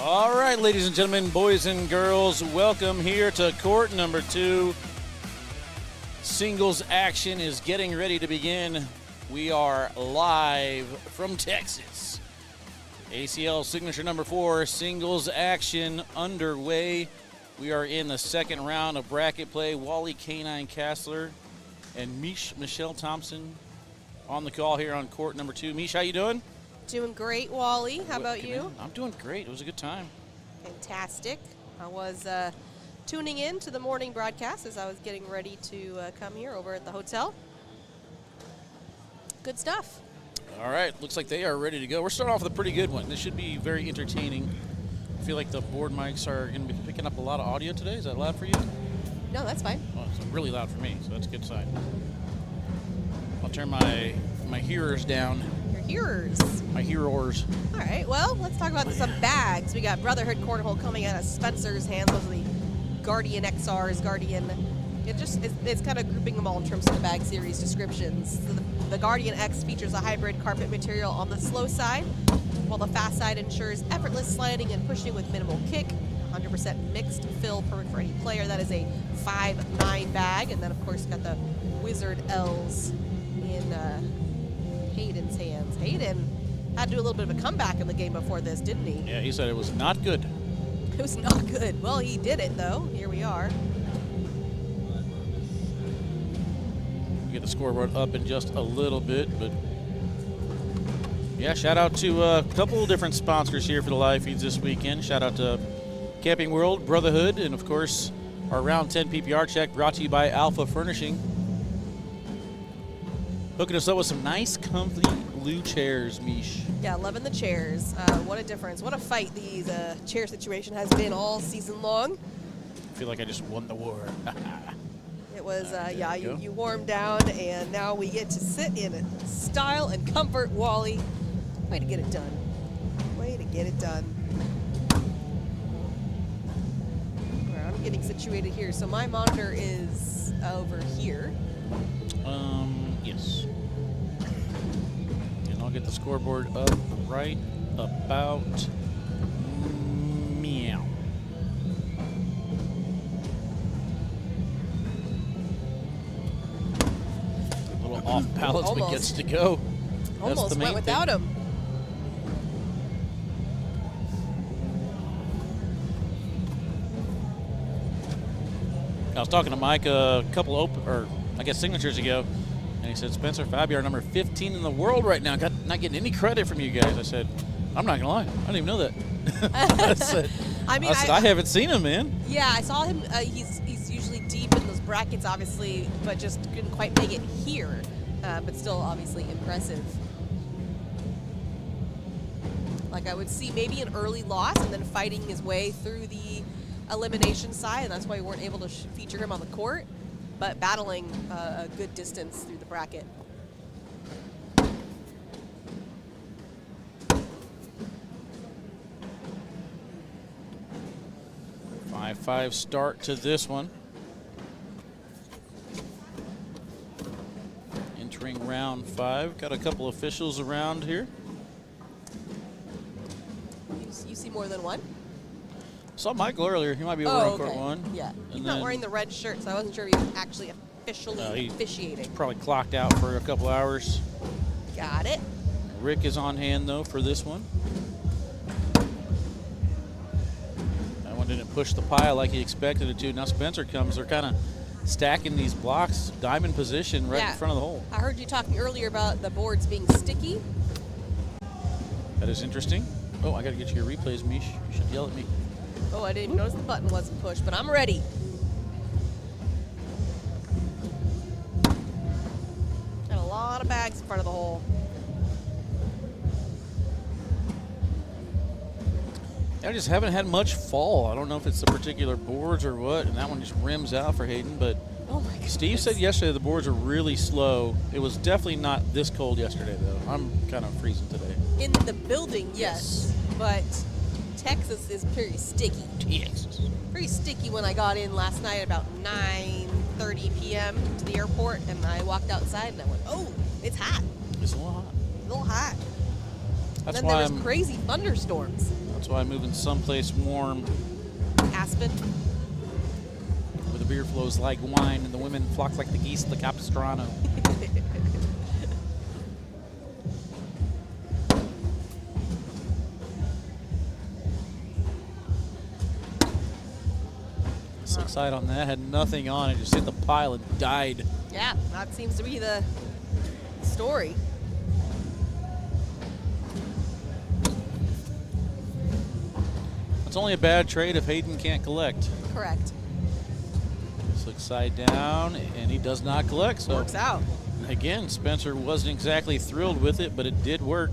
All right, ladies and gentlemen, boys and girls, welcome here to court number 2. Singles action is getting ready to begin. We are live from Texas. ACL signature number 4, singles action underway. We are in the second round of bracket play. Wally K9 Kassler and Michelle Thompson on the call here on court number 2. Mish, how you doing? Doing great, Wally. How about you? I'm doing great. It was a good time. Fantastic. I was tuning in to the morning broadcast as I was getting ready to come here over at the hotel. Good stuff. All right. Looks like they are ready to go. We're starting off with a pretty good one. This should be very entertaining. I feel like the board mics are going to be picking up a lot of audio today. Is that loud for you? No, that's fine. Oh, it's really loud for me, so that's a good sign. I'll turn my hearers down. Your hearers. My hearers. All right, well, let's talk about some bags. We got Brotherhood Cornhole coming out of Spencer's hands. Those are the Guardian XRs, Guardian. It's kind of grouping them all in terms of the bag series descriptions. So the Guardian X features a hybrid carpet material on the slow side, while the fast side ensures effortless sliding and pushing with minimal kick. 100% mixed fill perfect for any player. That is a 5.9 bag. And then, of course, got the Wizard L's in Hayden's hands. Hayden had to do a little bit of a comeback in the game before this, didn't he? Yeah, he said it was not good. It was not good. Well, he did it, though. Here we are. We'll get the scoreboard up in just a little bit, but yeah, shout out to a couple of different sponsors here for the live feeds this weekend. Shout out to Camping World, Brotherhood, and of course our round 10 PPR check brought to you by Alpha Furnishing. Hooking us up with some nice, comfy blue chairs, Mish. Yeah, loving the chairs. What a difference. What a fight these chair situation has been all season long. I feel like I just won the war. It was, yeah, you warmed down, and now we get to sit in style and comfort, Wally. Way to get it done. Way to get it done. All right, I'm getting situated here. So my monitor is over here. Yes. And I'll get the scoreboard up right about meow. A little off balance, but gets to go. That's Almost the main went without thing. him. I was talking to Mike a couple signatures ago, and he said, Spencer Fabian, number 15 in the world right now, not getting any credit from you guys. I said, I'm not going to lie. I didn't even know that. I haven't seen him, man. Yeah, I saw him. He's usually deep in those brackets, obviously, but just couldn't quite make it here. But still, obviously, impressive. Like, I would see maybe an early loss and then fighting his way through the elimination side, and that's why we weren't able to feature him on the court, but battling a good distance through the bracket. 5-5 start to this one. Entering round 5. Got a couple officials around here. You see more than one? Saw Michael earlier. He might be over on court 1. Yeah. He's not wearing the red shirt, so I wasn't sure if he was actually officially officiating. Probably clocked out for a couple hours. Got it. Rick is on hand, though, for this one. That one didn't push the pile like he expected it to. Now Spencer comes. They're kind of stacking these blocks, diamond position right in front of the hole. I heard you talking earlier about the boards being sticky. That is interesting. Oh, I got to get you your replays, Mish. You should yell at me. Oh, I didn't even notice the button wasn't pushed, but I'm ready. Got a lot of bags in front of the hole. I just haven't had much fall. I don't know if it's the particular boards or what, and that one just rims out for Hayden, but oh my goodness. Steve said yesterday the boards are really slow. It was definitely not this cold yesterday, though. I'm kind of freezing today. In the building, yes. But Texas is pretty sticky. Texas. Pretty sticky when I got in last night at about 9:30 p.m. to the airport, and I walked outside and I went, oh, it's hot. It's a little hot. A little hot. That's and then there was crazy thunderstorms. That's why I'm moving someplace warm Aspen. where the beer flows like wine and the women flock like the geese at the Capistrano. Slick side on that, had nothing on it, just hit the pile and died. Yeah, that seems to be the story. It's only a bad trade if Hayden can't collect. Correct. Slick side down, and he does not collect. So Works out. again, Spencer wasn't exactly thrilled with it, but it did work.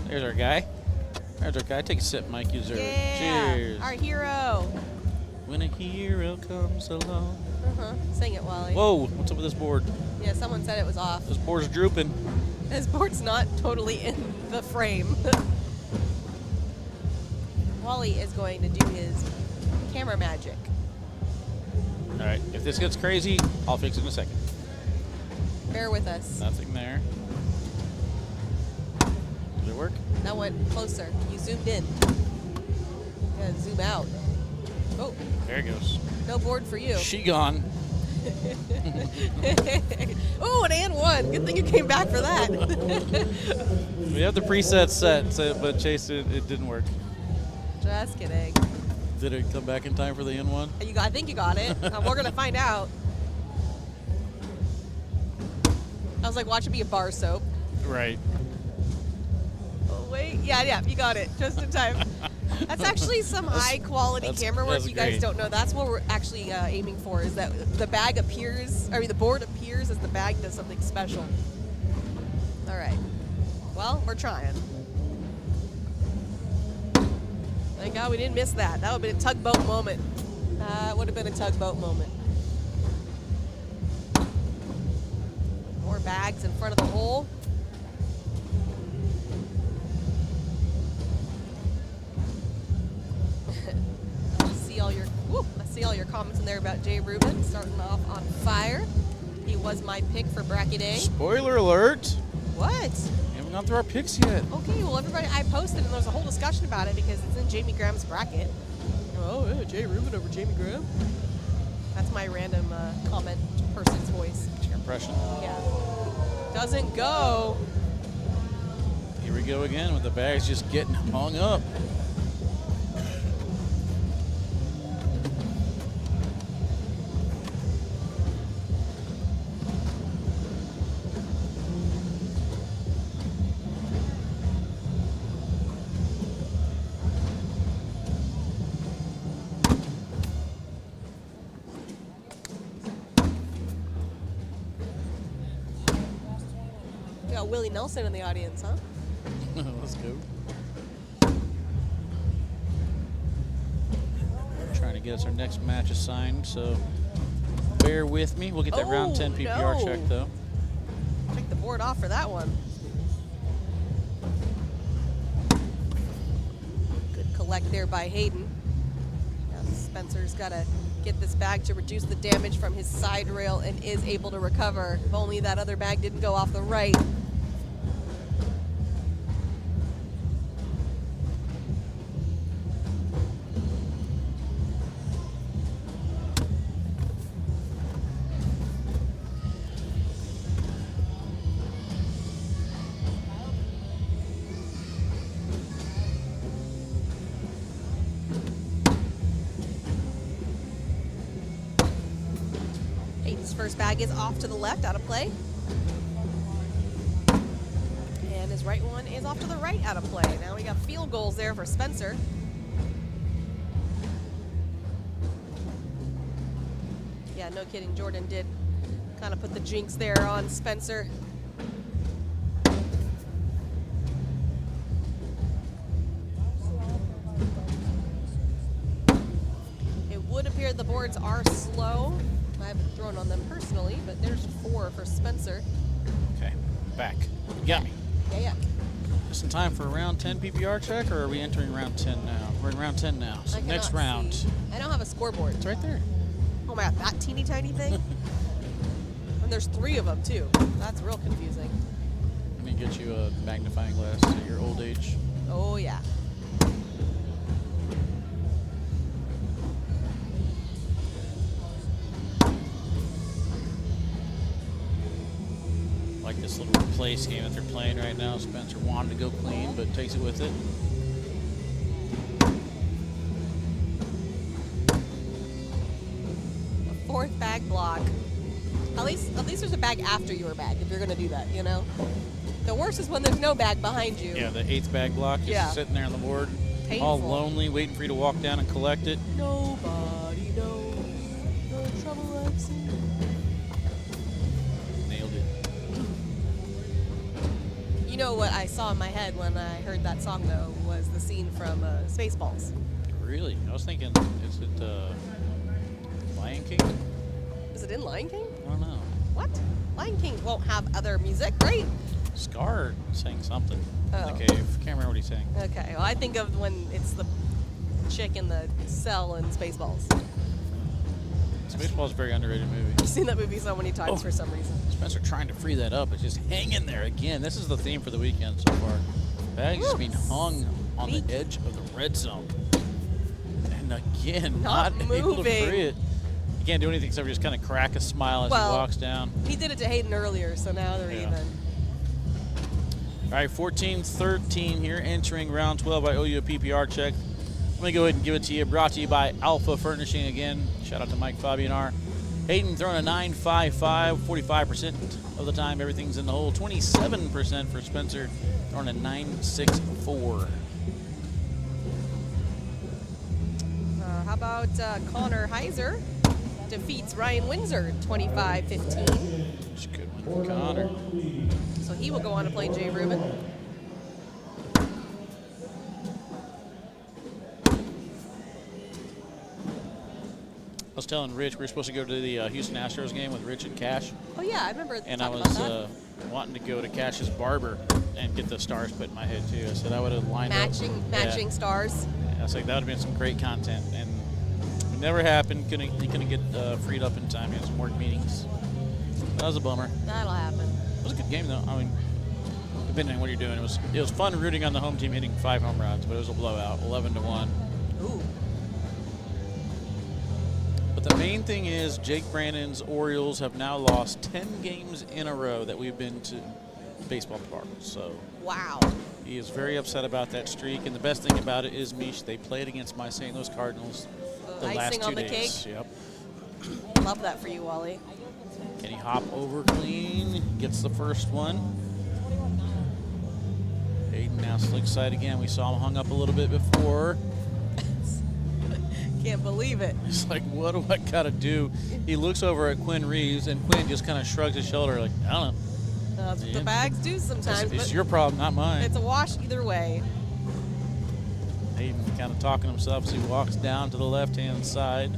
There's our guy. There's our guy. Take a sip, Mike. You deserve it. Cheers. Our hero. When a hero comes along. Sing it, Wally. Whoa, what's up with this board? Yeah, someone said it was off. This board's drooping. This board's not totally in the frame. Wally is going to do his camera magic. All right, if this gets crazy, I'll fix it in a second. Bear with us. Nothing there. Did it work? That went closer. You zoomed in. You gotta zoom out. Oh, There it goes. no board for you. She gone. Oh, an one. Good thing you came back for that. We have the preset set, so, but Chase, it didn't work. Just kidding. Did it come back in time for the N1? I think you got it. We're gonna find out. I was like, watch it be a bar soap. Right. Oh, wait. Yeah, you got it. Just in time. That's actually some high-quality camera work. that's You guys great. don't know. That's what we're actually aiming for, is that the bag appears, the board appears as the bag does something special. All right. Well, we're trying. Thank God we didn't miss that. That would have been a tugboat moment. That would have been a tugboat moment. More bags in front of the hole. I see all your comments in there about Jay Rubin starting off on fire. He was my pick for bracket A. Spoiler alert. What? We haven't gone through our picks yet. Okay, well, everybody, I posted and there's a whole discussion about it because it's in Jamie Graham's bracket. Oh, yeah, Jay Rubin over Jamie Graham. That's my random comment person's voice. What's your impression? Yeah. Doesn't go. Here we go again with the bags just getting hung up. We got Willie Nelson in the audience, huh? Let's go. Trying to get us our next match assigned, so bear with me. We'll get that round 10 PPR no. check, though. Take the board off for that one. Good collect there by Hayden. Now Spencer's got to get this bag to reduce the damage from his side rail and is able to recover. If only that other bag didn't go off the right. Hayden's first bag is off to the left, out of play. And his right one is off to the right, out of play. Now we got field goals there for Spencer. Yeah, no kidding. Jordan did kind of put the jinx there on Spencer. It would appear the boards are slow. I haven't thrown on them personally, but there's 4 for Spencer. Okay, back. You got me. Yeah. Just in time for a round 10 PPR check, or are we entering round 10 now? We're in round 10 now, so I next cannot round. see. I don't have a scoreboard. It's right there. Oh my God, that teeny tiny thing? And there's 3 of them too. That's real confusing. Let me get you a magnifying glass at your old age. Oh, yeah. Like this little replace game that they're playing right now. Spencer wanted to go clean, but takes it with it. A fourth bag block. At least there's a bag after your bag if you're going to do that, you know? The worst is when there's no bag behind you. Yeah, the 8th bag block just sitting there on the board. Painful. All lonely, waiting for you to walk down and collect it. Nobody knows the trouble I've seen. Nailed it. You know what I saw in my head when I heard that song, though, was the scene from Spaceballs. Really? I was thinking, is it Lion King? Is it in Lion King? I don't know. What? Lion King won't have other music, right? Scar sang something in Oh. the cave. Can't remember what he sang. Okay, well, I think of when it's the chick in the cell in Spaceballs. Spaceballs is a very underrated movie. I've seen that movie so many times for some reason. Spencer trying to free that up. It's just hanging there again. This is the theme for the weekend so far. Bags just being hung on the edge of the red zone. And again, not able to free it. He can't do anything except for just kind of crack a smile as he walks down. He did it to Hayden earlier, so now they're even. All right, 14-13 here, entering round 12 by OU PPR check. Let me go ahead and give it to you. Brought to you by Alpha Furnishing again. Shout out to Mike Fabianar. Hayden throwing a 9.55, 45% of the time. Everything's in the hole. 27% for Spencer, throwing a 9.64. How about Connor Heiser defeats Ryan Windsor 25-15. That's a good one for Connor. So he will go on to play Jay Rubin. I was telling Rich we were supposed to go to the Houston Astros game with Rich and Cash. Oh yeah, I remember. And I was wanting to go to Cash's barber and get the stars put in my head too. I said I would have lined up. Matching stars. I was like, that would have been some great content, and it never happened. Couldn't get freed up in time. He had some work meetings. That was a bummer. That'll happen. It was a good game though. I mean, depending on what you're doing, it was fun rooting on the home team hitting 5 home runs, but it was a blowout, 11-1. Ooh. But the main thing is Jake Brannon's Orioles have now lost 10 games in a row that we've been to baseball park. So wow. He is very upset about that streak, and the best thing about it is, Mish, they played against my St. Louis Cardinals the last 2 on the days. cake. Yep. Love that for you, Wally. Can he hop over clean? Gets the first one. Hayden now slick side again. We saw him hung up a little bit before. Can't believe it. He's like, what do I got to do? He looks over at Quinn Reeves, and Quinn just kind of shrugs his shoulder like, I don't know. That's what the bags do sometimes. It's your problem, not mine. It's a wash either way. Hayden kind of talking to himself as he walks down to the left-hand side.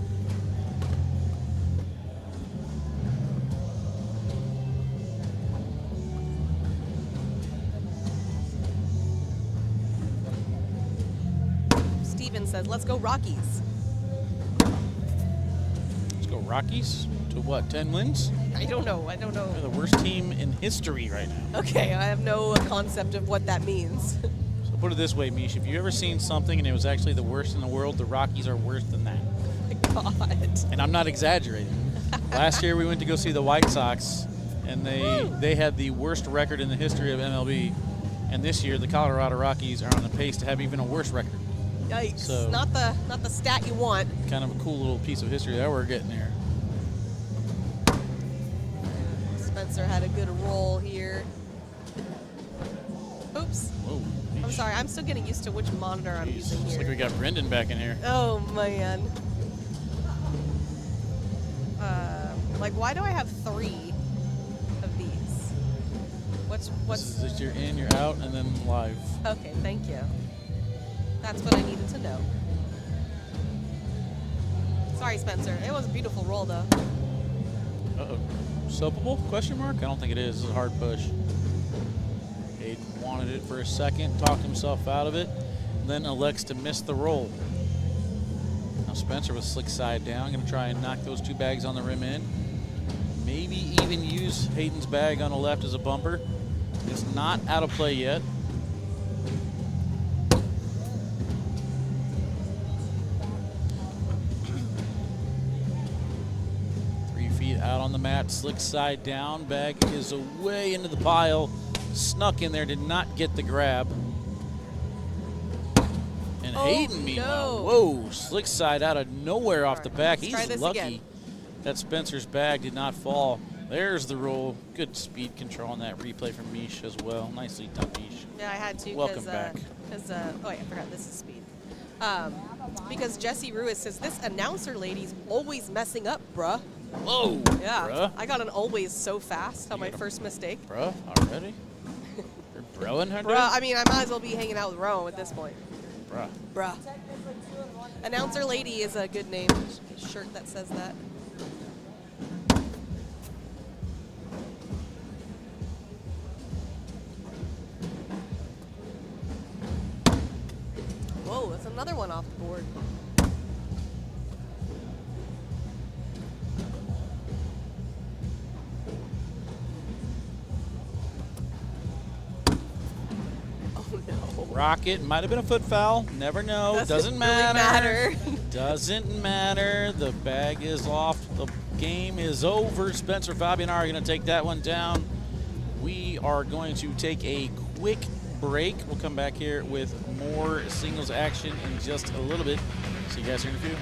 Steven says, let's go Rockies. Let's go Rockies to what, 10 wins? I don't know. They're the worst team in history right now. Okay, I have no concept of what that means. So put it this way, Mish, if you've ever seen something and it was actually the worst in the world, the Rockies are worse than that. Oh my God. And I'm not exaggerating. Last year we went to go see the White Sox, and they had the worst record in the history of MLB. And this year the Colorado Rockies are on the pace to have even a worse record. Yikes. So, not the stat you want. Kind of a cool little piece of history that we're getting there. Spencer had a good roll here. Oops. Whoa, I'm sorry. I'm still getting used to which monitor I'm using Looks here. like we got Brendan back in here. Oh, man. Like, why do I have 3 of these? What's This is you're in, you're out, and then live. Okay, thank you. That's what I needed to know. Sorry, Spencer. It was a beautiful roll, though. Uh-oh. Soapable? Question mark? I don't think it is. This is a hard push. Hayden wanted it for a second, talked himself out of it, then elects to miss the roll. Now Spencer with slick side down, going to try and knock those 2 bags on the rim in. Maybe even use Hayden's bag on the left as a bumper. It's not out of play yet. on the mat, slick side down. Bag is away into the pile. Snuck in there, did not get the grab. And Hayden, meanwhile, whoa, slick side out of nowhere off the back. He's lucky that Spencer's bag did not fall. There's the roll. Good speed control on that replay from Mish as well. Nicely done, Mish. Yeah, I had to. Welcome back. Oh, wait, I forgot this is speed. Because Jesse Ruiz says, this announcer lady's always messing up, bruh. Whoa, yeah, bruh. I got an always so fast on my first mistake. Bruh, already? You're broing her? Bruh, I mean, I might as well be hanging out with Rome at this point. Bruh. Bruh. Announcer lady is a good name. Shirt that says that. Whoa, that's another one off the board. Oh no. Rocket, might have been a foot foul. Never know. Doesn't matter. Doesn't matter. The bag is off. The game is over. Spencer, Fabian are going to take that one down. We are going to take a quick break. We'll come back here with more singles action in just a little bit. See you guys here in a few.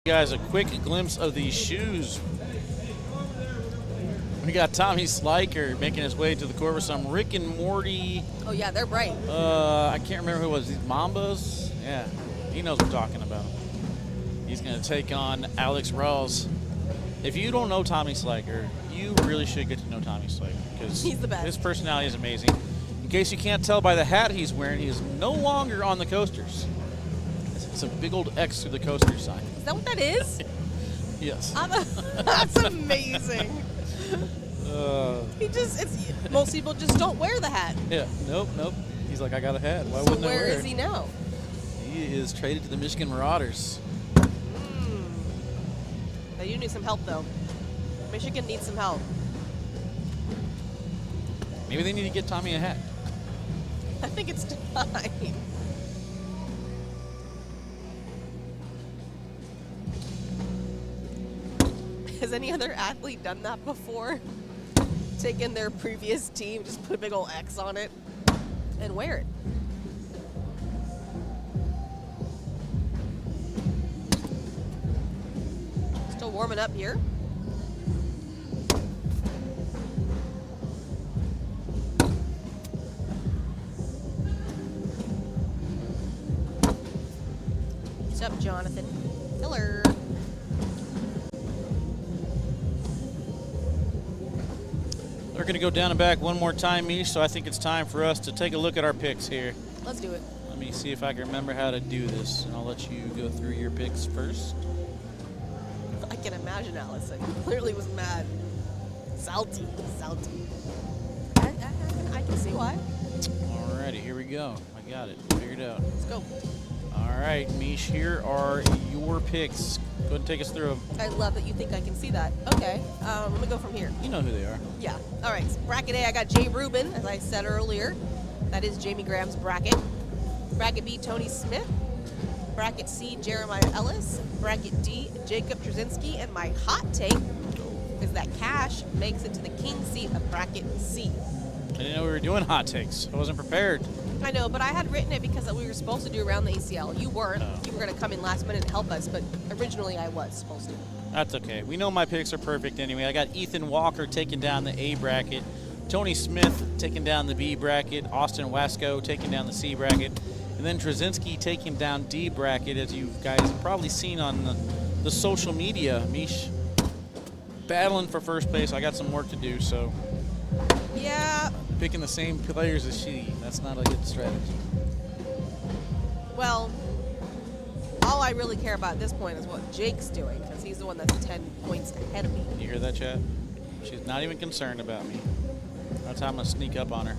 Guys, a quick glimpse of these shoes. We got Tommy Sliker making his way to the court with some Rick and Morty. Oh yeah, they're bright. I can't remember who it was. These Mambas? Yeah, he knows what I'm talking about. He's going to take on Alex Rawls. If you don't know Tommy Sliker, you really should get to know Tommy Sliker because he's the best. His personality is amazing. In case you can't tell by the hat he's wearing, he is no longer on the coasters. It's a big old X through the coaster sign. Is that what that is? Yes. That's amazing. Most people just don't wear the hat. Yeah, nope. He's like, I got a hat. Why So wouldn't I wear it? where is he now? He is traded to the Michigan Marauders. Now you need some help though. Michigan needs some help. Maybe they need to get Tommy a hat. I think it's time. Has any other athlete done that before? Taken their previous team, just put a big old X on it, and wear it. Still warming up here. What's up, Jonathan? Hello. We're going to go down and back one more time, Mish, so I think it's time for us to take a look at our picks here. Let's do it. Let me see if I can remember how to do this, and I'll let you go through your picks first. I can imagine Allison. Clearly was mad. Salty. I can see why. Alrighty, here we go. I got it. Figured out. Let's go. All right, Mish, here are your picks. Go ahead and take us through them. I love that you think I can see that. Okay, let me go from here. You know who they are. Yeah. All right. So bracket A, I got Jay Rubin, as I said earlier. That is Jamie Graham's bracket. Bracket B, Tony Smith. Bracket C, Jeremiah Ellis. Bracket D, Jacob Trzynski. And my hot take is that Cash makes it to the king seat of bracket C. I didn't know we were doing hot takes. I wasn't prepared. I know, but I had written it because we were supposed to do around the ACL. You weren't. Oh. You were going to come in last minute and help us, but originally I was supposed to. That's okay. We know my picks are perfect anyway. I got Ethan Walker taking down the A bracket, Tony Smith taking down the B bracket, Austin Wasco taking down the C bracket, and then Trzynski taking down D bracket, as you guys have probably seen on the social media. Mish battling for first place. I got some work to do, so Yeah. picking the same players as she, that's not a good strategy. Well, all I really care about at this point is what Jake's doing, because he's the one that's 10 points ahead of me. You hear that, chat? She's not even concerned about me. That's how I'm going to sneak up on her.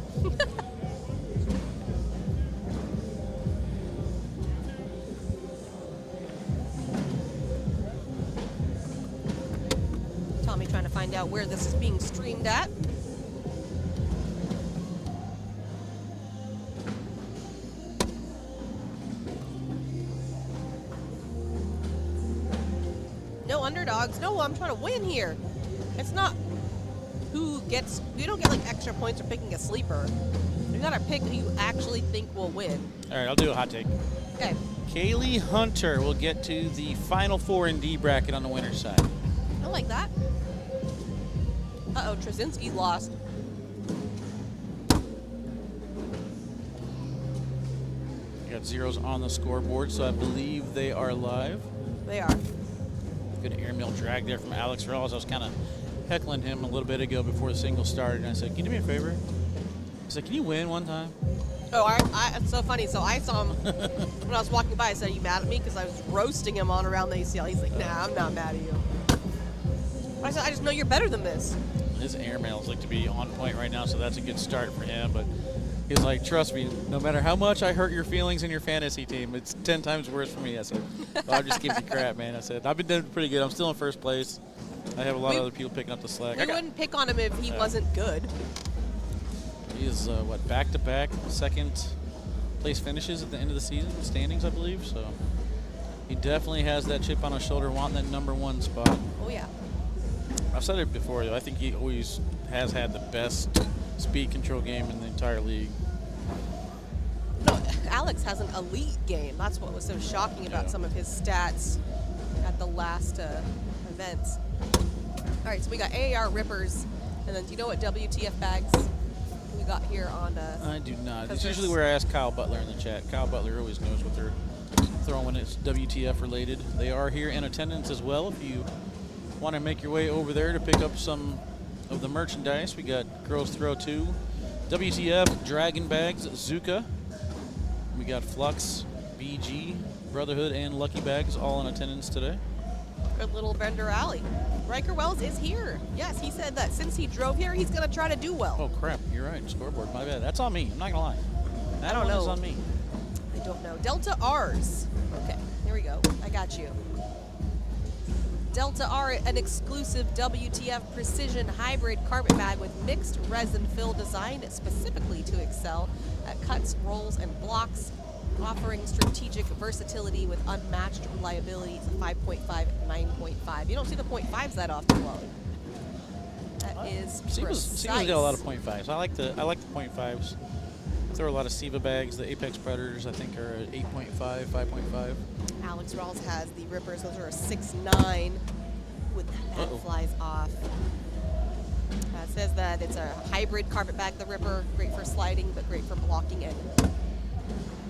Tommy trying to find out where this is being streamed at. No underdogs. No, I'm trying to win here. It's not who gets, you don't get like extra points for picking a sleeper. You gotta pick who you actually think will win. All right, I'll do a hot take. Okay. Kaylee Hunter will get to the Final Four in D bracket on the winner's side. I like that. Uh-oh, Trzynski lost. We got zeros on the scoreboard, so I believe they are live. They are. Good airmail drag there from Alex Rawls. I was kind of heckling him a little bit ago before the single started, and I said, can you do me a favor? He said, can you win one time? Oh, it's so funny. So I saw him when I was walking by. I said, are you mad at me? Because I was roasting him on around the ACL. He's like, nah, I'm not mad at you. I said, I just know you're better than this. His airmails look to be on point right now, so that's a good start for him. But he's like, trust me, no matter how much I hurt your feelings in your fantasy team, it's 10 times worse for me. I said, well, I'll just give you crap, man. I said, I've been doing pretty good. I'm still in first place. I have a lot of other people picking up the slack. We wouldn't pick on him if he wasn't good. He is, back-to-back second place finishes at the end of the season, standings, I believe. So he definitely has that chip on his shoulder, wanting that number one spot. Oh, yeah. I've said it before, though. I think he always has had the best speed control game in the entire league. No, Alex has an elite game. That's what was so shocking about some of his stats at the last events. All right, so we got AAR Rippers, and then do you know what WTF bags we got here on? I do not. It's usually where I ask Kyle Butler in the chat. Kyle Butler always knows what they're throwing when it's WTF related. They are here in attendance as well. If you want to make your way over there to pick up some of the merchandise, we got Girls Throw 2, WTF, Dragon Bags, Zuka. We got Flux, BG, Brotherhood, and Lucky Bags all in attendance today. Good little vendor alley. Riker Wells is here. Yes, he said that since he drove here, he's going to try to do well. Oh, crap. You're right. Scoreboard. My bad. That's on me. I'm not going to lie. That I don't know. is on me. I don't know. Delta R's. Okay, here we go. I got you. Delta R, an exclusive WTF precision hybrid carpet bag with mixed resin fill designed specifically to excel at cuts, rolls, and blocks. offering strategic versatility with unmatched reliability. It's a 5.5, 9.5. You don't see the .5s that often, Wally. That is precise. SIVA's got a lot of .5s. I like the .5s. There are a lot of SIVA bags. The Apex Predators, I think, are at 8.5, 5.5. Alex Rawls has the Rippers. Those are a 6.9. With that flies off. It says that it's a hybrid carpet bag, the Ripper. Great for sliding, but great for blocking and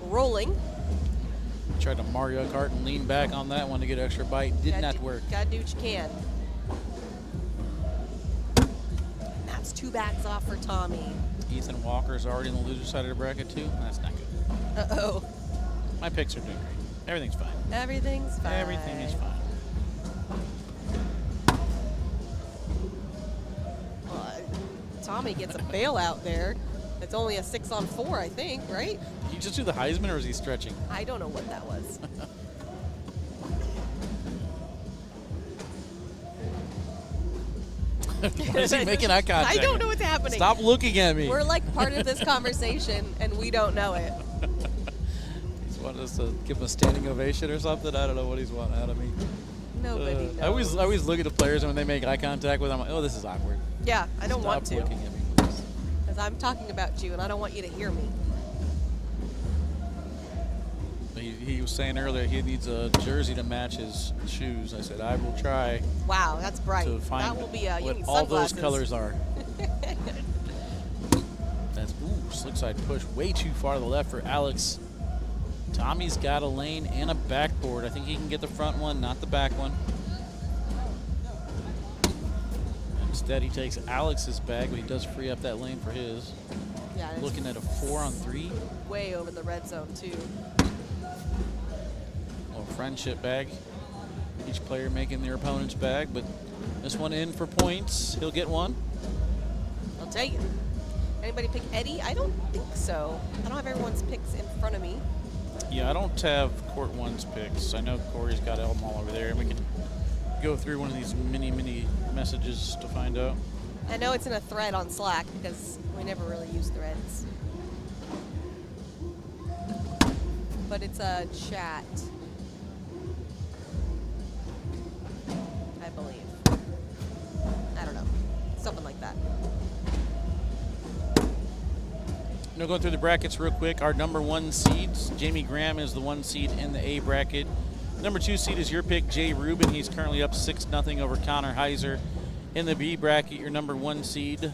rolling. Tried to Mario Kart and lean back on that one to get extra bite. Did not work. Gotta do what you can. And that's 2 bags off for Tommy. Ethan Walker's already on the loser side of the bracket, too. That's not good. Uh-oh. My picks are doing great. Everything's fine. Everything's fine. Everything is fine. Tommy gets a bailout there. It's only a 6-on-4, I think, right? Did he just do the Heisman, or is he stretching? I don't know what that was. Why is he making eye contact? I don't know what's happening. Stop looking at me. We're like part of this conversation, and we don't know it. He's wanting us to give him a standing ovation or something. I don't know what he's wanting out of me. Nobody knows. I always look at the players, and when they make eye contact with them, I'm like, oh, this is awkward. Yeah, I don't want to. Stop looking at me, please. Because I'm talking about you, and I don't want you to hear me. He was saying earlier he needs a jersey to match his shoes. I said, I will try. Wow, that's bright. To find that will be you what need all sunglasses. those colors are. That's slick side push way too far to the left for Alex. Tommy's got a lane and a backboard. I think he can get the front one, not the back one. Instead, he takes Alex's bag, but he does free up that lane for his. Yeah, looking at a 4-on-3. Way over the red zone, too. Little friendship bag. Each player making their opponent's bag, but this one in for points. He'll get one. I'll take it. Anybody pick Eddie? I don't think so. I don't have everyone's picks in front of me. Yeah, I don't have Court 1's picks. I know Corey's got them all over there, and we can go through one of these mini messages to find out. I know it's in a thread on Slack because we never really use threads. But it's a chat, I believe. I don't know. Something like that. Now going through the brackets real quick, our number 1 seeds, Jamie Graham is the 1 seed in the A bracket. Number 2 seed is your pick, Jay Rubin. He's currently up 6-0 over Connor Heiser. In the B bracket, your number 1 seed,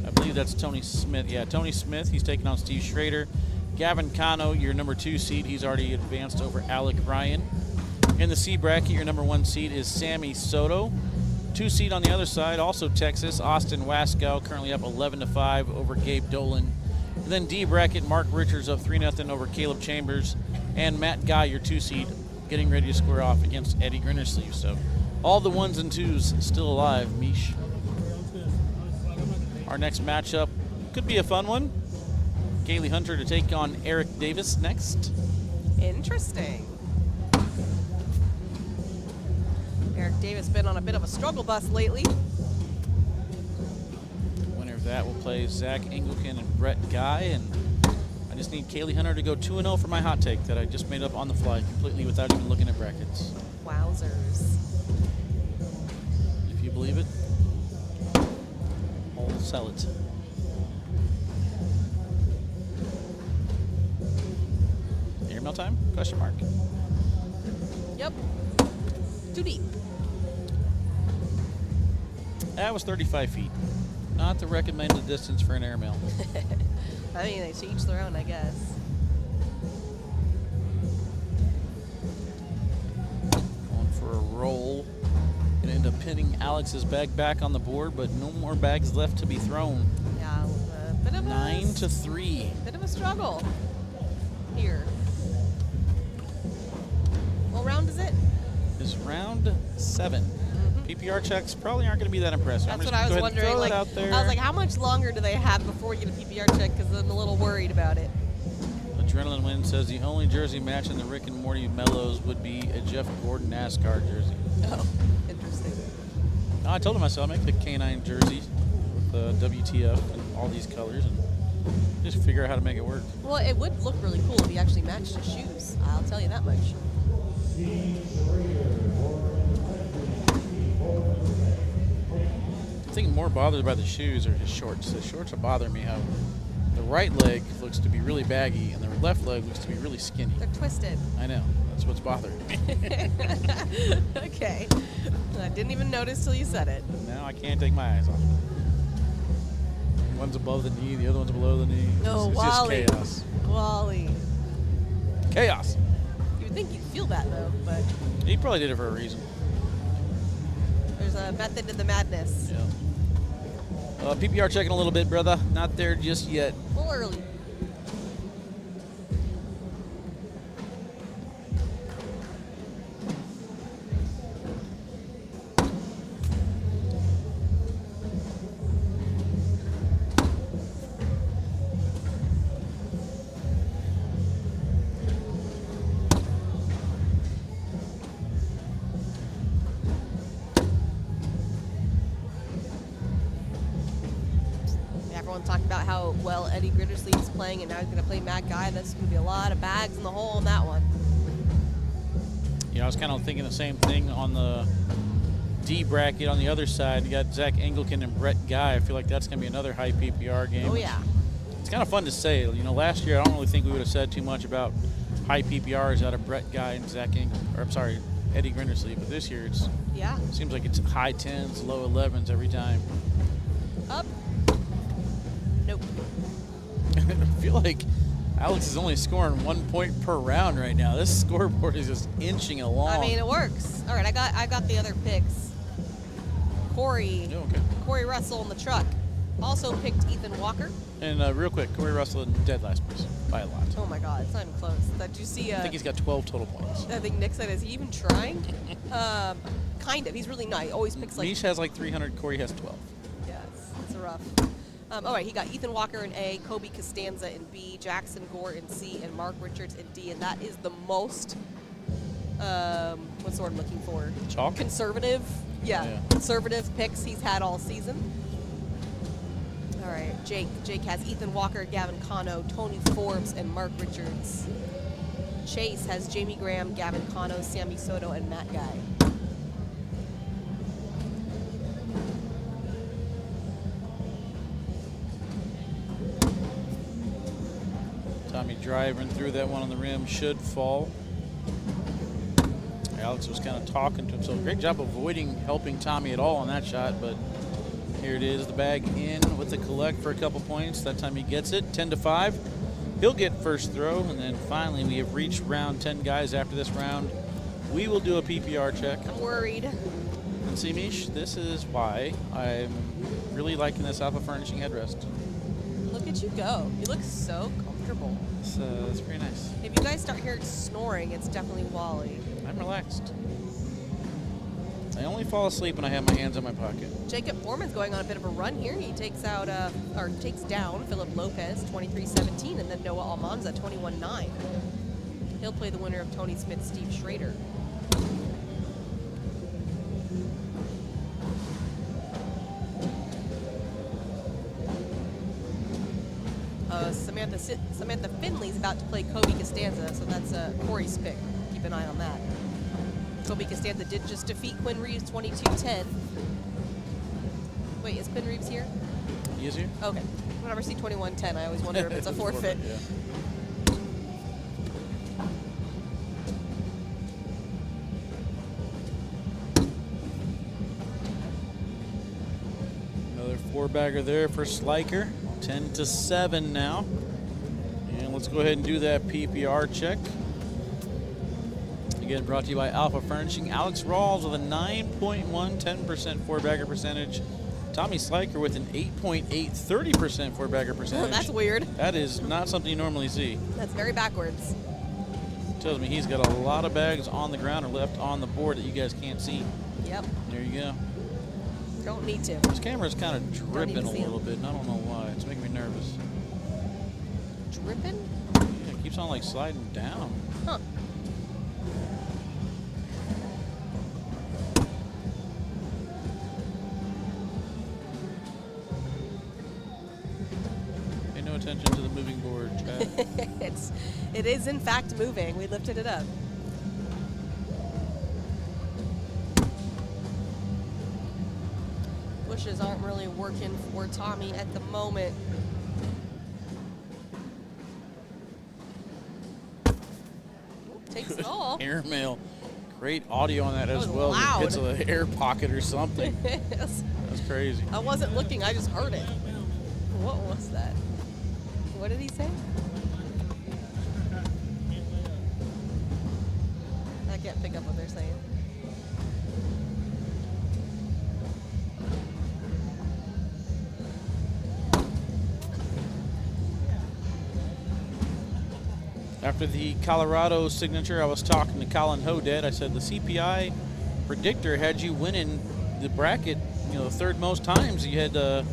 I believe that's Tony Smith. Yeah, Tony Smith. He's taking on Steve Schrader. Gavin Cano, your number 2 seed. He's already advanced over Alec Ryan. In the C bracket, your number 1 seed is Sammy Sodto. 2 seed on the other side, also Texas, Austin Wasco, currently up 11-5 over Gabe Dolan. And then D bracket, Mark Richards up 3-0 over Caleb Chambers. And Matt Guy, your 2 seed, getting ready to square off against Eddie Grinnersleeve. So all the 1s and 2s still alive, Mish. Our next matchup could be a fun one. Kaylee Hunter to take on Eric Davis next. Interesting. Eric Davis been on a bit of a struggle bus lately. Winner of that will play Zach Engelken and Brett Guy. And I just need Kaylee Hunter to go 2-0 for my hot take that I just made up on the fly completely without even looking at brackets. Wowzers. If you believe it, I'll sell it. Airmail time? Question mark. Yep. Too deep. That was 35 feet. Not the recommended distance for an airmail. I mean, they to each their own, I guess. Going for a roll. Gonna end up pinning Alex's bag back on the board, but no more bags left to be thrown. Yeah, a bit of 9-3. Bit of a struggle here. What round is it? Is round 7. PPR checks probably aren't going to be that impressive. That's what I was wondering. Throw like, it out there. I was like, how much longer do they have before you get a PPR check? Because I'm a little worried about it. Adrenaline Win says the only jersey match in the Rick and Morty Mellows would be a Jeff Gordon NASCAR jersey. Oh, interesting. No, I told him I make the K9 jersey with WTF and all these colors. And Just figure out how to make it work. Well, it would look really cool if he actually matched his shoes. I'll tell you that much. I think more bothered by the shoes or his shorts. The shorts are bothering me how the right leg looks to be really baggy and the left leg looks to be really skinny. They're twisted. I know. That's what's bothering me. Okay. I didn't even notice till you said it. Now I can't take my eyes off it. One's above the knee, the other one's below the knee. No, It's Wally. just chaos. Wally. Chaos. You would think you'd feel that, though, but He probably did it for a reason. there's a method to the madness. Yeah. PPR checking a little bit, brother. Not there just yet. A little early. Everyone talked about how well Eddie Grittersley is playing, and now he's going to play Mad Guy. That's going to be a lot of bags in the hole on that one. I was kind of thinking the same thing on the D bracket on the other side. You got Zach Engelken and Brett Guy. I feel like that's going to be another high PPR game. Oh, yeah. It's kind of fun to say. Last year I don't really think we would have said too much about high PPRs out of Brett Guy and Eddie Grittersley. But this year it seems like it's high 10s, low 11s every time. Up. Nope. I feel like Alex is only scoring 1 point per round right now. This scoreboard is just inching along. I mean, it works. All right, I got the other picks. Corey Russell in the truck. Also picked Ethan Walker. And real quick, Corey Russell in dead last place by a lot. Oh my God, it's not even close. Did you see? I think he's got 12 total points. I think Nick said, "Is he even trying?" Kind of. He's really nice. Always picks like. Mish has like 300. Corey has 12. Yeah, it's rough. All right, he got Ethan Walker in A, Kobe Costanza in B, Jackson Gore in C, and Mark Richards in D, and that is the most. What's the word I'm looking for? Chalk? Conservative. Yeah, conservative picks he's had all season. All right, Jake has Ethan Walker, Gavin Cano, Tony Forbes, and Mark Richards. Chase has Jamie Graham, Gavin Cano, Sammy Sodto, and Matt Guy. Tommy driving through that one on the rim, should fall. Alex was kind of talking to himself. Great job avoiding helping Tommy at all on that shot, but here it is, the bag in with the collect for a couple points. That time he gets it, 10-5. He'll get first throw, and then finally we have reached round 10, guys. After this round, we will do a PPR check. I'm worried. And see, Mish, this is why I'm really liking this Alpha Furnishing headrest. Look at you go. You look so comfortable. It's pretty nice. If you guys start hearing snoring, it's definitely Wally. I'm relaxed. I only fall asleep when I have my hands in my pocket. Jacob Foreman's going on a bit of a run here. He takes down Philip Lopez, 23-17, and then Noah Almanza, 21-9. He'll play the winner of Tony Smith, Steve Schrader. Samantha Finley's about to play Kobe Costanza, so that's Corey's pick. Keep an eye on that. Kobe Costanza did just defeat Quinn Reeves 22-10. Wait, is Quinn Reeves here? He is here? Okay. Whenever I see 21-10, I always wonder if it's a forfeit. Yeah. Another four-bagger there for Sliker. 10-7 now. And let's go ahead and do that PPR check. Again, brought to you by Alpha Furnishing. Alex Rawls with a 9.1, 10% four-bagger percentage. Tommy Sliker with an 8.8, 30% four-bagger percentage. That's weird. That is not something you normally see. That's very backwards. Tells me he's got a lot of bags on the ground or left on the board that you guys can't see. Yep. There you go. Don't need to. This camera's kind of dripping a see little bit, and I don't know why. It's making me nervous. Dripping? Yeah, it keeps on like sliding down. Huh. Pay no attention. It is in fact moving. We lifted it up. Bushes aren't really working for Tommy at the moment. Takes it all. Airmail. Great audio on that as was well. loud. It hits an air pocket or something. That's crazy. I wasn't looking, I just heard it. What was that? What did he say? I can't pick up what they're saying. After the Colorado signature, I was talking to Colin Hodet. I said the CPI predictor had you winning the bracket, the third most times. You had, I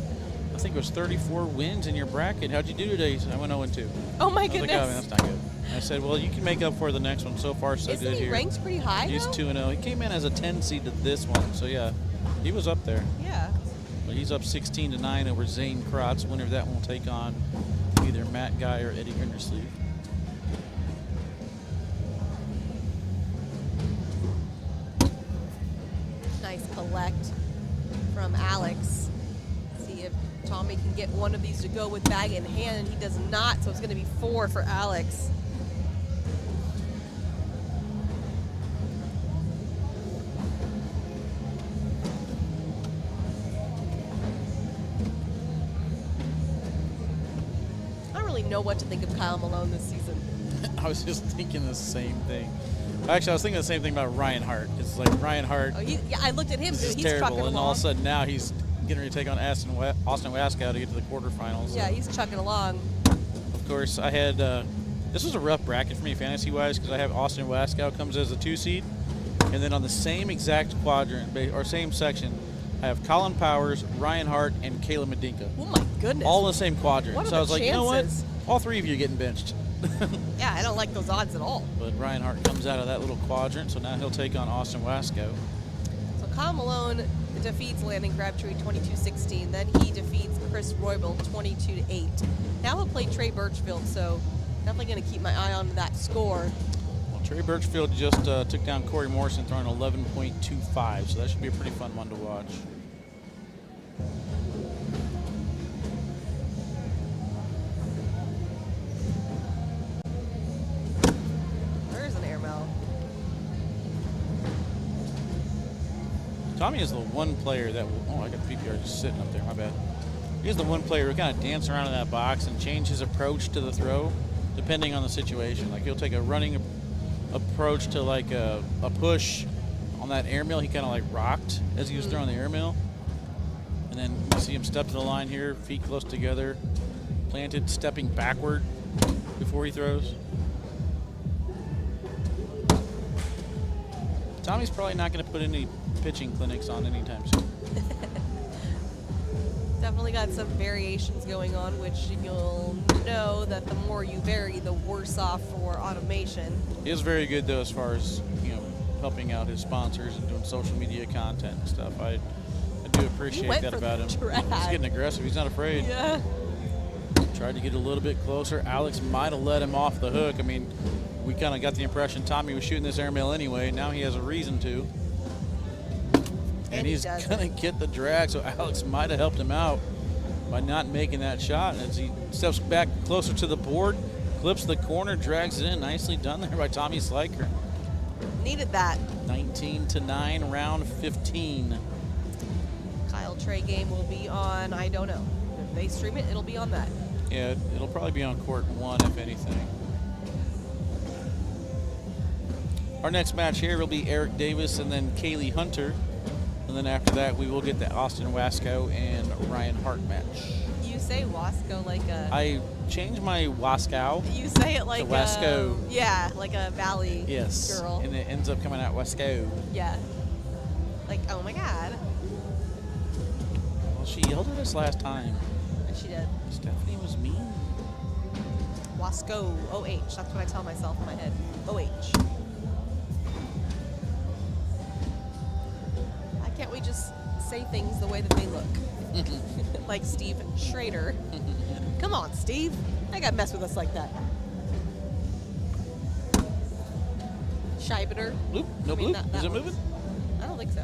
think it was 34 wins in your bracket. How'd you do today? I went 0-2. Oh my I was goodness. like, oh, man, that's not good. I said, well, you can make up for the next one. So far, so Isn't good he here. ranked pretty high He's now? 2-0. He came in as a 10 seed to this one. So, yeah, he was up there. Yeah. But he's up 16-9 over Zane Krotz. Winner of that one will take on either Matt Guy or Eddie Grindersleeve. Nice collect from Alex. See if Tommy can get one of these to go with bag in hand, and he does not, so it's going to be 4 for Alex. I don't really know what to think of Kyle Malone this season. I was just thinking the same thing. Actually, I was thinking the same thing about Ryan Hart. It's like Ryan Hart Oh, yeah, I looked at him, this too. is He's trucking terrible, and all of a along. sudden now he's getting ready to take on Austin Wasco to get to the quarterfinals. Yeah, he's chucking along. Of course, I had this was a rough bracket for me fantasy-wise because I have Austin Wasco comes as a 2 seed, and then on the same exact quadrant or same section, I have Colin Powers, Ryan Hart, and Kayla Medinka. Oh my goodness. All in the same quadrant. What are So I was the like, you know what? chances? All 3 of you are getting benched. Yeah, I don't like those odds at all. But Ryan Hart comes out of that little quadrant, so now he'll take on Austin Wasco. So Kyle Malone defeats Landon Crabtree 22-16. Then he defeats Chris Roybal 22-8. Now he'll play Trey Birchfield, so definitely going to keep my eye on that score. Well, Trey Birchfield just took down Corey Morrison, throwing 11.25, so that should be a pretty fun one to watch. There's an airmail. Tommy is the one player that will, oh, I got the PPR just sitting up there, my bad. He's the one player who kind of dance around in that box and change his approach to the throw depending on the situation. Like he'll take a running approach to like a push on that airmail. He kind of like rocked as he was throwing the airmail. And then you see him step to the line here, feet close together, planted, stepping backward before he throws. Tommy's probably not going to put any pitching clinics on anytime soon. Definitely got some variations going on, which you'll know that the more you vary, the worse off for automation. He is very good though as far as, helping out his sponsors and doing social media content and stuff. I do appreciate went that for about him. the drag. He's getting aggressive. He's not afraid. Yeah. Tried to get a little bit closer. Alex might have let him off the hook. I mean, we kind of got the impression Tommy was shooting this airmail anyway. Now he has a reason to. And he's going to get the drag, so Alex might have helped him out by not making that shot. And as he steps back closer to the board, clips the corner, drags it in. Nicely done there by Tommy Sliker. Needed that. 19-9, round 15. Kyle Trey game will be on, I don't know. If they stream it, it'll be on that. Yeah, it'll probably be on court 1, if anything. Our next match here will be Eric Davis and then Kaylee Hunter. And then after that, we will get the Austin Wasco and Ryan Hart match. You say Wasco like a... I changed my Wasco. You say it like to Wasco. Yeah, like a valley Yes. girl. And it ends up coming out Wasco. Yeah. Like, oh my God. Well, she yelled at us last time. She did. Stephanie was mean. Wasco, OH. That's what I tell myself in my head. OH. Why can't we just say things the way that they look? Like Steve Schrader. Come on, Steve. I got to mess with us like that. Scheibener. Loop? No loop? Is it moving? I don't think so.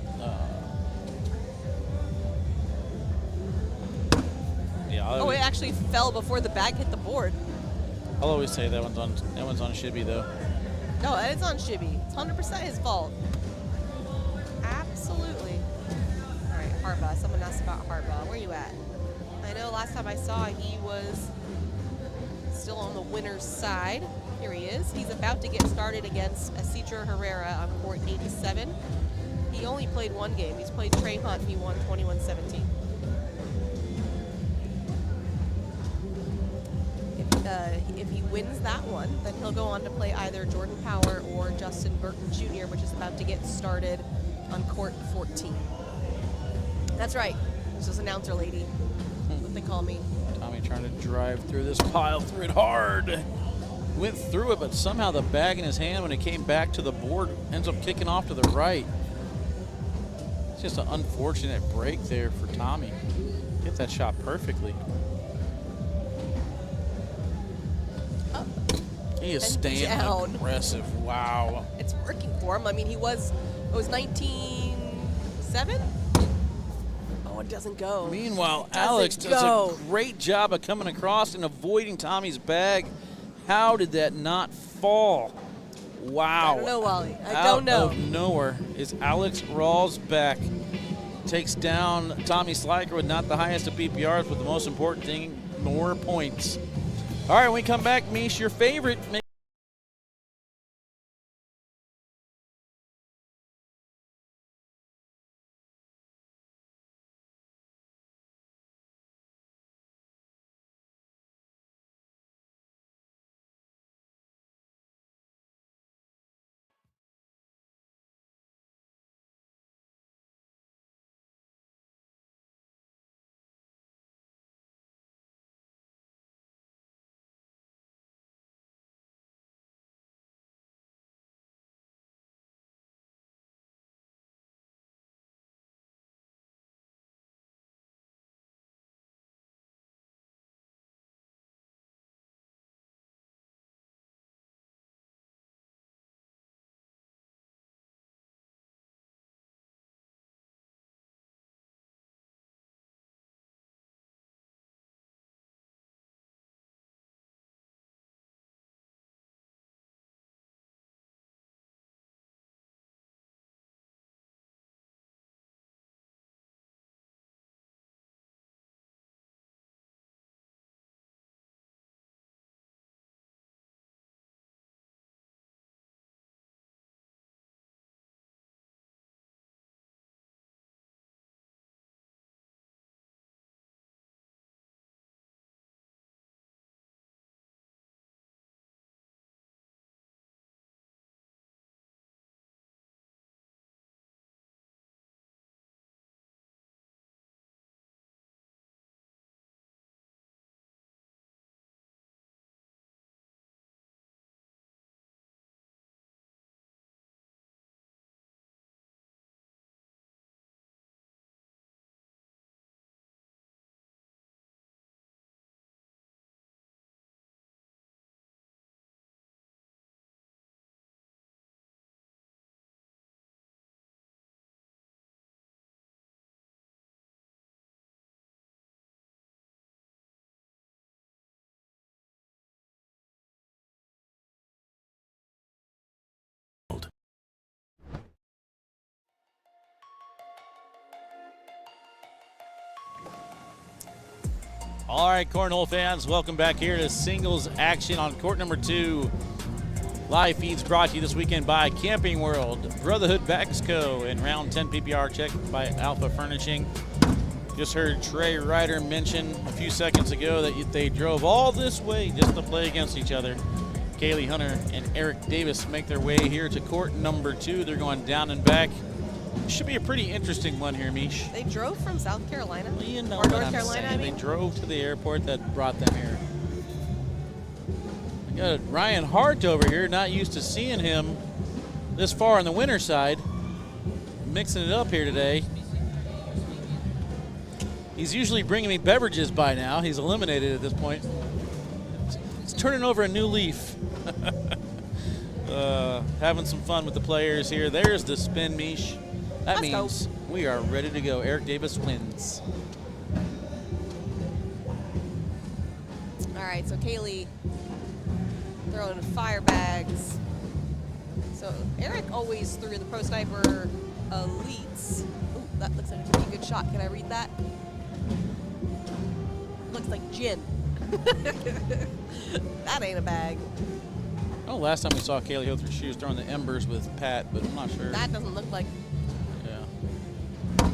Yeah. It actually fell before the bag hit the board. I'll always say that one's on Shibby though. No, it's on Shibby. It's 100% his fault. Absolutely. All right, Harbaugh. Someone asked about Harbaugh. Where you at? I know last time I saw he was still on the winner's side. Here he is. He's about to get started against Isidro Herrera on court 87. He only played one game. He's played Trey Hunt. He won 21-17. If he wins that one, then he'll go on to play either Jordan Power or Justin Burton Jr., which is about to get started on court 14. That's right. This is announcer lady. That's what they call me. Tommy trying to drive through this pile, threw it hard. Went through it, but somehow the bag in his hand when it came back to the board ends up kicking off to the right. It's just an unfortunate break there for Tommy. Hit that shot perfectly. He is staying aggressive. Wow. It's working for him. I mean, it was 19-7? Oh, it doesn't go. Meanwhile, Alex does a great job of coming across and avoiding Tommy's bag. How did that not fall? Wow. I don't know, Wally. I don't know. Out of nowhere is Alex Rawls back. Takes down Tommy Sliker with not the highest of PPRs, but the most important thing, more points. All right, when we come back, Mish, your favorite. All right, Cornhole fans, welcome back here to singles action on court number 2. Live feeds brought to you this weekend by Camping World, Brotherhood Bags Co., and round 10 PPR check by Alpha Furnishing. Just heard Trey Ryder mention a few seconds ago that they drove all this way just to play against each other. Kaylee Hunter and Eric Davis make their way here to court number 2. They're going down and back. Should be a pretty interesting one here, Mish. They drove from South Carolina? Well, you know or North Carolina, I mean? They drove to the airport that brought them here. We got Ryan Hart over here, not used to seeing him this far on the winner's side. Mixing it up here today. He's usually bringing me beverages by now. He's eliminated at this point. It's turning over a new leaf. having some fun with the players here. There's the spin, Mish. That Let's go. means we are ready to go. Eric Davis wins. All right, so Kaylee throwing fire bags. So Eric always threw the Pro Sniper Elites. Ooh, that looks like a pretty good shot. Can I read that? Looks like gin. That ain't a bag. Oh, last time we saw Kaylee Hothry, she was throwing the embers with Pat, but I'm not sure. That doesn't look like. Yeah.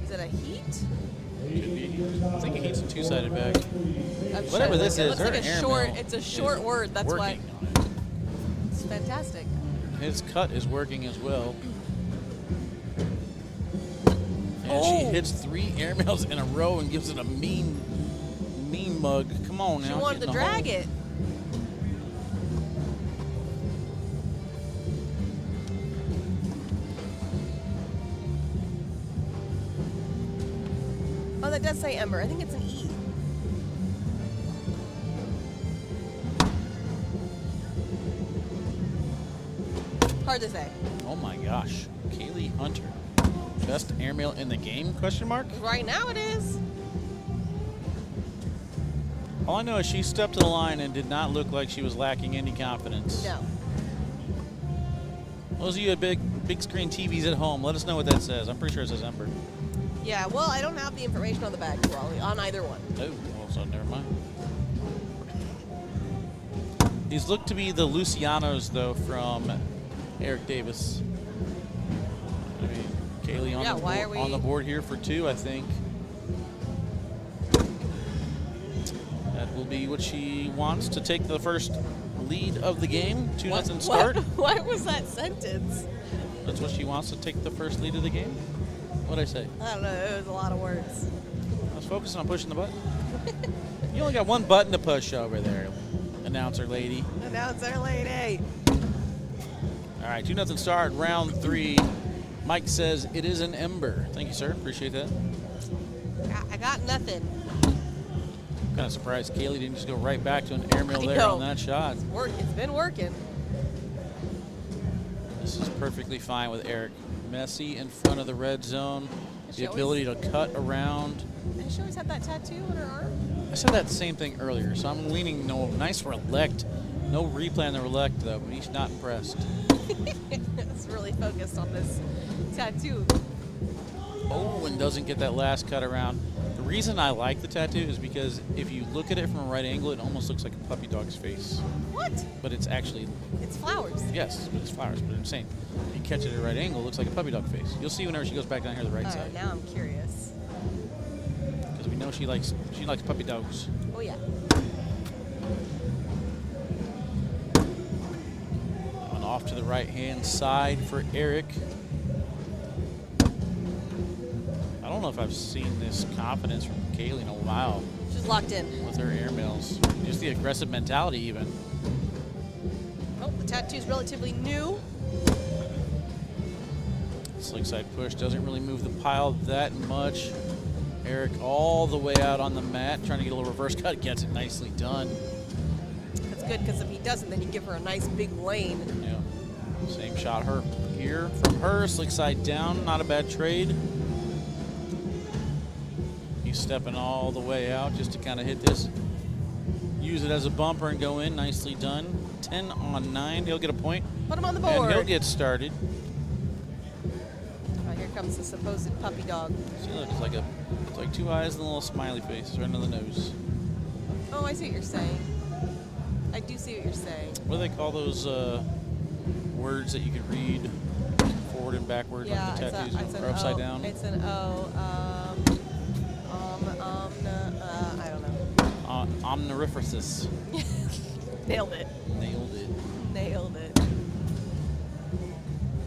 Is it a heat? Could be. I think a heat's a two-sided bag. I'm Whatever sure this it is, looks her like a air short. mill It's a is short word. That's why. working on it. It's fantastic. His cut is working as well. And she hits 3 airmails in a row and gives it a mean mug. Come on now. She wanted to drag it. Oh, that does say Ember. I think it's an E. Hard to say. Oh my gosh. Kaylee Hunter. Best airmail in the game, question mark? Right now it is. All I know is she stepped to the line and did not look like she was lacking any confidence. No. Those of you at big screen TVs at home, let us know what that says. I'm pretty sure it says Ember. Yeah, well, I don't have the information on the bag, Wally, on either one. Oh, well, so never mind. These look to be the Lucianos, though, from Eric Davis. I mean, Kaylee on the board here for 2, I think. That will be what she wants to take the first lead of the game. 2-0 start. What was that sentence? That's what she wants to take the first lead of the game. What'd I say? I don't know. It was a lot of words. I was focusing on pushing the button. You only got one button to push over there, announcer lady. Announcer lady. All right, 2-0 start, round 3. Mike says it is an Ember. Thank you, sir. Appreciate that. I got nothing. Kind of surprised Kaylee didn't just go right back to an airmail there on that shot. It's been working. This is perfectly fine with Eric. Messy in front of the red zone. The ability to cut around. Did she always have that tattoo on her arm? I said that same thing earlier, so I'm leaning no. Nice relect. No replay on the relect, though, but he's not impressed. It's really focused on this tattoo. Oh, and doesn't get that last cut around. The reason I like the tattoo is because if you look at it from a right angle, it almost looks like a puppy dog's face. What? But it's actually... It's flowers. Yes, but it's flowers, but I'm saying if you catch it at a right angle, it looks like a puppy dog face. You'll see whenever she goes back down here to the right side. Now I'm curious. Because we know she likes puppy dogs. Oh, yeah. And off to the right-hand side for Eric. I don't know if I've seen this confidence from Kaylee in a while. She's locked in. With her airmails. Just the aggressive mentality, even. Oh, the tattoo's relatively new. Slick side push doesn't really move the pile that much. Eric all the way out on the mat, trying to get a little reverse cut. Gets it nicely done. That's good, because if he doesn't, then you give her a nice big lane. Yeah. Same shot here from her. Slick side down. Not a bad trade. He's stepping all the way out just to kind of hit this. Use it as a bumper and go in. Nicely done. 10 on 9. He'll get a point. Put him on the board. And he'll get started. Oh, here comes the supposed puppy dog. See, look, it's like 2 eyes and a little smiley face right under the nose. Oh, I see what you're saying. I do see what you're saying. What do they call those words that you can read forward and backwards like the tattoos or upside down? It's an O. I don't know. Omniriferous. Nailed it. Nailed it. Nailed it.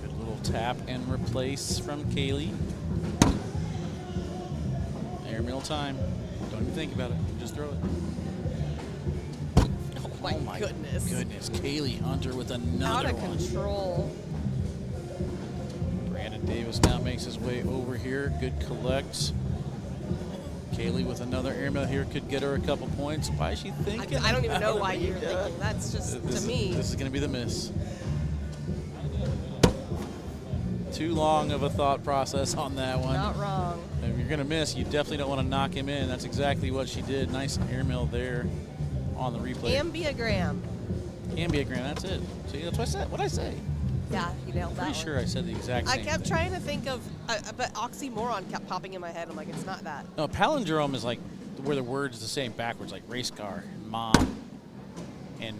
Good little tap and replace from Kaylee. Airmail time. Don't even think about it. Just throw it. Oh my goodness. Goodness. Kaylee Hunter with another Out of control. Brandon Davis now makes his way over here. Good collect. Kaylee with another airmail here could get her a couple points. Why is she thinking? I don't even know why you're thinking. That's just, to me. This is going to be the miss. Too long of a thought process on that one. Not wrong. If you're going to miss, you definitely don't want to knock him in. That's exactly what she did. Nice airmail there on the replay. Ambiogram. Ambiogram, that's it. See, that's what I said. What did I say? Yeah, you nailed that Pretty one. sure I said the exact same I kept thing. trying to think of, but oxymoron kept popping in my head. I'm like, it's not that. No, palindrome is like where the words the same backwards, like race car, mom, and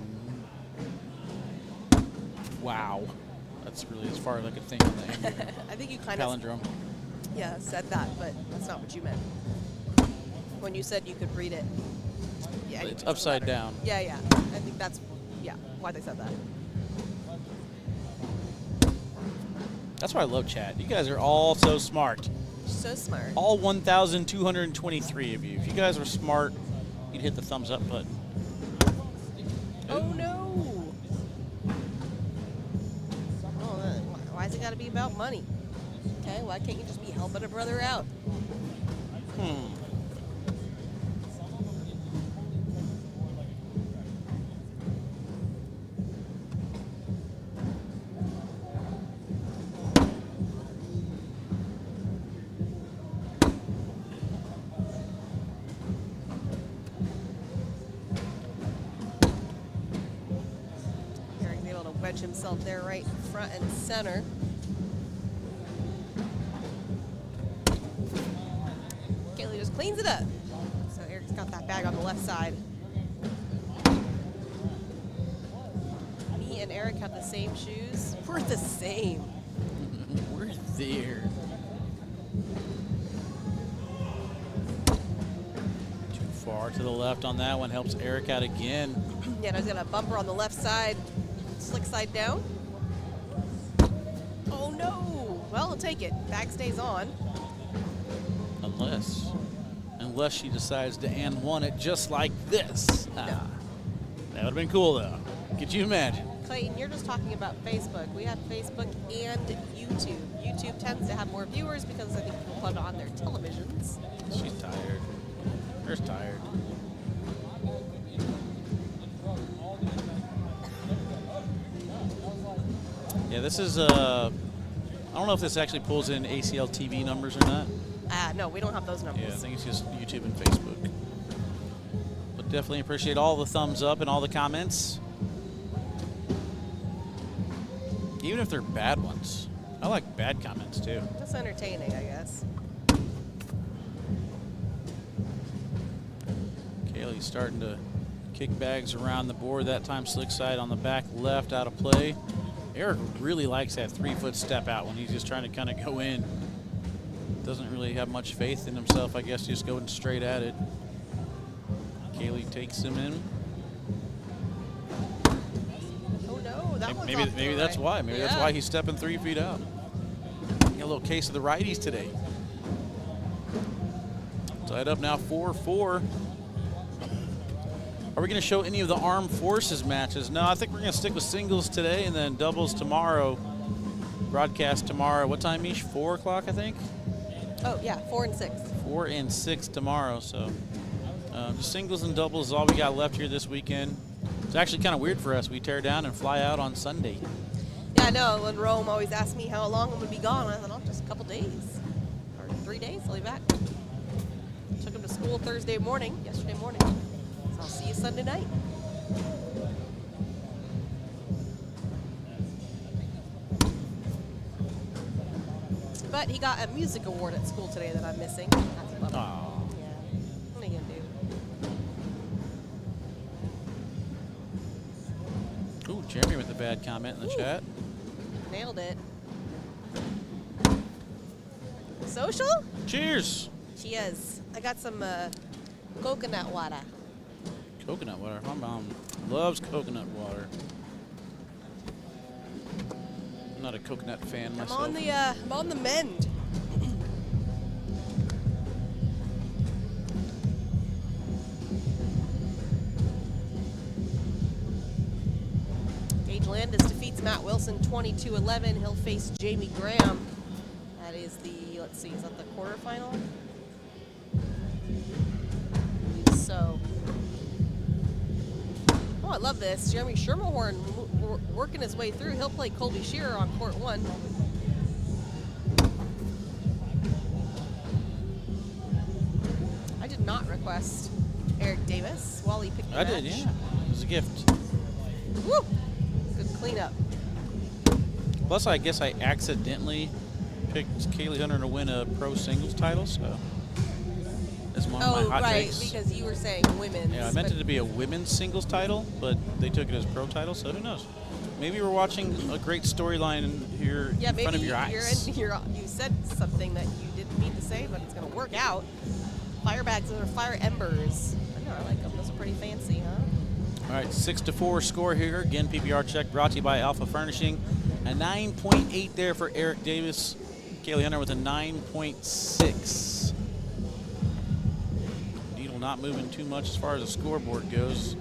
wow. That's really as far as I could think of the ambiogram. I think you kind Palindrome. of said that, but that's not what you meant. When you said you could read it. Yeah, It's upside down. Yeah. I think that's, why they said that. That's why I love chat. You guys are all so smart. So smart. All 1,223 of you. If you guys were smart, you'd hit the thumbs up button. Oh no! Why has it got to be about money? Okay, why can't you just be helping a brother out? Eric's able to wedge himself there right front and center. Kaylee just cleans it up. So Eric's got that bag on the left side. Me and Eric have the same shoes. We're the same. We're there. Too far to the left on that one. Helps Eric out again. Yeah, and I was got a bumper on the left side. Slick side down. Oh no! Well, I'll take it. Bag stays on. Unless she decides to and one it just like this. No. That would have been cool though. Could you imagine? Clayton, you're just talking about Facebook. We have Facebook and YouTube. YouTube tends to have more viewers because I think people put it on their televisions. She's tired. Her's tired. Yeah, this is I don't know if this actually pulls in ACL TV numbers or not. No, we don't have those numbers. Yeah, I think it's just YouTube and Facebook. But definitely appreciate all the thumbs up and all the comments. Even if they're bad ones. I like bad comments too. Just entertaining, I guess. Kaylee's starting to kick bags around the board. That time slick side on the back left out of play. Eric really likes that 3-foot step out when he's just trying to kind of go in. Doesn't really have much faith in himself, I guess, just going straight at it. Kaylee takes him in. Oh no, that one's Maybe off to the that's right. why. Maybe that's Yeah. why he's stepping 3 feet out. Got a little case of the righties today. Tied up now 4-4. Are we going to show any of the Armed Forces matches? No, I think we're going to stick with singles today and then doubles tomorrow. Broadcast tomorrow. What time, Mish? 4 o'clock, I think? Oh yeah, 4 and 6. 4 and 6 tomorrow. So just singles and doubles is all we got left here this weekend. It's actually kind of weird for us. We tear down and fly out on Sunday. Yeah, I know. When Rome always asked me how long I'm going to be gone, I thought, oh, just a couple days. Or 3 days, I'll be back. Took him to school yesterday morning. So I'll see you Sunday night. But he got a music award at school today that I'm missing. That's a bummer. Aw. Yeah. What are you going to do? Ooh, Jeremy with the bad comment in the chat. Nailed it. Social? Cheers. Cheers. I got some coconut water. Coconut water. My mom loves coconut water. I'm not a coconut fan myself. I'm on the mend. Gage Landis defeats Matt Wilson 22-11. He'll face Jamie Graham. That is the, let's see, is that the quarterfinal? So, oh, I love this. Jeremy Schermerhorn working his way through. He'll play Colby Shearer on court 1. I did not request Eric Davis. Wally picked the I match. did, yeah. It was a gift. Woo! Good cleanup. Plus, I guess I accidentally picked Kaylee Hunter to win a pro singles title, so that's one of my hot takes. Because you were saying women's. Yeah, I meant it to be a women's singles title, but they took it as pro title, so who knows? Maybe we're watching a great storyline here in front of your eyes. You said something that you didn't mean to say, but it's going to work out. Fire bags or fire embers. I know, I like them. Those are pretty fancy, huh? All right, 6-4 score here. Again, PPR check brought to you by Alpha Furnishing. A 9.8 there for Eric Davis. Kaylee Hunter with a 9.6. Needle not moving too much as far as the scoreboard goes.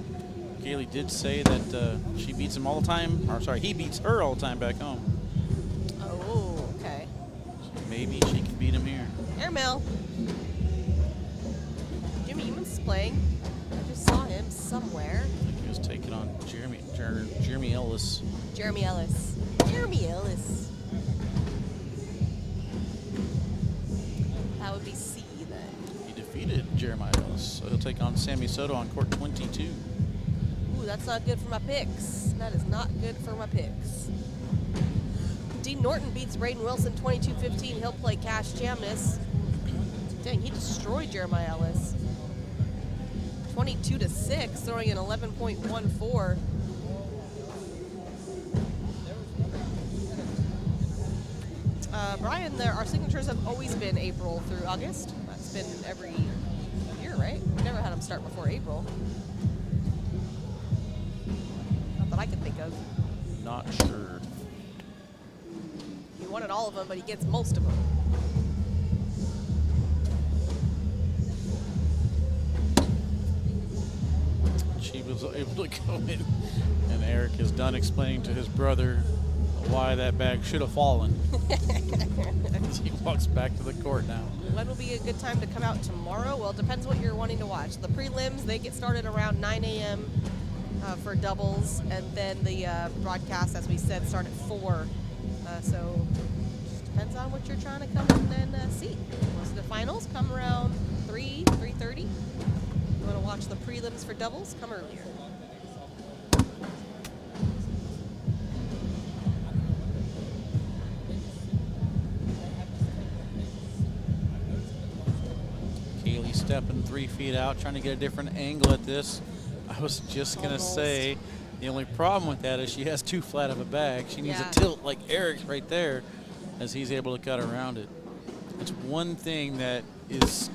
Kaylee did say that she beats him all the time, or sorry, he beats her all the time back home. Oh, okay. So maybe she can beat him here. Airmail. Jimmy Eamon's playing. I just saw him somewhere. I think he was taking on Jeremy Ellis. Jeremy Ellis. Jeremy Ellis. That would be C then. He defeated Jeremiah Ellis, so he'll take on Sammy Sodto on court 22. Ooh, that's not good for my picks. That is not good for my picks. Dean Norton beats Braden Wilson 22-15. He'll play Cash Chamness. Dang, he destroyed Jeremiah Ellis. 22-6, throwing an 11.14. Brian, our signatures have always been April through August. That's been every year, right? We never had them start before April. Not that I can think of. Not sure. He wanted all of them, but he gets most of them. She was able to go in, and Eric is done explaining to his brother why that bag should have fallen. He walks back to the court now. When will be a good time to come out tomorrow? Well, it depends what you're wanting to watch. The prelims, they get started around 9 a.m. For doubles, and then the broadcast, as we said, start at 4. So just depends on what you're trying to come in and see. Most of the finals come around 3:30. You want to watch the prelims for doubles? Come earlier. Kaylee stepping 3 feet out, trying to get a different angle at this. I was just going to say, the only problem with that is she has too flat of a bag. She needs a tilt like Eric's right there, as he's able to cut around it. It's one thing that is,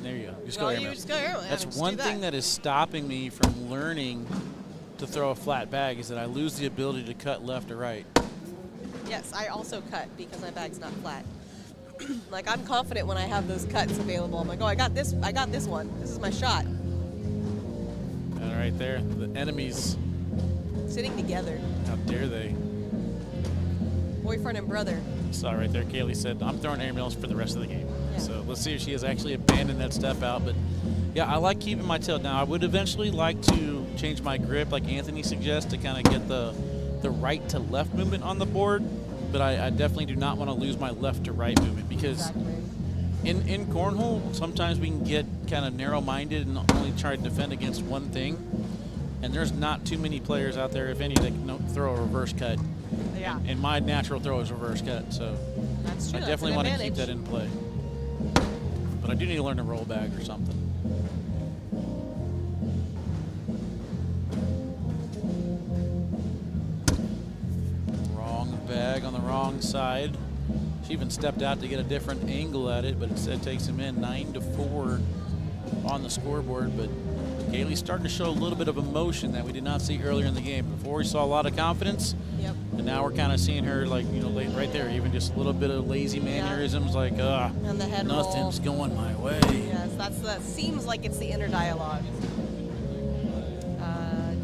there you go. Just go airmail. That's one thing that is stopping me from learning to throw a flat bag, is that I lose the ability to cut left or right. Yes, I also cut because my bag's not flat. Like, I'm confident when I have those cuts available. I'm like, oh, I got this one. This is my shot. And right there, the enemies sitting together. How dare they? Boyfriend and brother. Saw right there, Kaylee said, I'm throwing airmails for the rest of the game. Yeah. So let's see if she has actually abandoned that step out. But yeah, I like keeping my tilt. Now, I would eventually like to change my grip, like Anthony suggests, to kind of get the right to left movement on the board. But I definitely do not want to lose my left to right movement, because in cornhole, sometimes we can get kind of narrow-minded and only try to defend against one thing. And there's not too many players out there, if any, that can throw a reverse cut. Yeah. And my natural throw is reverse cut, so that's true. I definitely want to keep that in play. But I do need to learn to roll back or something. Wrong bag on the wrong side. She even stepped out to get a different angle at it, but instead takes him in 9-4 on the scoreboard. But Kaylee's starting to show a little bit of emotion that we did not see earlier in the game. Before we saw a lot of confidence, and now we're kind of seeing her, like, you know, right there, even just a little bit of lazy mannerisms, like, and the head nothing's roll. going my way. Yes, that seems like it's the inner dialogue.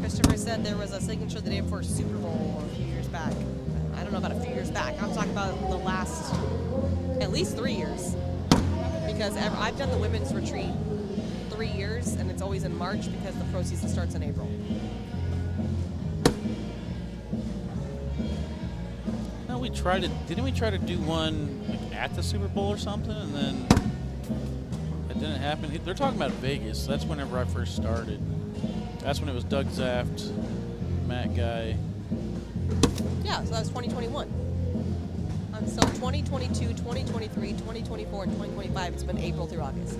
Christopher said there was a signature the day before Super Bowl a few years back. I don't know about a few years back. I'm talking about the last at least 3 years, because I've done the women's retreat 3 years, and it's always in March because the pro season starts in April. No, didn't we try to do one like, at the Super Bowl or something, and then it didn't happen? They're talking about Vegas. That's whenever I first started. That's when it was Doug Zaft, Matt Guy. Yeah, so that was 2021. So 2022, 2023, 2024, and 2025, it's been April through August.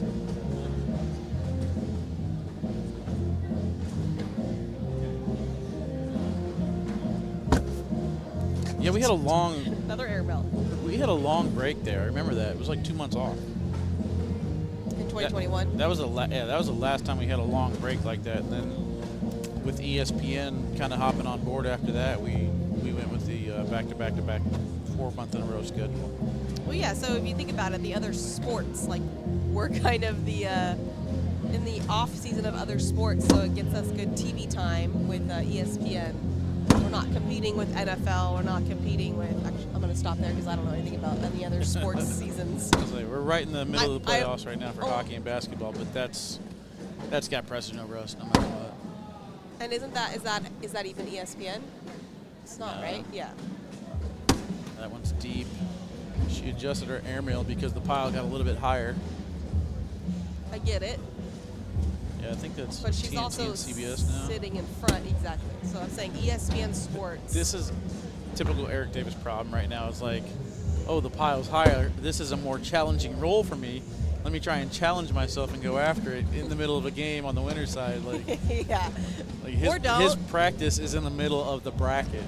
Yeah, we had a long... Another air belt. We had a long break there. I remember that. It was like 2 months off. In 2021? That was the last time we had a long break like that. And then with ESPN kind of hopping on board after that, we went with the back-to-back 4-month-in-a-row schedule. Well, yeah, so if you think about it, the other sports, like, we're kind of the in the off-season of other sports, so it gets us good TV time with ESPN. We're not competing with NFL. We're not competing with... Actually, I'm going to stop there because I don't know anything about any other sports seasons. We're right in the middle of the playoffs right now for hockey and basketball, but that's got precedent over us no matter what. And is that even ESPN? It's not, right? Yeah. That one's deep. She adjusted her airmail because the pile got a little bit higher. I get it. Yeah, I think that's But she's TNT also and CBS now. sitting in front, exactly. So I'm saying ESPN Sports. This is typical Eric Davis problem right now. It's like, oh, the pile's higher. This is a more challenging role for me. Let me try and challenge myself and go after it in the middle of a game on the winner's side. Like, yeah. Like his practice is in the middle of the bracket.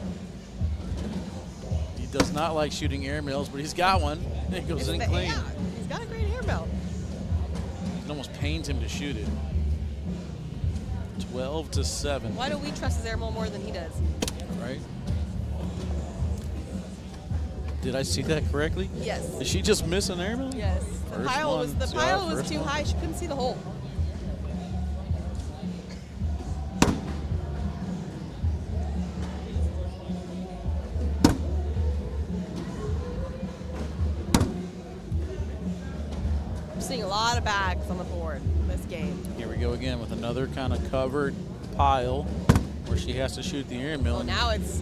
He does not like shooting airmails, but he's got one. And it goes in clean. Yeah, he's got a great airmail. It almost pains him to shoot it. 12-7. Why don't we trust his airmail more than he does? Right? Did I see that correctly? Yes. Did she just miss an airmail? Yes. The pile was too one. high. She couldn't see the hole. I'm seeing a lot of bags on the board this game. Here we go again with another kind of covered pile where she has to shoot the airmail. Well, now it's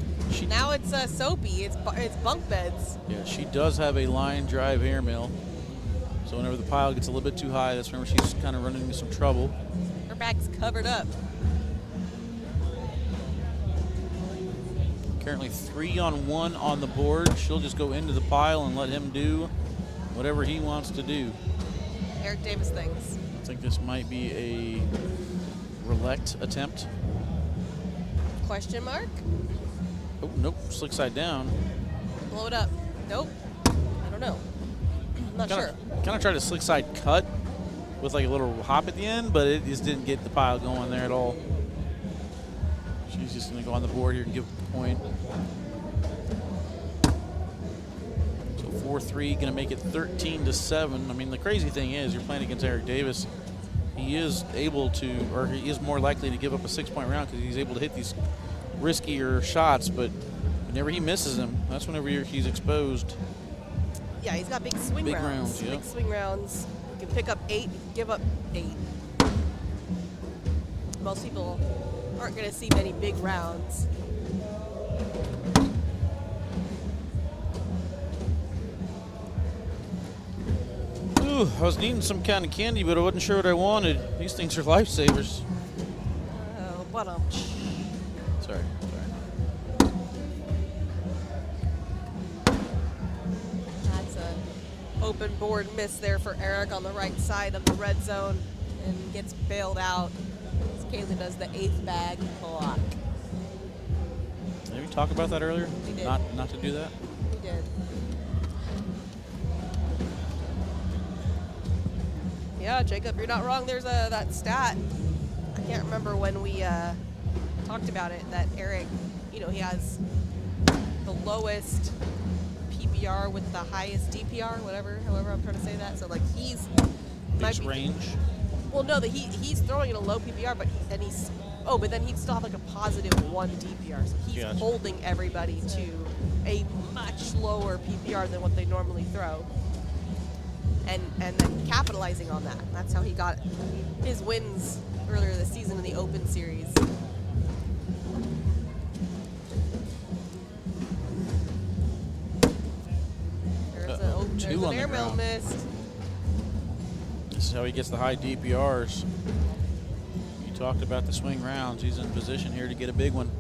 soapy. It's bunk beds. Yeah, she does have a line drive airmail. So whenever the pile gets a little bit too high, that's whenever she's kind of running into some trouble. Her bag's covered up. Currently 3-on-1 on the board. She'll just go into the pile and let him do whatever he wants to do. Eric Davis things. I think this might be a roulette attempt. Question mark? Oh, nope, slick side down. Blow it up. Nope. I don't know. I'm not sure. Kind of tried a slick side cut with like a little hop at the end, but it just didn't get the pile going there at all. She's just going to go on the board here and give a point. So 4-3, going to make it 13-7. I mean, the crazy thing is you're playing against Eric Davis. He is able to, or he is more likely to give up a 6-point round because he's able to hit these riskier shots, but whenever he misses them, that's whenever he's exposed. Yeah, he's got big swing rounds. Yeah. Big swing rounds. You can pick up 8, you can give up 8. Most people aren't going to see many big rounds. Ooh, I was needing some kind of candy, but I wasn't sure what I wanted. These things are lifesavers. Oh, but Sorry. That's an open board miss there for Eric on the right side of the red zone and gets bailed out. As Kaylee does the 8th bag block. Did we talk about that earlier? We did. Not to do that? We did. Yeah, Jacob, you're not wrong. There's that stat. I can't remember when we talked about it, that Eric, he has the lowest PPR with the highest DPR, however I'm trying to say that. So, like, he's... Mixed range? Well, no, he's throwing in a low PPR, but then he'd still have, like, a positive 1 DPR. So he's holding everybody to a much lower PPR than what they normally throw. and then capitalizing on that. That's how he got his wins earlier this season in the Open Series. There's an airmail missed. This is how he gets the high DPRs. You talked about the swing rounds. He's in position here to get a big one.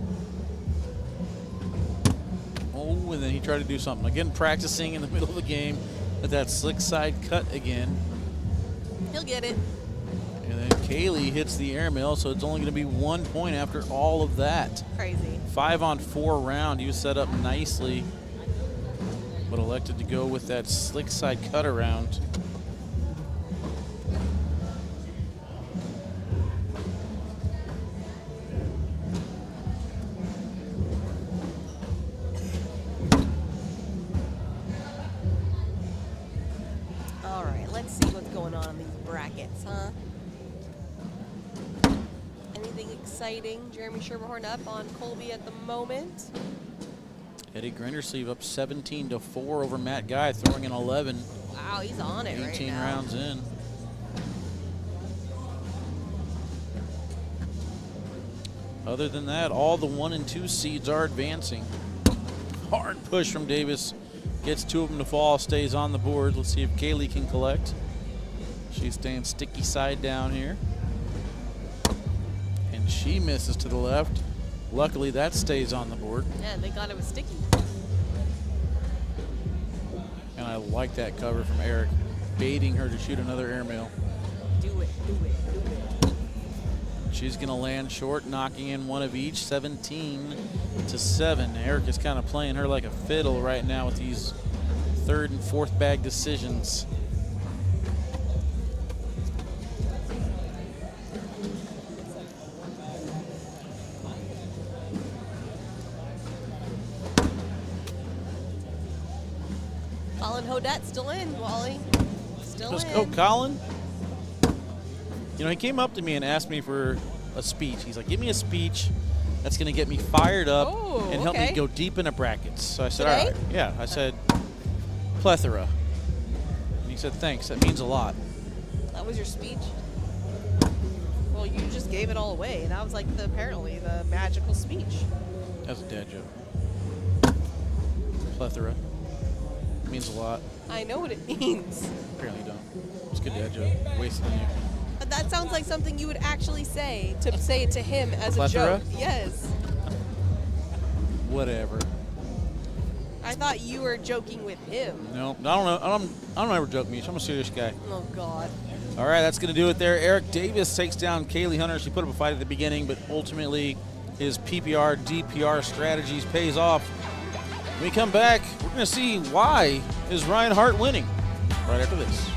Oh, and then he tried to do something. Again, practicing in the middle of the game with that slick side cut again. He'll get it. And then Kaylee hits the airmail, so it's only going to be 1 point after all of that. Crazy. 5-on-4 round. He was set up nicely, but elected to go with that slick side cut around. All right, let's see what's going on in these brackets, huh? Anything exciting? Jeremy Schermerhorn up on Colby at the moment. Eddie Grindersleeve up 17-4 over Matt Guy, throwing an 11. Wow, he's on it right now. 18 rounds in. Other than that, all the 1 and 2 seeds are advancing. Hard push from Davis. Gets 2 of them to fall, stays on the board. Let's see if Kaylee can collect. She's staying sticky side down here. And she misses to the left. Luckily, that stays on the board. Yeah, they got it was sticky. And I like that cover from Eric, baiting her to shoot another airmail. Do it, do it, do it. She's going to land short, knocking in 1 of each, 17-7. Eric is kind of playing her like a fiddle right now with these 3rd and 4th bag decisions. Colin Hodette still in, Wally. Still Let's in. go, Colin. You know, he came up to me and asked me for a speech. He's like, give me a speech that's going to get me fired up and help me go deep into brackets. So I said, all right. Yeah, I said, plethora. And he said, thanks. That means a lot. That was your speech? Well, you just gave it all away. That was like apparently the magical speech. That's a dad joke. Plethora. Means a lot. I know what it means. Apparently you don't. It's a good dad joke. Wasted on you. But that sounds like something you would actually say to say it to him as Plethora? a joke. Yes. Whatever. I thought you were joking with him. No, I don't know. I don't ever joke, Mish. I'm a serious guy. Oh, God. All right, that's going to do it there. Eric Davis takes down Kaylee Hunter. She put up a fight at the beginning, but ultimately his PPR, DPR strategies pays off. When we come back, we're going to see why is Ryan Hart winning right after this.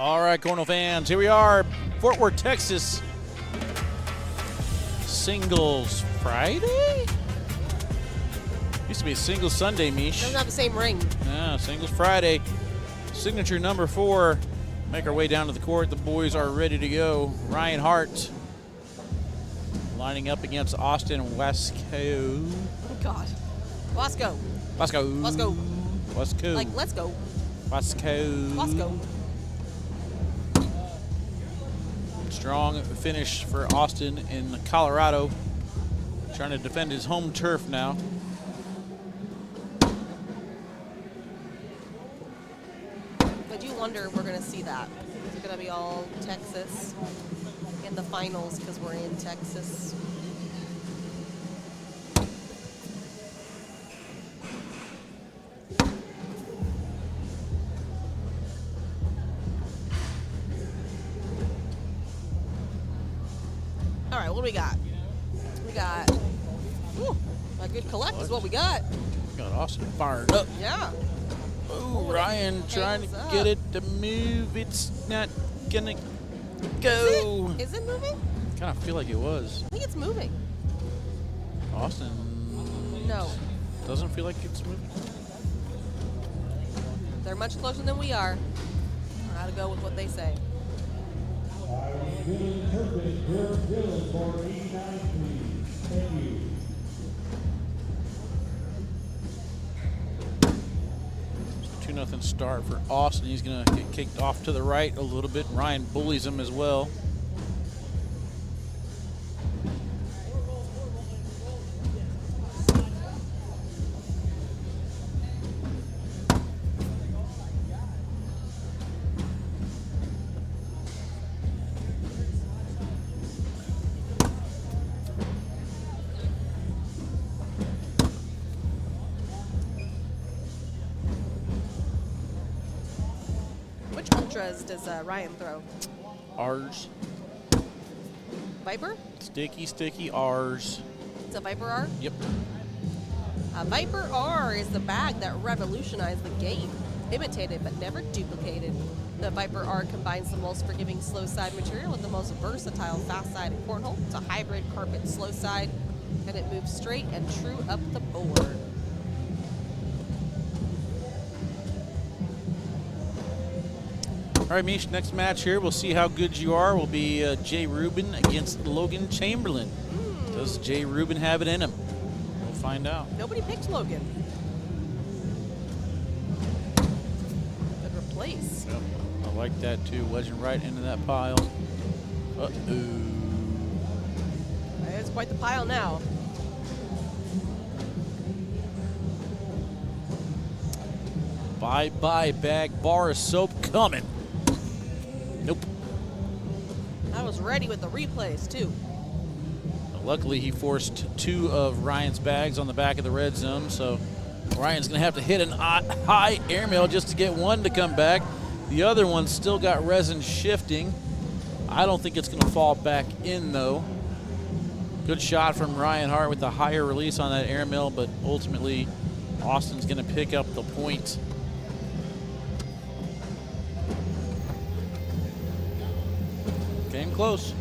All right, Cornell fans, here we are, Fort Worth, Texas. Singles Friday? Used to be a singles Sunday, Mish. Doesn't have the same ring. Yeah, singles Friday. Signature number 4. Make our way down to the court. The boys are ready to go. Ryan Hart lining up against Austin Wasco. Oh, God. Wasco. Wasco. Wasco. Wasco. Like, let's go. Wasco. Wasco. Strong finish for Austin in Colorado. Trying to defend his home turf now. I do wonder if we're going to see that. Is it going to be all Texas in the finals because we're in Texas? All right, what do we got? We got a good collect is what we got. Got Austin fired up. Yeah. Oh, Ryan trying to get it to move. It's not gonna go. Is it moving? Kind of feel like it was. I think it's moving. Austin. No. Doesn't feel like it's moving. They're much closer than we are. I gotta go with what they say. Thank you. 2-0 start for Austin. He's going to get kicked off to the right a little bit. Ryan bullies him as well. Which ultras does Ryan throw? R's. Viper? Sticky R's. It's a Viper R? Yep. A Viper R is the bag that revolutionized the game. Imitated but never duplicated. The Viper R combines the most forgiving slow side material with the most versatile fast side cornhole. It's a hybrid carpet slow side, and it moves straight and true up the board. All right, Mish, next match here, we'll see how good you are. Will be Jay Rubin against Logan Chamberlain. Does Jay Rubin have it in him? We'll find out. Nobody picked Logan. Good replace. Yep. I like that too. Wedging right into that pile. Uh-oh. It's quite the pile now. Bye-bye bag. Bar of soap coming. Nope. I was ready with the replays too. Luckily, he forced 2 of Ryan's bags on the back of the red zone, so Ryan's going to have to hit an high airmail just to get one to come back. The other one still got resin shifting. I don't think it's going to fall back in, though. Good shot from Ryan Hart with the higher release on that airmail, but ultimately, Austin's going to pick up the point. Came close.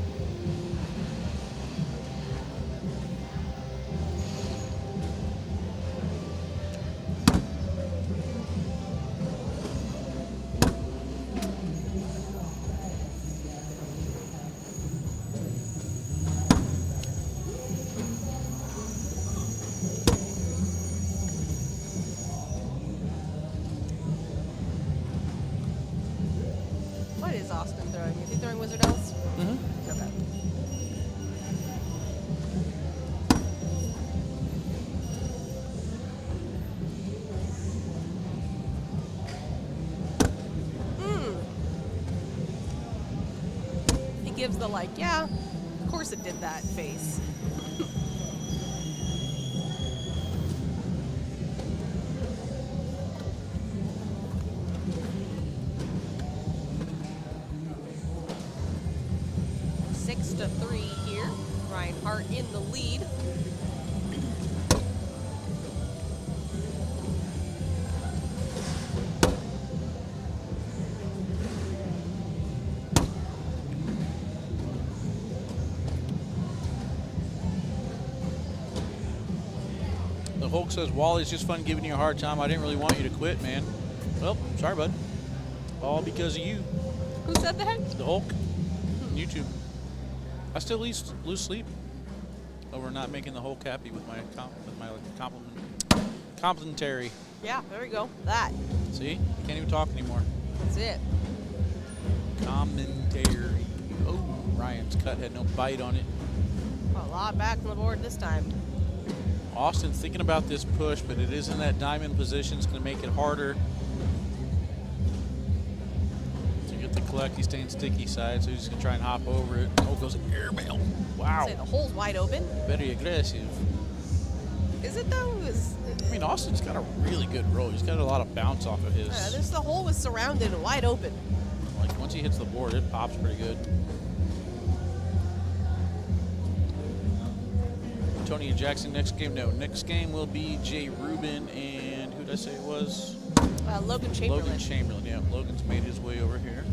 What is Austin throwing? Is he throwing Wizard Elves? Mm-hmm. Okay. He gives the like, yeah, of course it did that face. Six to 3 here. Ryan Hart in the lead. Hulk says, Wally's just fun giving you a hard time. I didn't really want you to quit, man. Well, sorry, bud. All because of you. Who said that? The Hulk. On YouTube. I still lose sleep over not making the Hulk happy with my complimentary. Yeah, there we go. That. See? Can't even talk anymore. That's it. Commentary. Oh, Ryan's cut had no bite on it. A lot back on the board this time. Austin's thinking about this push, but it is in that diamond position. It's going to make it harder to get the collect. He's staying sticky side, so he's just going to try and hop over it. Oh, goes airmail. Wow. Say the hole's wide open. Very aggressive. Is it though? I mean, Austin's got a really good roll. He's got a lot of bounce off of his. The hole was surrounded and wide open. Like, once he hits the board, it pops pretty good. Tony and Jackson next game? No. Next game will be Jay Rubin and who did I say it was? Logan Chamberlain. Logan Chamberlain, yeah. Logan's made his way over here.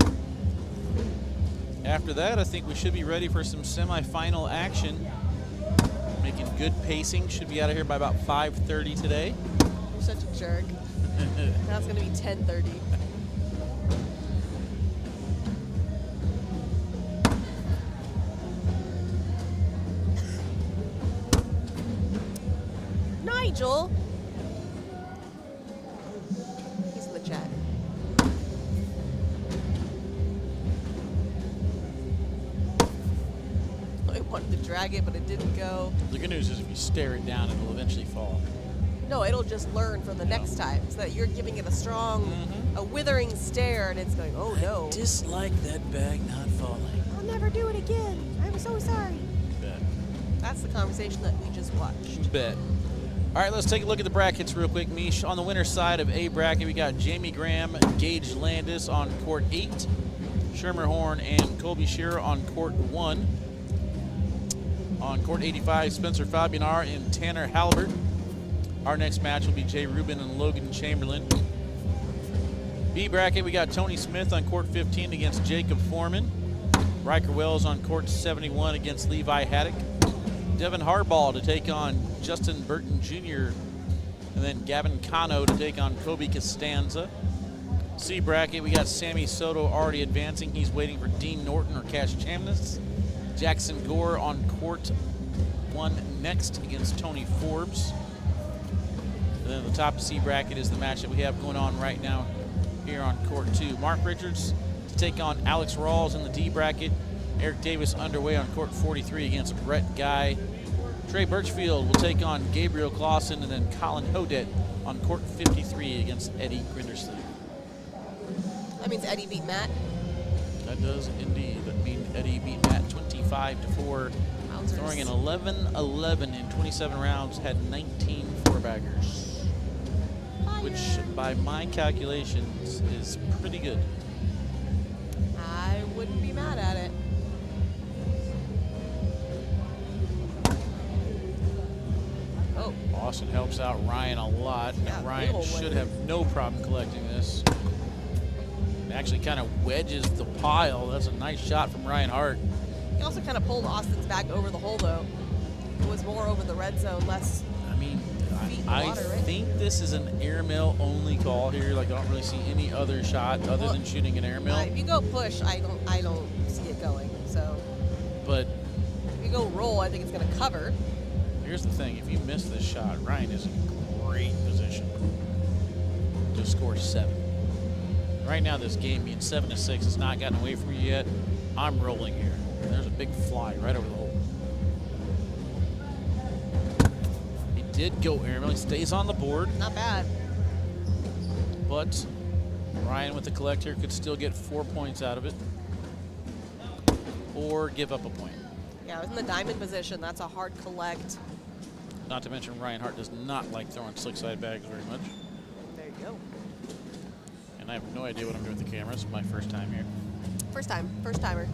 After that, I think we should be ready for some semifinal action. Making good pacing. Should be out of here by about 5:30 today. You're such a jerk. Now it's going to be 10:30. Nigel. He's in the chat. I wanted to drag it, but it didn't go. The good news is if you stare it down, it'll eventually fall. No, it'll just learn for the next time, so that you're giving it a strong, a withering stare, and it's going, oh no. Dislike that bag not falling. I'll never do it again. I'm so sorry. Bet. That's the conversation that we just watched. Bet. All right, let's take a look at the brackets real quick, Mish. On the winner's side of A bracket, we got Jamie Graham, Gage Landis on court 8, Shermer Horn and Colby Shearer on court 1. On court 85, Spencer Fabianar and Tanner Halbert. Our next match will be Jay Rubin and Logan Chamberlain. B bracket, we got Tony Smith on court 15 against Jacob Foreman. Riker Wells on court 71 against Levi Haddock. Devin Harbaugh to take on Justin Burton Jr. And then Gavin Cano to take on Kobe Costanza. C bracket, we got Sammy Sodto already advancing. He's waiting for Dean Norton or Cash Chamness. Jackson Gore on court 1 next against Tony Forbes. And then the top of C bracket is the match that we have going on right now here on court 2. Mark Richards to take on Alex Rawls in the D bracket. Eric Davis underway on court 43 against Brett Guy. Trey Birchfield will take on Gabriel Clausen, and then Colin Hodet on court 53 against Eddie Grindersley. That means Eddie beat Matt. That does indeed. That means Eddie beat Matt 25-4, throwing an 11-11 in 27 rounds, had 19 four-baggers, which by my calculations is pretty good. I wouldn't be mad at it. Oh. Austin helps out Ryan a lot. Yeah, Ryan should have no problem collecting this. It actually kind of wedges the pile. That's a nice shot from Ryan Hart. He also kind of pulled Austin's back over the hole, though. It was more over the red zone, less I mean, feet in the I water, right? think this is an airmail only call here. Like, I don't really see any other shot other than shooting an airmail. If you go push, I don't see it going. So But if you go roll, I think it's going to cover. here's the thing. If you miss this shot, Ryan is in great position to score 7. Right now, this game being 7-6 has not gotten away from you yet. I'm rolling here. There's a big fly right over the hole. He did go airmail. He stays on the board. Not bad. But Ryan with the collect here could still get 4 points out of it. Or give up a point. Yeah, it was in the diamond position. That's a hard collect. Not to mention Ryan Hart does not like throwing slick side bags very much. There you go. And I have no idea what I'm doing with the camera. This is my first time here. First timer.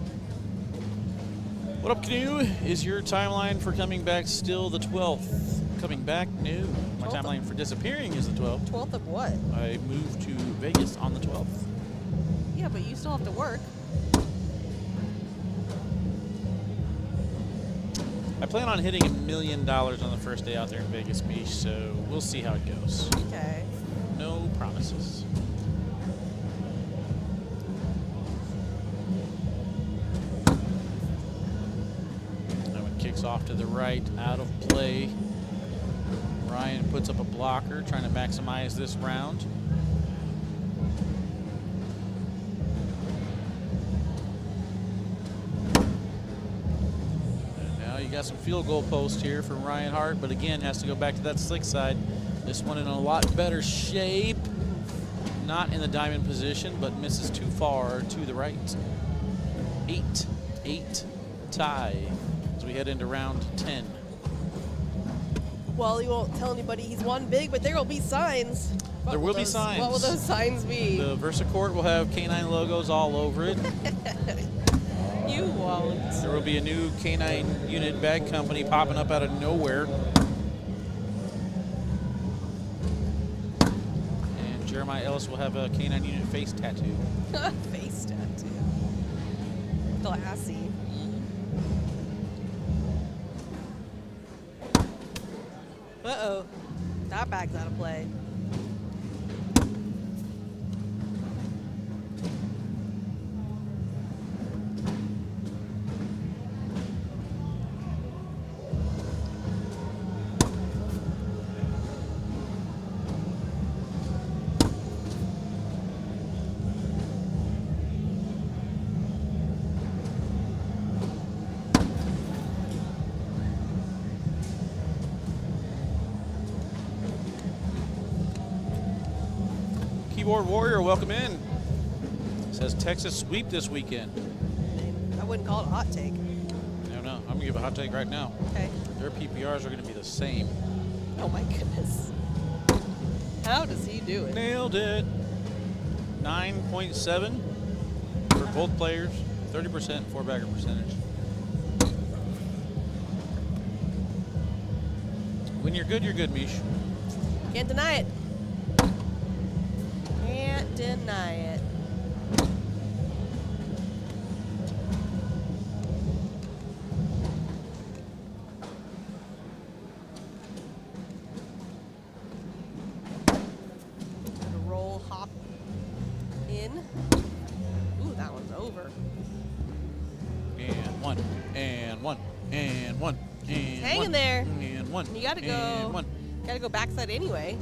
What up, Canoe? Is your timeline for coming back still the 12th? Coming back? No. My 12th. timeline for disappearing is the 12th. 12th of what? I moved to Vegas on the 12th. Yeah, but you still have to work. I plan on hitting $1 million on the first day out there in Vegas, Mish, so we'll see how it goes. Okay. No promises. That one kicks off to the right, out of play. Ryan puts up a blocker, trying to maximize this round. Got some field goal post here from Ryan Hart, but again has to go back to that slick side. This one in a lot better shape. Not in the diamond position, but misses too far to the right. 8-8 tie as we head into round 10. Well, he won't tell anybody he's won big, but there will be signs. There will be signs. What will those signs be? The VersaCourt will have K9 logos all over it. You won't. There will be a new K9 unit bag company popping up out of nowhere. And Jeremiah Ellis will have a K9 unit face tattoo. Face tattoo. Classy. Uh-oh. That bag's out of play. Keyboard Warrior, welcome in. Says Texas sweep this weekend. I wouldn't call it a hot take. I don't know. I'm going to give a hot take right now. Okay. Their PPRs are going to be the same. Oh my goodness. How does he do it? Nailed it. 9.7 for both players. 30% four-bagger percentage. When you're good, Mish. Can't deny it. Can't deny it. Roll, hop in. Ooh, that one's over. And one, and one, and one, and Hanging one, there. and one. You gotta go. And one. Gotta go backside anyway.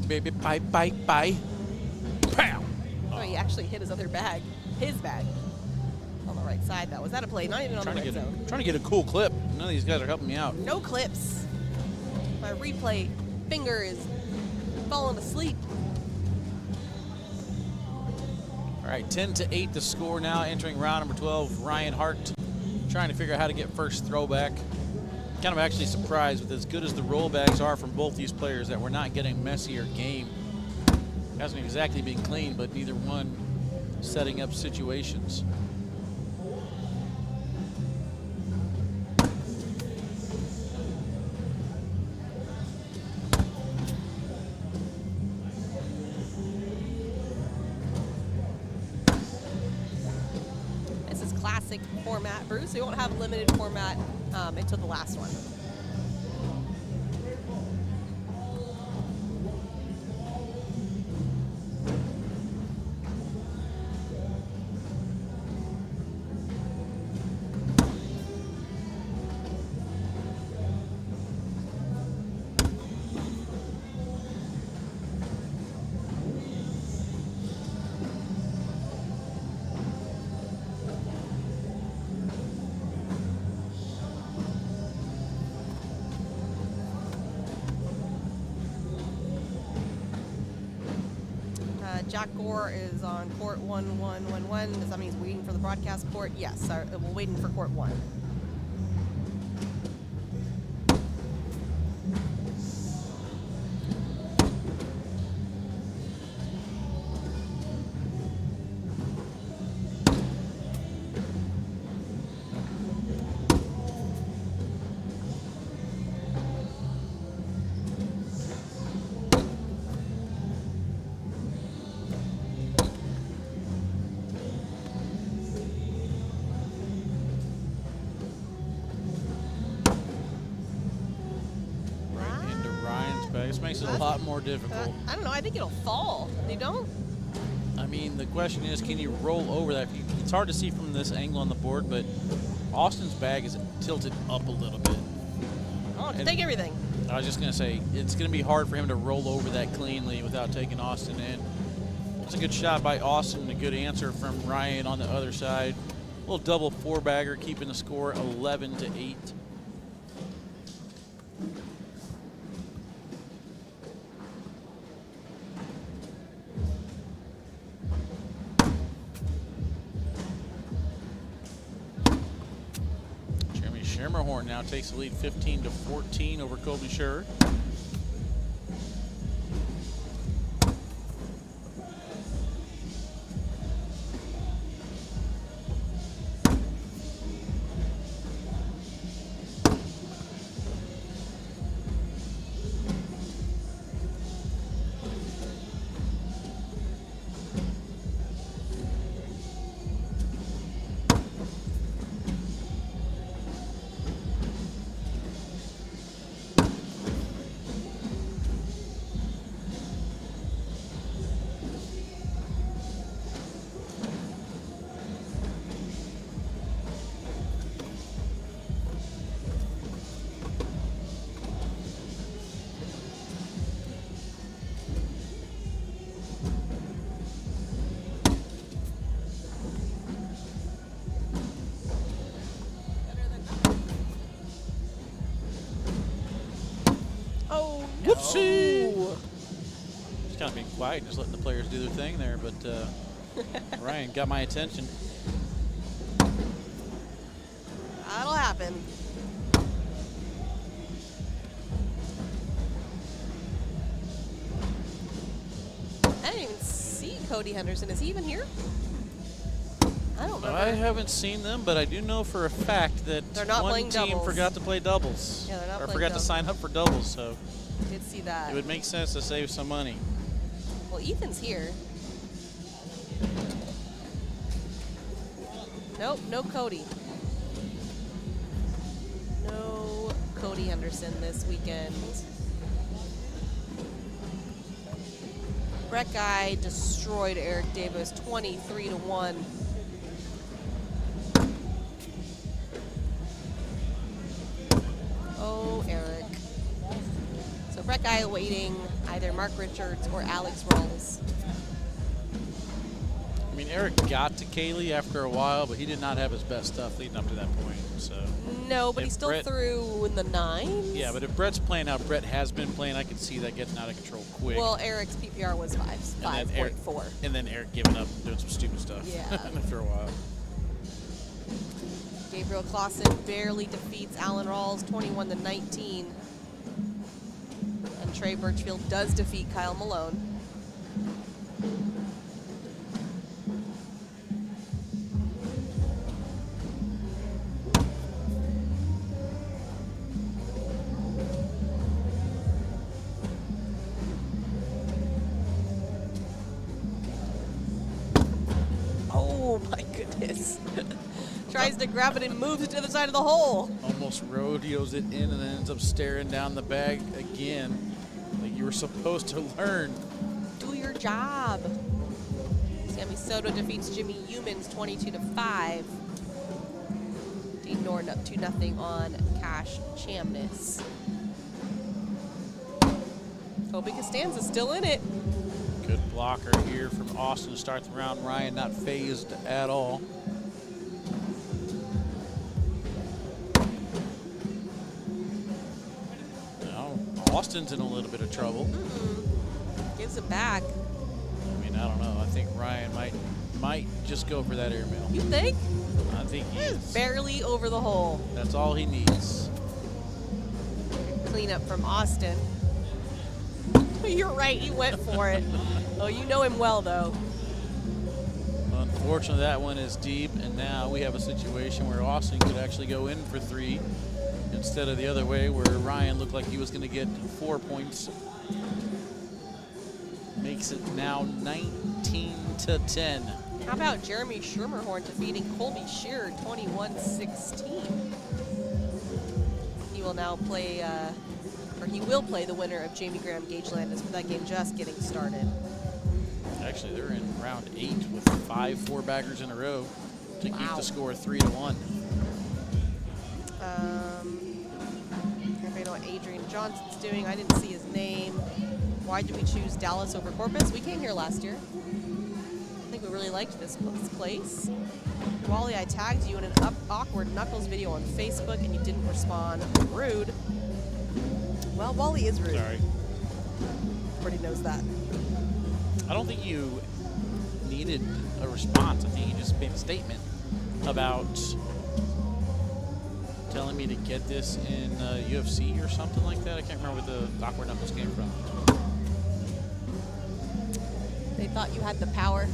Baby, bye. Pow! Oh, he actually hit his other bag. His bag. On the right side, though. Was that a play? Not even on the red zone. Trying to get a cool clip. None of these guys are helping me out. No clips. My replay finger is falling asleep. All right, 10-8 the score now. Entering round number 12, Ryan Hart trying to figure out how to get first throwback. Kind of actually surprised with as good as the rollbacks are from both these players that we're not getting messier game. Hasn't exactly been clean, but neither one setting up situations. This is classic format, Bruce. We won't have limited format until the last one. Jack Gore is on court 1111. Does that mean he's waiting for the broadcast court? Yes, we're waiting for court 1. makes it a lot more difficult. I don't know. I think it'll fall. You don't? I mean, the question is, can you roll over that? It's hard to see from this angle on the board, but Austin's bag is tilted up a little bit. Oh, take everything. I was just going to say, it's going to be hard for him to roll over that cleanly without taking Austin in. It's a good shot by Austin and a good answer from Ryan on the other side. A little double four-bagger, keeping the score 11-8. Chamberlain now takes the lead 15-14 over Colby Scher. Whoopsie! Just kind of being quiet, just letting the players do their thing there, but Ryan got my attention. That'll happen. I didn't even see Cody Henderson. Is he even here? I don't remember. I haven't seen them, but I do know for a fact that they're not one playing team doubles. forgot to play doubles. Yeah, they're not or playing forgot doubles. to sign up for doubles, so Did see that. it would make sense to save some money. Well, Ethan's here. Nope, no Cody. No Cody Henderson this weekend. Brett Guy destroyed Eric Davis 23-1. Oh, Eric. So Brett Guy awaiting either Mark Richards or Alex Rawls. I mean, Eric got to Kaylee after a while, but he did not have his best stuff leading up to that point. So No, but if he still Brett- threw in the nines. Yeah, but if Brett's playing how Brett has been playing, I could see that getting out of control quick. Well, Eric's PPR was And then Eric- 5.4. And then Eric giving up and doing some stupid stuff Yeah. after a while. Gabriel Clausen barely defeats Alan Rawls 21-19. And Trey Birchfield does defeat Kyle Malone. Oh my goodness. Tries to grab it and moves it to the other side of the hole. Almost rodeos it in and then ends up staring down the bag again. Like you were supposed to learn. Do your job. Sammy Sodto defeats Jimmy Humans 22-5. Dean Norton up 2-0 on Cash Chamness. Kobe Costanza still in it. Good blocker here from Austin to start the round. Ryan not phased at all. Now, Austin's in a little bit of trouble. Gives it back. I mean, I don't know. I think Ryan might just go for that airmail. You think? I think he is. Barely over the hole. That's all he needs. Clean up from Austin. You're right, he went for it. Oh, you know him well, though. Unfortunately, that one is deep, and now we have a situation where Austin could actually go in for 3 instead of the other way where Ryan looked like he was going to get 4 points. Makes it now 19-10. How about Jeremy Schermerhorn defeating Colby Shearer 21-16? He will now play for he will play the winner of Jamie Graham Gage Landis, with that game just getting started. Actually, they're in round 8 with 5 four-baggers in a row to keep the score 3-1. Everybody know what Adrian Johnson's doing. I didn't see his name. Why did we choose Dallas over Corpus? We came here last year. I think we really liked this place. Wally, I tagged you in an awkward Knuckles video on Facebook and you didn't respond. Rude. Well, Wally is rude. Sorry. Everybody knows that. I don't think you needed a response. I think you just made a statement about telling me to get this in UFC or something like that. I can't remember where the awkward Knuckles came from. They thought you had the power.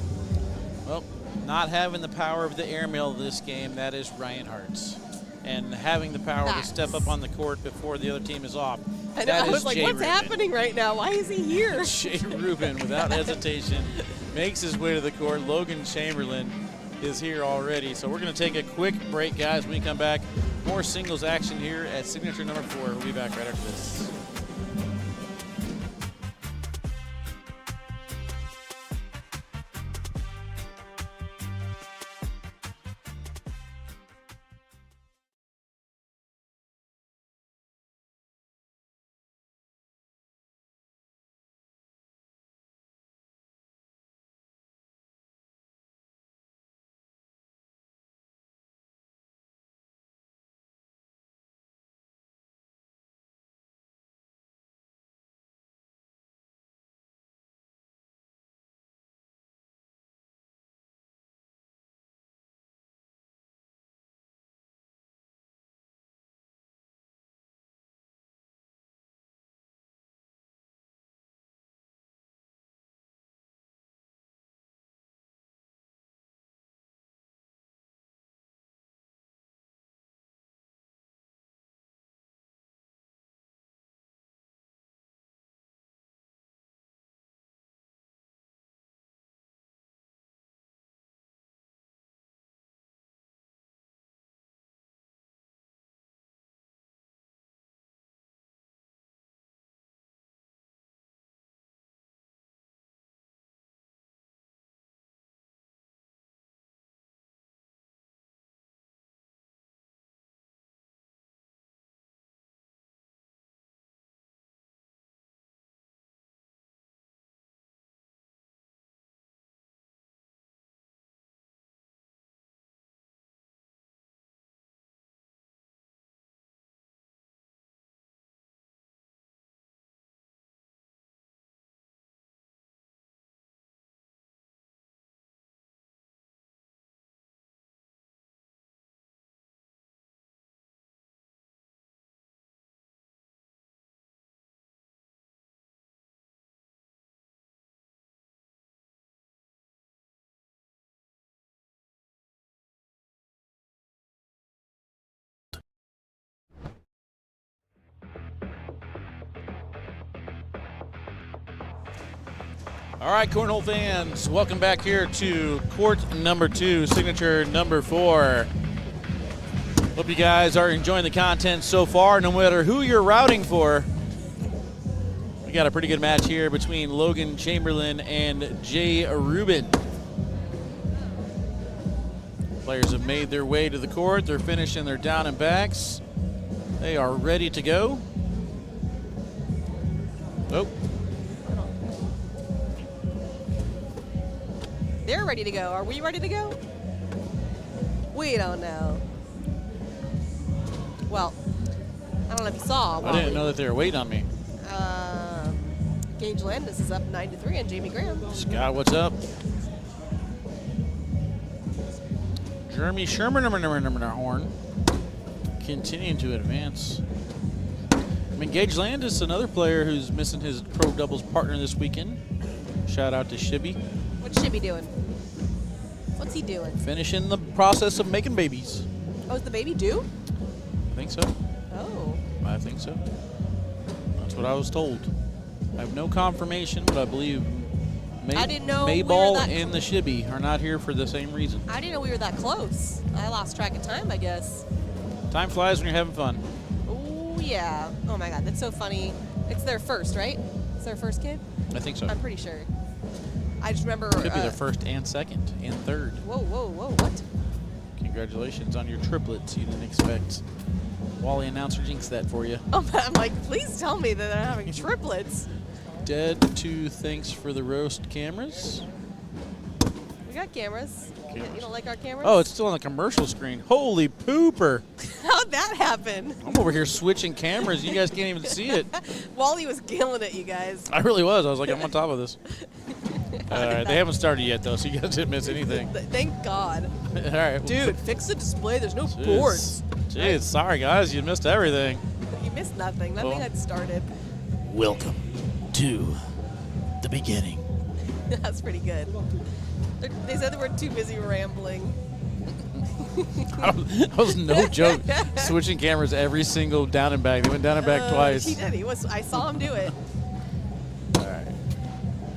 Well, not having the power of the airmail this game, that is Ryan Hart's. And having the power to step up on the court before the other team is off, I know, that I is was like, Jay what's Rubin. happening right now? Why is he here? Jay Rubin, without hesitation, makes his way to the court. Logan Chamberlain is here already. So we're going to take a quick break, guys. When we come back, more singles action here at signature number 4. We'll be back right after this. All right, Cornhole fans, welcome back here to court number 2, signature number 4. Hope you guys are enjoying the content so far, no matter who you're routing for. We got a pretty good match here between Logan Chamberlain and Jay Rubin. Players have made their way to the court. They're finishing their down and backs. They are ready to go. Oh. They're ready to go. Are we ready to go? We don't know. Well, I don't know if you saw. I didn't know that they were waiting on me. Gage Landis is up 9-3 on Jamie Graham. Scott, what's up? Jeremy Sherman, horn, continuing to advance. I mean, Gage Landis, another player who's missing his pro doubles partner this weekend. Shout out to Shibby. What's Shibby doing? What's he doing? Finishing the process of making babies. Oh, is the baby due? I think so. Oh. I think so. That's what I was told. I have no confirmation, but I believe I didn't know we were Mayball that and the Shibby are not here for the same reason. I didn't know we were that close. I lost track of time, I guess. Time flies when you're having fun. Ooh, Oh, yeah. Oh, my God. That's so funny. It's their first, right? It's their first kid? I think so. I'm pretty sure. I just remember. Could be their first and second and third. Whoa, whoa, whoa. What? Congratulations on your triplets. You didn't expect. Wally announcer jinxed that for you. Oh, I'm like, please tell me that they're having triplets. Dead to thanks for the roast cameras. We got cameras. You don't like our cameras? Oh, it's still on the commercial screen. Holy pooper. How'd that happen? I'm over here switching cameras. You guys can't even see it. Wally was killing it, you guys. I really was. I was like, I'm on top of this. All right, they haven't started yet, though, so you guys didn't miss anything. Thank God. All right. Dude, fix the display. There's no boards. Jeez, sorry, guys. You missed everything. You missed nothing. Nothing had started. Welcome to the beginning. That's pretty good. They said they were too busy rambling. That was no joke. Switching cameras every single down and back. They went down and back twice. He did. I saw him do it. All right.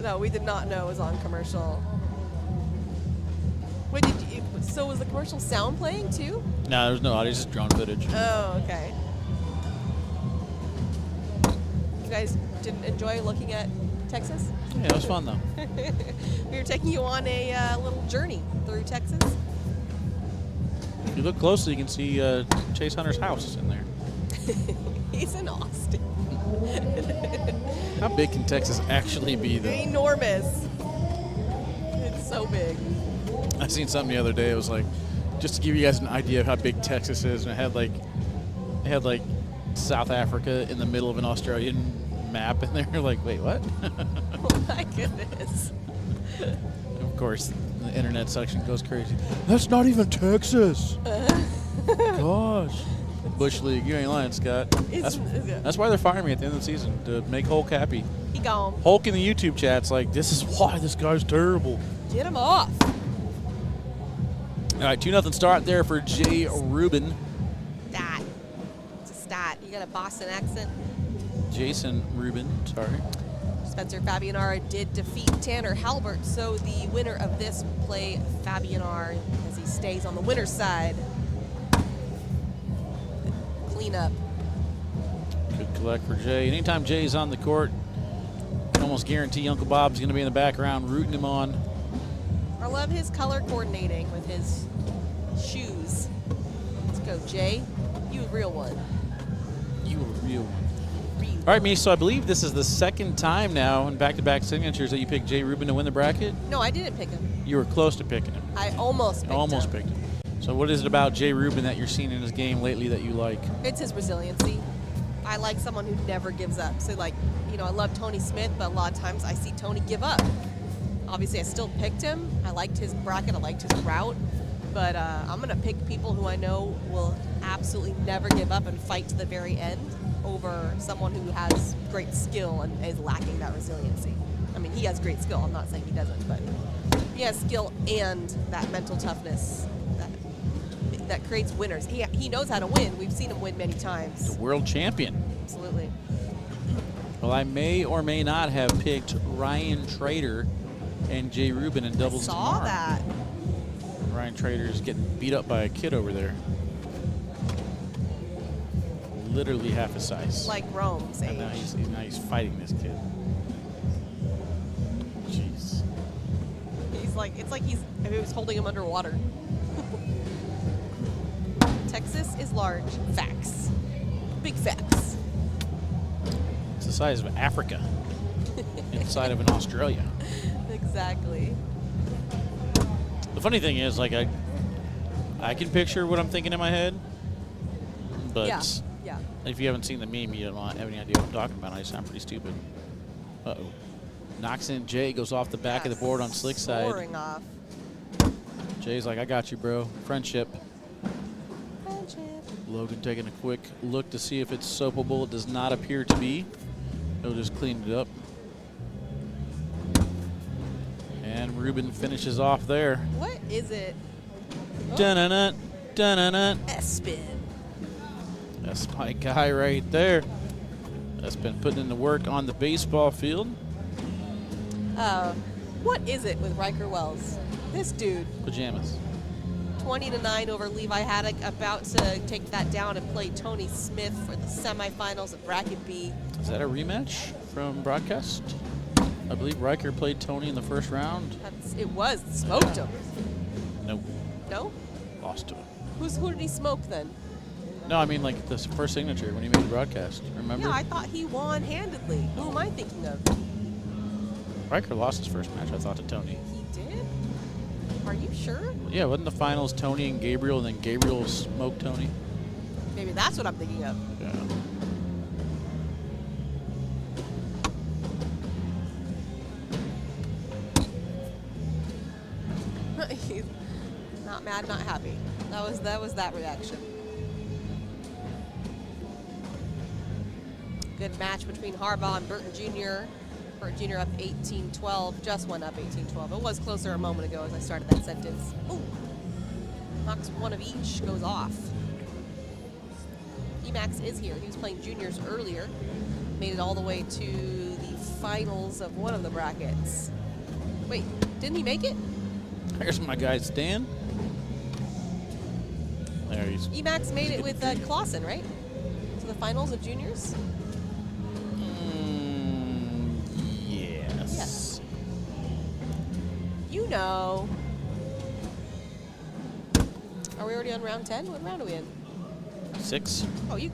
No, we did not know it was on commercial. Wait, so was the commercial sound playing too? No, there was no audio, just drone footage. Oh, okay. You guys didn't enjoy looking at Texas? Yeah, it was fun, though. We were taking you on a little journey through Texas. If you look closely, you can see Chase Hunter's house in there. He's in Austin. How big can Texas actually be, though? Enormous. It's so big. I seen something the other day. It was like, just to give you guys an idea of how big Texas is, and it had like South Africa in the middle of an Australian map, and they're like, wait, what? Oh my goodness. Of course, the internet section goes crazy. That's not even Texas. Gosh. Bush League, you ain't lying, Scott. That's why they're firing me at the end of the season, to make Hulk happy. He gone. Hulk in the YouTube chat's like, this is why this guy's terrible. Get him off. All right, 2-0 start there for Jay Rubin. Stat. It's a stat. You got a Boston accent? Jason Rubin, sorry. Spencer Fabianar did defeat Tanner Halbert, so the winner of this will play Fabianar as he stays on the winner's side. Clean up. Good collect for Jay. Anytime Jay's on the court, you almost guarantee Uncle Bob's going to be in the background rooting him on. I love his color coordinating with his shoes. Let's go, Jay. You a real one. You a real one. Real. All right, me, so I believe this is the second time now in back-to-back signatures that you picked Jay Rubin to win the bracket. No, I didn't pick him. You were close to picking him. I almost picked him. Picked him. So what is it about Jay Rubin that you're seeing in his game lately that you like? It's his resiliency. I like someone who never gives up. So, like, you know, I love Tony Smith, but a lot of times I see Tony give up. Obviously, I still picked him. I liked his bracket. I liked his route. But I'm going to pick people who I know will absolutely never give up and fight to the very end over someone who has great skill and is lacking that resiliency. I mean, he has great skill. I'm not saying he doesn't, but he has skill and that mental toughness that creates winners. He knows how to win. We've seen him win many times. The world champion. Absolutely. Well, I may or may not have picked Ryan Trader and Jay Rubin in doubles I saw tomorrow. that. Ryan Trader's getting beat up by a kid over there. Literally half his size. Like Rome's age. And now he's fighting this kid. Jeez. It's like he was holding him underwater. Texas is large. Facts. Big facts. It's the size of Africa inside of an Australia. Exactly. The funny thing is, like, I can picture what I'm thinking in my head, but Yeah. if you haven't seen the meme, you don't have any idea what I'm talking about. I sound pretty stupid. Uh-oh. Knocks in Jay, goes off the back of the board on slick side. Soaring off. Jay's like, I got you, bro. Friendship. Logan taking a quick look to see if it's soapable. It does not appear to be. He'll just clean it up. And Rubin finishes off there. What is it? Dun-dun-dun, dun-dun-dun. S-spin. That's my guy right there. That's been putting in the work on the baseball field. What is it with Riker Wells? This dude. Pajamas. 20-9 over Levi Haddock, about to take that down and play Tony Smith for the semifinals of Bracket B. Is that a rematch from broadcast? I believe Riker played Tony in the first round. It was. Smoked him. Nope. No? Lost to him. Who did he smoke then? No, I mean like the first signature when he made the broadcast. Remember? Yeah, I thought he won handedly. Who am I thinking of? Riker lost his first match, I thought, to Tony. He did? Are you sure? Yeah, wasn't the finals Tony and Gabriel, and then Gabriel smoked Tony? Maybe that's what I'm thinking of. Yeah. He's not mad, not happy. That was that reaction. Good match between Harbaugh and Burton Jr. Burton Jr. up 18-12, just went up 18-12. It was closer a moment ago as I started that sentence. Ooh. Knocks one of each, goes off. Emax is here. He was playing juniors earlier. Made it all the way to the finals of one of the brackets. Wait, didn't he make it? Here's my guy Stan. There he's. Emax made it with Clausen, right? To the finals of juniors? Yes. Yes. You know. Are we already on round 10? What round are we in? 6. Oh, what you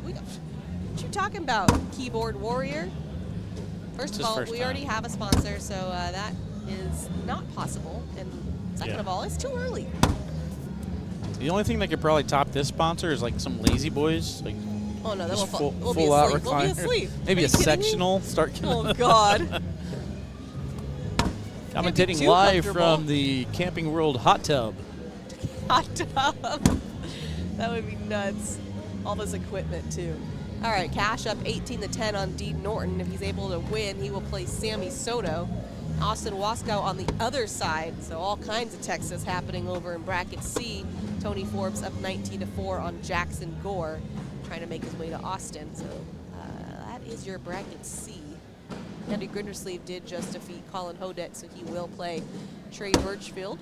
talking about, keyboard warrior? First of all, we already have a sponsor, so that is not possible. And second of all, it's too early. The only thing that could probably top this sponsor is like some lazy boys, like Oh no, then just we'll full be out asleep. We'll be recliner. asleep. Maybe Are a you kidding me? sectional. Start. Oh God. Commentating too live comfortable. from the Camping World hot tub. Hot tub. That would be nuts. All this equipment too. All right, Cash up 18-10 on Dean Norton. If he's able to win, he will play Sammy Sodto. Austin Wasco on the other side. So all kinds of Texas happening over in bracket C. Tony Forbes up 19-4 on Jackson Gore, trying to make his way to Austin. So that is your bracket C. Andy Grindersleeve did just defeat Colin Hodet, so he will play Trey Birchfield.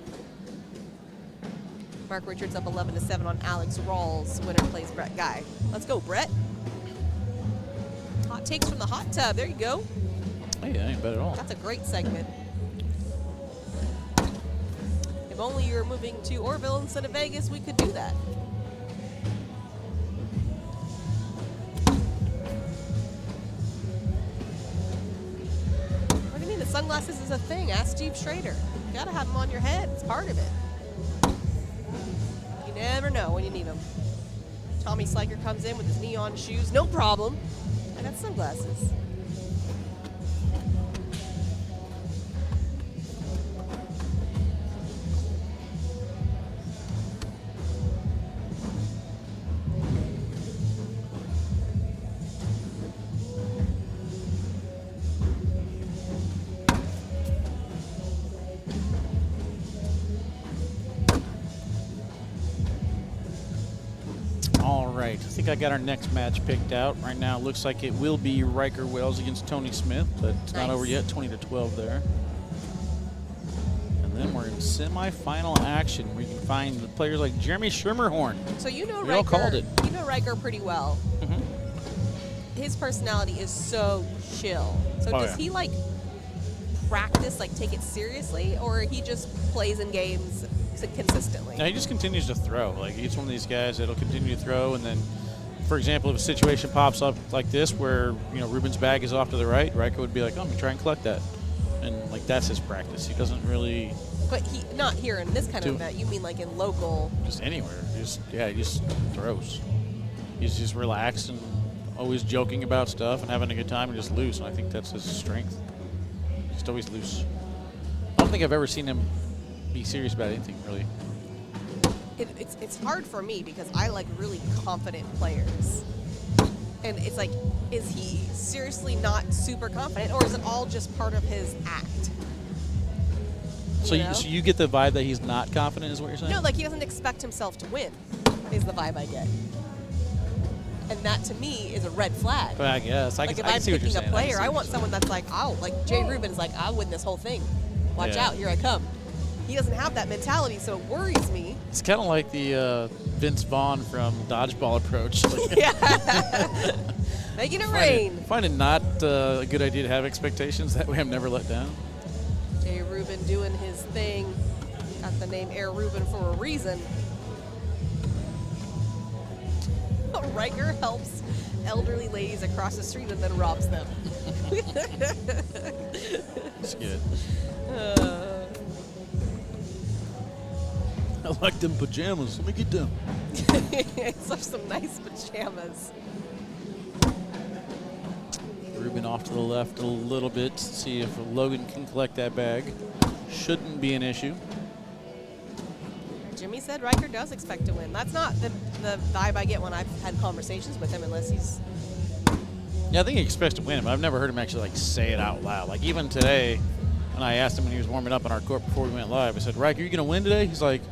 Mark Richards up 11-7 on Alex Rawls. Winner plays Brett Guy. Let's go, Brett. Hot takes from the hot tub. There you go. Hey, that ain't bad at all. That's a great segment. If only you were moving to Orville instead of Vegas, we could do that. What do you mean? The sunglasses is a thing. Ask Steve Schrader. You gotta have them on your head. It's part of it. You never know when you need them. Tommy Sliker comes in with his neon shoes. No problem. I got sunglasses. I think I got our next match picked out. Right now it looks like it will be Riker Wells against Tony Smith, but it's not over yet. 20-12 there. And then we're in semifinal action. We can find the players like Jeremy Schrimmerhorn. So you know We Riker. all called it. You know Riker pretty well. His personality is so chill. So does he like practice, like take it seriously, or he just plays in games consistently? No, he just continues to throw. Like he's one of these guys that'll continue to throw, and then, for example, if a situation pops up like this where Rubin's bag is off to the right, Riker would be like, "Oh, I'm gonna try and collect that," and like that's his practice. He doesn't really. But he not here in this kind of event. You mean like in local? Just anywhere. He just throws. He's just relaxed and always joking about stuff and having a good time and just loose. And I think that's his strength. Just always loose. I don't think I've ever seen him be serious about anything, really. It's hard for me because I like really confident players. And it's like, is he seriously not super confident, or is it all just part of his act? So you get the vibe that he's not confident, is what you're saying? No, like he doesn't expect himself to win, is the vibe I get. And that to me is a red flag. Well, I guess. I Like can if I'm see what you're picking a saying. player, I want someone that's like, like Jay Rubin's like, I'll win this whole thing. Watch out, here I come. he doesn't have that mentality, so it worries me. It's kind of like the Vince Vaughn from Dodgeball approach. Yeah. Making it rain. Find it not a good idea to have expectations. That way I'm never let down. Jay Rubin doing his thing. Got the name Air Rubin for a reason. Riker helps elderly ladies across the street and then robs them. That's good. I like them pajamas. Let me get them. Such some nice pajamas. Rubin off to the left a little bit to see if Logan can collect that bag. Shouldn't be an issue. Jimmy said Riker does expect to win. That's not the vibe I get when I've had conversations with him, unless he's... Yeah, I think he expects to win, but I've never heard him actually like say it out loud. Like even today, when I asked him when he was warming up on our court before we went live, I said, Riker, are you going to win today? He's like,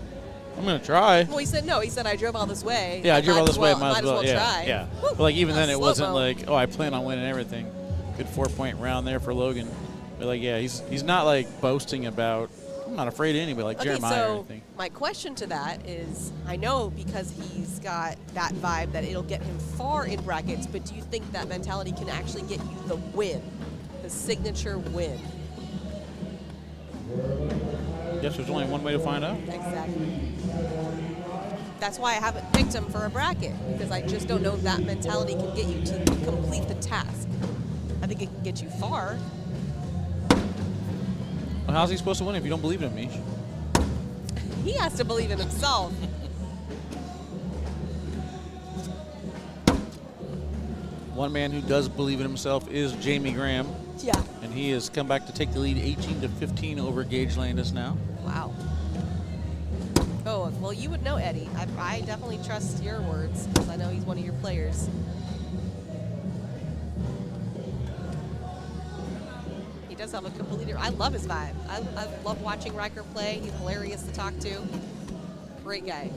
I'm going to try. Well, he said no. He said, I drove all this way. Yeah, I drove all this way. Might as well try. Yeah. Woo, but like even then, it wasn't slow-mo. like, oh, I plan on winning everything. Good 4-point round there for Logan. But like, yeah, he's not like boasting about, I'm not afraid of anybody like Okay, Jeremiah or so anything. my question to that is, I know because he's got that vibe that it'll get him far in brackets, but do you think that mentality can actually get you the win, the signature win? Guess there's only one way to find out. Exactly. That's why I haven't picked him for a bracket, because I just don't know if that mentality can get you to complete the task. I think it can get you far. Well, how's he supposed to win if you don't believe in him, Mish? He has to believe in himself. One man who does believe in himself is Jamie Graham, Yeah. and he has come back to take the lead 18-15 over Gage Landis now. Wow. Oh, well, you would know Eddie. I definitely trust your words, because I know he's one of your players. He does have a completely... I love his vibe. I love watching Riker play. He's hilarious to talk to. Great guy.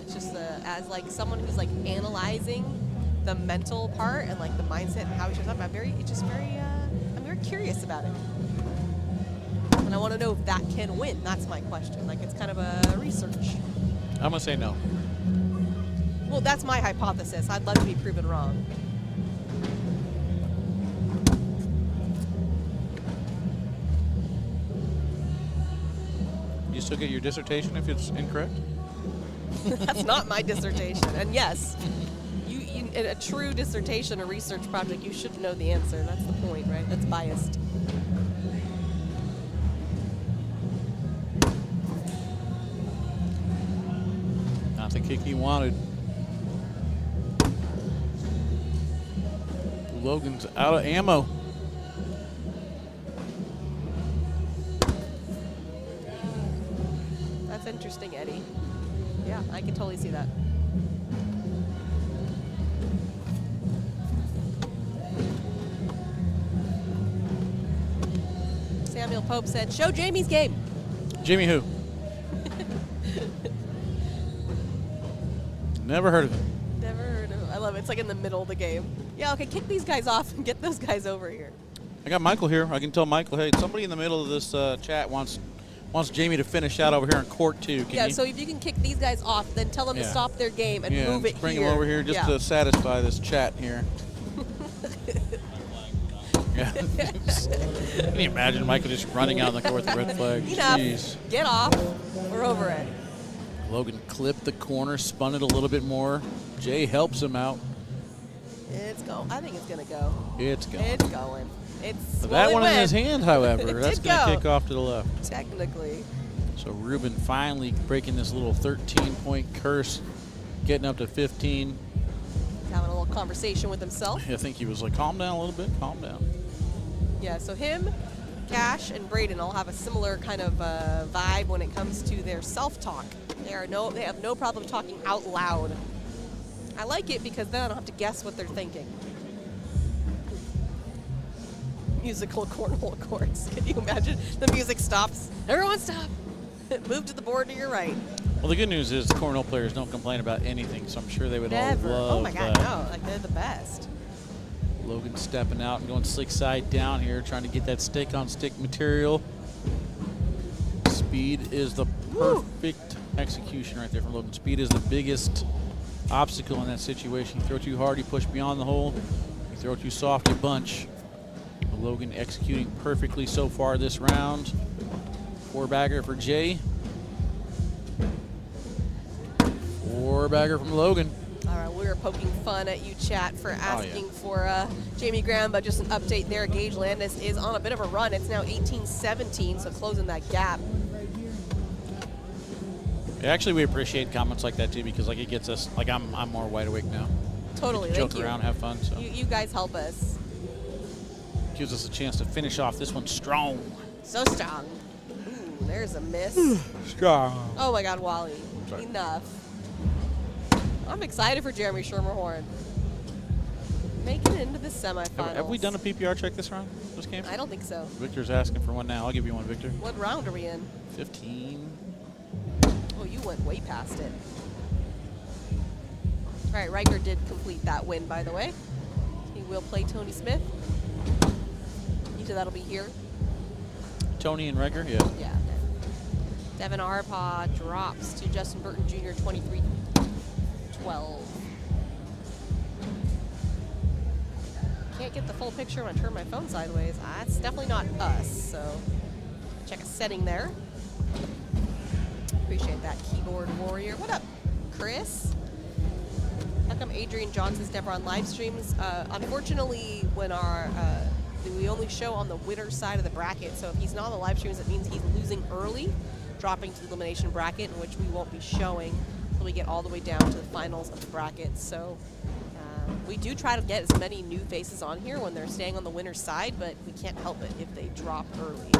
It's just as like someone who's like analyzing the mental part and like the mindset and how he shows up. I'm very curious about it. And I want to know if that can win. That's my question. Like, it's kind of a research. I'm going to say no. Well, that's my hypothesis. I'd love to be proven wrong. You still get your dissertation if it's incorrect? That's not my dissertation. And yes, you in a true dissertation or research project, you should know the answer. That's the point, right? That's biased. Not the kick he wanted. Logan's out of ammo. That's interesting, Eddie. Yeah, I can totally see that. Samuel Pope said, show Jamie's game. Jamie who? Never heard of him. Never heard of him. I love it. It's like in the middle of the game. Yeah, okay, kick these guys off and get those guys over here. I got Michael here. I can tell Michael, hey, somebody in the middle of this chat wants Jamie to finish out over here in court too. Can you? So if you can kick these guys off, then tell them to stop their game and move it bring here. him over here just to satisfy this chat here. Yeah. Can you imagine Michael just running out on the court with the red flag? Enough. Jeez. Get off. We're over it. Logan clipped the corner, spun it a little bit more. Jay helps him out. It's going. I think it's going to go. It's going. It's going. It's That one in his hand, however, It that's did going to go. kick off to the left. Technically. So Rubin finally breaking this little 13-point curse, getting up to 15. He's having a little conversation with himself. I think he was like, calm down a little bit, calm down. Yeah, so him, Cash, and Braden all have a similar kind of vibe when it comes to their self-talk. They have no problem talking out loud. I like it because then I don't have to guess what they're thinking. Musical cornhole courts. Can you imagine? The music stops. Everyone stop. Move to the board to your right. Well, the good news is the cornhole players don't complain about anything, so I'm sure they would Never. all love Oh my God, that. no. Like, they're the best. Logan stepping out and going slick side down here, trying to get that stick-on-stick material. Speed is the perfect execution right there from Logan. Speed is the biggest obstacle in that situation. You throw too hard, you push beyond the hole. You throw too soft, you bunch. Logan executing perfectly so far this round. 4-bagger for Jay. 4-bagger from Logan. All right, we were poking fun at you, chat, for asking for Jamie Graham, but just an update there. Gage Landis is on a bit of a run. It's now 18-17, so closing that gap. Actually, we appreciate comments like that too, because like it gets us, like I'm more wide awake now. Totally, Joke thank you. around, have fun. So You guys help us. gives us a chance to finish off this one strong. So strong. Ooh, there's a miss. Strong. Oh my God, Wally. Sorry. Enough. I'm excited for Jeremy Schermerhorn. Making it into the semifinals. Have we done a PPR check this round? This game? I don't think so. Victor's asking for one now. I'll give you one, Victor. What round are we in? 15. Oh, you went way past it. All right, Riker did complete that win, by the way. He will play Tony Smith. You said that'll be here? Tony and Riker, yeah. Yeah. Devin Arpaw drops to Justin Burton Jr. 23-12. Can't get the full picture when I turn my phone sideways. That's definitely not us, so check a setting there. Appreciate that, keyboard warrior. What up, Chris? How come Adrian Johnson's never on live streams? Unfortunately, when we only show on the winner's side of the bracket, so if he's not on the live streams, it means he's losing early, dropping to the elimination bracket, in which we won't be showing until we get all the way down to the finals of the bracket. So we do try to get as many new faces on here when they're staying on the winner's side, but we can't help it if they drop early.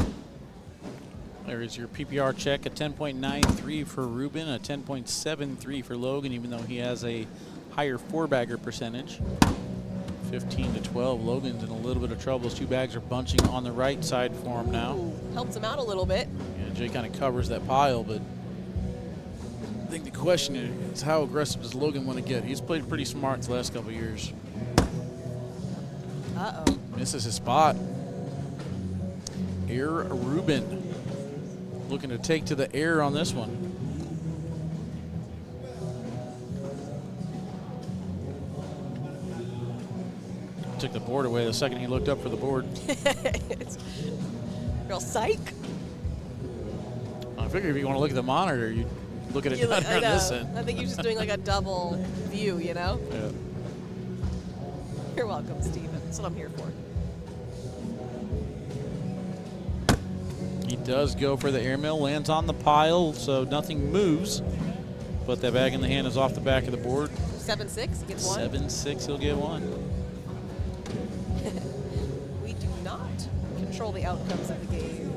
There is your PPR check, a 10.93 for Rubin, a 10.73 for Logan, even though he has a higher 4-bagger percentage. 15-12. Logan's in a little bit of trouble. His 2 bags are bunching on the right side for him now. Ooh, helps him out a little bit. Yeah, Jay kind of covers that pile, but I think the question is how aggressive does Logan want to get? He's played pretty smart the last couple of years. Uh-oh. Misses his spot. Air Rubin looking to take to the air on this one. Took the board away the second he looked up for the board. It's real psych. I figure if you want to look at the monitor, you look at it down here on this end. I think you're just doing like a double view, you know? Yeah. You're welcome, Steven. That's what I'm here for. He does go for the airmail, lands on the pile, so nothing moves. But that bag in the hand is off the back of the board. 7-6, he gets one. 7-6, he'll get one. We do not control the outcomes of the game.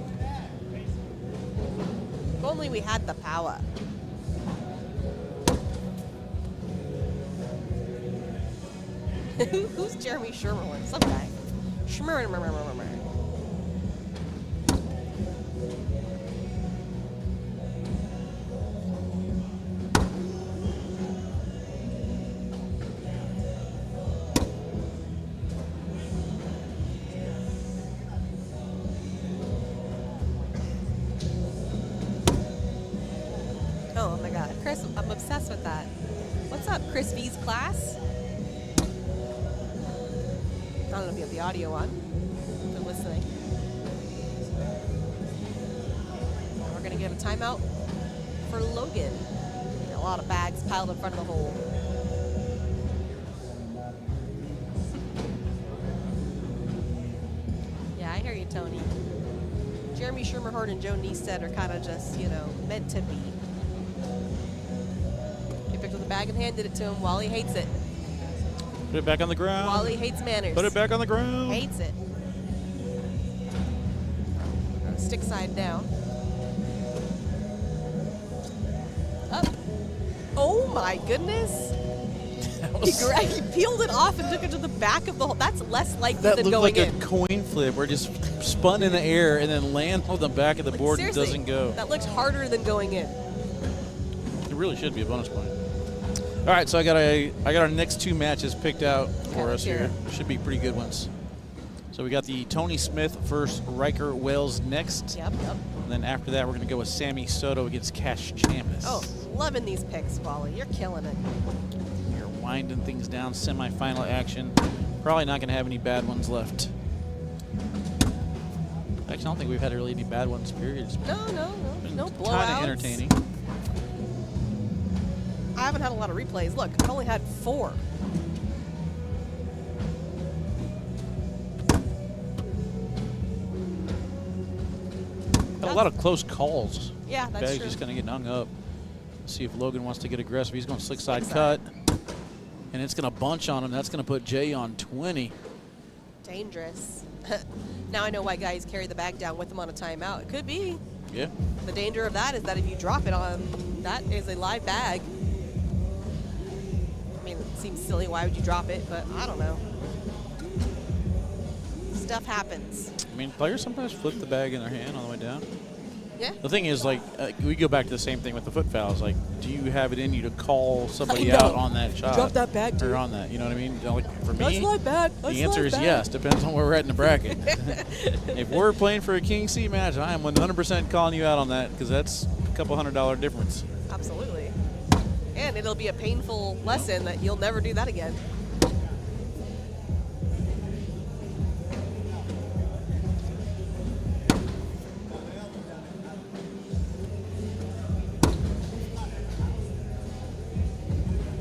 If only we had the power. Who's Jeremy Schermerlin? Some guy. Schmerman. Oh my God, Chris, I'm obsessed with that. What's up, Chris V's class? I don't know if you have the audio on. If you're listening. And we're gonna get a timeout for Logan. A lot of bags piled in front of the hole. Yeah, I hear you, Tony. Jeremy Schermerhorn and Joe Neested are kind of just, you know, meant to be. He picked up the bag in hand, did it to him. Wally hates it. Put it back on the ground. Wally hates manners. Put it back on the ground. Hates it. Stick side down. Up. Oh my goodness. He peeled it off and took it to the back of the hole. That's less likely That than looked going like in. a coin flip where it just spun in the air and then landed on the back of the board and Seriously, doesn't go. That looks harder than going in. It really should be a bonus point. All right, so I got our next 2 matches picked out for us here. Should be pretty good ones. So we got the Tony Smith versus Riker Wells next. Yep. And then after that, we're going to go with Sodto against Chamness. Oh, loving these picks, Wally. You're killing it. You're winding things down, semifinal action. Probably not going to have any bad ones left. Actually, I don't think we've had really any bad ones, period. No blowouts. Kind of entertaining. I haven't had a lot of replays. Look, I've only had 4. Got a lot of close calls. Yeah, that's Bag's true. just kind of getting hung up. Let's see if Logan wants to get aggressive. He's going slick side cut. And it's going to bunch on him. That's going to put Jay on 20. Dangerous. Now I know why guys carry the bag down with them on a timeout. It could be. Yeah. The danger of that is that if you drop it on, that is a live bag. I mean, it seems silly. Why would you drop it? But I don't know. Stuff happens. I mean, players sometimes flip the bag in their hand on the way down. Yeah. The thing is, like, we go back to the same thing with the foot fouls. Like, do you have it in you to call somebody I know. out on that shot? Drop that bag, dude. Or on that, you know what I mean? You know, like, for That's me, live bag. the answer is yes. Depends on where we're at in the bracket. If we're playing for a king seat match, I am 100% calling you out on that because that's a couple $100 difference. Absolutely. And it'll be a painful lesson that you'll never do that again.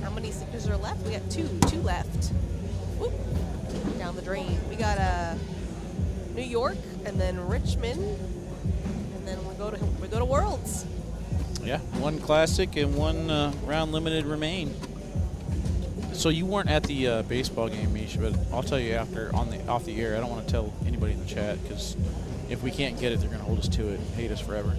How many signatures are left? We got two left. Whoop. Down the drain. We got New York and then Richmond, and then we go to Worlds. Yeah, one classic and one round limited remain. So you weren't at the baseball game, Misha, but I'll tell you after off the air. I don't want to tell anybody in the chat because if we can't get it, they're going to hold us to it and hate us forever.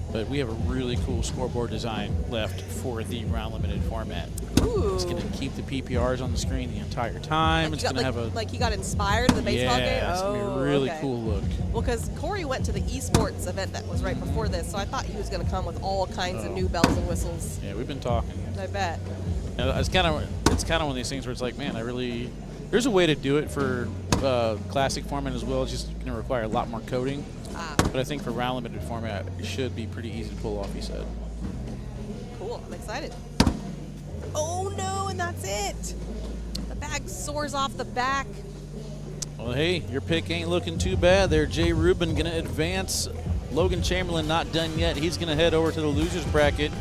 But we have a really cool scoreboard design left for the round limited format. Ooh. It's going to keep the PPRs on the screen the entire time. It's going to have a like he got inspired in the baseball game. It's going to be a really okay. cool look. Well, because Corey went to the esports event that was right before this, so I thought he was going to come with all kinds of new bells and whistles. Yeah, we've been talking. I bet. It's kind of one of these things where it's like, man, there's a way to do it for classic format as well. It's just going to require a lot more coding. But I think for round limited format, it should be pretty easy to pull off, he said. Cool. I'm excited. Oh, no, and that's it. The bag soars off the back. Well, hey, your pick ain't looking too bad there. Jay Rubin going to advance. Logan Chamberlain not done yet. He's going to head over to the losers bracket.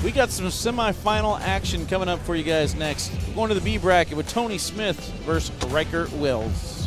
We got some semifinal action coming up for you guys next. We're going to the B bracket with Tony Smith versus Riker Wells.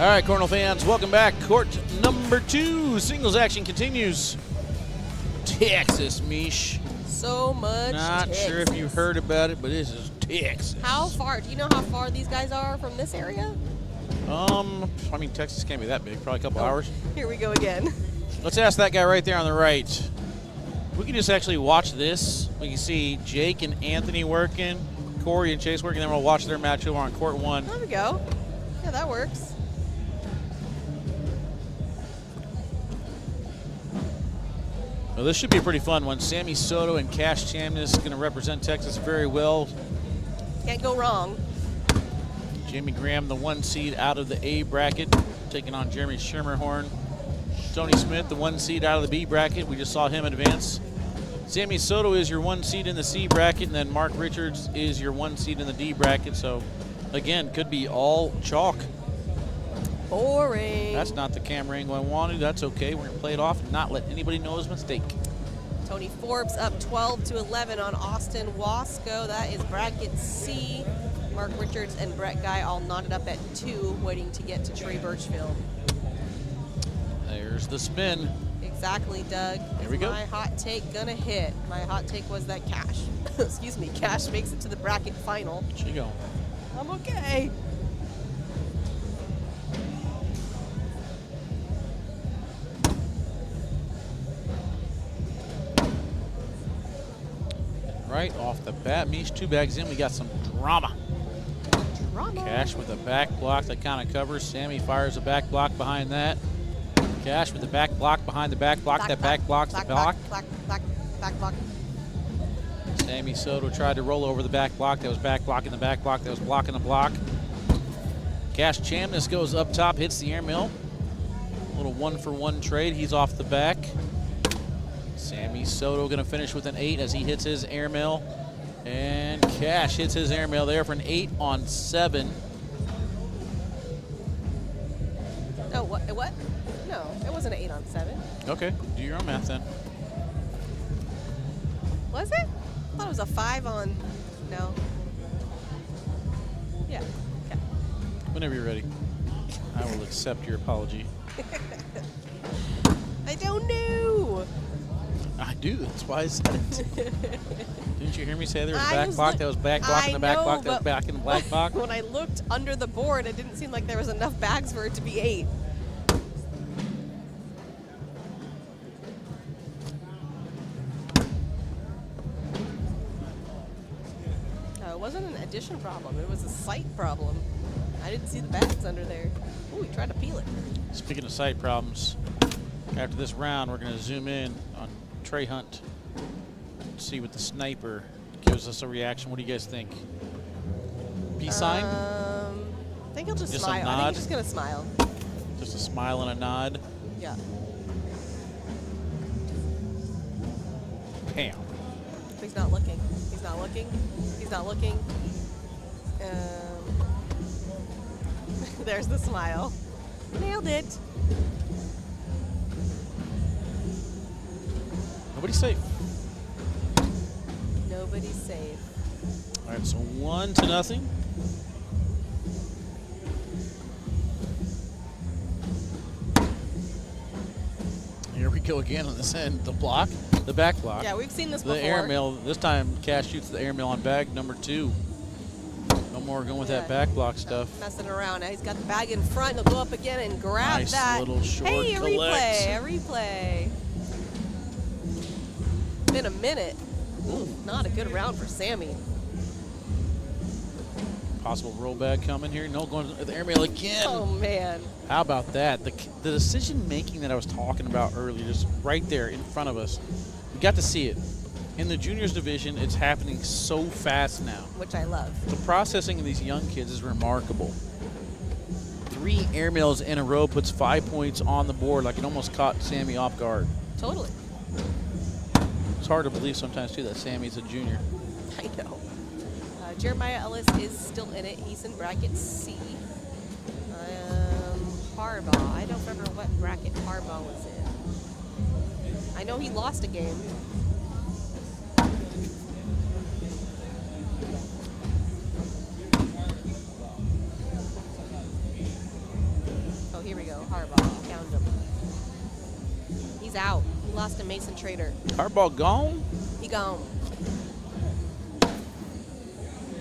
All right, Cornell fans, welcome back. Court number 2, singles action continues. Texas, Mish. So much Not Texas. sure if you heard about it, but this is Texas. How far? Do you know how far these guys are from this area? I mean, Texas can't be that big. Probably a couple hours. Here we go again. Let's ask that guy right there on the right. We can just actually watch this. We can see Jake and Anthony working, Corey and Chase working, then we'll watch their match over on court 1. There we go. Yeah, that works. Well, this should be a pretty fun one. Sammy Sodto and Cash Chamness going to represent Texas very well. Can't go wrong. Jamie Graham, the 1 seed out of the A bracket, taking on Jeremy Schermerhorn. Tony Smith, the 1 seed out of the B bracket. We just saw him advance. Sammy Sodto is your 1 seed in the C bracket, and then Mark Richards is your 1 seed in the D bracket. So, again, could be all chalk. Boring. That's not the camera angle I wanted. That's okay. We're going to play it off and not let anybody know his mistake. Tony Forbes up 12-11 on Austin Wasco. That is bracket C. Mark Richards and Brett Guy all knotted up at 2, waiting to get to Trey Birchfield. There's the spin. Exactly, Doug. Here we go. My hot take gonna hit. My hot take was that Cash, excuse me, Cash makes it to the bracket final. She go. I'm okay. Right off the bat, Mish 2 bags in. We got some drama. Cash with a back block that kind of covers. Sammy fires a back block behind that. Cash with the back block behind the back block. That back blocks the block. Back block. Sammy Sodto tried to roll over the back block. That was back blocking the back block. That was blocking the block. Cash Chamness goes up top, hits the airmill. A little 1-for-1 trade. He's off the back. Sammy Sodto going to finish with an 8 as he hits his airmill. And Cash hits his airmail there for an 8 on 7. Oh, what? No, it wasn't an 8 on 7. Okay, do your own math then. Was it? I thought it was a 5 on, no. Yeah, okay. Whenever you're ready, I will accept your apology. I don't know. I do, that's why I said it. Didn't you hear me say there was a I back was block? look- That was back block in the back I block. know, That was but back in the black block. When I looked under the board, it didn't seem like there was enough bags for it to be 8. No, it wasn't an addition problem. It was a sight problem. I didn't see the bags under there. Ooh, he tried to peel it. Speaking of sight problems, after this round, we're going to zoom in on Trey Hunt. See what the sniper gives us a reaction. What do you guys think? Peace sign? I think he'll just Just a smile. I think nod? he's just going to smile. Just a smile and a nod. Yeah. Bam. He's not looking. He's not looking. He's not looking. There's the smile. Nailed it. Nobody's safe. Nobody's safe. All right, so 1-0. Here we go again on this end. The block, the back block. Yeah, we've seen this The before. airmail. This time, Cash shoots the airmail on bag number 2. No more going with that Yeah. back block stuff. Messing around. Now he's got the bag in front. He'll go up again and grab Nice that. little short hey, a collect. replay. A replay. Been a minute. Ooh, not a good round for Sammy. Possible roll bag coming here. No, going to the airmail again. Oh, man. How about that? The decision making that I was talking about earlier, just right there in front of us. We got to see it. In the juniors division, it's happening so fast now. Which I love. The processing of these young kids is remarkable. 3 airmails in a row puts 5 points on the board, like it almost caught Sammy off guard. Totally. It's hard to believe sometimes, too, that Sammy's a junior. I know. Jeremiah Ellis is still in it. He's in bracket C. Harbaugh. I don't remember what bracket Harbaugh was in. I know he lost a game. Found him. He's out. He lost to Mason Trader. Hardball gone. He gone.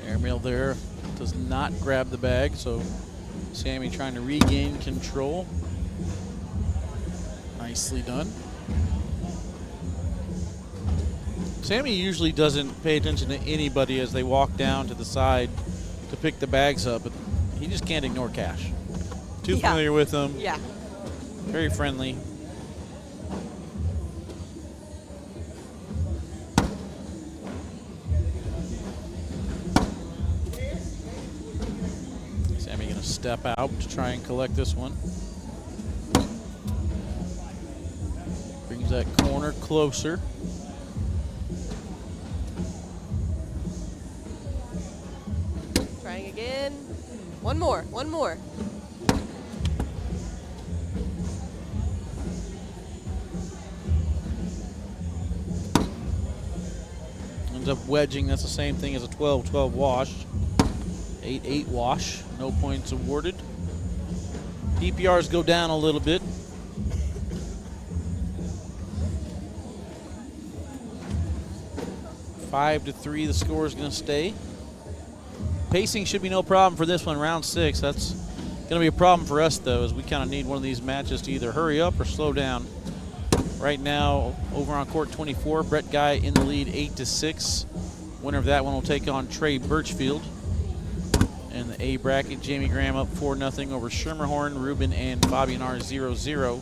Airmail there does not grab the bag, so Sammy trying to regain control. Nicely done. Sammy usually doesn't pay attention to anybody as they walk down to the side to pick the bags up, but he just can't ignore Cash. Too familiar with him. Yeah. Very friendly. Sammy gonna step out to try and collect this one. Brings that corner closer. Trying again. One more. One more. Ends up wedging. That's the same thing as a 12-12 wash. 8-8 wash. No points awarded. DPRs go down a little bit. Five to 3, the score is going to stay. Pacing should be no problem for this one, round 6. That's going to be a problem for us, though, as we kind of need one of these matches to either hurry up or slow down. Right now, over on court 24, Brett Guy in the lead 8-6. Winner of that one will take on Trey Birchfield. In the A bracket, Jamie Graham up 4-0 over Schermerhorn, Rubin, and Fabian R 0-0.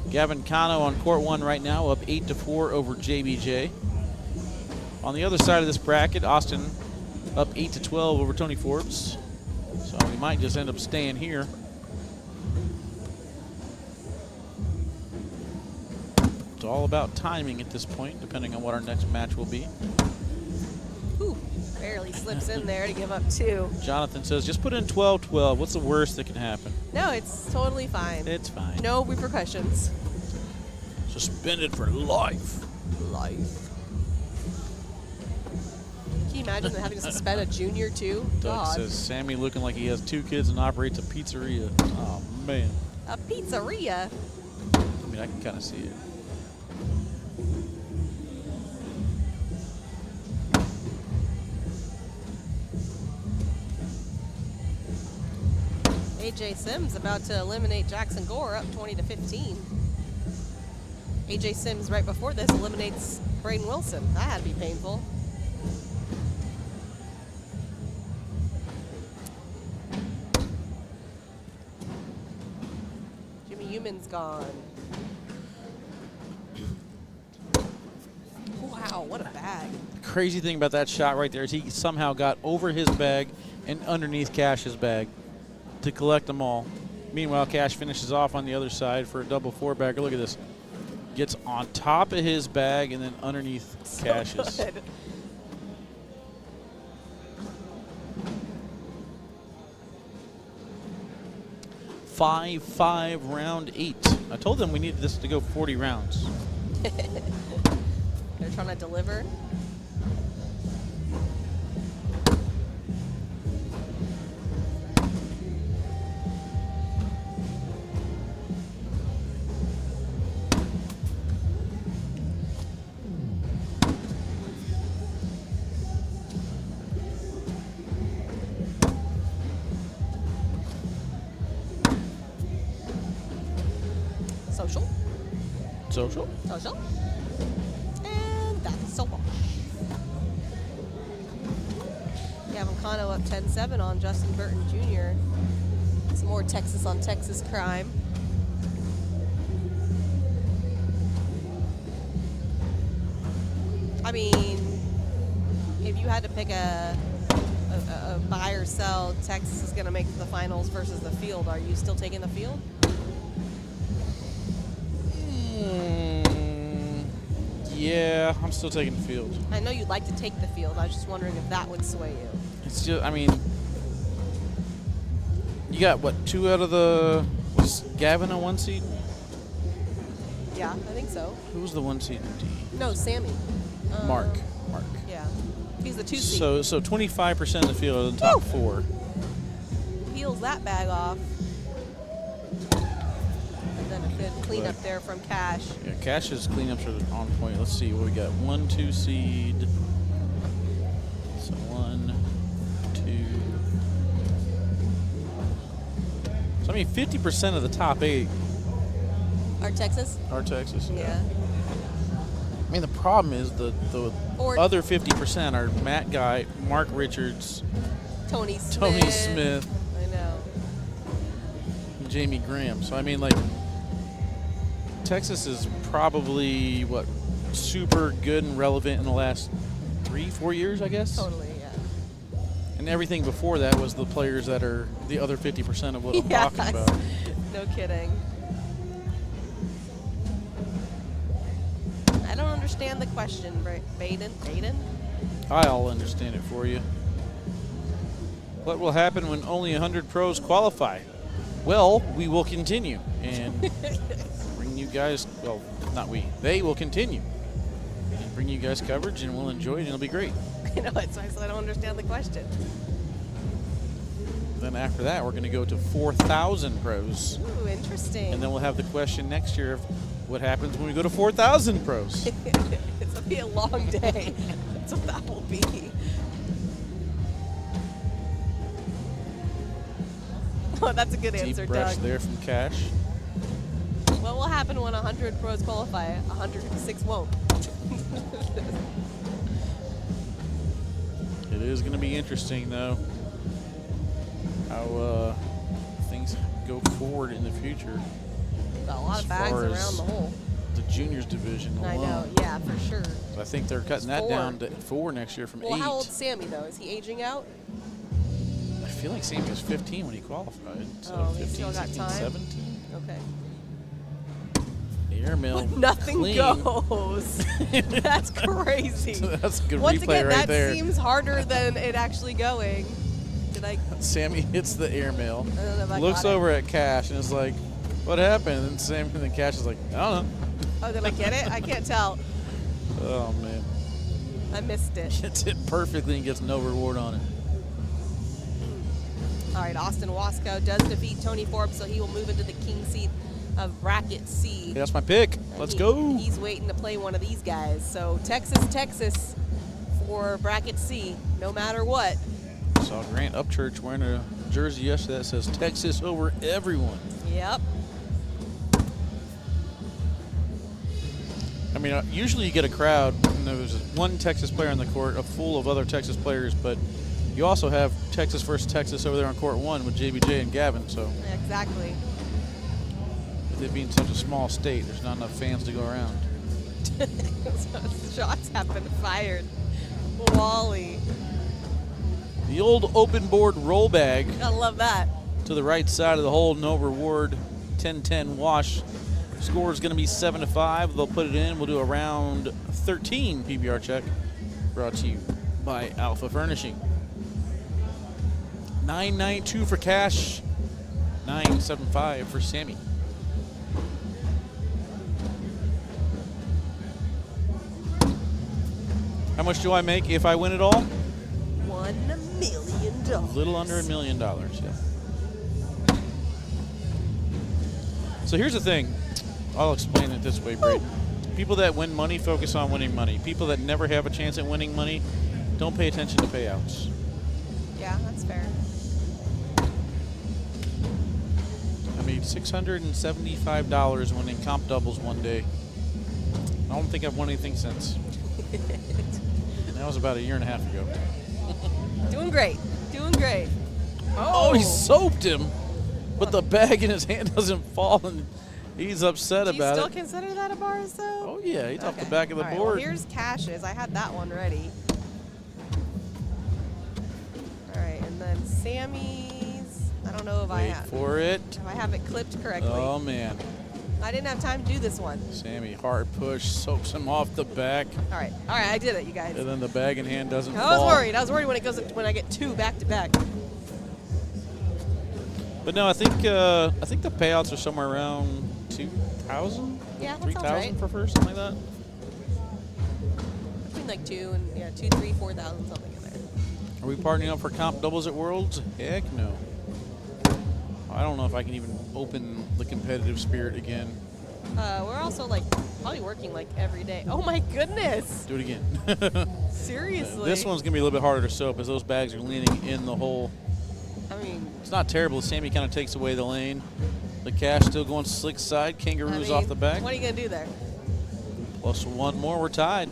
Gavin Cano on court 1 right now, up 8-4 over JBJ. On the other side of this bracket, Austin up 8-12 over Tony Forbes. So we might just end up staying here. It's all about timing at this point, depending on what our next match will be. Ooh, barely slips in there to give up 2. Jonathan says, just put in 12-12. What's the worst that can happen? No, it's totally fine. It's fine. No repercussions. Suspended for life. Life. Can you imagine having to suspend a junior too? Doug God. says, Sammy looking like he has 2 kids and operates a pizzeria. Oh, man. A pizzeria? I mean, I can kind of see it. AJ Sims about to eliminate Jackson Gore, up 20-15. AJ Sims right before this eliminates Braden Wilson. That had to be painful. Jimmy Human's gone. Wow, what a bag. Crazy thing about that shot right there is he somehow got over his bag and underneath Cash's bag to collect them all. Meanwhile, Cash finishes off on the other side for a double 4-bagger. Look at this. Gets on top of his bag and then underneath Cash's. Good. Five, round 8. I told them we needed this to go 40 rounds. They're trying to deliver. Social. Social. And that's so much. Gavin Cano up 10-7 on Justin Burton Jr. Some more Texas on Texas crime. I mean, if you had to pick a buy or sell, Texas is going to make the finals versus the field. Are you still taking the field? Yeah, I'm still taking the field. I know you'd like to take the field. I was just wondering if that would sway you. It's just, I mean, you got what, 2 out of the, was Gavin a 1 seed? Yeah, I think so. Who was the 1 seed in D? No, Sammy. Mark. Yeah, he's the 2 seed. So 25% of the field are the top 4. Peels that bag off. Good cleanup there from Cash. Yeah, Cash's cleanups are on point. Let's see what we got. 1, 2 seed. So 1, 2. So I mean, 50% of the top 8 Our Texas? are Texas. Yeah. I mean, the problem is the Or- other 50% are Matt Guy, Mark Richards, Tony Smith. Tony Smith, I know. and Jamie Graham. So I mean, like, Texas is probably what super good and relevant in the last 3-4 years, I guess. Totally, yeah. And everything before that was the players that are the other 50% of what I'm talking about. No kidding. I don't understand the question, Baden. I'll understand it for you. What will happen when only 100 pros qualify? Well, we will continue and bring you guys, well, not we, they will continue and bring you guys coverage, and we'll enjoy it, and it'll be great. I know, that's why I said I don't understand the question. Then after that, we're going to go to 4,000 pros, Ooh, interesting. and then we'll have the question next year of what happens when we go to 4,000 pros. It's going to be a long day. That's what that will be. Oh, that's a good answer, Deep breaths Doug. there from Cash. What will happen when 100 pros qualify? 106 won't. It is going to be interesting, though, how things go forward in the future. Got a lot As of bags far as around the hole. The juniors division alone. I know, yeah, for sure. I think they're cutting that 4. down to 4 next year from 8. Well, how old's Sammy, though? Is he aging out? I feel like Sammy was 15 when he qualified. So Oh, he 15, still got 16, time? 17. Okay. Airmail. Nothing clean. goes. That's crazy. That's a good Once replay again, right that there. seems harder than it actually going. Did I? Sammy hits the airmail, I don't know if I looks got it. over at Cash, and is like, what happened? And then Cash is like, I don't know. Oh, did I get it? I can't tell. Oh, man. I missed it. Hits it perfectly and gets no reward on it. All right, Austin Wasco does defeat Tony Forbes, so he will move into the king seat of bracket C. That's my pick. Let's go. He's waiting to play one of these guys. So Texas for bracket C, no matter what. Saw Grant Upchurch wearing a jersey yesterday that says Texas over everyone. Yep. I mean, usually you get a crowd, and there's one Texas player on the court, a full of other Texas players, but you also have Texas versus Texas over there on court 1 with JBJ and Gavin. So Exactly. with it being such a small state, there's not enough fans to go around. Shots have been fired. Wally. The old open board roll bag Gotta love that. to the right side of the hole, no reward, 10-10 wash. Score is going to be 7-5. They'll put it in. We'll do a round 13 PBR check, brought to you by Alpha Furnishing. 992 for Cash, 975 for Sammy. How much do I make if I win it all? $1 million. A little under $1 million, yeah. So here's the thing. I'll explain it this way, Braden. People that win money focus on winning money. People that never have a chance at winning money don't pay attention to payouts. Yeah, that's fair. I made $675 winning comp doubles one day. I don't think I've won anything since. And that was about 1.5 years ago. Doing great. Doing great. Oh, he soaped him, but the bag in his hand doesn't fall, and he's upset Do you about still it. consider that a bars, though? Oh, yeah, he's off the Okay. back of the All right, board. Well, here's Cash's. I had that one ready. All right, and then Sammy's. I don't know if Wait for it. if I have it clipped correctly. Oh, man. I didn't have time to do this one. Sammy, hard push, soaks him off the back, All right, I did it, you guys. and then the bag in hand doesn't I fall. was worried. I was worried when I get 2 back to back. But no, I think the payouts are somewhere around 2,000, Yeah, that sounds 3,000 right. for first, something like that. Between like 2 and 2, 3, 4,000 something in there. Are we partnering up for comp doubles at Worlds? Heck no. I don't know if I can even open the competitive spirit again. We're also like probably working like every day. Oh my goodness! Do it again. Seriously. This one's gonna be a little bit harder to soap as those bags are leaning in the hole. I mean, It's not terrible. Sammy kind of takes away the lane. The Cash still going slick side. Kangaroos off the back. What are you gonna do there? Plus one more, we're tied.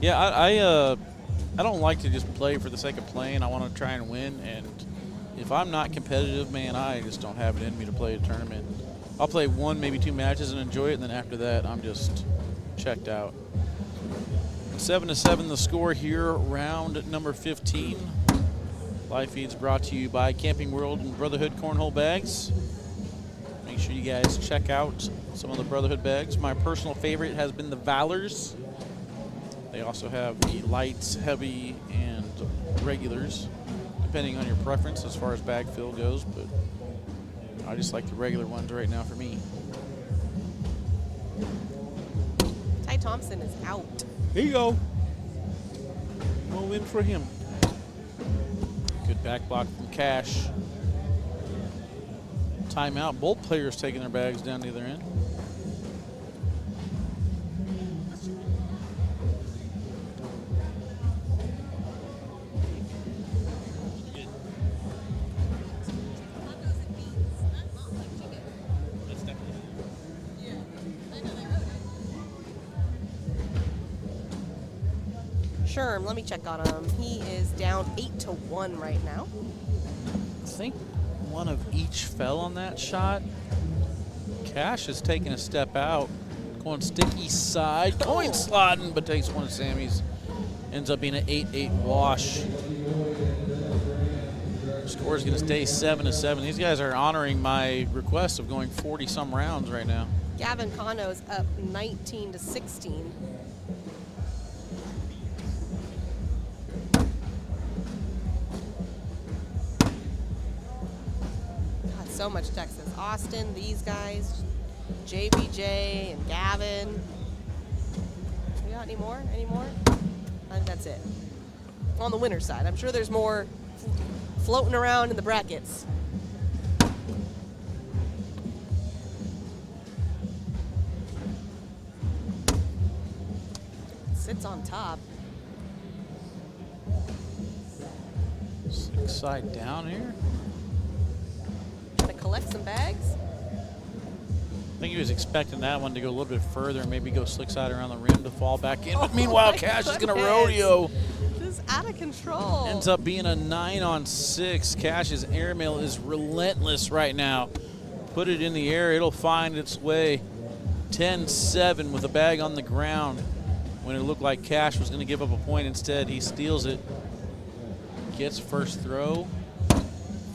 Yeah, I don't like to just play for the sake of playing. I want to try and win, and if I'm not competitive, man, I just don't have it in me to play a tournament. I'll play one, maybe two matches and enjoy it, and then after that, I'm just checked out. 7-7 the score here, round number 15. Live feeds brought to you by Camping World and Brotherhood Cornhole Bags. Make sure you guys check out some of the Brotherhood bags. My personal favorite has been the Valors. They also have the lights, heavy, and regulars, depending on your preference as far as bag fill goes, but I just like the regular ones right now for me. Ty Thompson is out. There you go. No win for him. Good back block from Cash. Timeout. Both players taking their bags down the other end. Sherm, let me check on him. He is down 8-1 right now. I think one of each fell on that shot. Cash is taking a step out, going sticky side, coin slotting, but takes one of Sammy's. Ends up being an 8-8 wash. Score is going to stay 7-7. These guys are honoring my request of going 40-some rounds right now. Gavin Cano's up 19-16. So much Texas. Austin, these guys, JBJ and Gavin. We got any more? Any more? I think that's it. On the winner's side. I'm sure there's more floating around in the brackets. Sits on top. Six side down here. Collect some bags. I think he was expecting that one to go a little bit further and maybe go slick side around the rim to fall back in. But meanwhile, Cash is going to rodeo. This is out of control. Ends up being a 9-on-6. Cash's airmail is relentless right now. Put it in the air, it'll find its way. 10-7 with a bag on the ground. When it looked like Cash was going to give up a point, instead he steals it. Gets first throw.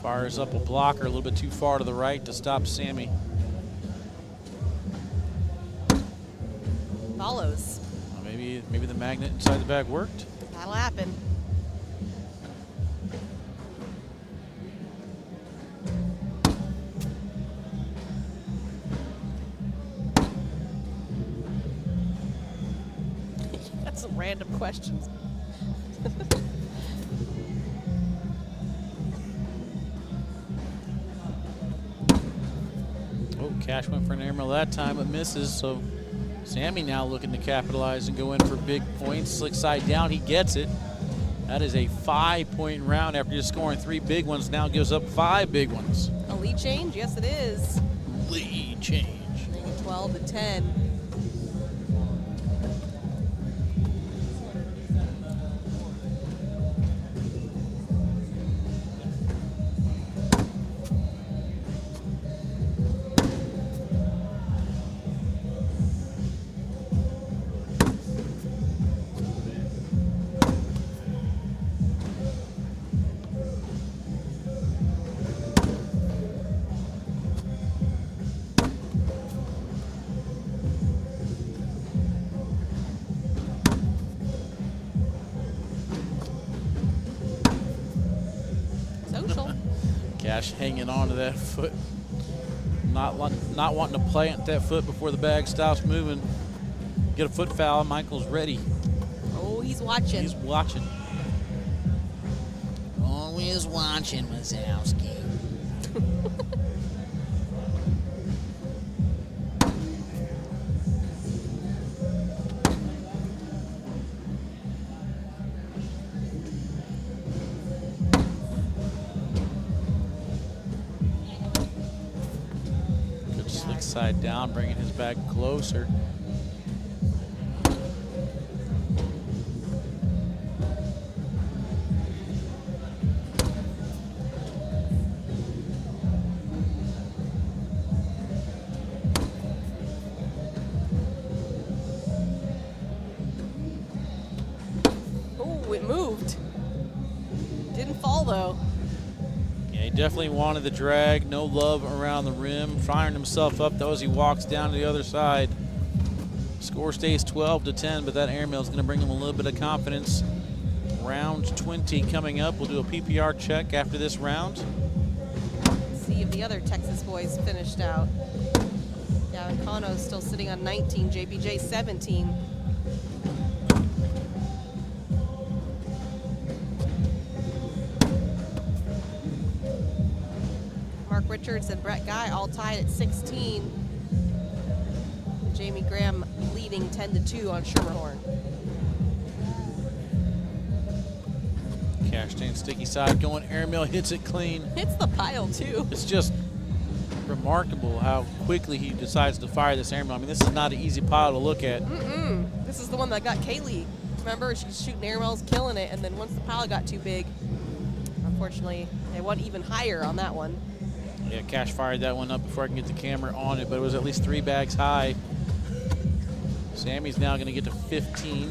Fires up a blocker a little bit too far to the right to stop Sammy. Follows. Maybe the magnet inside the bag worked. That'll happen. That's some random questions. Cash went for an airmail that time, but misses, so Sammy now looking to capitalize and go in for big points. Slick side down, he gets it. That is a 5-point round after just scoring 3 big ones, now gives up 5 big ones. A lead change? Yes, it is. Lead change. Making it 12-10. Cash hanging on to that foot. Not wanting to plant that foot before the bag stops moving. Get a foot foul. Michael's ready. Oh, he's watching. He's watching. Always watching, Wazowski. Backside down, bringing his bag closer. Oh, it moved. Didn't fall though. Yeah, he definitely wanted the drag. No love around the rim. Firing himself up though as he walks down to the other side. Score stays 12-10, but that airmail is going to bring him a little bit of confidence. Round 20 coming up. We'll do a PPR check after this round. See if the other Texas boys finished out. Gavin Cano's still sitting on 19, JPJ 17. Mark Richards and Brett Guy all tied at 16. Jamie Graham leading 10-2 on Schermerhorn. Cashtain sticky side going airmail, hits it clean. Hits the pile too. It's just remarkable how quickly he decides to fire this airmail. I mean, this is not an easy pile to look at. This is the one that got Kaylee. Remember, she was shooting airmails, killing it, and then once the pile got too big, unfortunately, it went even higher on that one. Yeah, Cash fired that one up before I can get the camera on it, but it was at least 3 bags high. Sammy's now going to get to 15.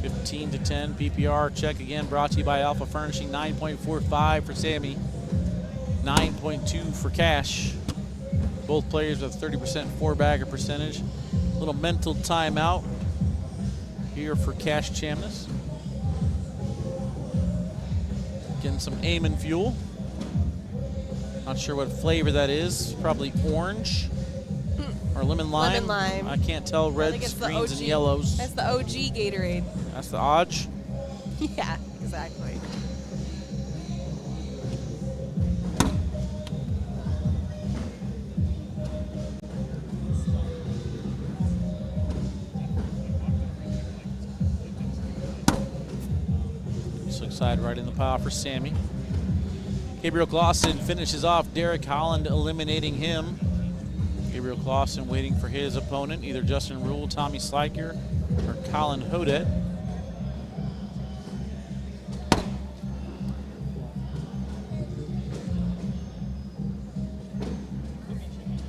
15-10 PPR check again, brought to you by Alpha Furnishing. 9.45 for Sammy, 9.2 for Cash. Both players with 30% 4-bagger percentage. Little mental timeout here for Cash Chamness. Getting some Amen fuel. Not sure what flavor that is. Probably orange or lemon lime. Lemon lime. I can't tell. Reds, greens, and yellows. That's the OG Gatorade. That's the Odge. Yeah, exactly. Slick side right in the pile for Sammy. Gabriel Clausen finishes off Derek Holland, eliminating him. Gabriel Clausen waiting for his opponent, either Justin Rule, Tommy Sliker, or Colin Hodet.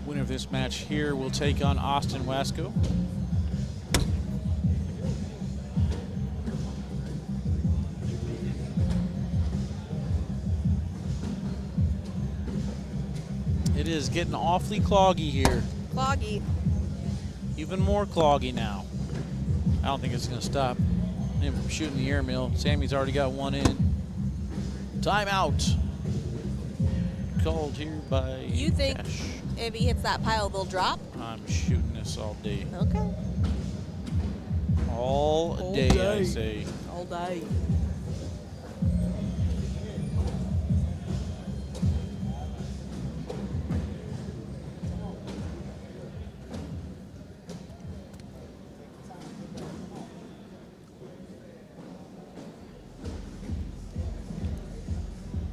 Winner of this match here will take on Austin Wasco. It is getting awfully cloggy here. Cloggy. Even more cloggy now. I don't think it's going to stop him from shooting the airmail. Sammy's already got one in. Timeout. Called here by You think Cash. if he hits that pile, they'll drop? I'm shooting this all day. Okay. All day, I say. All day.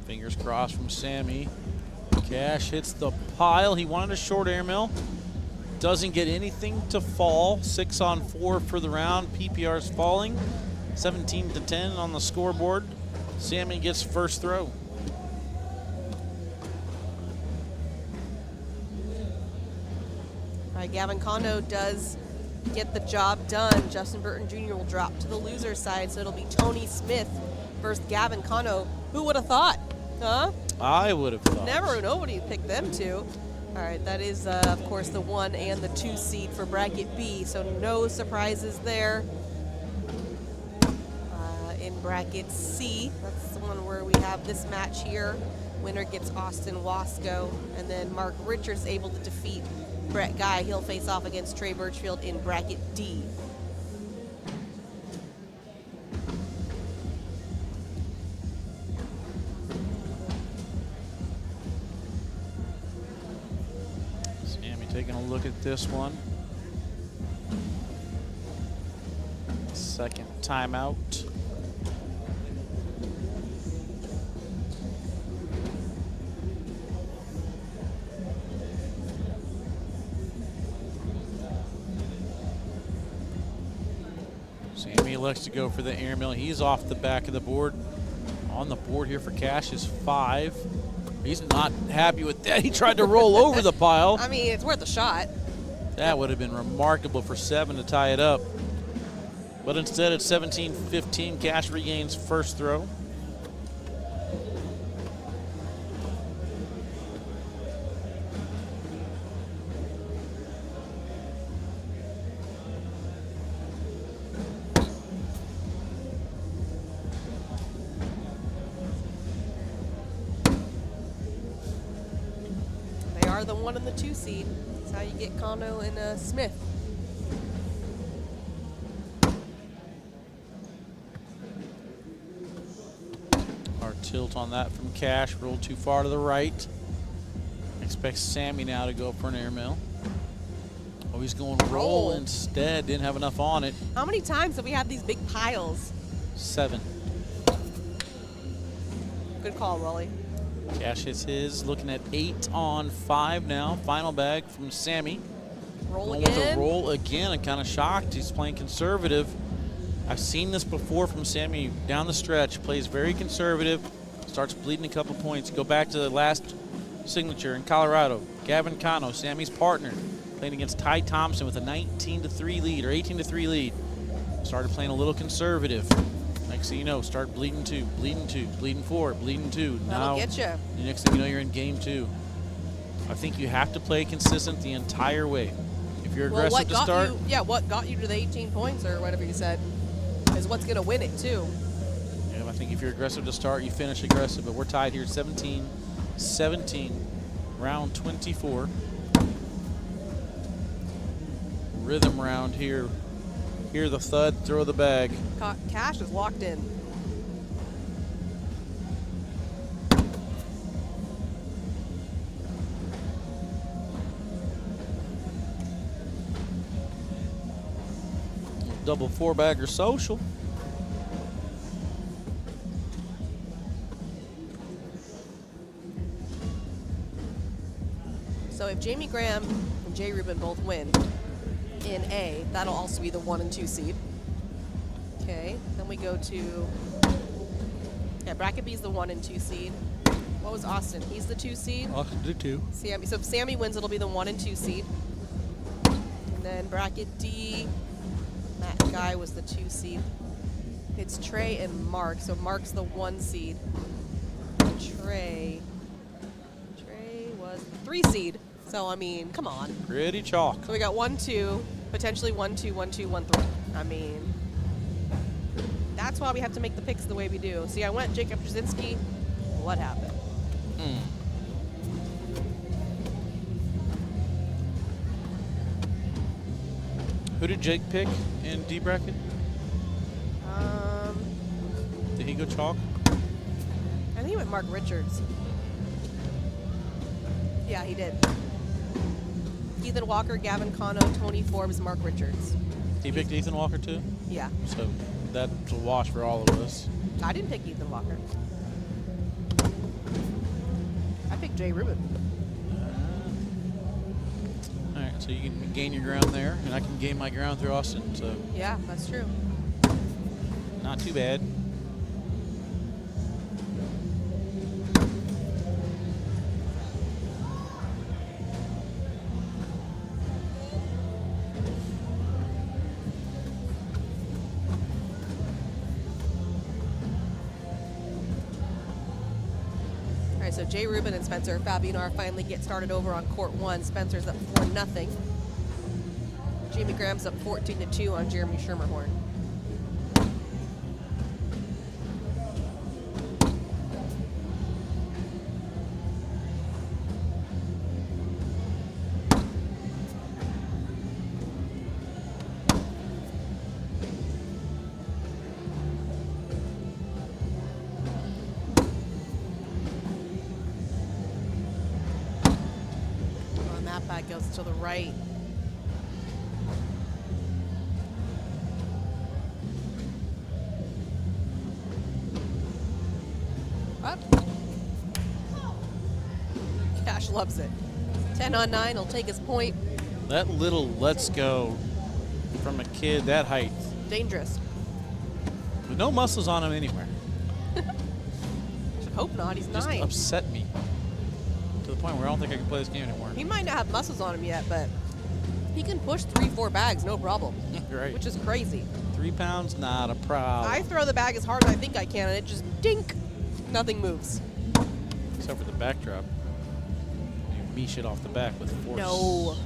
Fingers crossed from Sammy. Cash hits the pile. He wanted a short airmail. Doesn't get anything to fall. 6 on 4 for the round. PPR's falling. 17-10 on the scoreboard. Sammy gets first throw. All right, Gavin Cano does get the job done. Justin Burton Jr. will drop to the loser side, so it'll be Tony Smith versus Gavin Cano. Who would have thought? Huh? I would have thought. Nobody picked them two. All right, that is, of course, the 1 and the 2 seed for bracket B, so no surprises there. In bracket C, that's the one where we have this match here. Winner gets Austin Wasco, and then Mark Richards able to defeat Brett Guy. He'll face off against Trey Birchfield in bracket D. Sammy taking a look at this one. Second timeout. elects to go for the airmail. He's off the back of the board. On the board here for Cash is 5. He's not happy with that. He tried to roll over the pile. I mean, it's worth a shot. That would have been remarkable for 7 to tie it up. But instead, it's 17-15. Cash regains first throw. They are the 1 and the 2 seed. That's how you get Kano and Smith. Our tilt on that from Cash. Rolled too far to the right. Expects Sammy now to go for an airmail. Oh, he's going roll instead. Didn't have enough on it. How many times have we had these big piles? 7. Good call, Wally. Cash hits his. Looking at 8 on 5 now. Final bag from Sammy. Roll Going with again. a roll again. I'm kind of shocked. He's playing conservative. I've seen this before from Sammy down the stretch. Plays very conservative. Starts bleeding a couple points. Go back to the last signature in Colorado. Gavin Cano, Sammy's partner, playing against Ty Thompson with a 19-3 lead or 18-3 lead. Started playing a little conservative. Next thing you know, start bleeding 2, bleeding 2, bleeding 4, bleeding 2. That'll get you. The next thing you know, you're in game 2. I think you have to play consistent the entire way. If you're Well, aggressive to start, what got you to the 18 points or whatever you said is what's going to win it, too. yeah, I think if you're aggressive to start, you finish aggressive. But we're tied here, 17-17, round 24. Rhythm round here. Hear the thud, throw the bag. Cash is locked in. Double 4-bagger social. So if Jamie Graham and Jay Rubin both win in A, that'll also be the 1 and 2 seed. Okay, then we go to, bracket B is the 1 and 2 seed. What was Austin? He's the 2 seed. Austin did 2. Sammy. So if Sammy wins, it'll be the 1 and 2 seed. And then bracket D, Matt Guy was the 2 seed. It's Trey and Mark. So Mark's the 1 seed. Trey was the 3 seed. So I mean, come on. Pretty chalk. So we got 1, 2, potentially 1, 2, 1, 2, 1, 3. I mean, that's why we have to make the picks the way we do. See, I went Jacob Brzezinski. What happened? Who did Jake pick in D bracket? Did he go chalk? I think he went Mark Richards. Yeah, he did. Ethan Walker, Gavin Cano, Tony Forbes, Mark Richards. He picked Ethan Walker too? Yeah. So that's a wash for all of us. I didn't pick Ethan Walker. I picked Jay Rubin. All right, so you can gain your ground there, and I can gain my ground through Austin. So Yeah, that's true. not too bad. All right, so Jay Rubin and Spencer Fabianar finally get started over on court 1. Spencer's up 4-0. Jamie Graham's up 14-2 on Jeremy Schermerhorn. That goes to the right. Up. Cash loves it. 10 on 9, he'll take his point. That little let's go from a kid that height. Dangerous. But no muscles on him anywhere. Should hope not. He's Just 9. upset me to the point where I don't think I can play this game anymore. He might not have muscles on him yet, but he can push 3-4 bags, no problem. Right. Which is crazy. 3 pounds, not a problem. I throw the bag as hard as I think I can, and it just dink. Nothing moves. Except for the backdrop. You meesh it off the back with force. No.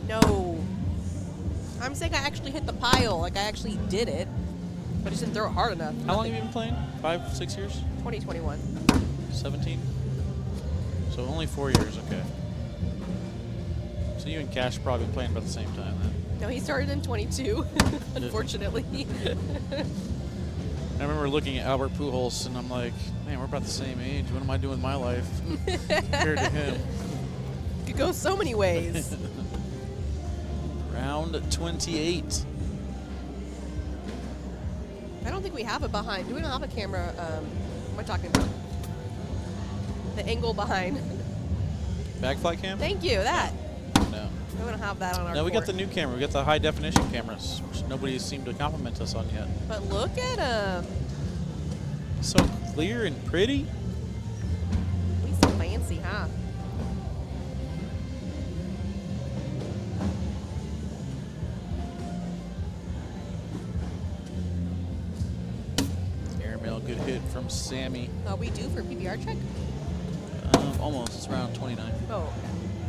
No. I'm saying I actually hit the pile. Like, I actually did it. But I just didn't throw it hard enough. How long have you been playing? 5, 6 years? 2021. 17? So only 4 years, okay. So you and Cash probably been playing about the same time then. No, he started in 22, unfortunately. I remember looking at Albert Pujols and I'm like, man, we're about the same age. What am I doing with my life compared to him? Could go so many ways. Round 28. I don't think we have it behind. Do we not have a camera? What am I talking about? The angle behind. Backfly cam? Thank you, that. No. We don't have that on our No, we got court. the new camera. We got the high definition cameras, which nobody seemed to compliment us on yet. But look at him. So clear and pretty. He's so fancy, huh? Airmail, good hit from Sammy. Are we due for PBR check? Almost. It's round 29. Oh,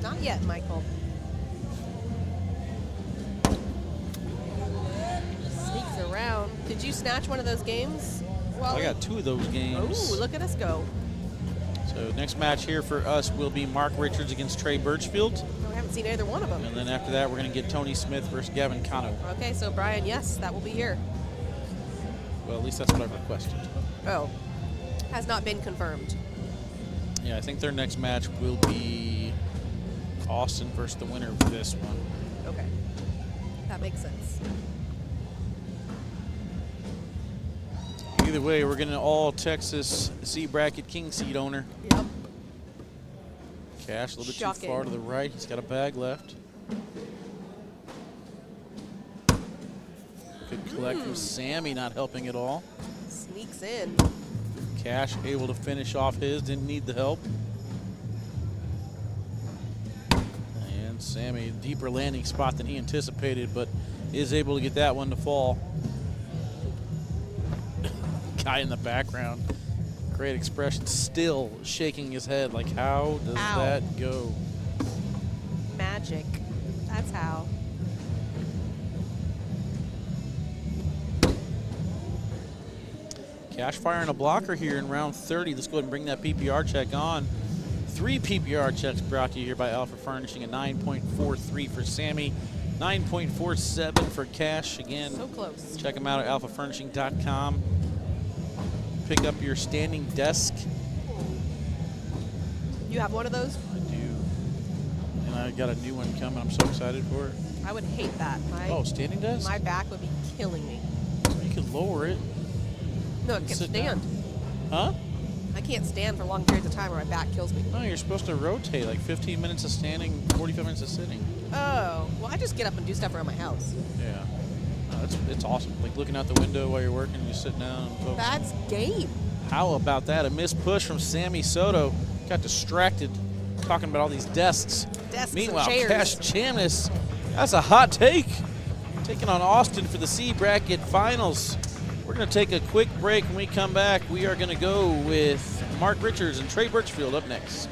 not yet, Michael. Sneaks around. Did you snatch one of those games? I got 2 of those games. Oh, look at us go. So next match here for us will be Mark Richards against Trey Birchfield. Oh, we haven't seen either one of them. And then after that, we're going to get Tony Smith versus Gavin Cano. Okay, so Brian, yes, that will be here. Well, at least that's what I've requested. Oh, has not been confirmed. Yeah, I think their next match will be Austin versus the winner of this one. Okay, that makes sense. Either way, we're getting an all Texas C bracket king seed owner. Yep. Cash a little bit Shocking. too far to the right. He's got a bag left. Good collect from Sammy, not helping at all. Sneaks in. Cash able to finish off his, didn't need the help. And Sammy, deeper landing spot than he anticipated, but is able to get that one to fall. Guy in the background, great expression, still shaking his head like, how does Ow. that go? Magic. That's how. Cash firing a blocker here in round 30. Let's go ahead and bring that PPR check on. 3 PPR checks brought to you here by Alpha Furnishing. A 9.43 for Sammy, 9.47 for Cash. Again, So close. check them out at alphafurnishing.com. Pick up your standing desk. You have one of those? I do. And I got a new one coming. I'm so excited for it. I would hate that. Oh, standing desk? My back would be killing me. You could lower it. No, it can't Sit stand. Huh? I can't stand for long periods of time or my back kills me. No, you're supposed to rotate, like 15 minutes of standing, 45 minutes of sitting. Oh, well, I just get up and do stuff around my house. Yeah. No, it's awesome. Like looking out the window while you're working, you sit down and focus. That's game. How about that? A missed push from Sammy Sodto. Got distracted talking about all these desks. Desks Meanwhile, and chairs. Cash Chamness, that's a hot take. Taking on Austin for the C bracket finals. We're going to take a quick break. When we come back, we are going to go with Mark Richards and Trey Birchfield up next.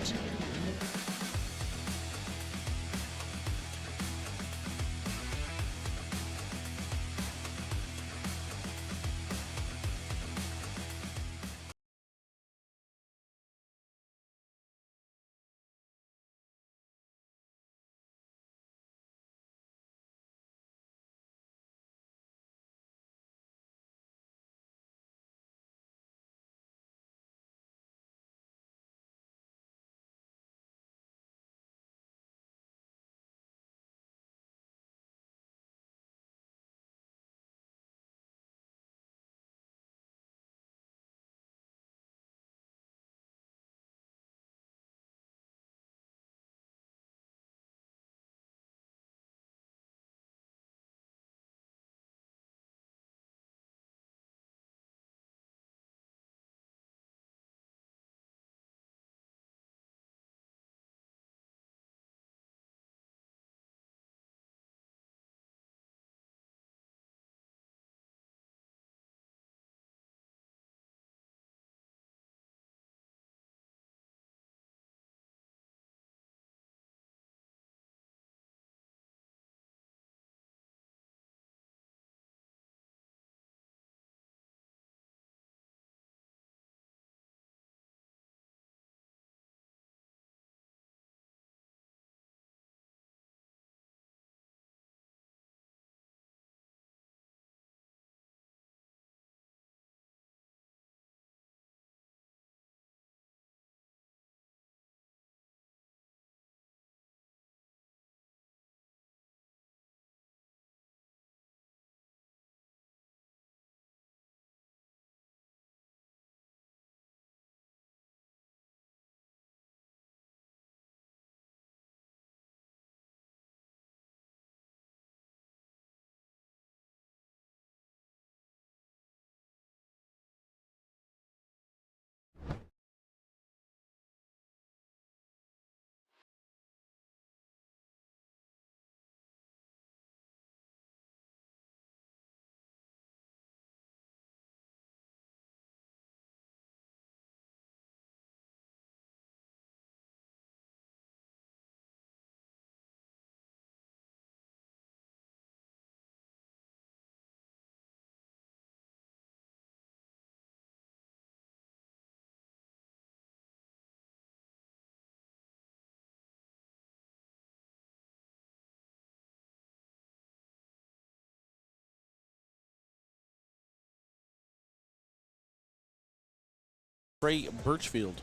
Trey Birchfield.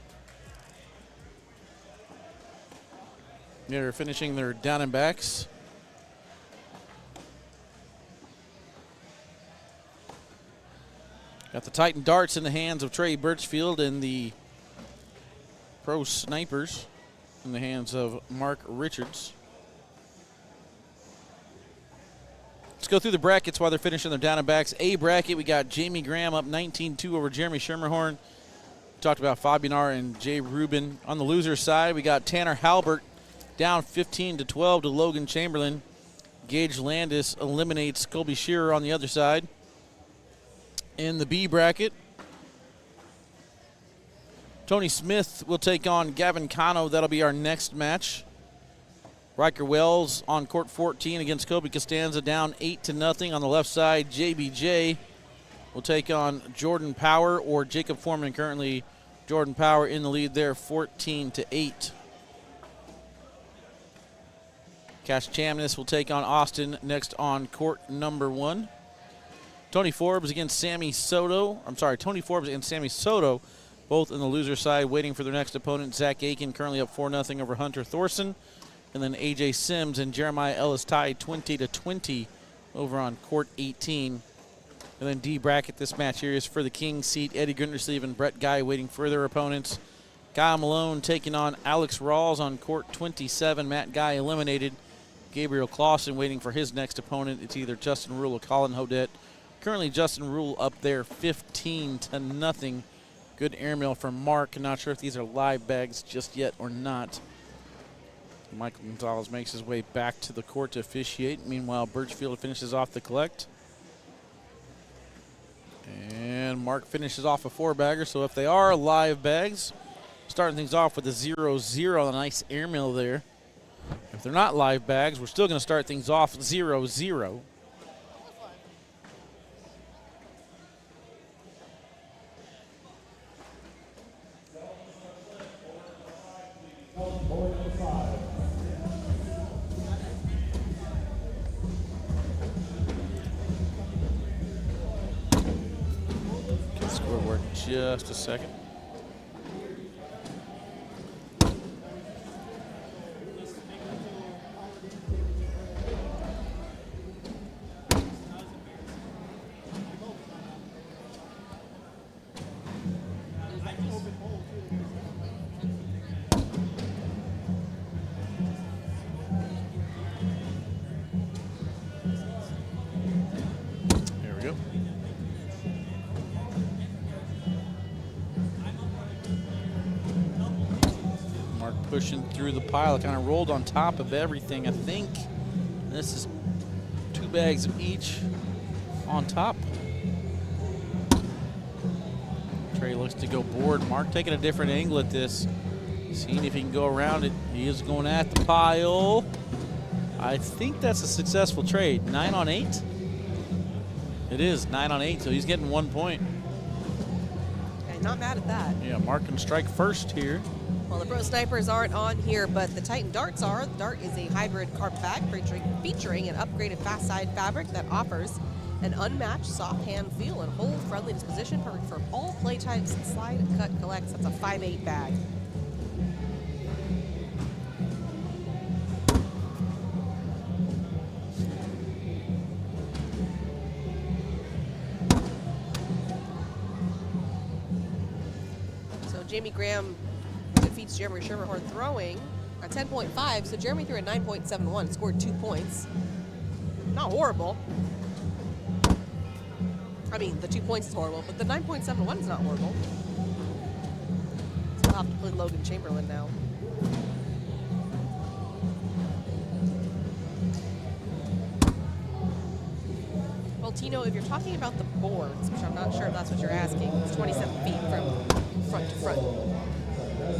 They're finishing their down and backs. Got the Titan darts in the hands of Trey Birchfield and the Pro Snipers in the hands of Mark Richards. Let's go through the brackets while they're finishing their down and backs. A bracket, we got Jamie Graham up 19-2 over Jeremy Schermerhorn. Talked about Fabianar and Jay Rubin. On the loser side, we got Tanner Halbert down 15-12 to Logan Chamberlain. Gage Landis eliminates Colby Shearer on the other side. In the B bracket, Tony Smith will take on Gavin Cano. That'll be our next match. Riker Wells on court 14 against Kobe Costanza, down 8-0. On the left side, JBJ will take on Jordan Power or Jacob Foreman. Currently, Jordan Power in the lead there, 14-8. Cash Chamness will take on Austin next on court number 1. Tony Forbes against Sammy Sodto. Tony Forbes against Sammy Sodto, both in the loser side, waiting for their next opponent. Zach Aiken currently up 4-0 over Hunter Thorson. And then A.J. Sims and Jeremiah Ellis tied 20-20 over on court 18. And then D bracket, this match here is for the King seat. Eddie Grindersleeve and Brett Guy waiting for their opponents. Kyle Malone taking on Alex Rawls on court 27. Matt Guy eliminated. Gabriel Clausen waiting for his next opponent. It's either Justin Rule or Colin Hodette. Currently, Justin Rule up there 15-0. Good airmail from Mark. Not sure if these are live bags just yet or not. Michael Gonzalez makes his way back to the court to officiate. Meanwhile, Birchfield finishes off the collect. And Mark finishes off a 4-bagger. So if they are live bags, starting things off with a 0-0. A nice airmail there. If they're not live bags, we're still going to start things off 0-0. Scoreboard just a second. Pushing through the pile, it kind of rolled on top of everything. I think this is 2 bags of each on top. Trey looks to go board. Mark taking a different angle at this, seeing if he can go around it. He is going at the pile. I think that's a successful trade. 9 on 8. It is 9 on 8, so he's getting 1 point. Okay, not mad at that. Yeah, Mark can strike first here. Well, the Pro Snipers aren't on here, but the Titan darts are. The dart is a hybrid carpet bag featuring an upgraded fast side fabric that offers an unmatched soft hand feel and hold friendly disposition, perfect for all play types. Slide, cut, collects. That's a 5/8 bag. So Jamie Graham defeats Jeremy Schermerhorn throwing a 10.5, so Jeremy threw a 9.71, scored 2 points. Not horrible. I mean, the 2 points is horrible, but the 9.71 is not horrible. So we'll have to play Logan Chamberlain now. Well, Tino, if you're talking about the boards, which I'm not sure if that's what you're asking, it's 27 feet from front to front. That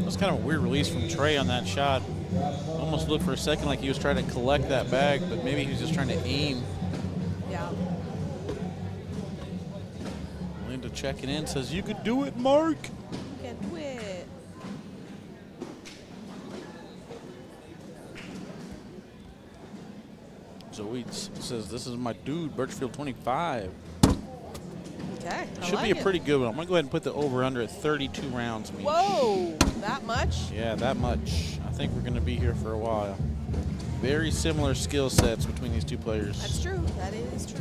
was kind of a weird release from Trey on that shot. Almost looked for a second like he was trying to collect that bag, but maybe he was just trying to aim. Yeah. Linda checking in, says, "You could do it, Mark." You can do it. says, this is my dude, Birchfield 25. Okay. Should be a pretty good one. I'm going to go ahead and put the over-under at 32 rounds. Mish. Whoa, that much? Yeah, that much. I think we're going to be here for a while. Very similar skill sets between these two players. That's true. That is true.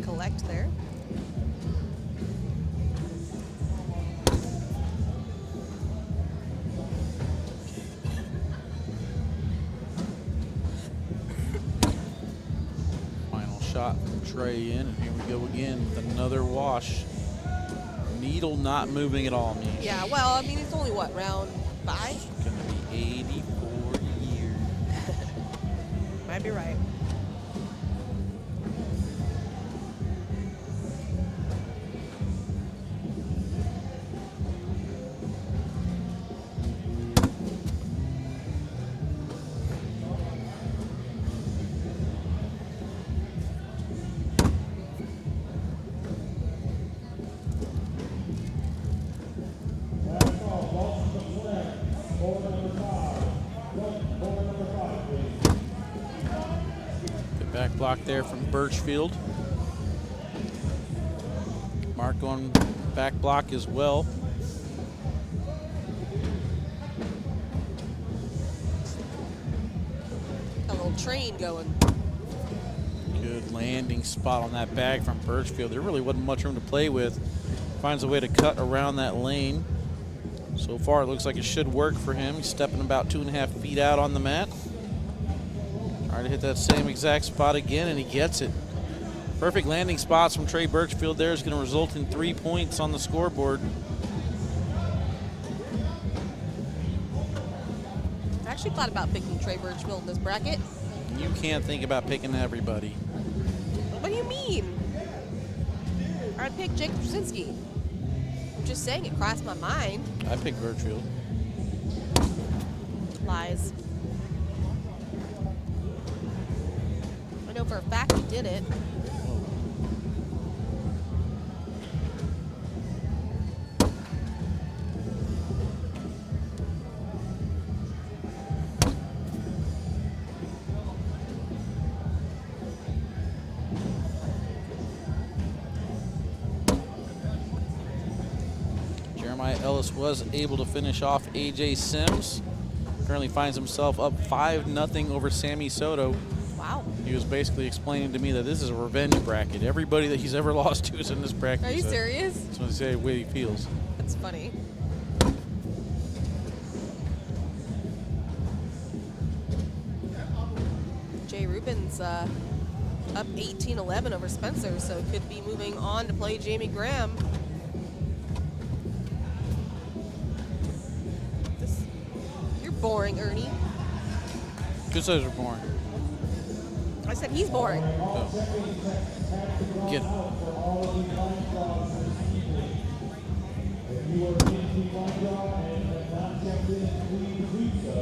Collect there. Final shot from Trey in, and here we go again with another wash. Needle not moving at all, Mish. Yeah, well, I mean, it's only what, round 5? It's going to be 84 years. Might be right. Good back block there from Birchfield. Mark on back block as well. A little train going. Good landing spot on that bag from Birchfield. There really wasn't much room to play with. Finds a way to cut around that lane. So far, it looks like it should work for him. He's stepping about 2.5 feet out on the mat. Trying to hit that same exact spot again, and he gets it. Perfect landing spots from Trey Birchfield there is going to result in 3 points on the scoreboard. I actually thought about picking Trey Birchfield in this bracket. You can't think about picking everybody. What do you mean? I'd pick Jake Brzezinski. I'm just saying it crossed my mind. I picked Birchfield. Lies. I know for a fact he did it. Ellis was able to finish off A.J. Sims. Currently finds himself up 5-0 over Sammy Sodto. Wow. He was basically explaining to me that this is a revenge bracket. Everybody that he's ever lost to is in this bracket. Are you so serious? That's what the way he feels. That's funny. Jay Rubin's up 18-11 over Spencer, so could be moving on to play Jamie Graham. You're boring, Ernie. Who says we're boring? I said he's boring. Oh. Get him. If you were in one draw and have not checked in, please do so.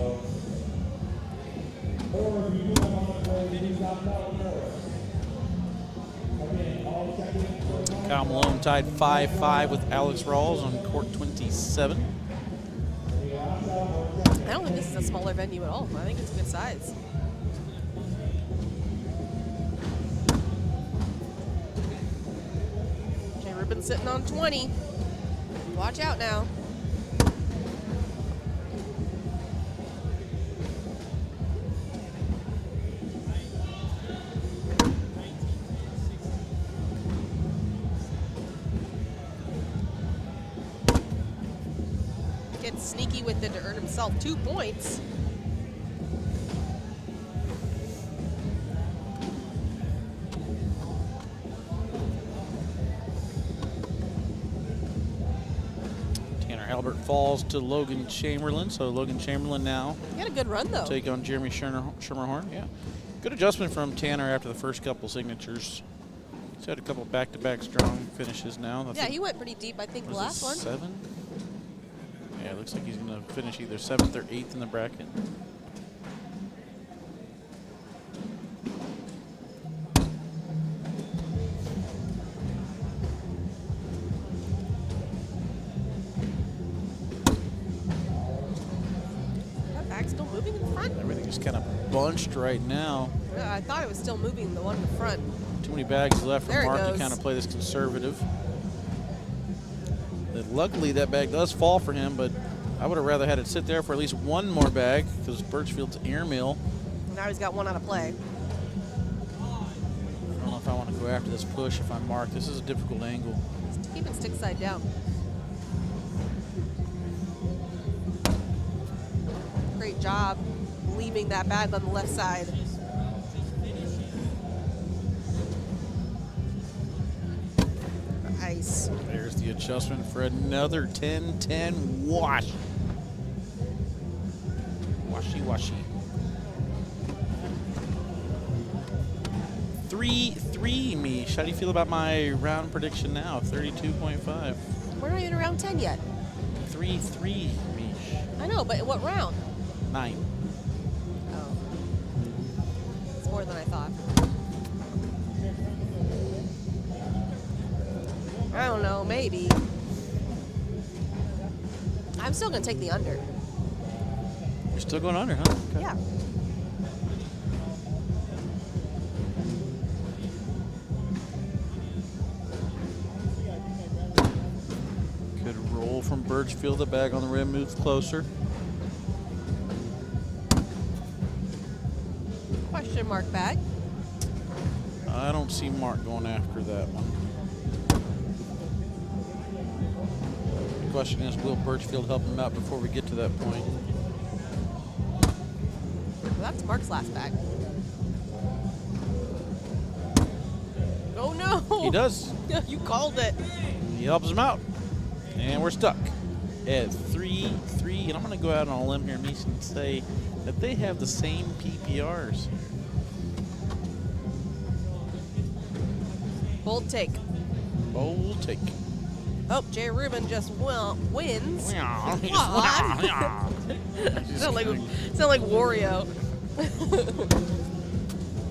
Or if you do have on the play, please stop calling first. Again, all check-ins. Kyle Malone tied 5-5 with Alex Rawls on court 27. I don't think this is a smaller venue at all. I think it's a good size. Jay Rubin sitting on 20. Watch out now. Gets sneaky with it to earn himself 2 points. Albert falls to Logan Chamberlain, so Logan Chamberlain now He had a good run, though. take on Jeremy Schermerhorn. Yeah, good adjustment from Tanner after the first couple signatures. He's had a couple back-to-back strong finishes now. Yeah, he went pretty deep, I think, the last one. 7? Yeah, it looks like he's going to finish either 7th or 8th in the bracket. That bag's still moving in the front. Everything's kind of bunched right now. Yeah, I thought it was still moving, the one in the front. Too many bags left for There it Mark to goes. kind of play this conservative. But luckily, that bag does fall for him, but I would have rather had it sit there for at least one more bag because Birchfield's airmill. Now he's got one out of play. I don't know if I want to go after this push if I'm Mark. This is a difficult angle. Just keep it stick side down. Great job leaving that bag on the left side. Nice. There's the adjustment for another 10-10 wash. Washy. 3-3, Mish. How do you feel about my round prediction now? 32.5. We're not even around 10 yet. 3-3, Mish. I know, but what round? 9. Oh. It's more than I thought. I don't know, maybe. I'm still going to take the under. You're still going under, huh? Okay. Yeah. Good roll from Birchfield. The bag on the rim moves closer. Question mark bag. I don't see Mark going after that one. The question is, will Birchfield help him out before we get to that point? Well, that's Mark's last bag. Oh, no. He does. You called it. He helps him out. And we're stuck at 3-3. And I'm going to go out on a limb here, Meese, and say that they have the same PPRs. Bold take. Bold take. Oh, Jay Rubin just wins. Sound like Wario.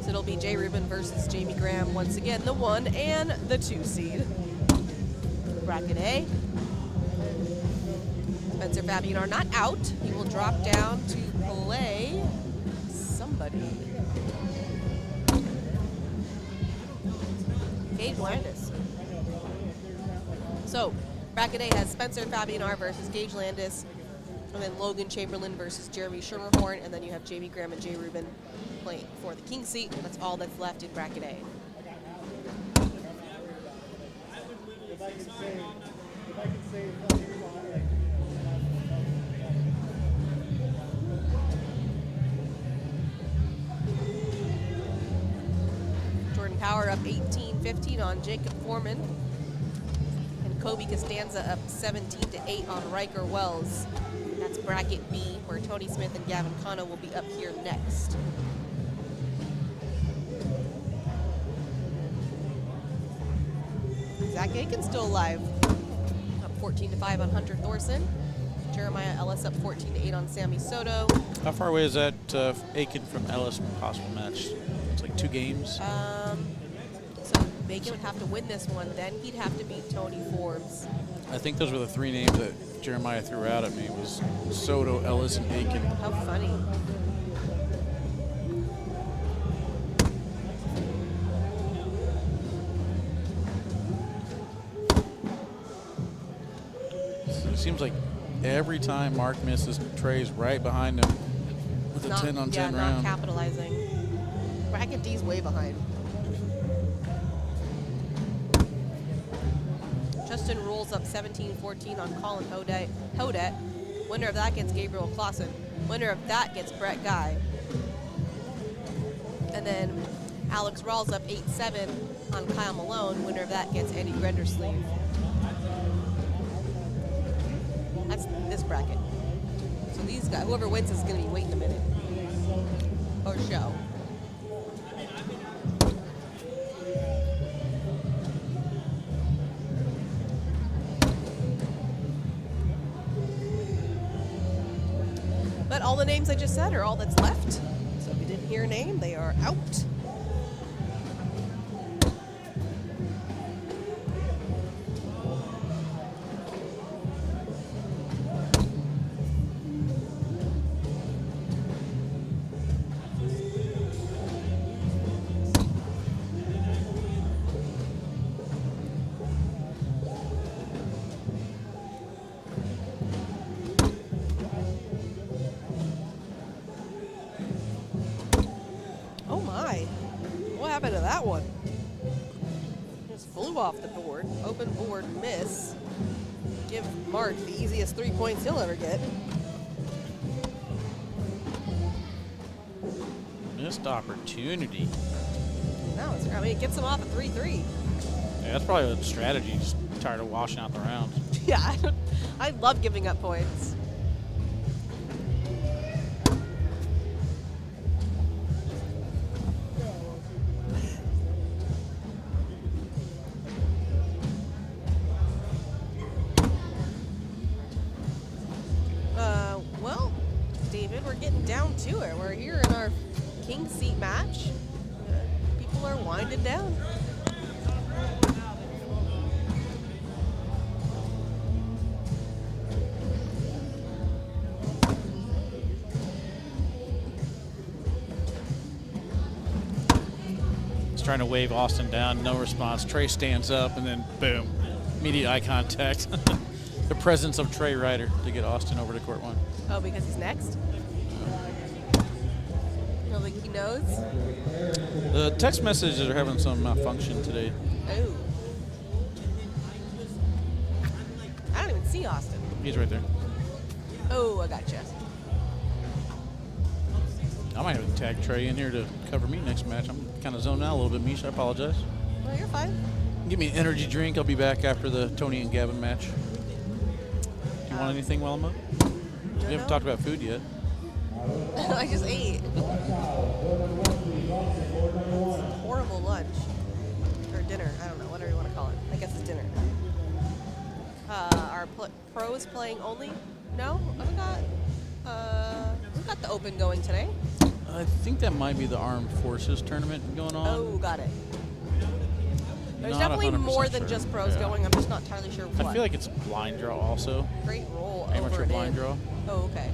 So it'll be Jay Rubin versus Jamie Graham once again, the 1 and the 2 seed. Bracket A. Spencer Fabian are not out. He will drop down to play somebody. Gage Landis. So, bracket A has Spencer Fabianar versus Gage Landis, and then Logan Chamberlain versus Jeremy Schermerhorn, and then you have Jamie Graham and Jay Rubin playing for the king seat. That's all that's left in bracket A. Jordan Power up 18-15 on Jacob Foreman. Kobe Costanza up 17-8 on Riker Wells. That's bracket B, where Tony Smith and Gavin Cano will be up here next. Zach Aiken still alive, up 14-5 on Hunter Thorson. Jeremiah Ellis up 14-8 on Sammy Sodto. How far away is that Aiken from Ellis possible match? It's like 2 games. So Aiken would have to win this one, then he'd have to beat Tony Forbes. I think those were the 3 names that Jeremiah threw out at me. Was Sodto, Ellis, and Aiken. How funny. It seems like every time Mark misses, Trey's right behind him with a 10-on-10 not round. capitalizing. Bracket D's way behind. Justin rolls up 17-14 on Colin Hodet. Winner of that gets Gabriel Clausen. Winner of that gets Brett Guy. And then Alex Rawls up 8-7 on Kyle Malone. Winner of that gets Andy Grendersleeve. That's this bracket. So these guys, whoever wins is going to be waiting a minute. Or show. all the names I just said are all that's left. So if you didn't hear a name, they are out. Oh my, what happened to that one? Just flew off the board. Open board miss. Give Mark the easiest 3 points he'll ever get. Missed opportunity. No, I mean, it gets him off at 3-3. Yeah, that's probably a strategy. Just tired of washing out the rounds. Yeah, I love giving up points. Well, David, we're getting down to it. We're here in our king seat match. People are winding down. Trying to wave Austin down, no response. Trey stands up, and then boom, immediate eye contact. The presence of Trey Ryder to get Austin over to court one. Oh, because he's next? You don't think he knows? The text messages are having some malfunction today. Oh. I don't even see Austin. He's right there. Oh, I gotcha. I might have to tag Trey in here to cover me next match. I'm kind of zoned out a little bit, Mish. I apologize. No, you're fine. Give me an energy drink. I'll be back after the Tony and Gavin match. Do you want anything while I'm up? We haven't talked about food yet. I just ate. Horrible lunch. Or dinner. I don't know. Whatever you want to call it. I guess it's dinner. Are pros playing only? No? We've got the Open going today. I think that might be the Armed Forces tournament going on. Oh, got it. There's Not definitely 100% more than sure. just pros Yeah. going. I'm just not entirely sure what. I feel like it's blind draw also. Great roll over Amateur and blind in. draw. Oh, okay.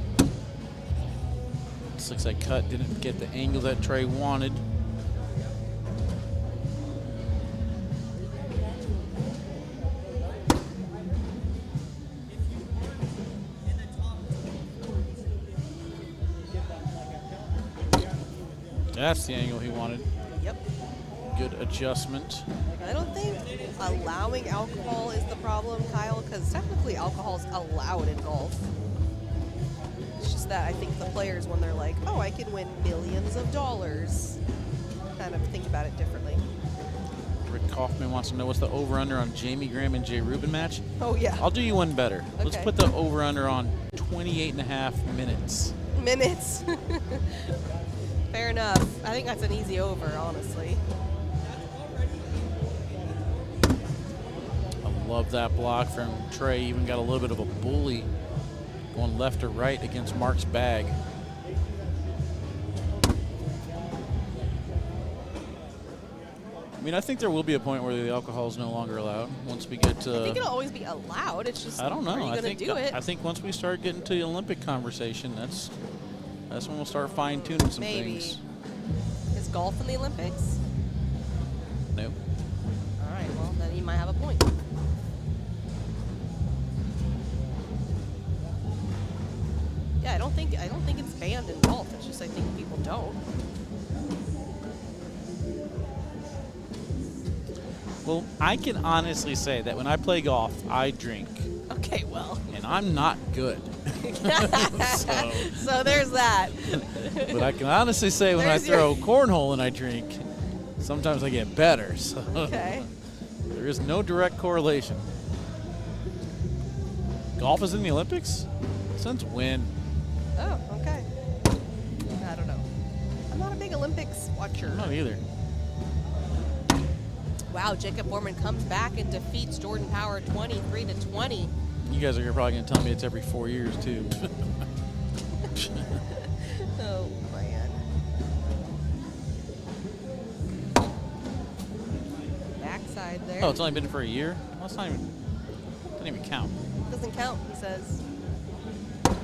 This looks like cut didn't get the angle that Trey wanted. That's the angle he wanted. Yep. Good adjustment. I don't think allowing alcohol is the problem, Kyle, because technically alcohol's allowed in golf. It's just that I think the players, when they're like, oh, I can win millions of dollars, kind of think about it differently. Rick Kaufman wants to know what's the over-under on Jamie Graham and Jay Rubin match. Oh, yeah. I'll do you one better. Let's Okay. put the over-under on 28.5 minutes. Minutes. Fair enough. I think that's an easy over, honestly. I love that block from Trey. Even got a little bit of a bully going left or right against Mark's bag. I mean, I think there will be a point where the alcohol is no longer allowed once we get to. I think it'll always be allowed. It's just, I don't know. are you I going think to do it? I think once we start getting to the Olympic conversation, that's when we'll start fine-tuning some Maybe. things. Is golf in the Olympics? Nope. All right, well, then you might have a point. Yeah, I don't think it's banned in golf. It's just I think people don't. Well, I can honestly say that when I play golf, I drink, Okay, well. and I'm not good. So there's that. But I can honestly say when I There's your- throw cornhole and I drink, sometimes I get better. So Okay. there is no direct correlation. Golf is in the Olympics? Since when? Oh, okay. I don't know. I'm not a big Olympics watcher. I'm not either. Wow, Jacob Foreman comes back and defeats Jordan Power 23-20. You guys are probably going to tell me it's every 4 years, too. side there. Oh, it's only been for a year? Well, that's not even, doesn't even count. Doesn't count, he says. All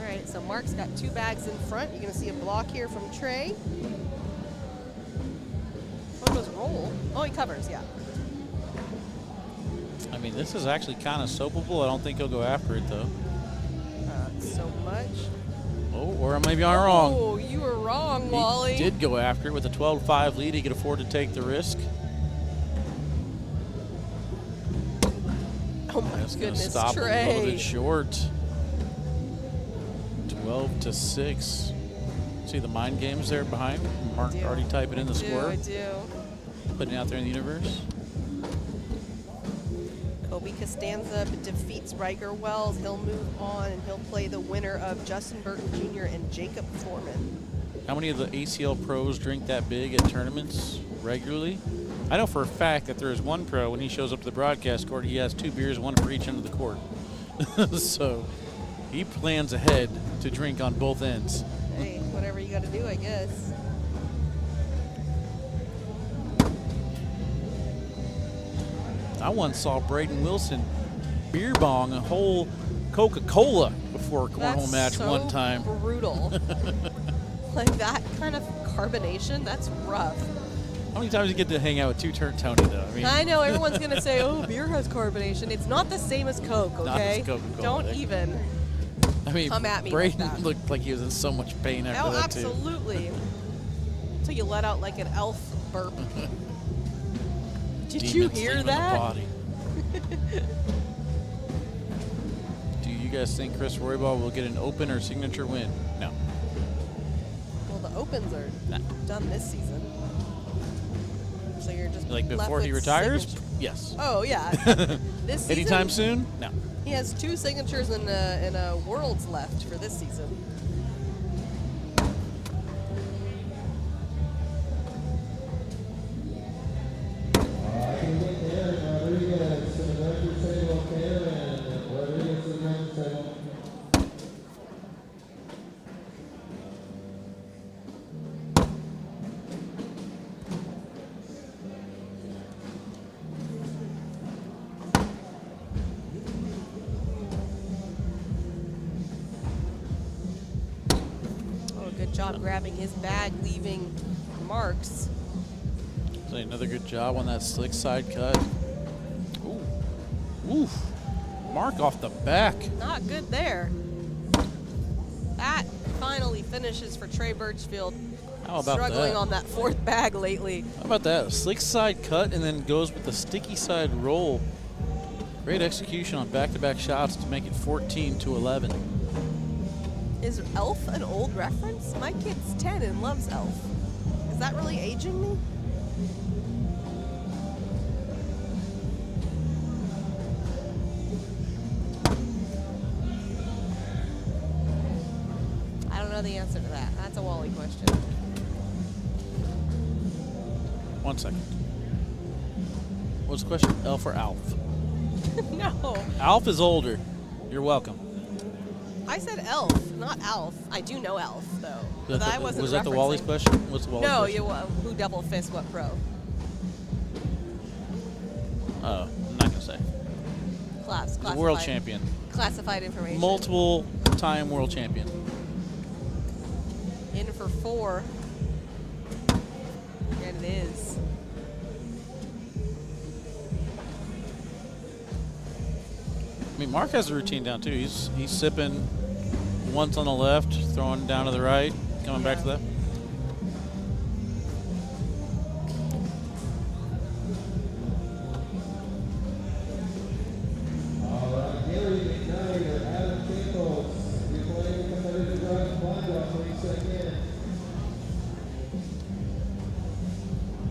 right, so Mark's got 2 bags in front. You're going to see a block here from Trey. Oh, it goes roll. Oh, he covers, yeah. I mean, this is actually kind of soapable. I don't think he'll go after it, though. So much. Oh, or maybe I'm wrong. Oh, you were wrong, Wally. He did go after it. With a 12-5 lead, he could afford to take the risk. Oh, my That's going to goodness, stop Trey. a little bit short. 12-6. See the mind games there behind? Mark already typing in the score. I do. Putting it out there in the universe. Kobe Costanza defeats Riker Wells. He'll move on, and he'll play the winner of Justin Burton Jr. and Jacob Foreman. How many of the ACL pros drink that big at tournaments regularly? I know for a fact that there is one pro, when he shows up to the broadcast court, he has 2 beers, 1 for each end of the court. So he plans ahead to drink on both ends. Hey, whatever you got to do, I guess. I once saw Braden Wilson beer bong a whole Coca-Cola before a cornhole match so one time. Brutal. Like that kind of carbonation, that's rough. How many times do you get to hang out with Tony, though? I mean, I know everyone's gonna say, "Oh, beer has carbonation." It's not the same as Coke, okay? Not as Coca-Cola. Don't even. I mean, come at me Braden like that. looked like he was in so much pain after Oh, that, too. absolutely. Until you let out like an elf burp. Did you Demons hear leaving that? the body. Do you guys think Chris Roybal will get an open or signature win? No. Well, the opens are Nah. done this season. So you're just Like left before he with retires? signature- Yes. Oh yeah. This season, Anytime soon? No. he has 2 signatures and a Worlds left for this season. Oh, good job grabbing his bag, leaving Mark's. So another good job on that slick side cut. Ooh. Oof. Mark off the back. Not good there. That finally finishes for Trey Birchfield. How about Struggling that? on that 4th bag lately. How about that? A slick side cut and then goes with the sticky side roll. Great execution on back-to-back shots to make it 14-11. Is Elf an old reference? My kid's 10 and loves Elf. Is that really aging me? I don't know the answer to that. That's a Wally question. 1 second. What's the question? Elf or Alf? No. Alf is older. You're welcome. I said Elf, not Alf. I do know Elf, though. But I wasn't Was that the referencing- Wally's question? What's the Wally's No, question? who double fist what pro? I'm not going to say. Classified. The world champion. Classified information. Multiple time world champion. In for 4. And it is. I mean, Mark has the routine down too. He's sipping once on the left, throwing down to the right, coming back to the left.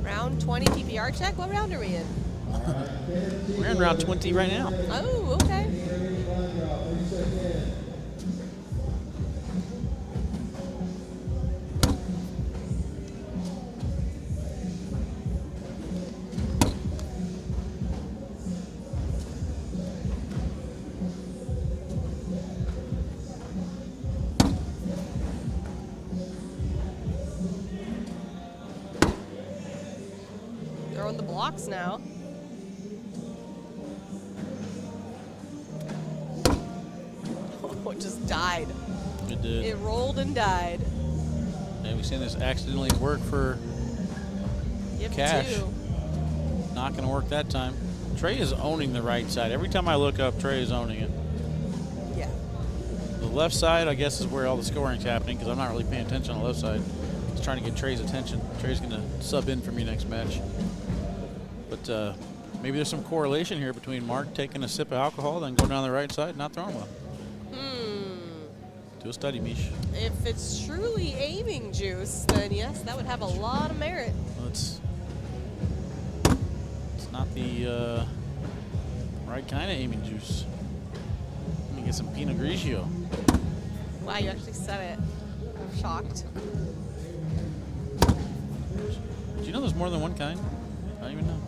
Round 20 PPR check? What round are we in? We're in round 20 right now. Oh, okay. throwing the blocks now. Oh, it just died. It did. It rolled and died. And we've seen this accidentally work for Give Cash. 2. Not going to work that time. Trey is owning the right side. Every time I look up, Trey is owning it. Yeah. The left side, I guess, is where all the scoring's happening because I'm not really paying attention on the left side. Just trying to get Trey's attention. Trey's going to sub in for me next match. But maybe there's some correlation here between Mark taking a sip of alcohol, then going down the right side and not throwing well. Do a study, Mish. If it's truly aiming juice, then yes, that would have a lot of merit. Well, it's not the right kind of aiming juice. Let me get some Pinot Grigio. Wow, you actually said it. I'm shocked. Do you know there's more than one kind? I don't even know.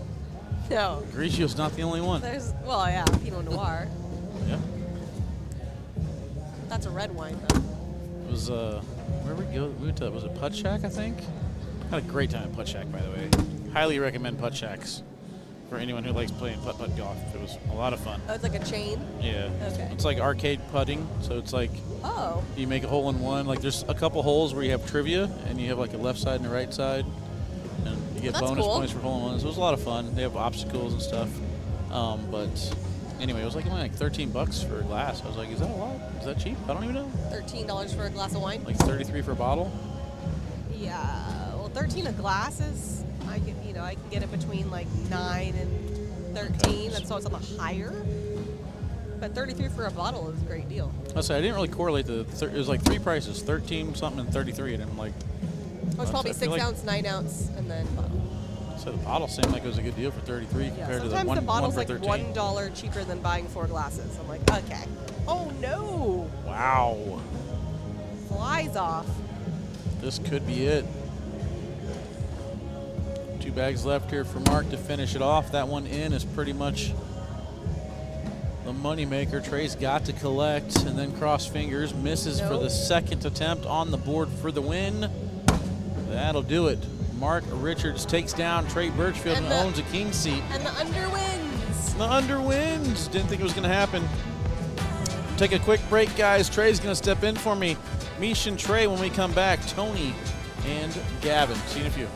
No. Grigio's not the only one. There's, well, yeah, Pinot Noir. Yeah. That's a red wine, though. It was, where we go? We went to, was it Putt Shack, I think? Had a great time at Putt Shack, by the way. Highly recommend Putt Shacks for anyone who likes playing putt-putt golf. It was a lot of fun. Oh, it's like a chain? Yeah. Okay. It's like arcade putting, so it's like Oh. you make a hole in one. Like there's a couple holes where you have trivia, and you have like a left side and a right side, and you get That's bonus cool. points for hole in ones. It was a lot of fun. They have obstacles and stuff. But anyway, it was like only like $13 for a glass. I was like, is that a lot? Is that cheap? I don't even know. $13 for a glass of wine? Like 33 for a bottle. Yeah. Well, 13 a glass is, I can get it between like 9 and 13. Okay. That's so it's on the higher. But 33 for a bottle is a great deal. I say I didn't really correlate the. It was like 3 prices: 13 something and 33, and I'm like, Oh, it's probably I feel 6 like- ounce, 9 ounce, and then bottle. so the bottle seemed like it was a good deal for 33 Yeah, compared to the sometimes one, the bottle's one like for 13. $1 cheaper than buying 4 glasses. I'm like, okay. Oh no! Wow, Flies off. this could be it. 2 bags left here for Mark to finish it off. That one in is pretty much the moneymaker. Trey's got to collect and then cross fingers. Misses for Nope. the second attempt on the board for the win. That'll do it. Mark Richards takes down Trey Birchfield and And the- owns a king seat. And the under wins. The under wins. Didn't think it was going to happen. Take a quick break, guys. Trey's going to step in for me. Mish and Trey when we come back. Tony and Gavin. See you in a few.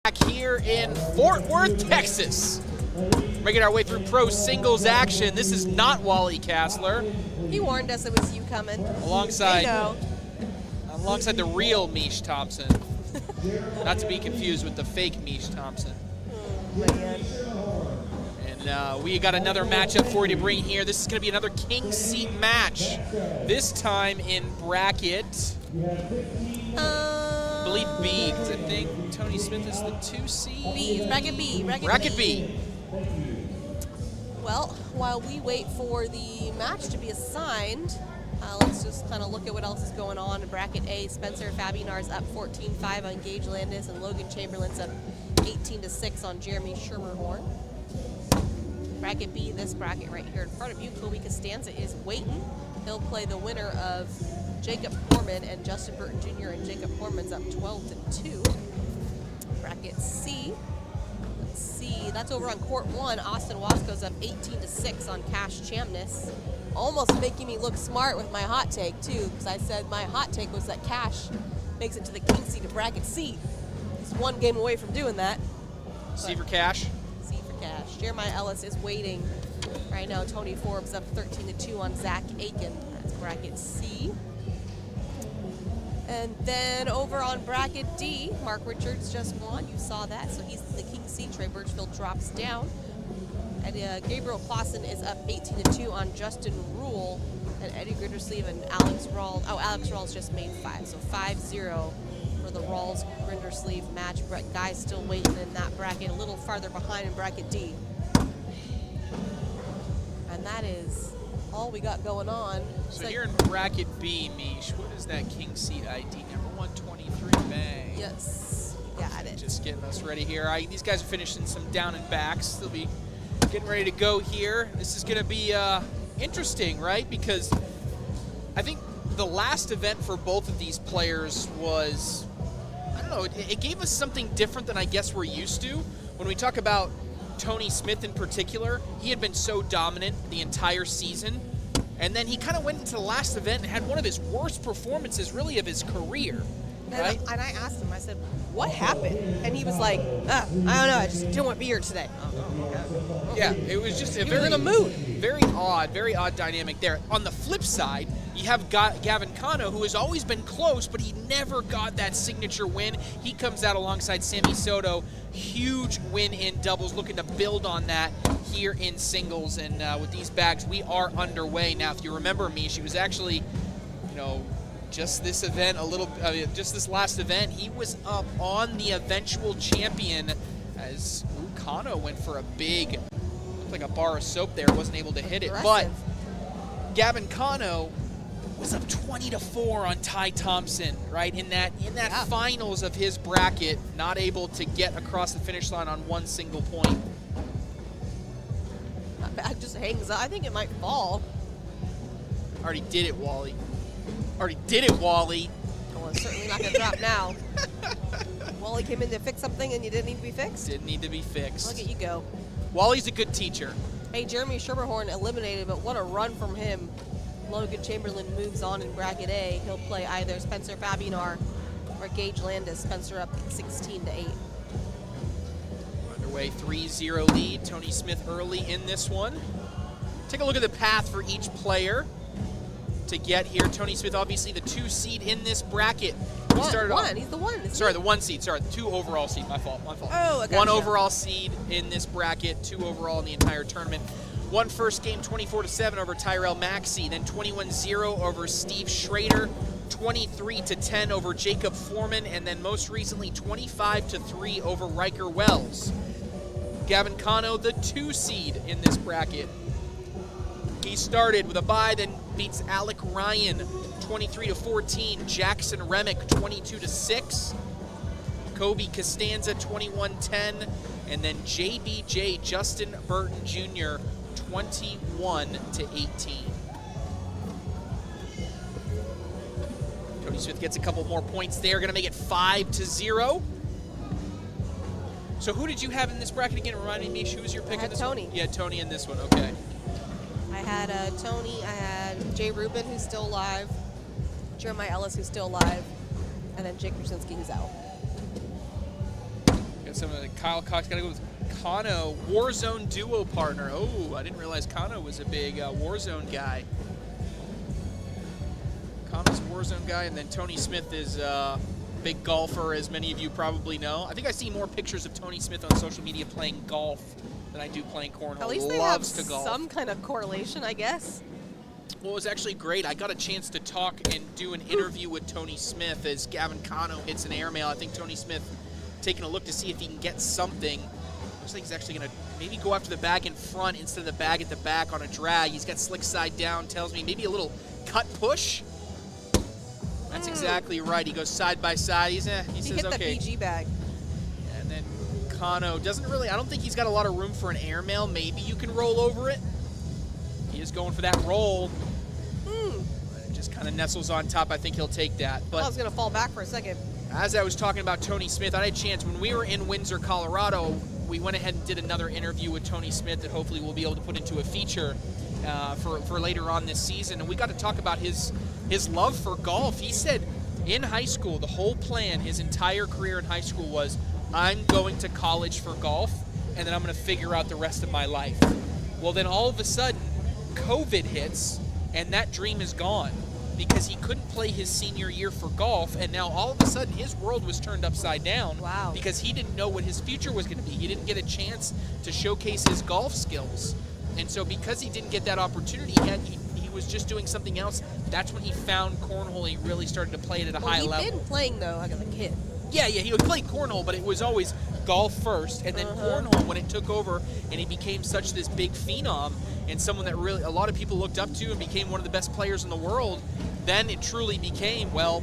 Back here in Fort Worth, Texas. Making our way through pro singles action. This is not Wally Kassler. He warned us it was you coming. Alongside, They know. alongside the real Mish Thompson. Not to be confused with the fake Mish Thompson. Man. And we got another matchup for you to bring here. This is going to be another king seat match. This time in bracket, I believe B, because I think Tony Smith is the 2 seed. B, bracket B. Bracket B. Well, while we wait for the match to be assigned, let's just kind of look at what else is going on in bracket A. Spencer Fabinar's up 14-5 on Gage Landis, and Logan Chamberlain's up 18-6 on Jeremy Schermerhorn. Bracket B, this bracket right here in front of you, Kobe Costanza is waiting. He'll play the winner of Jacob Foreman and Justin Burton Jr., and Jacob Foreman's up 12-2. Bracket C. Let's see, that's over on court 1. Austin Wasco's up 18-6 on Cash Chamness. Almost making me look smart with my hot take too, because I said my hot take was that Cash makes it to the king seat of bracket C. He's one game away from doing that. C for Cash. C for Cash. Jeremiah Ellis is waiting right now. Tony Forbes up 13-2 on Zach Aiken. That's bracket C. And then over on bracket D, Mark Richards just won. You saw that, so he's the king seat. Trey Birchfield drops down. And Gabriel Clausen is up 18-2 on Justin Rule. And Eddie Grindersleeve and Alex Rawls. Oh, Alex Rawls just made 5. So 5-0 for the Rawls-Grindersleeve match. Guys still waiting in that bracket, a little farther behind in bracket D. And that is all we got going on. So here in bracket B, Mish, what is that king seat ID? Number 123, bang. Yes, you got it. Just getting us ready here. These guys are finishing some down and backs. They'll be getting ready to go here. This is going to be interesting, right? Because I think the last event for both of these players was, I don't know, it gave us something different than I guess we're used to. When we talk about Tony Smith in particular, he had been so dominant the entire season, and then he kind of went into the last event and had one of his worst performances really of his career, right? And I asked him, I said, what happened? And he was like, I don't know, I just didn't want to be here today. Yeah, it was just a He was in a mood. very odd dynamic there. On the flip side, you have Gavin Cano, who has always been close, but he never got that signature win. He comes out alongside Sammy Sodto. Huge win in doubles, looking to build on that here in singles. And with these bags, we are underway now. If you remember me, she was actually, just this event, just this last event, he was up on the eventual champion as Cano went for a big, looked like a bar of soap there, wasn't able to hit it. But Gavin Cano was up 20-4 on Ty Thompson, right? In that finals of his bracket, not able to get across the finish line on one single point. That bag just hangs up. I think it might fall. Already did it, Wally. Already did it, Wally. Well, it's certainly not going to drop now. Wally came in to fix something and you didn't need to be fixed? Didn't need to be fixed. Look at you go. Wally's a good teacher. Hey, Jeremy Schermerhorn eliminated, but what a run from him. Logan Chamberlain moves on in bracket A. He'll play either Spencer Fabinar or Gage Landis. Spencer up 16-8. Underway, 3-0 lead. Tony Smith early in this one. Take a look at the path for each player to get here. Tony Smith, obviously the 2 seed in this bracket. He's the 1. Sorry, the 1 seed. Sorry, the 2 overall seed. My fault. Oh, I gotcha. 1 overall seed in this bracket, 2 overall in the entire tournament. Won first game 24-7 over Tyrell Maxey, then 21-0 over Steve Schrader, 23-10 over Jacob Foreman, and then most recently 25-3 over Riker Wells. Gavin Cano, the 2 seed in this bracket. He started with a bye, then beats Alec Ryan 23-14, Jackson Remick 22-6, Kobe Costanza 21-10, and then JBJ Justin Burton Jr. 21-18. Tony Smith gets a couple more points there, going to make it 5-0. So who did you have in this bracket again? Reminding me, who was your pick in this Tony. one? Yeah, Tony in this one, okay. I had Tony, I had Jay Rubin, who's still alive, Jeremiah Ellis, who's still alive, and then Jake Krasinski, who's out. Got some of the Kyle Cox. Got to go with Kano, Warzone duo partner. Oh, I didn't realize Kano was a big Warzone guy. Kano's a Warzone guy, and then Tony Smith is a big golfer, as many of you probably know. I think I see more pictures of Tony Smith on social media playing golf than I do playing cornhole. At least they Loves have to golf. some kind of correlation, I guess. Well, it was actually great. I got a chance to talk and do an interview with Tony Smith as Gavin Kano hits an airmail. I think Tony Smith taking a look to see if he can get something. Looks like he's actually going to maybe go after the bag in front instead of the bag at the back on a drag. He's got slick side down, tells me maybe a little cut push. That's exactly right. He goes side by side. He says, hit the okay. BG bag. And then Kano doesn't really, I don't think he's got a lot of room for an airmail. Maybe you can roll over it. He is going for that roll. It just kind of nestles on top. I think he'll take that. But I was going to fall back for a second. as I was talking about Tony Smith, I had a chance when we were in Windsor, Colorado. We went ahead and did another interview with Tony Smith that hopefully we'll be able to put into a feature for later on this season. And we got to talk about his love for golf. He said in high school, the whole plan, his entire career in high school was, I'm going to college for golf, and then I'm going to figure out the rest of my life. Well, then all of a sudden, COVID hits, and that dream is gone because he couldn't play his senior year for golf, and now all of a sudden his world was turned upside down. Wow. Because he didn't know what his future was going to be. He didn't get a chance to showcase his golf skills. And so because he didn't get that opportunity, he was just doing something else. That's when he found cornhole. He really started to play it at a high level. He'd been playing, though, like a kid. Yeah, he would play cornhole, but it was always golf first, and then cornhole when it took over, and he became such this big phenom and someone that really a lot of people looked up to and became one of the best players in the world. Then it truly became, well,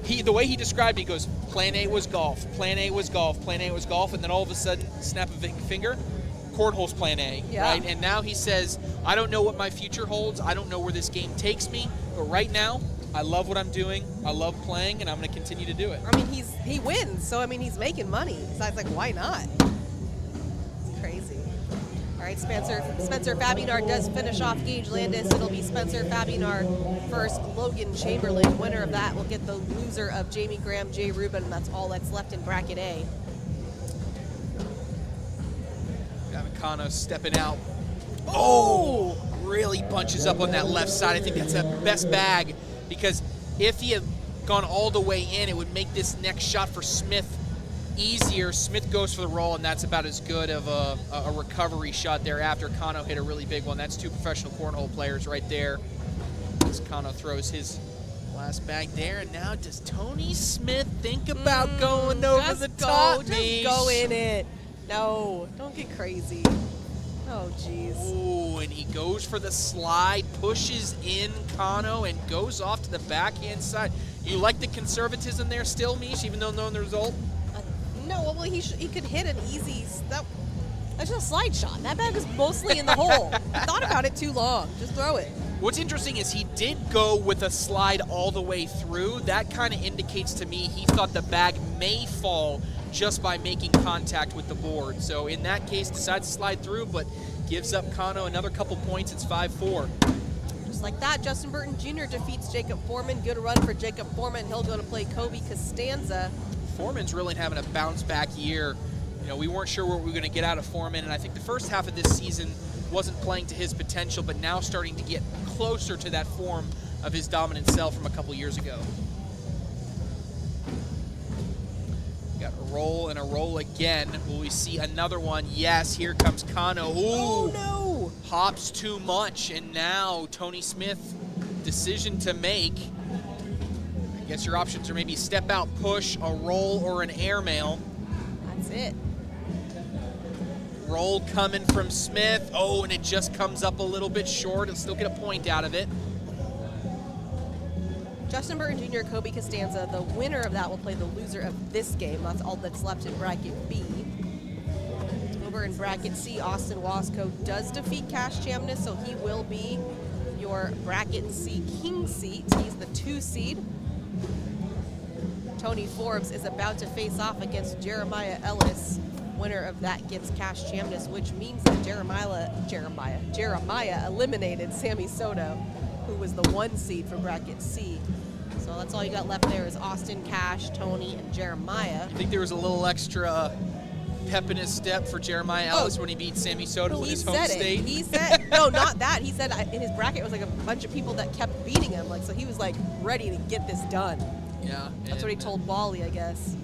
the way he described it, he goes, plan A was golf, plan A was golf, plan A was golf, and then all of a sudden, snap of a finger, cornhole's plan A, right? And now he says, I don't know what my future holds, I don't know where this game takes me, but right now, I love what I'm doing, I love playing, and I'm going to continue to do it. I mean, he wins, so I mean, he's making money. So I was like, why not? It's crazy. All right, Spencer Fabinar does finish off Gage Landis. It'll be Spencer Fabinar first. Logan Chamberlain, winner of that, will get the loser of Jamie Graham, Jay Rubin, and that's all that's left in bracket A. Gavin Kano stepping out. Oh! Really bunches up on that left side. I think that's the best bag, because if he had gone all the way in, it would make this next shot for Smith easier. Smith goes for the roll, and that's about as good of a recovery shot there after Kano hit a really big one. That's two professional cornhole players right there. As Kano throws his last bag there, and now does Tony Smith think about going over the top? Just go in it. No, don't get crazy. Oh, jeez. Oh, and he goes for the slide, pushes in Kano, and goes off to the backhand side. You like the conservatism there still, Mish, even though knowing the result? No, well, he could hit an easy. That's just a slide shot. That bag was mostly in the hole. I thought about it too long. Just throw it. What's interesting is he did go with a slide all the way through. That kind of indicates to me he thought the bag may fall just by making contact with the board. So in that case, decides to slide through, but gives up Kano another couple points. It's 5-4. Just like that, Justin Burton Jr. defeats Jacob Foreman. Good run for Jacob Foreman. He'll go to play Kobe Costanza. Foreman's really having a bounce-back year. You know, we weren't sure what we were going to get out of Foreman, and I think the first half of this season wasn't playing to his potential, but now starting to get closer to that form of his dominant self from a couple years ago. Got a roll and a roll again. Will we see another one? Yes, here comes Kano. Ooh, oh, no! Hops too much, and now Tony Smith, decision to make. I guess your options are maybe step out, push, a roll, or an airmail. That's it. Roll coming from Smith. Oh, and it just comes up a little bit short. He'll still get a point out of it. Justin Burton Jr., Kobe Costanza. The winner of that will play the loser of this game. That's all that's left in bracket B. Over in bracket C, Austin Wasco does defeat Cash Chamness, so he will be your bracket C king seat. He's the 2 seed. Tony Forbes is about to face off against Jeremiah Ellis. Winner of that gets Cash Chamness, which means that Jeremiah eliminated Sammy Sodto, who was the 1 seed for bracket C. So that's all you got left there is Austin, Cash, Tony, and Jeremiah. I think there was a little extra pep in his step for Jeremiah Ellis when he beat Sammy Sodto in his home state. He said, no, not that. He said in his bracket it was like a bunch of people that kept beating him. Like, so he was like ready to get this done. Yeah. That's what he told Wally, I guess.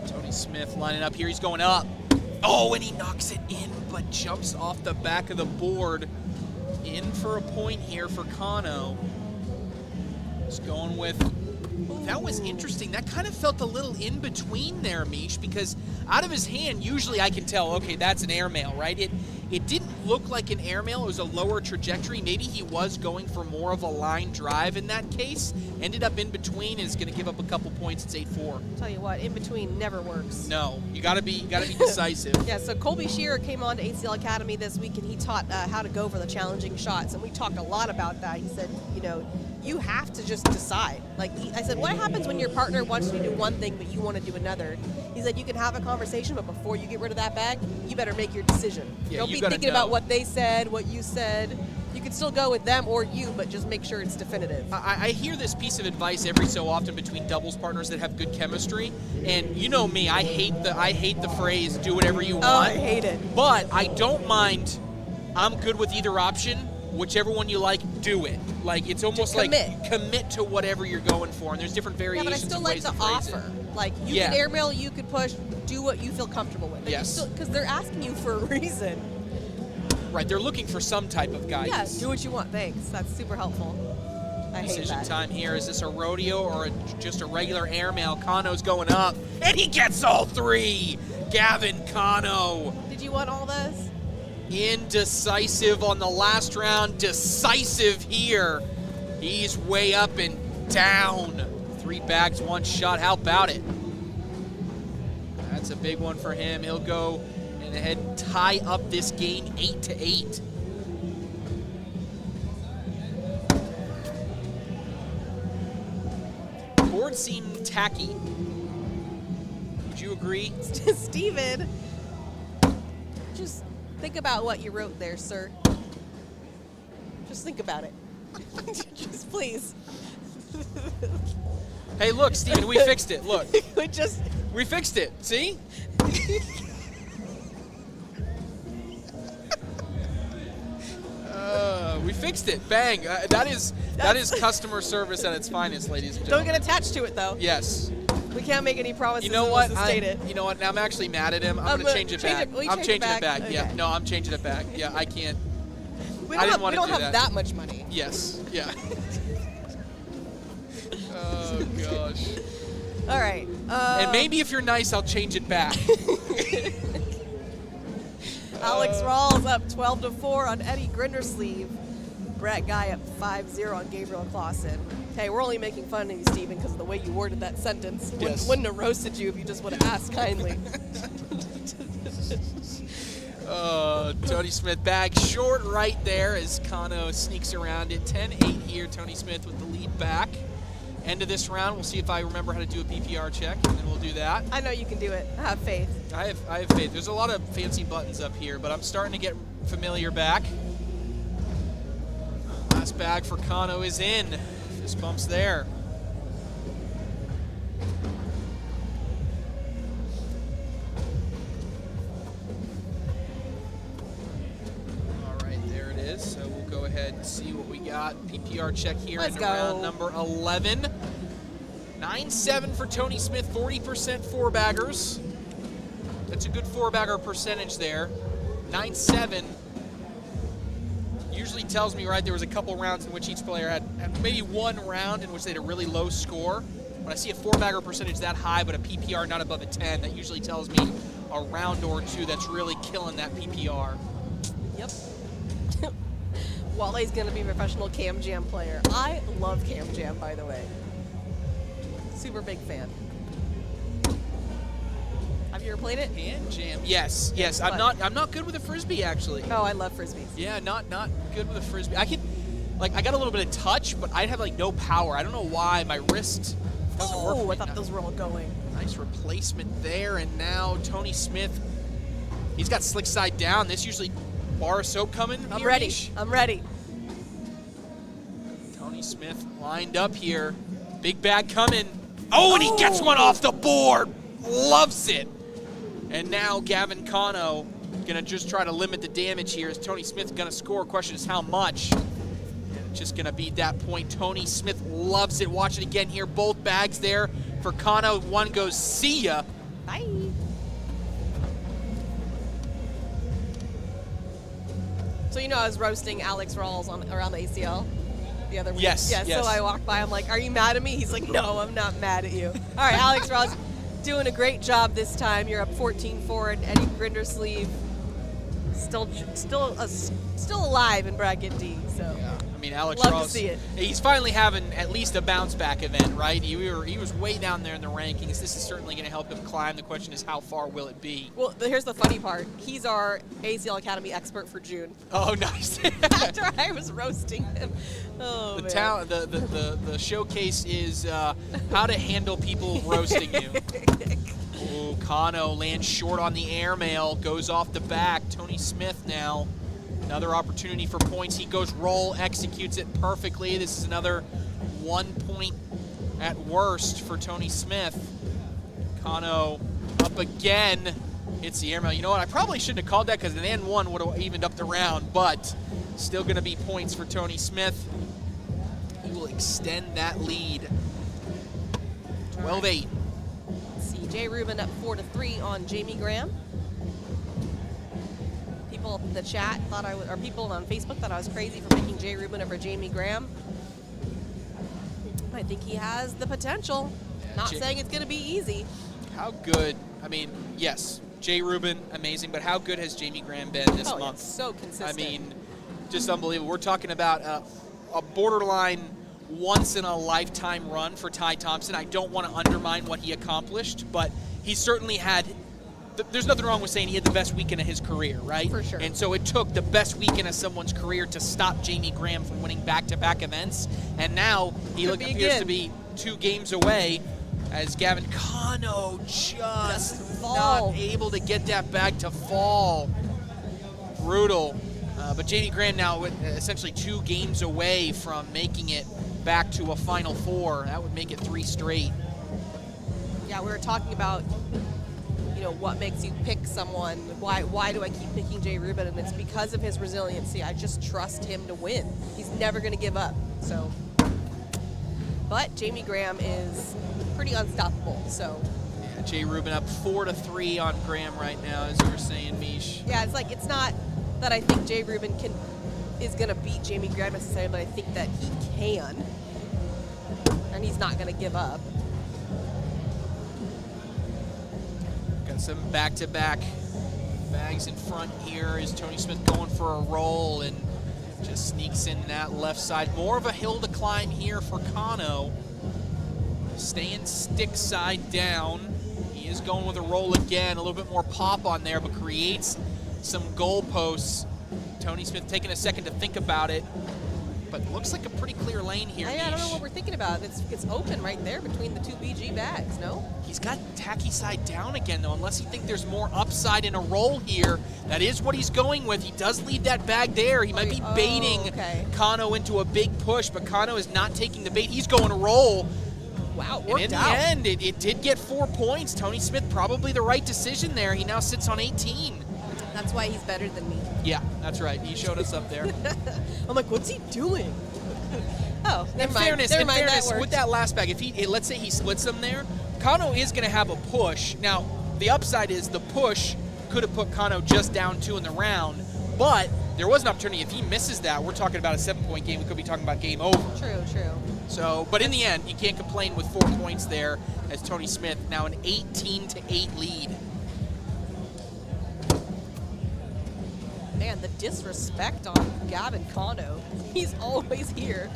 Tony Smith lining up here. He's going up. Oh, and he knocks it in, but jumps off the back of the board. In for a point here for Kano. Just going with... That was interesting. That kind of felt a little in between there, Mish, because out of his hand, usually I can tell, okay, that's an airmail, right? It didn't look like an airmail. It was a lower trajectory. Maybe he was going for more of a line drive in that case. Ended up in between, is going to give up a couple points. It's 8-4. Tell you what, in between never works. No, you got to be decisive. Yeah, so Colby Shearer came on to ACL Academy this week, and he taught how to go for the challenging shots, and we talked a lot about that. He said, you know, you have to just decide. Like, I said, what happens when your partner wants you to do one thing but you want to do another? He said, you can have a conversation, but before you get rid of that bag, you better make your decision. Yeah, Don't be thinking about what they said, what you said. You can still go with them or you, but just make sure it's definitive. I hear this piece of advice every so often between doubles partners that have good chemistry, and you know me, I hate the phrase "do whatever you want." Oh, I hate it. But I don't mind. I'm good with either option. Whichever one you like, do it. Like, it's almost like commit to whatever you're going for, and there's different variations. Yeah, but I still of like ways the to phrase offer. it. Like, you can airmail, you could push, do what you feel comfortable with. Yes. Because they're asking you for a reason. Right, they're looking for some type of guidance. Yeah, do what you want. Thanks. That's super helpful. I hate Decision that. time here. Is this a rodeo or just a regular airmail? Kano's going up, and he gets all three. Gavin Kano. Did you want all this? Indecisive on the last round. Decisive here. He's way up and down. 3 bags, 1 shot. How about it? That's a big one for him. He'll go and ahead and tie up this game 8-8. Board seemed tacky. Would you agree? Steven, just think about what you wrote there, sir. Just think about it. Just please. Hey, look, Steven, we fixed it. Look. We fixed it. See? We fixed it. Bang. That is customer service at its finest, ladies and Don't gentlemen. get attached to it, though. Yes. We can't make any promises. You know what? You know what? Now I'm actually mad at him. I'm going to change it back. I'm changing it back. Okay. Yeah. No, I'm changing it back. Yeah, I can't. We I don't, didn't have that much money. Yes. Yeah. Oh, gosh. All right. And maybe if you're nice, I'll change it back. Alex Rawls up 12-4 on Eddie Grindersleeve. Brett Guy up 5-0 on Gabriel Clausen. Hey, we're only making fun of you, Steven, because of the way you worded that sentence. Yes. Wouldn't have roasted you if you just would have asked kindly. Tony Smith bag short right there as Kano sneaks around it. 10-8 here. Tony Smith with the lead back. End of this round, we'll see if I remember how to do a PPR check, and then we'll do that. I know you can do it. I have faith. I have faith. There's a lot of fancy buttons up here, but I'm starting to get familiar back. Last bag for Kano is in. Fist bumps there. All right, there it is. So we'll go ahead and see what we got. PPR check here in round number 11. 9-7 for Tony Smith, 40% four-baggers. That's a good four-bagger percentage there. 9-7 usually tells me, right, there was a couple rounds in which each player had maybe one round in which they had a really low score. When I see a four-bagger percentage that high but a PPR not above a 10, that usually tells me a round or two that's really killing that PPR. Yep. Wally's going to be a professional Cam Jam player. I love Cam Jam, by the way. Super big fan. Have you ever played it? Hand jam. Yes. I'm not good with a frisbee actually. Oh, I love frisbees. Yeah, not good with a frisbee. I got a little bit of touch, but I'd have like no power. I don't know why my wrist doesn't work. Oh, I thought those were all going. Nice replacement there, and now Tony Smith. He's got slick side down. This usually bar of soap coming. I'm ready. I'm ready. Tony Smith lined up here. Big bag coming. Oh, and he gets one off the board. Loves it. And now Gavin Cano gonna just try to limit the damage here. Is Tony Smith gonna score? Question is how much? And just gonna beat that point. Tony Smith loves it. Watch it again here. Both bags there for Cano. One goes, see ya. Bye. So you know I was roasting Alex Rawls around the ACL the other week. Yes, Yeah, yes. so I walked by, I'm like, are you mad at me? He's like, no, I'm not mad at you. All right, Alex Rawls, doing a great job this time. You're up 14-4 at Eddie Grindersleeve. Still alive in bracket D, so. Yeah, I mean, Alex Love to Ross, see it. he's finally having at least a bounce back event, right? He was way down there in the rankings. This is certainly going to help him climb. The question is, how far will it be? Well, here's the funny part. He's our ACL Academy expert for June. Oh, nice. After I was roasting him. Oh, man. The showcase is how to handle people roasting you. Ooh, Cano lands short on the airmail, goes off the back. Tony Smith now, another opportunity for points. He goes roll, executes it perfectly. This is another 1 point at worst for Tony Smith. Cano up again, hits the airmail. You know what, I probably shouldn't have called that because an N1 would have evened up the round, but still gonna be points for Tony Smith. He will extend that lead. 12-8. Jay Rubin up 4-3 on Jamie Graham. People in the chat thought or people on Facebook thought I was crazy for picking Jay Rubin over Jamie Graham. I think he has the potential. Yeah, Not saying it's going to be easy. How good, I mean, yes, Jay Rubin, amazing, but how good has Jamie Graham been this month? It's so consistent. I mean, just unbelievable. We're talking about a borderline once-in-a-lifetime run for Ty Thompson. I don't want to undermine what he accomplished, but he certainly had there's nothing wrong with saying he had the best weekend of his career, right? For sure. And so it took the best weekend of someone's career to stop Jamie Graham from winning back-to-back events. And now he appears to be 2 games away as Gavin Cano just not able to get that bag to fall. Brutal. But Jamie Graham now essentially 2 games away from making it back to a Final Four. That would make it 3 straight. Yeah, we were talking about, you know, what makes you pick someone. Why do I keep picking Jay Rubin? And it's because of his resiliency. I just trust him to win. He's never going to give up. So, but Jamie Graham is pretty unstoppable. So. Yeah, Jay Rubin up 4-3 on Graham right now, as you were saying, Mish. Yeah, it's like, it's not that I think Jay Rubin is going to beat Jamie Graham necessarily, but I think that he can, and he's not going to give up. Got some back-to-back bags in front here. Is Tony Smith going for a roll and just sneaks in that left side. More of a hill to climb here for Cano. Staying stick side down. He is going with a roll again. A little bit more pop on there, but creates some goalposts. Tony Smith taking a second to think about it, but looks like a pretty clear lane here. I don't know what we're thinking about. It's open right there between the 2 BG bags, no? He's got tacky side down again, though, unless you think there's more upside in a roll here. That is what he's going with. He does leave that bag there. He might be baiting Cano into a big push, but Cano is not taking the bait. He's going to roll. Wow, and in the end, it did get 4 points. Tony Smith, probably the right decision there. He now sits on 18. That's why he's better than me. Yeah, that's right. He showed us up there. I'm like, what's he doing? Oh, In fairness, with that last bag, if let's say he splits them there, Cano is going to have a push. Now, the upside is the push could have put Cano just down 2 in the round, but there was an opportunity. If he misses that, we're talking about a 7-point game. We could be talking about game over. True. So, but in the end, you can't complain with 4 points there as Tony Smith now an 18-8 lead. Man, the disrespect on Gavin Cano. He's always here.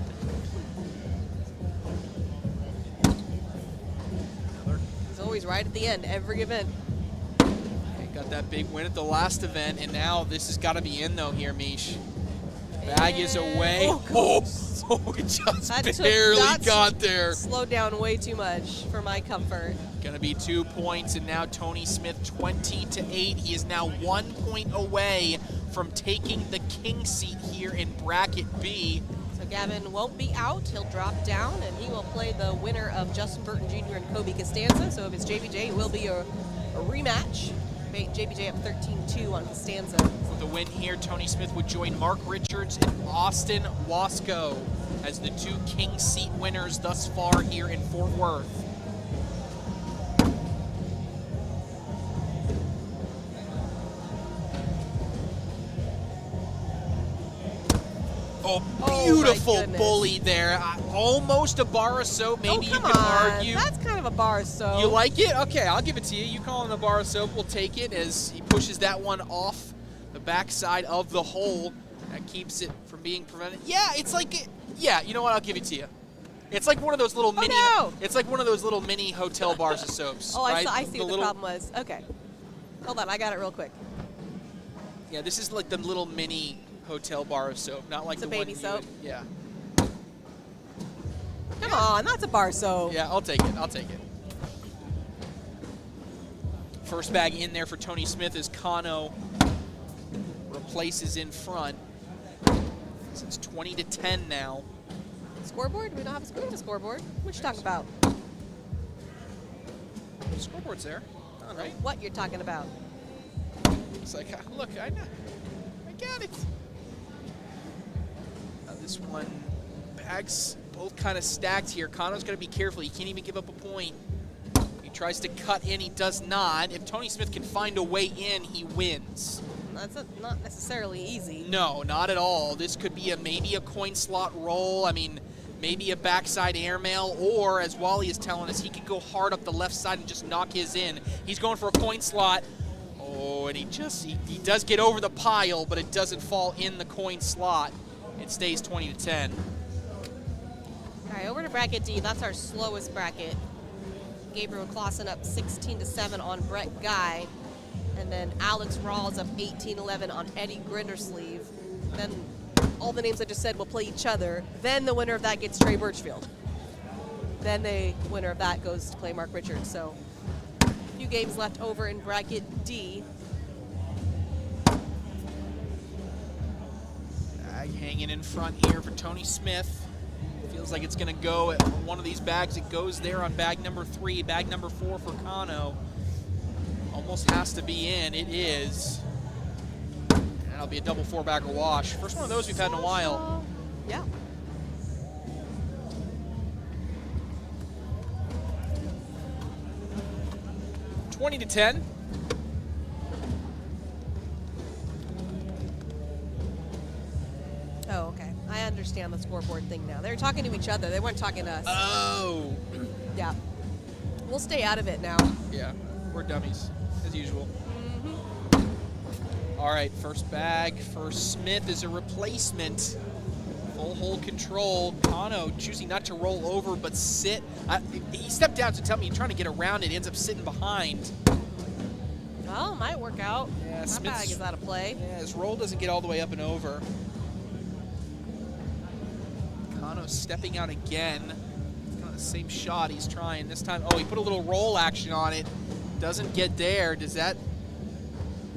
He's always right at the end, every event. He got that big win at the last event, and now this has got to be in, though, here, Mish. Bag is away. It just barely got there. Slowed down way too much for my comfort. Going to be 2 points, and now Tony Smith 20-8. He is now 1 point away from taking the king seat here in bracket B. So Gavin won't be out. He'll drop down, and he will play the winner of Justin Burton Jr. and Kobe Costanza. So if it's JBJ, it will be a rematch. JBJ up 13-2 on Costanza. With the win here, Tony Smith would join Mark Richards and Austin Wasco as the 2 King Seat winners thus far here in Fort Worth. Oh, beautiful bully there. Almost a bar of soap. Maybe you can argue. That's kind of a bar of soap. You like it? Okay, I'll give it to you. You call it a bar of soap. We'll take it as he pushes that one off the backside of the hole. That keeps it from being prevented. Yeah, it's like, yeah, you know what? I'll give it to you. It's like one of those little mini. No. It's like one of those little mini hotel bars of soaps. Oh, right? I see what the problem was. Okay. Hold on, I got it real quick. Yeah, this is like the little mini hotel bar of soap, not like it's the baby one soap. Yeah. Come on, that's a bar soap. Yeah, I'll take it. I'll take it. First bag in there for Tony Smith as Kano replaces in front. So it's 20-10 now. Scoreboard? We don't have a scoreboard. What you talking about? The scoreboard's there. I don't know what you're talking about. It's like, look, I know. I got it. This one, bags both kind of stacked here. Kano's got to be careful. He can't even give up a point. He tries to cut in. He does not. If Tony Smith can find a way in, he wins. That's not necessarily easy. No, not at all. This could be maybe a coin slot roll. I mean, maybe a backside airmail, or as Wally is telling us, he could go hard up the left side and just knock his in. He's going for a coin slot. Oh, and he does get over the pile, but it doesn't fall in the coin slot. It stays 20-10. All right, over to bracket D. That's our slowest bracket. Gabriel Clausen up 16-7 on Brett Guy. And then Alex Rawls up 18-11 on Eddie Grindersleeve. Then all the names I just said will play each other. Then the winner of that gets Trey Birchfield. Then the winner of that goes to play Mark Richards. So a few games left over in bracket D. Hanging in front here for Tony Smith. Feels like it's going to go at one of these bags. It goes there on bag number 3. Bag number 4 for Kano. Almost has to be in. It is. And that'll be a double 4-bagger wash. First one of those we've had in a while. Yeah. $20-10. Oh, okay. I understand the scoreboard thing now. They were talking to each other. They weren't talking to us. Oh. Yeah. We'll stay out of it now. Yeah, we're dummies, as usual. Mm-hmm. All right, first bag for Smith is a replacement. Full hole control. Kano choosing not to roll over, but sit. He stepped down to tell me he's trying to get around it. He ends up sitting behind. Well, might work out. Yeah, that Smith's bag is out of play. Yeah, his roll doesn't get all the way up and over. Kano stepping out again. Kind of the same shot he's trying this time. Oh, he put a little roll action on it. Doesn't get there. Does that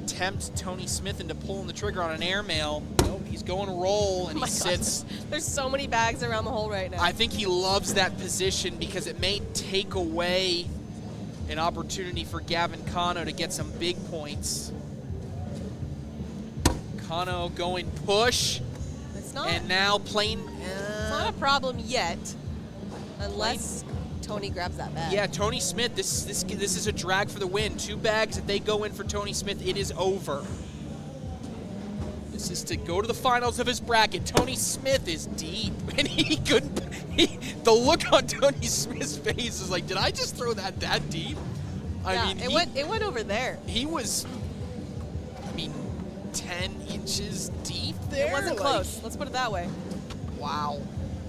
tempt Tony Smith into pulling the trigger on an airmail? Nope, he's going to roll and he sits. There's so many bags around the hole right now. I think he loves that position because it may take away an opportunity for Gavin Kano to get some big points. Kano going push. It's not. And now plain. It's not a problem yet, unless Tony grabs that bag. Yeah, Tony Smith. This is a drag for the win. 2 bags. If they go in for Tony Smith, it is over. This is to go to the finals of his bracket. Tony Smith is deep, and he couldn't. The look on Tony Smith's face is like, did I just throw that deep? I mean, it went over there. He was, 10 inches deep there. It wasn't close. Let's put it that way. Wow.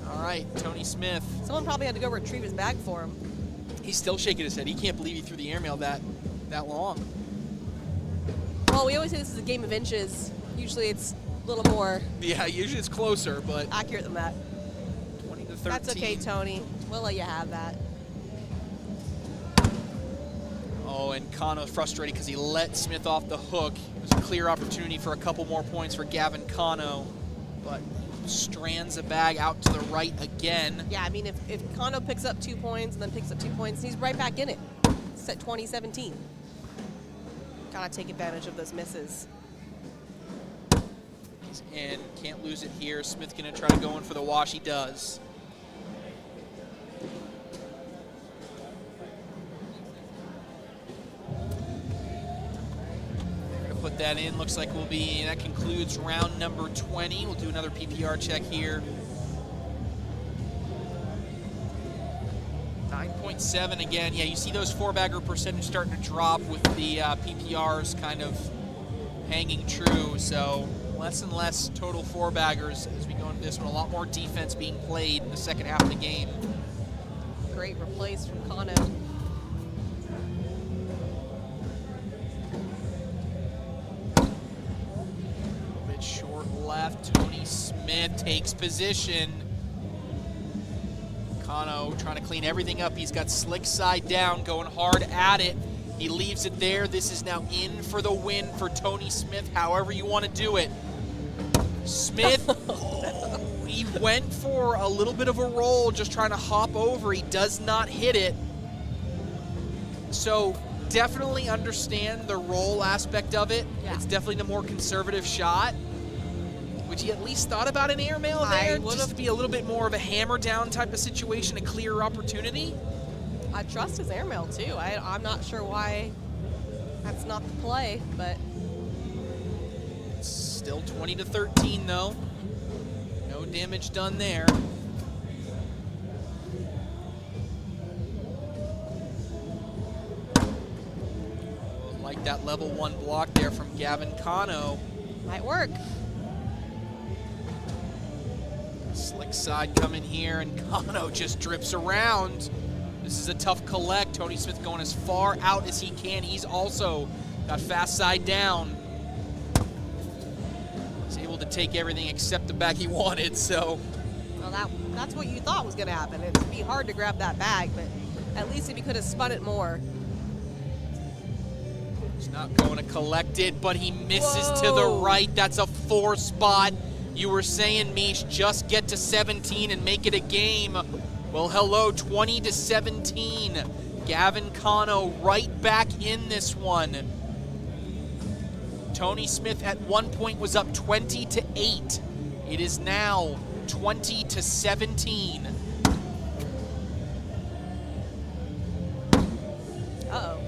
All right, Tony Smith. Someone probably had to go retrieve his bag for him. He's still shaking his head. He can't believe he threw the airmail that long. Well, we always say this is a game of inches. Usually it's a little more. Yeah, usually it's closer, but accurate than that. 20-13. That's okay, Tony. We'll let you have that. Oh, and Kano's frustrated because he let Smith off the hook. It was a clear opportunity for a couple more points for Gavin Kano, but strands a bag out to the right again. Yeah, I mean, if Kano picks up 2 points and then picks up 2 points, he's right back in it. It's at 20-17. Gotta take advantage of those misses. He's in, can't lose it here. Smith gonna try to go in for the wash, he does. They're gonna put that in, looks like that concludes round number 20. We'll do another PPR check here. 9.7 again. Yeah, you see those 4-bagger percentage starting to drop with the PPRs kind of hanging true. So less and less total 4-baggers as we go into this one. A lot more defense being played in the second half of the game. Great replace from Kano. A bit short left. Tony Smith takes position. Kano trying to clean everything up. He's got slick side down, going hard at it. He leaves it there. This is now in for the win for Tony Smith, however you want to do it. Smith, he went for a little bit of a roll, just trying to hop over. He does not hit it. So definitely understand the roll aspect of it. Yeah. It's definitely the more conservative shot. Would you at least thought about an airmail there? Just to be a little bit more of a hammer down type of situation, a clearer opportunity? I trust his airmail too. I'm not sure why that's not the play, but It's still 20-13 though. No damage done there. Like that level 1 block there from Gavin Kano. might work. Slick side coming here, and Kano just drips around. This is a tough collect. Tony Smith going as far out as he can. He's also got fast side down. He's able to take everything except the bag he wanted, so. Well, that's what you thought was going to happen. It'd be hard to grab that bag, but at least if you could have spun it more. He's not going to collect it, but he misses to the right. That's a 4 spot. You were saying, Mish, just get to 17 and make it a game. Well, hello, 20-17. Gavin Kano right back in this one. Tony Smith at one point was up 20-8. It is now 20-17. Uh-oh.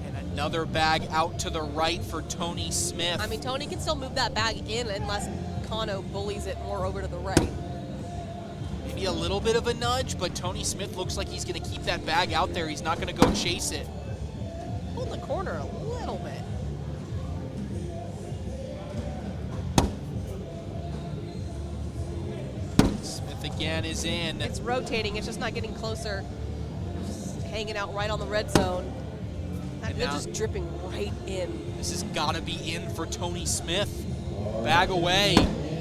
And another bag out to the right for Tony Smith. I mean, Tony can still move that bag in unless Kano bullies it more over to the right. Maybe a little bit of a nudge, but Tony Smith looks like he's going to keep that bag out there. He's not going to go chase it. Pull the corner a little bit. Smith again is in. It's rotating. It's just not getting closer. Just hanging out right on the red zone. And They're now- just dripping right in. This has got to be in for Tony Smith. Bag away.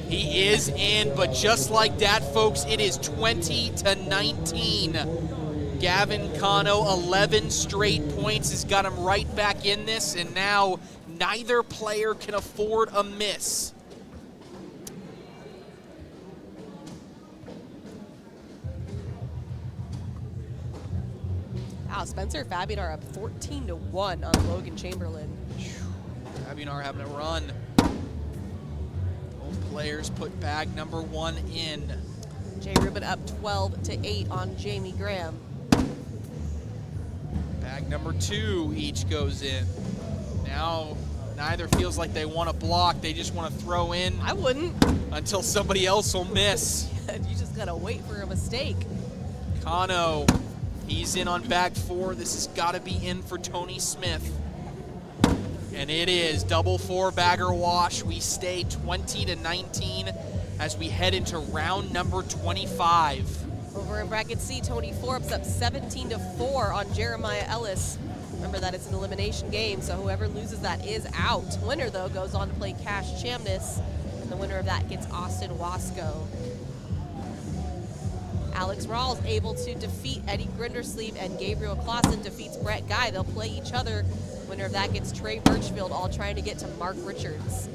He is in, but just like that, folks, it is 20-19. Gavin Kano, 11 straight points, has got him right back in this, and now neither player can afford a miss. Wow, Spencer and Fabian are up 14-1 on Logan Chamberlain. Fabian having a run. Both players put bag number 1 in. Jay Rubin up 12-8 on Jamie Graham. Bag number 2 each goes in. Now neither feels like they want to block. They just want to throw in I wouldn't. until somebody else will miss. You just gotta wait for a mistake. Kano, he's in on bag 4. This has got to be in for Tony Smith. And it is double 4-bagger wash. We stay 20-19 as we head into round number 25. Over in bracket C, Tony Forbes up 17-4 on Jeremiah Ellis. Remember that it's an elimination game, so whoever loses that is out. Winner, though, goes on to play Cash Chamness, and the winner of that gets Austin Wasco. Alex Rawls able to defeat Eddie Grindersleeve, and Gabriel Clausen defeats Brett Guy. They'll play each other. Winner of that gets Trey Birchfield, all trying to get to Mark Richards.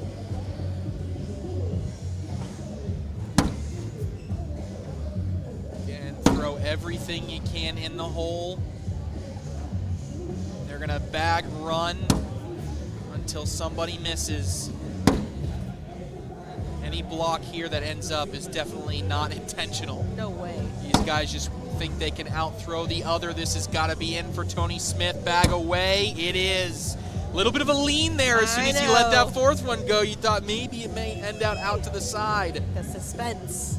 Again, throw everything you can in the hole. They're gonna bag run until somebody misses. Any block here that ends up is definitely not intentional. No way. These guys just think they can out-throw the other. This has got to be in for Tony Smith. Bag away. It is. A little bit of a lean there. As soon as he let that fourth one go, you thought maybe it may end out to the side. The suspense.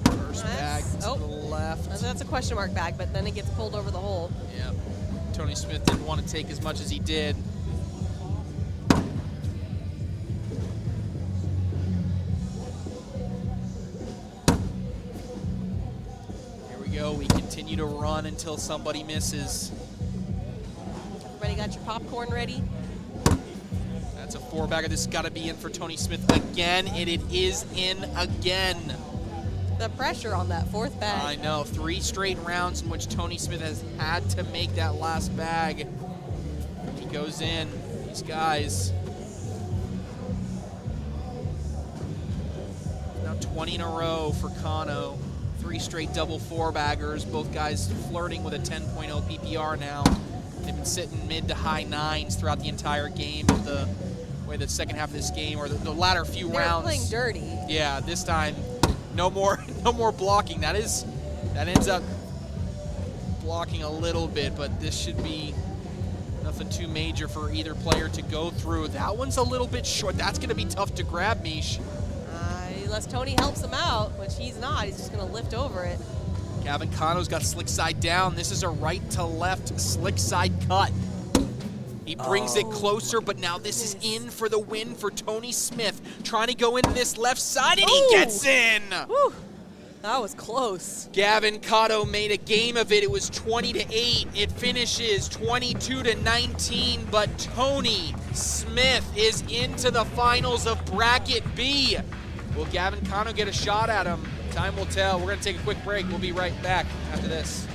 First bag to the left. That's a question mark bag, but then it gets pulled over the hole. Yeah. Tony Smith didn't want to take as much as he did. Here we go. We continue to run until somebody misses. Everybody got your popcorn ready? That's a four-bagger. This has got to be in for Tony Smith again, and it is in again. The pressure on that fourth bag. I know. 3 straight rounds in which Tony Smith has had to make that last bag. He goes in. These guys. Now 20 in a row for Kano. 3 straight double four-baggers. Both guys flirting with a 10.0 PPR now. They've been sitting mid to high 9s throughout the entire game. The way the second half of this game, or the latter few rounds. They're playing dirty. Yeah, this time, no more blocking. That ends up blocking a little bit, but this should be nothing too major for either player to go through. That one's a little bit short. That's going to be tough to grab, Mish. Unless Tony helps him out, which he's not. He's just going to lift over it. Gavin Cano's got slick side down. This is a right to left slick side cut. He brings it closer, but now this is in for the win for Tony Smith. Trying to go into this left side, and he gets in. Whew. That was close. Gavin Cotto made a game of it. It was 20-8. It finishes 22-19, but Tony Smith is into the finals of Bracket B. Will Gavin Cotto get a shot at him? Time will tell. We're going to take a quick break. We'll be right back after this.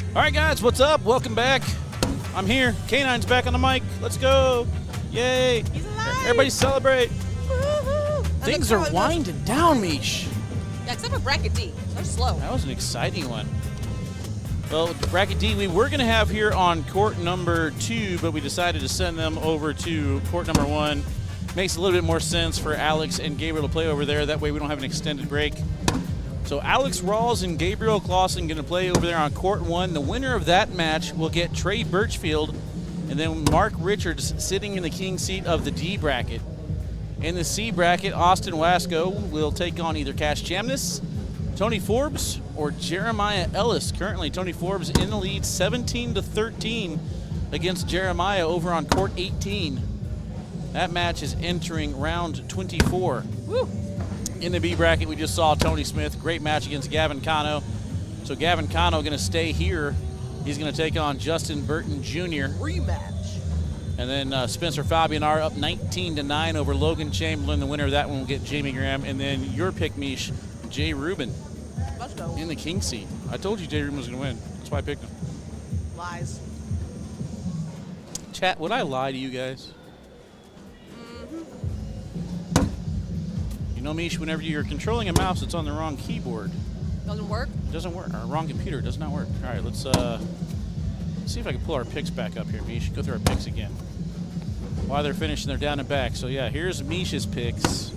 All right, guys, what's up? Welcome back. I'm here. K9's back on the mic. Let's go. Yay. He's alive. Everybody celebrate. Woo-hoo. And Things the are crowd winding down, Mish. Yeah, except for Bracket D. They're slow. That was an exciting one. Well, Bracket D, we were going to have here on court number 2, but we decided to send them over to court number 1. Makes a little bit more sense for Alex and Gabriel to play over there. That way we don't have an extended break. So Alex Rawls and Gabriel Clausen going to play over there on court 1. The winner of that match will get Trey Birchfield, and then Mark Richards sitting in the king seat of the D bracket. In the C bracket, Austin Wasco will take on either Cash Chamness, Tony Forbes, or Jeremiah Ellis. Currently, Tony Forbes in the lead 17-13 against Jeremiah over on court 18. That match is entering round 24. Woo. In the B bracket, we just saw Tony Smith. Great match against Gavin Cano. So Gavin Cano going to stay here. He's going to take on Justin Burton Jr. Rematch. And then Spencer Fabianar up 19-9 over Logan Chamberlain. The winner of that one will get Jamie Graham. And then your pick, Mish, Jay Rubin Let's go. in the king seat. I told you Jay Rubin was going to win. That's why I picked him. Lies. Chat, would I lie to you guys? You know, Mish, whenever you're controlling a mouse that's on the wrong keyboard, Doesn't work? it doesn't work. Or wrong computer, it does not work. All right, let's see if I can pull our picks back up here, Mish. Go through our picks again. While they're finishing, they're down and back. So, yeah, here's Mish's picks.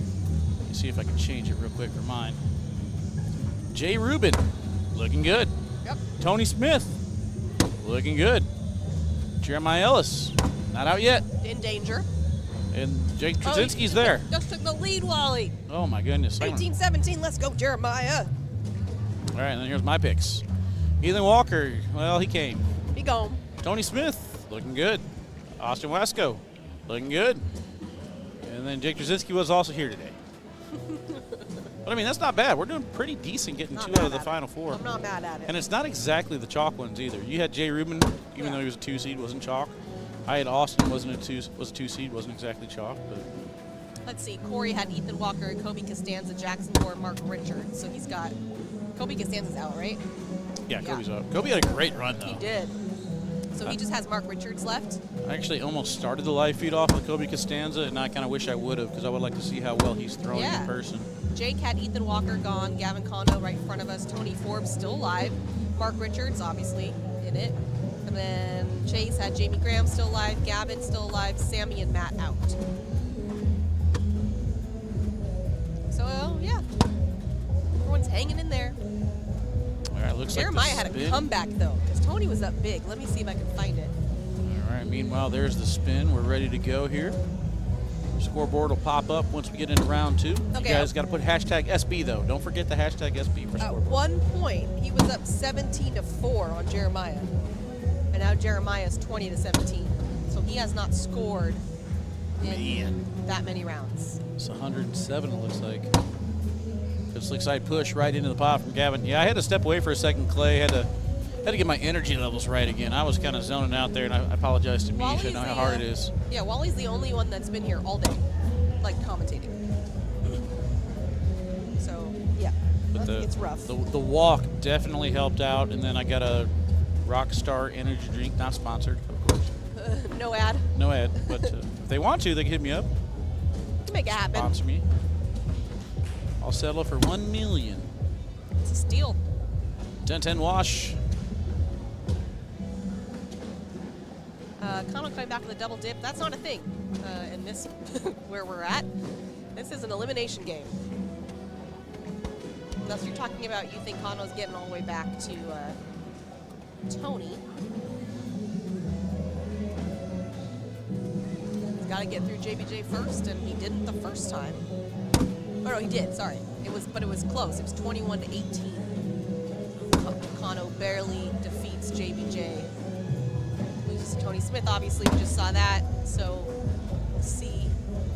Let me see if I can change it real quick for mine. Jay Rubin, looking good. Yep. Tony Smith, looking good. Jeremiah Ellis, not out yet. In danger. And Jake Trzynski's there. Just took the lead, Wally. Oh, my goodness. 18-17. Let's go, Jeremiah. All right, and then here's my picks. Ethan Walker, well, he came. Be gone. Tony Smith, looking good. Austin Wasco, looking good. And then Jake Trzynski was also here today. But, I mean, that's not bad. We're doing pretty decent getting Not 2 mad out of the at it. final 4. I'm not mad at it. And it's not exactly the chalk ones either. You had Jay Rubin, even though he was a 2 seed, wasn't chalk. I had Austin, was a 2 seed, wasn't exactly chalk. But Let's see. Corey had Ethan Walker, Kobe Costanza, Jackson Moore, Mark Richards. So he's got Kobe Costanza's out, right? yeah, Kobe's up. Kobe had a great run, though. He did. So he just has Mark Richards left. I actually almost started the live feed off with Kobe Costanza, and I kind of wish I would have because I would like to see how well he's throwing Yeah. in person. Jake had Ethan Walker gone, Gavin Condo right in front of us, Tony Forbes still alive, Mark Richards obviously in it, and then Chase had Jamie Graham still alive, Gavin still alive, Sammy and Matt out. So yeah, everyone's hanging in there. All right, looks Jeremiah like had a spin. comeback though, because Tony was up big. Let me see if I can find it. All right, meanwhile, there's the spin. We're ready to go here. Scoreboard will pop up once we get into round 2. Okay. You guys got to put hashtag SB, though. Don't forget the hashtag SB for At scoreboard. one point, he was up 17-4 on Jeremiah, and now Jeremiah's 20-17. So he has not scored in that many rounds. It's 107, it looks like. This looks like push right into the pot from Gavin. Yeah, I had to step away for a second, Clay. Had to get my energy levels right again. I was kind of zoning out there, and I apologize to Mish. I know how hard it is. Yeah, Wally's the only one that's been here all day, like commentating. So yeah, But it's rough. The walk definitely helped out, and then I got a Rockstar energy drink, not sponsored, of course. No ad. No ad, but if they want to, they can hit me up. Make it happen. Sponsor me. I'll settle for $1 million. It's a steal. 10-10 wash. Kano coming back with a double dip. That's not a thing in this where we're at. This is an elimination game. Unless you're talking about you think Kano's getting all the way back to Tony. He's got to get through JBJ first, and he didn't the first time. Oh no, he did. Sorry, but it was close. It was 21-18. Kano barely defeats JBJ. Loses to Tony Smith. Obviously, we just saw that. So we'll see.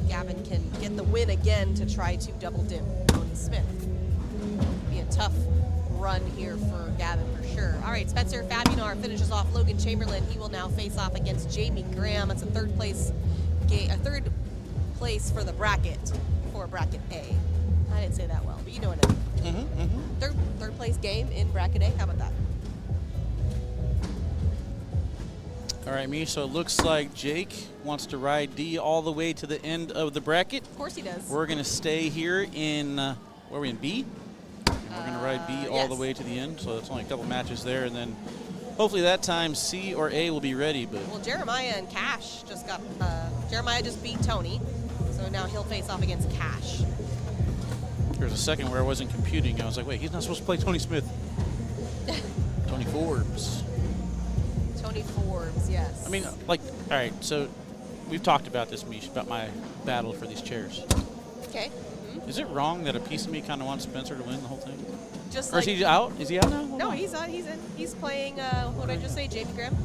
Gavin can get the win again to try to double dip Tony Smith. Be a tough run here for Gavin for sure. All right, Spencer Fabianar finishes off Logan Chamberlain. He will now face off against Jamie Graham. It's a third place for the bracket for bracket A. I didn't say that well, but you know what I mean. Third place game in bracket A. How about that? All right, me. So it looks like Jake wants to ride D all the way to the end of the bracket. Of course he does. We're going to stay here in, where are we, in B? We're going to ride B all the way to the end. So that's only a couple matches there. And then hopefully that time C or A will be ready. But Well, Jeremiah and Cash just got, Jeremiah just beat Tony. So now he'll face off against Cash. there was a second where I wasn't computing. I was like, wait, he's not supposed to play Tony Smith. Tony Forbes. Tony Forbes, yes. I mean, like, all right, so we've talked about this, Mish, about my battle for these chairs. Okay. Is it wrong that a piece of me kind of wants Spencer to win the whole thing? Just Or is he out? Is he out now? No, he's on. He's in. He's playing, what did I just say, Jamie Graham?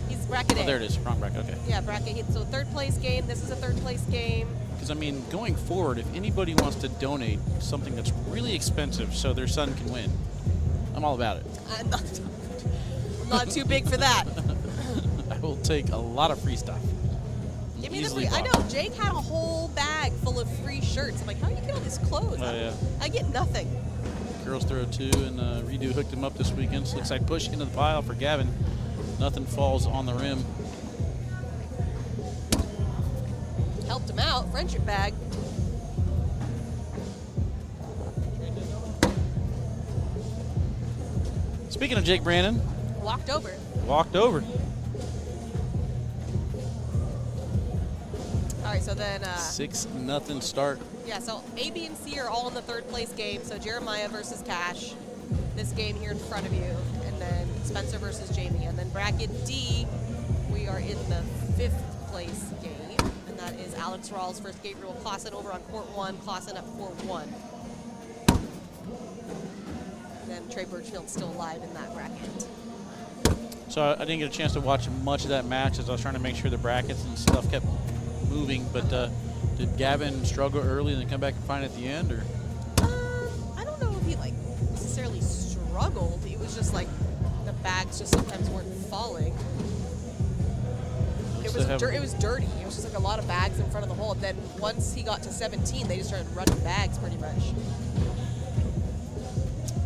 He's bracket A. Oh, there it is. Wrong bracket. Okay. Yeah, bracket. So third place game. This is a third place game. Because, I mean, going forward, if anybody wants to donate something that's really expensive so their son can win, I'm all about it. I'm not too big for that. I will take a lot of free stuff. Give me the Easily free. I bought. know. Jake had a whole bag full of free shirts. I'm like, how do you get all these clothes? Oh, yeah. I get nothing. Girls throw 2, and Redo hooked him up this weekend. So looks like push into the pile for Gavin. Nothing falls on the rim. Helped him out. Friendship bag. Speaking of Jake Brandon, Walked over. walked over. All right, so then, 6-0 start. yeah, so A, B, and C are all in the third place game. So Jeremiah versus Cash, this game here in front of you, and then Spencer versus Jamie. And then bracket D, we are in the 5th place game, and that is Alex Rawls versus Gabriel Clausen over on court 1, Clausen up 4-1. And then Trey Birchfield's still alive in that bracket. So I didn't get a chance to watch much of that match as I was trying to make sure the brackets and stuff kept moving. But did Gavin struggle early and then come back and find it at the end, or? I don't know if he necessarily struggled. He was just like the bags just sometimes weren't falling. It was dirty. It was just like a lot of bags in front of the hole. And then once he got to 17, they just started running bags pretty much.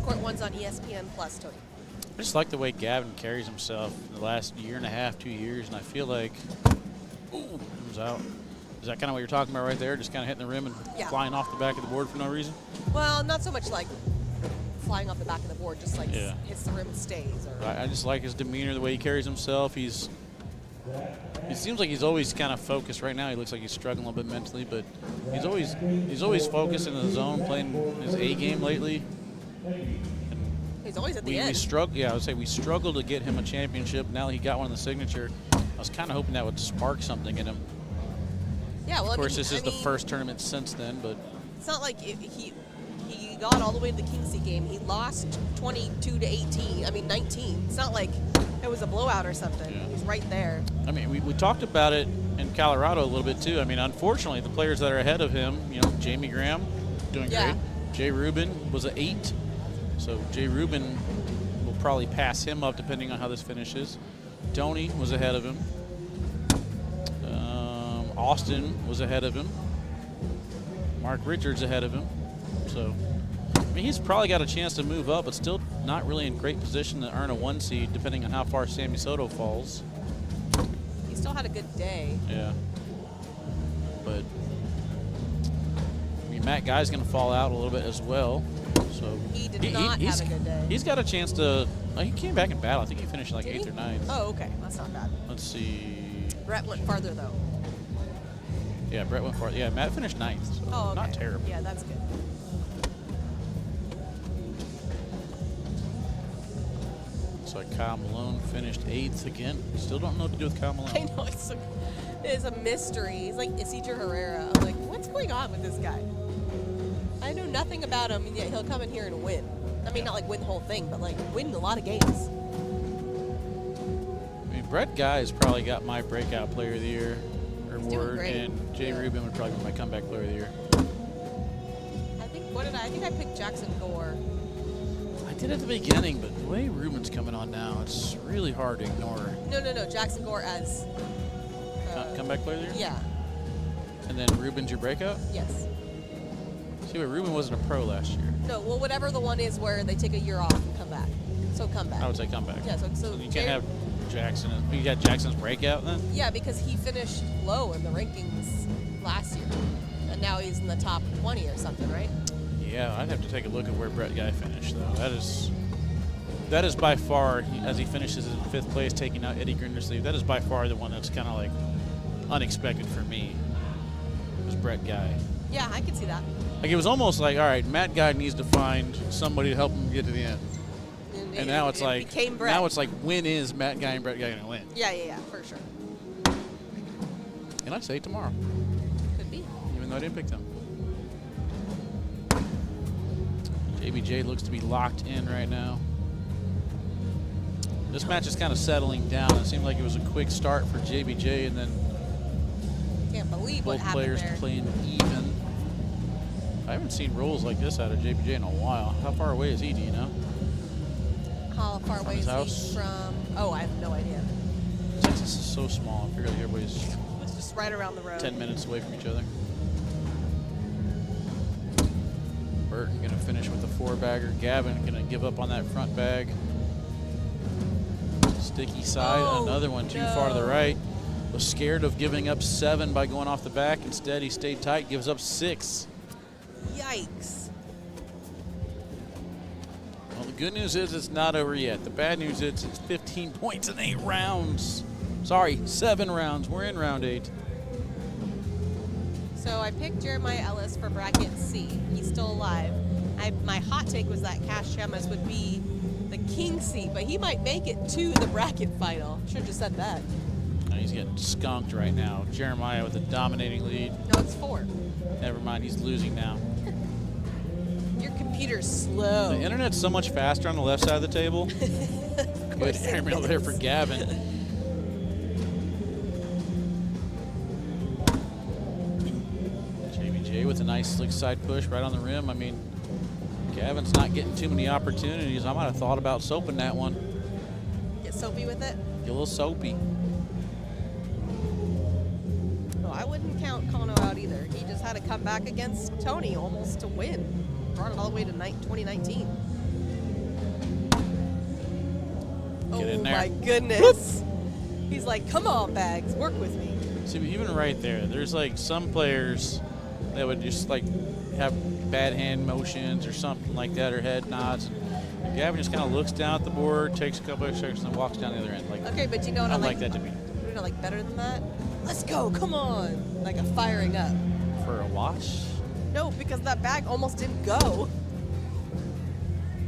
Court 1's on ESPN Plus, Tony. I just like the way Gavin carries himself in the last year and a half, 2 years, and I feel like, ooh, it was out. Is that kind of what you're talking about right there? Just kind of hitting the rim and flying off the back of the board for no reason? Well, not so much like flying off the back of the board, just like hits the rim and stays. Or I just like his demeanor, the way he carries himself. He seems like he's always kind of focused. Right now, he looks like he's struggling a little bit mentally, but he's always focused in the zone, playing his A game lately. He's always at the end. I would say we struggled to get him a championship. Now that he got one in the signature, I was kind of hoping that would spark something in him. Yeah, well, of course, this is the first tournament since then, but it's not like he got all the way to the Kingsley game. He lost 22-18. I mean, 19. It's not like it was a blowout or something. Yeah. He's right there. I mean, we talked about it in Colorado a little bit too. I mean, unfortunately, the players that are ahead of him, Jamie Graham, doing great. Jay Rubin was an 8. So Jay Rubin will probably pass him up depending on how this finishes. Tony was ahead of him. Austin was ahead of him. Mark Richards ahead of him. So, I mean, he's probably got a chance to move up, but still not really in great position to earn a 1 seed, depending on how far Sammy Sodto falls. He still had a good day. Yeah. But, I mean, Matt Guy's going to fall out a little bit as well. So he did not have a good day. He's got a chance to. He came back in battle. I think he finished like 8th or 9th. Oh, okay. That's not bad. Let's see. Brett went farther, though. Yeah, Brett went farther. Yeah, Matt finished 9th. So not terrible. Yeah, that's good. Looks like Kyle Malone finished 8th again. Still don't know what to do with Kyle Malone. I know. It's a mystery. He's like Isidro Herrera. I'm like, what's going on with this guy? I know nothing about him, and yet he'll come in here and win. I mean, not like win the whole thing, but like win a lot of games. I mean, Brett Guy has probably got my breakout player of the year award, and Jay Rubin would probably be my comeback player of the year. I think I picked Jackson Gore. I did at the beginning, but the way Rubin's coming on now, it's really hard to ignore. No. Jackson Gore as comeback player of the year? Yeah. And then Rubin's your breakout? Yes. See, but Rubin wasn't a pro last year. No, well, whatever the one is where they take a year off and come back. So come back. I would say comeback. Yeah, so you can't have Jackson. You got Jackson's breakout then? Yeah, because he finished low in the rankings last year, and now he's in the top 20 or something, right? Yeah, I'd have to take a look at where Brett Guy finished, though. That is by far, as he finishes in 5th place, taking out Eddie Grindersleeve, that is by far the one that's kind of like unexpected for me. Was Brett Guy. Yeah, I can see that. Like, it was almost like, all right, Matt Guy needs to find somebody to help him get to the end. And now it's like, when is Matt Guy and Brett Guy going to win? Yeah, for sure. And I'd say tomorrow. Could be. Even though I didn't pick them. JBJ looks to be locked in right now. This match is kind of settling down. It seemed like it was a quick start for JBJ, and then can't believe what both happened players there. playing even. I haven't seen rolls like this out of JBJ in a while. How far away is he, do you know? How far away his is house? he from? Oh, I have no idea. Texas is so small. I figure like everybody's It's just right around the road. 10 minutes away from each other. Burton going to finish with the 4-bagger. Gavin going to give up on that front bag. Sticky side, Oh, another one too far to the right. Was scared of giving up 7 by going off the back. Instead, he stayed tight, gives up 6. Yikes. Well, the good news is it's not over yet. The bad news is it's 15 points in 8 rounds. Sorry, 7 rounds. We're in round 8. So I picked Jeremiah Ellis for bracket C. He's still alive. My hot take was that Cash Chamness would be the king seat, but he might make it to the bracket final. Should have just said that. He's getting skunked right now. Jeremiah with a dominating lead. No, it's 4. Never mind, he's losing now. Your computer's slow. The internet's so much faster on the left side of the table. Good airmail there for Gavin. JBJ with a nice slick side push right on the rim. I mean, Gavin's not getting too many opportunities. I might have thought about soaping that one. Get soapy with it? Get a little soapy. No, I wouldn't count Kano out either. He just had to come back against Tony almost to win. Brought it all the way to 2019. Get in there. Oh my goodness. He's like, come on, Bags, work with me. See, even right there, there's like some players that would just like have bad hand motions or something like that, or head nods. And Gavin just kind of looks down at the board, takes a couple of seconds, and walks down the other end. Like, Okay, but you know what I'd I like that to be You know, like better than that? Let's go, come on. Like a firing up. for a wash. No, because that bag almost didn't go.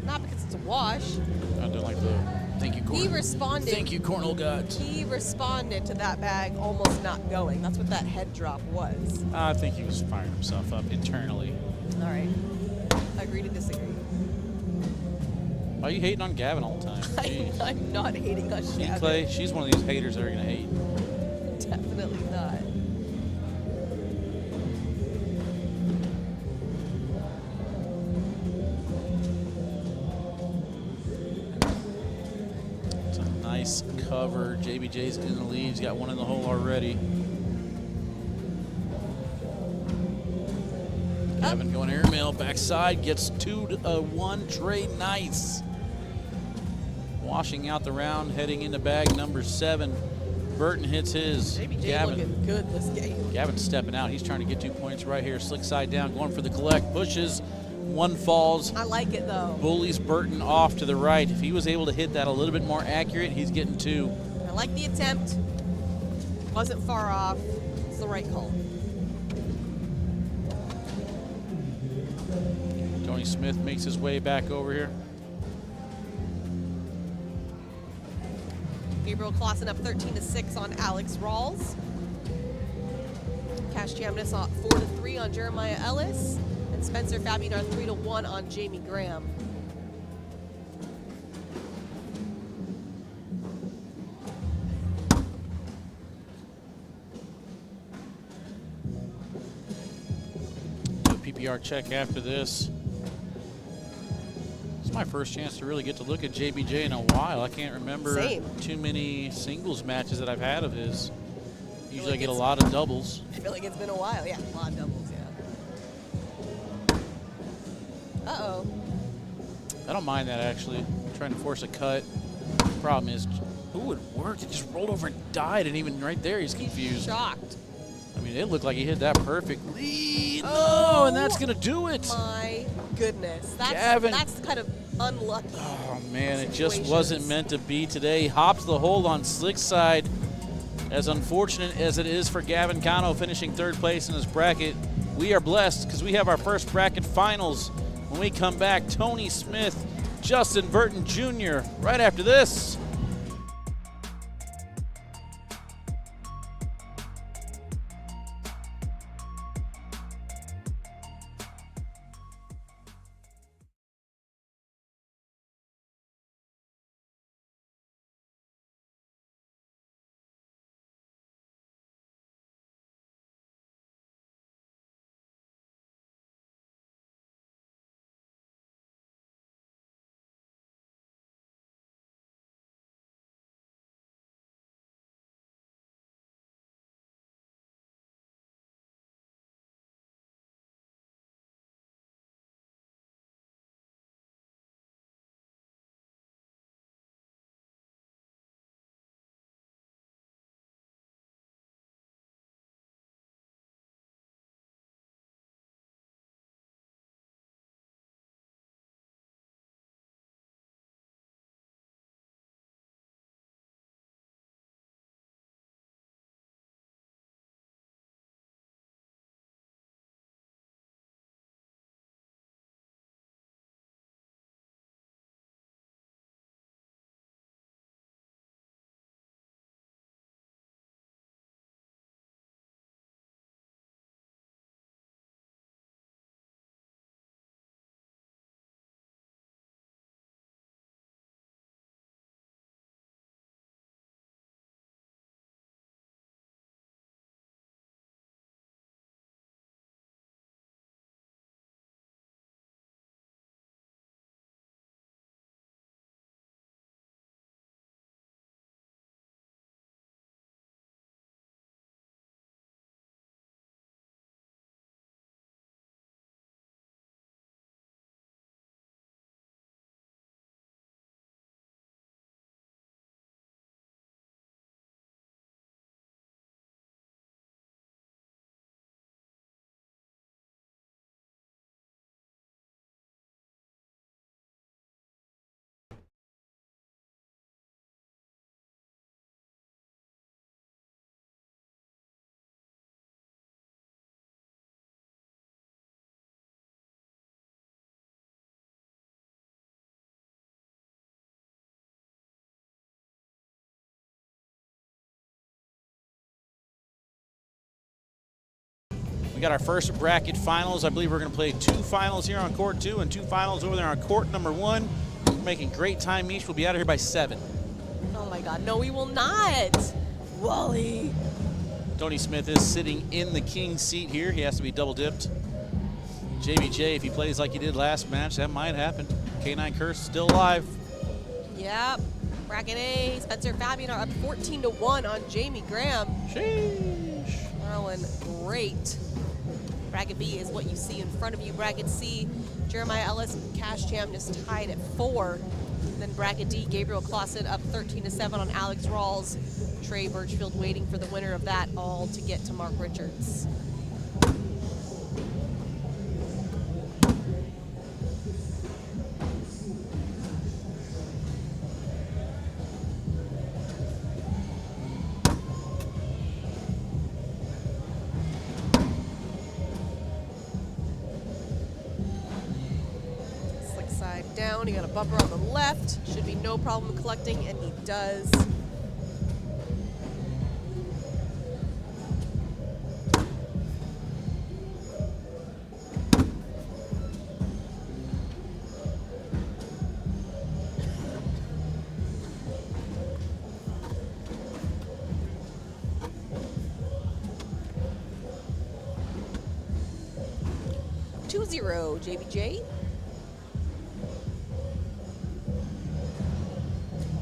Not because it's a wash. I don't like the thank you, He Cornell. responded. Thank you, Cornell Gods. He responded to that bag almost not going. That's what that head drop was. I think he was firing himself up internally. All right. Agree to disagree. Why are you hating on Gavin all the time? Jeez. I'm not hating on See, Gavin. Clay, she's one of these haters that are going to hate. Definitely not. It's a nice cover. JBJ's in the lead. He's got one in the hole already. Gavin going airmail, backside, gets 2-1 tray, nice. Washing out the round, heading into bag number 7. Burton hits his. JBJ looking good this game. Gavin's stepping out. He's trying to get 2 points right here. Slick side down, going for the collect. Pushes, 1 falls. I like it though. Bullies Burton off to the right. If he was able to hit that a little bit more accurate, he's getting 2. I like the attempt. Wasn't far off. It's the right call. Tony Smith makes his way back over here. Gabriel Clausen up 13-6 on Alex Rawls. Cash Chamness 4-3 on Jeremiah Ellis. And Spencer Fabian are 3-1 on Jamie Graham. Do a PPR check after this. It's my first chance to really get to look at JBJ in a while. I can't remember Same. too many singles matches that I've had of his. Usually I like get a it's- lot of doubles. I feel like it's been a while. Yeah, a lot of doubles, yeah. Uh-oh. I don't mind that, actually. Trying to force a cut. Problem is, ooh, it worked. It just rolled over and died, and even right there, he's confused. Shocked. I mean, it looked like he hit that perfectly. Oh, No, and that's going to do it. My goodness. Gavin. That's kind of unlucky. Oh, man, it just situations. wasn't meant to be today. He hops the hold on Slick's side. As unfortunate as it is for Gavin Cano finishing third place in his bracket, we are blessed because we have our first bracket finals. When we come back, Tony Smith, Justin Burton Jr. right after this. We got our first bracket finals. I believe we're going to play 2 finals here on court 2 and 2 finals over there on court number 1. We're making great time each. We'll be out of here by 7. Oh my God, no, we will not. Wally. Tony Smith is sitting in the king seat here. He has to be double dipped. JBJ, if he plays like he did last match, that might happen. K9 Curse still alive. Yep. Bracket A, Spencer Fabian are up 14-1 on Jamie Graham. Sheesh. Throwing great. Bracket B is what you see in front of you. Bracket C, Jeremiah Ellis and Cash Chamness tied at 4. Then bracket D, Gabriel Clausen up 13-7 on Alex Rawls. Trey Birchfield waiting for the winner of that all to get to Mark Richards. Down, he got a bumper on the left. Should be no problem collecting, and he does. .20 JBJ.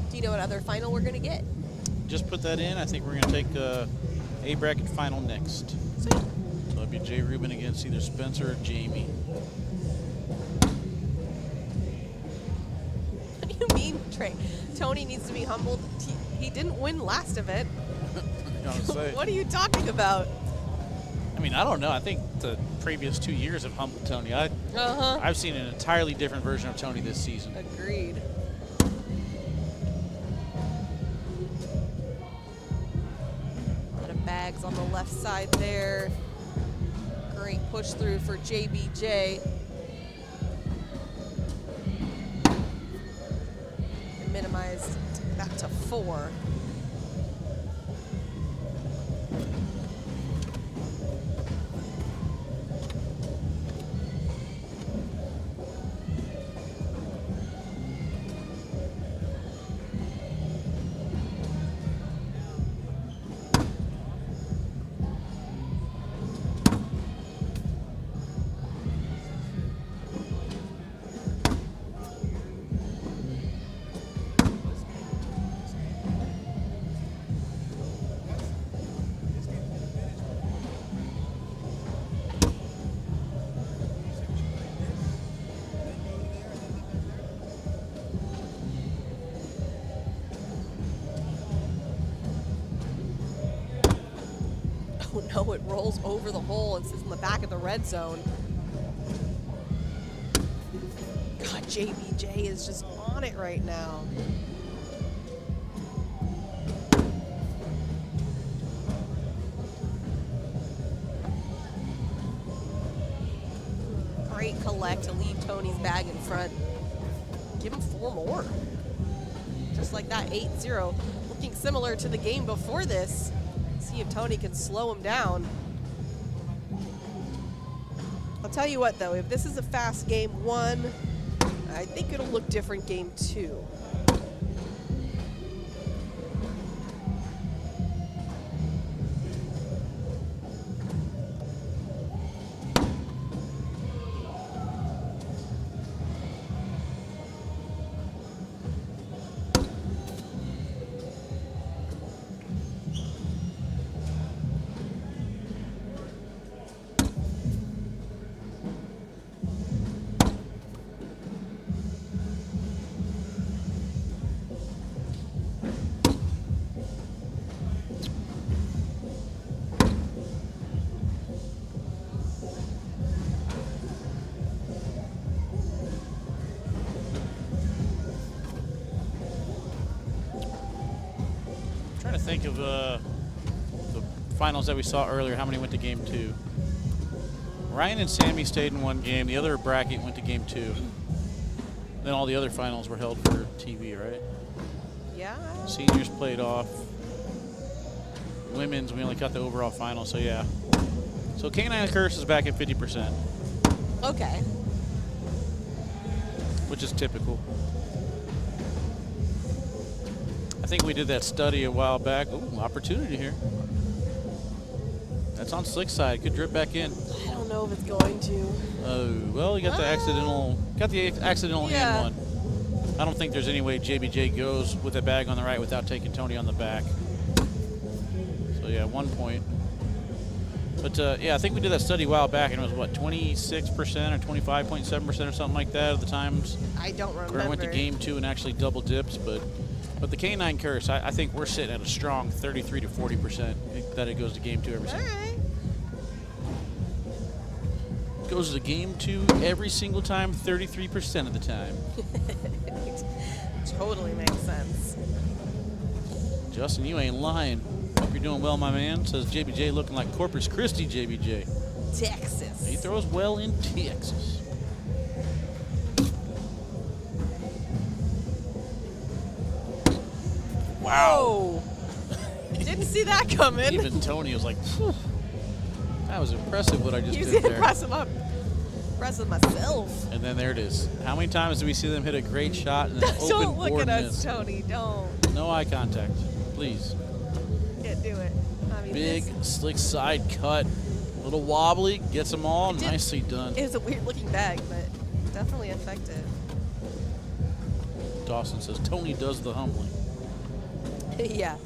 Do you know what other final we're going to get? Just put that in. I think we're going to take A bracket final next. Sweet. So it'll be J. Rubin against either Spencer or Jamie. great. Tony needs to be humbled. He didn't win last event. What are you talking about? I mean, I don't know. I think the previous 2 years have humbled Tony. I've seen an entirely different version of Tony this season. Agreed. A lot of bags on the left side there. Great push through for JBJ. And minimized that to 4. No, it rolls over the hole and sits in the back of the red zone. God, JBJ is just on it right now. Great collect to leave Tony's bag in front. Give him 4 more. Just like that 8-0. Looking similar to the game before this. See if Tony can slow him down. I'll tell you what, though, if this is a fast game 1, I think it'll look different game 2. Think of the finals that we saw earlier. How many went to game 2? Ryan and Sammy stayed in one game. The other bracket went to game 2. Then all the other finals were held for TV, right? Yeah. Seniors played off. Women's, we only got the overall final, so yeah. So Canine Curse is back at 50%. Okay. Which is typical. I think we did that study a while back. Ooh, opportunity here. That's on Slick's side. Could drip back in. I don't know if it's going to. Oh, well, you got the accidental Yeah. in one. I don't think there's any way JBJ goes with a bag on the right without taking Tony on the back. So yeah, 1 point. But yeah, I think we did that study a while back, and it was what, 26% or 25.7% or something like that of the times. I don't remember. Where I went to game 2 and actually double dips, but the Canine Curse, I think we're sitting at a strong 33 to 40% that it goes to game 2 every single time. All right. Goes to game 2 every single time, 33% of the time. Totally makes sense. Justin, you ain't lying. Hope you're doing well, my man. Says JBJ looking like Corpus Christi JBJ. Texas. He throws well in Texas. Wow. Didn't see that coming. Even Tony was like, phew. That was impressive what I just He was did there. impressive myself. And then there it is. How many times do we see them hit a great shot and then open Don't look board at miss? us, Tony. Don't. No eye contact, please. Can't do it. I mean, Big, slick side cut. A little wobbly, gets them all. It Nicely done. It was a weird looking bag, but definitely effective. Dawson says, Tony does the humbling. Yeah.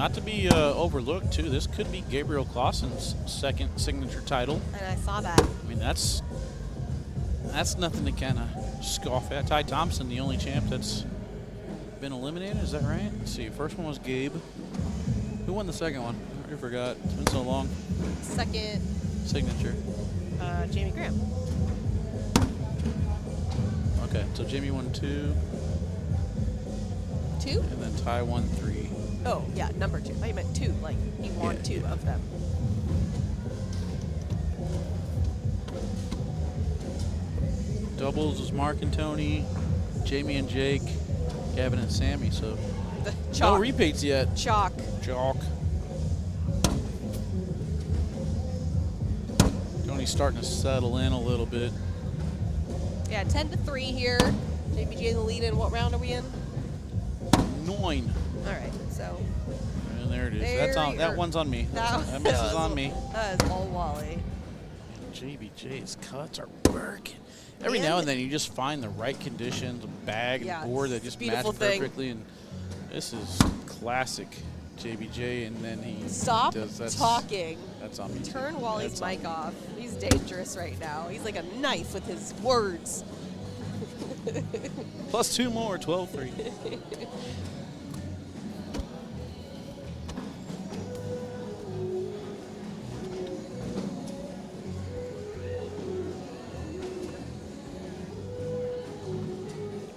Not to be overlooked, too. This could be Gabriel Clausen's second signature title. And I saw that. I mean, that's nothing to kind of scoff at. Ty Thompson, the only champ that's been eliminated. Is that right? Let's see. First one was Gabe. Who won the second one? I already forgot. It's been so long. Second, Signature. Jamie Graham. Okay, so Jamie won 2, 2? and then Ty won 3. Oh, yeah, number 2. I meant 2. Like, he won 2 of them. Doubles was Mark and Tony, Jamie and Jake, Gavin and Sammy. So The no chalk. repeats yet. Chalk. Chalk. Tony's starting to settle in a little bit. Yeah, 10-3 here. JBJ in the lead in what round are we in? 9. All right, so And there it is. There That you're- one's on me. that That misses was- on me. That is all Wally. And JBJ's cuts are working. Every And- now and then you just find the right conditions, a bag, Yeah, and board that it's just a beautiful match thing. perfectly. And this is classic JBJ. And then he Stop does talking. That's on me. too. Turn Wally's That's on mic me. off. He's dangerous right now. He's like a knife with his words. Plus 2 more, 12-3.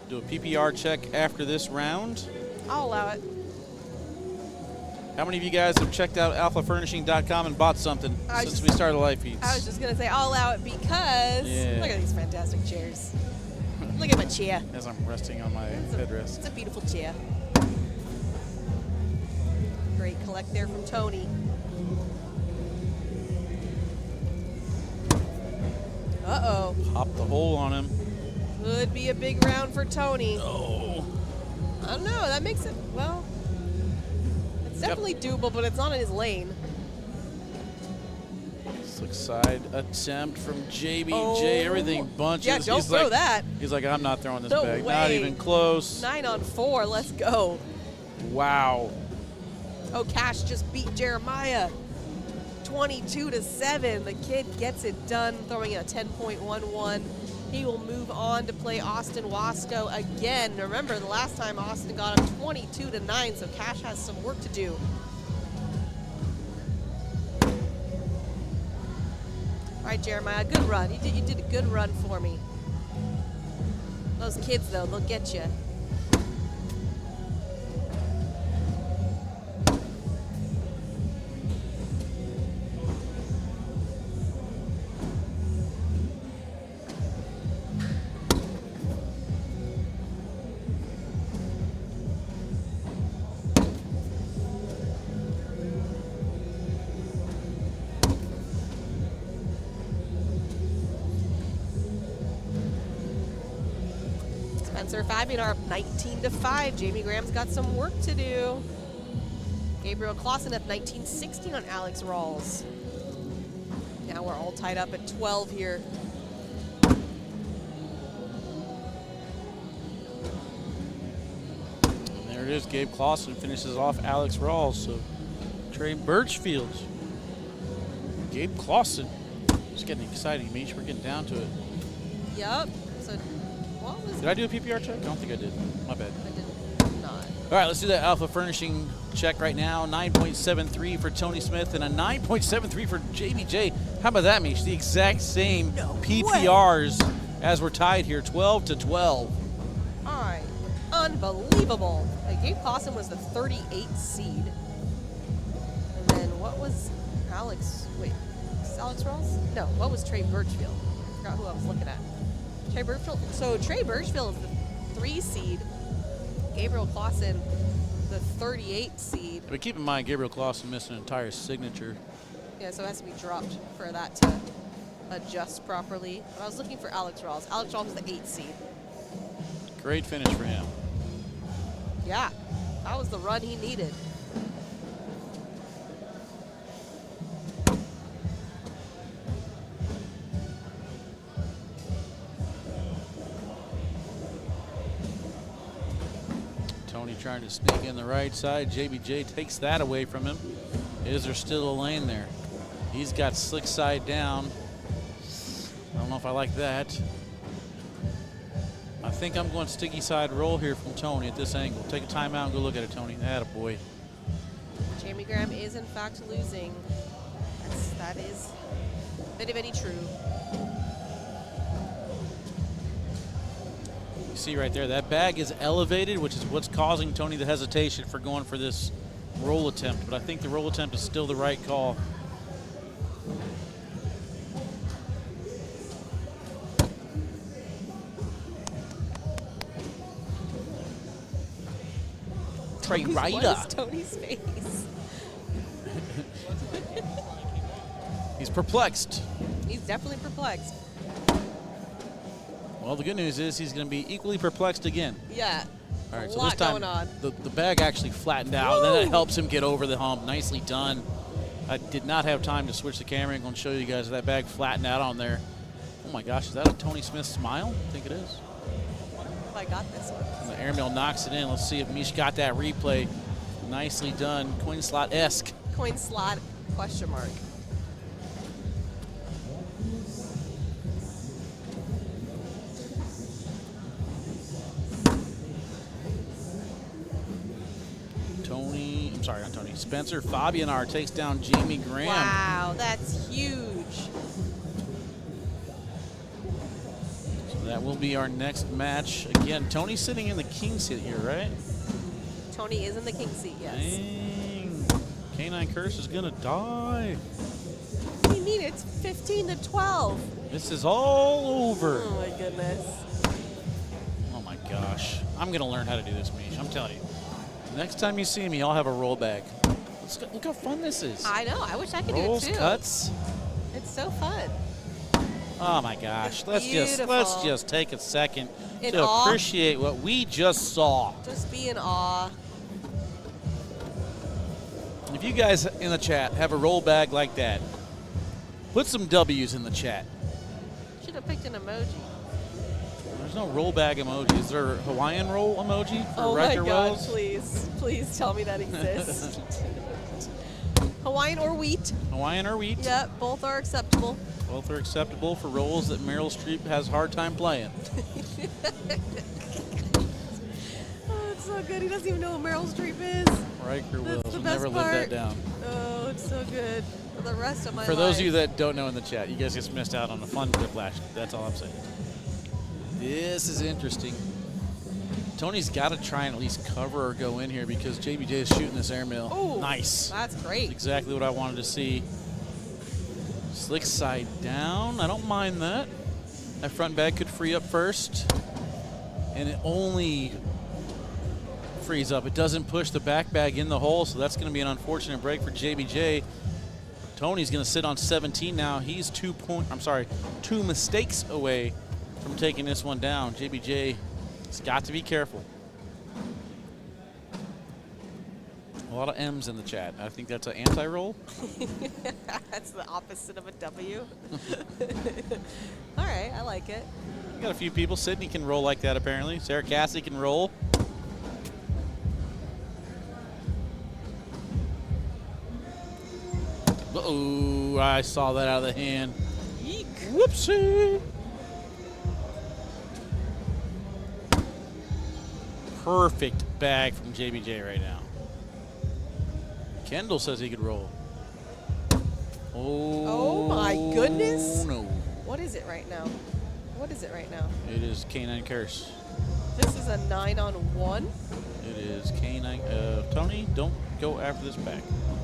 Do a PPR check after this round. I'll allow it. How many of you guys have checked out alphafurnishing.com and bought something I since just- we started live feeds? I was just going to say I'll allow it because Yeah. look at these fantastic chairs. Look at my chair. As I'm resting on my headrest. It's a beautiful chair. Great collect there from Tony. Uh-oh. Pop the hole on him. Could be a big round for Tony. Oh. I don't know. That makes it, well, it's definitely doable, but it's not in his lane. Slick side attempt from JBJ. Oh. Everything bunches. Yeah, don't He's throw like, that. He's like, I'm not throwing this No bag. Not way. even close. 9 on 4. Let's go. Wow. Oh, Cash just beat Jeremiah. 22-7. The kid gets it done, throwing a 10.11. He will move on to play Austin Wasco again. Remember, the last time Austin got him 22-9, so Cash has some work to do. All right, Jeremiah, good run. You did a good run for me. Those kids, though, they'll get you. Spencer Fabian are up 19-5. Jamie Graham's got some work to do. Gabriel Clausen up 19-16 on Alex Rawls. Now we're all tied up at 12 here. And there it is. Gabe Clausen finishes off Alex Rawls. So Trey Birchfield. Gabe Clausen. It's getting exciting, Mish. We're getting down to it. Yup. So what was Did I do a PPR check? I don't think I did. My bad. I did not. All right, let's do that Alpha Furnishing check right now. 9.73 for Tony Smith and a 9.73 for JBJ. How about that, Mish? The exact same No PPRs as we're tied here, 12-12. All right. Unbelievable. Gabe Clausen was the 38th seed. And then what was Alex? Wait, is Alex Rawls? No, what was Trey Birchfield? I forgot who I was looking at. Trey Birchfield. So Trey Birchfield is the 3 seed. Gabriel Clausen, the 38th seed. But keep in mind, Gabriel Clausen missed an entire signature. Yeah, so it has to be dropped for that to adjust properly. But I was looking for Alex Rawls. Alex Rawls was the 8th seed. Great finish for him. Yeah, that was the run he needed. Tony trying to sneak in the right side. JBJ takes that away from him. Is there still a lane there? He's got slick side down. I don't know if I like that. I think I'm going sticky side roll here from Tony at this angle. Take a timeout and go look at it, Tony. Attaboy. Jamie Graham is in fact losing. That is very true. You see right there, that bag is elevated, which is what's causing Tony the hesitation for going for this roll attempt. But I think the roll attempt is still the right call. Trey Ryder. What is Tony's face? He's perplexed. He's definitely perplexed. Well, the good news is he's going to be equally perplexed again. Yeah. All right, a so lot this time going on. the bag actually flattened out. Then it helps him get over the hump. Nicely done. I did not have time to switch the camera. I'm going to show you guys that bag flattened out on there. Oh my gosh, is that a Tony Smith smile? I think it is. I got this one. And the airmail knocks it in. Let's see if Mish got that replay. Nicely done. Coin slot-esque. Coin slot, question mark. Tony, I'm sorry, not Tony. Spencer Fabianar takes down Jamie Graham. Wow, that's huge. So that will be our next match. Again, Tony's sitting in the king seat here, right? Tony is in the king seat, yes. Dang. Canine Curse is gonna die. What do you mean? It's 15-12. This is all over. Oh my goodness. Oh my gosh. I'm gonna learn how to do this, Mish. I'm telling you. Next time you see me, I'll have a roll bag. Look how fun this is. I know. I wish I could Rolls, do it too. cuts. It's so fun. Oh my gosh. It's Let's beautiful. just take a second In to awe. appreciate what we just saw. Just be in awe. If you guys in the chat have a roll bag like that, put some W's in the chat. Should have picked an emoji. There's no roll bag emoji. Is there a Hawaiian roll emoji for Oh my Riker God, rolls? please tell me that exists. Hawaiian or wheat. Hawaiian or wheat? Yep, both are acceptable. Both are acceptable for roles that Meryl Streep has a hard time playing. Oh, it's so good. He doesn't even know what Meryl Streep is. Riker That's Wills the will best never live that part. down. Oh, it's so good. For the rest of my life. For those of you that don't know in the chat, you guys just missed out on a fun whiplash. That's all I'm saying. This is interesting. Tony's got to try and at least cover or go in here because JBJ is shooting this airmail. Oh, nice. That's great. Exactly what I wanted to see. Slick side down. I don't mind that. That front bag could free up first. And it only frees up. It doesn't push the back bag in the hole, so that's going to be an unfortunate break for JBJ. Tony's going to sit on 17 now. He's 2 mistakes away from taking this one down. JBJ has got to be careful. A lot of M's in the chat. I think that's an anti-roll. That's the opposite of a W. All right, I like it. We got a few people. Sydney can roll like that, apparently. Sarah Cassie can roll. Uh-oh, I saw that out of the hand. Yeek. Whoopsie. Perfect bag from JBJ right now. Kendall says he could roll. Oh my goodness. No. What is it right now? What is it right now? It is Canine Curse. This is a 9-on-1. It is Canine. Tony, don't go after this bag.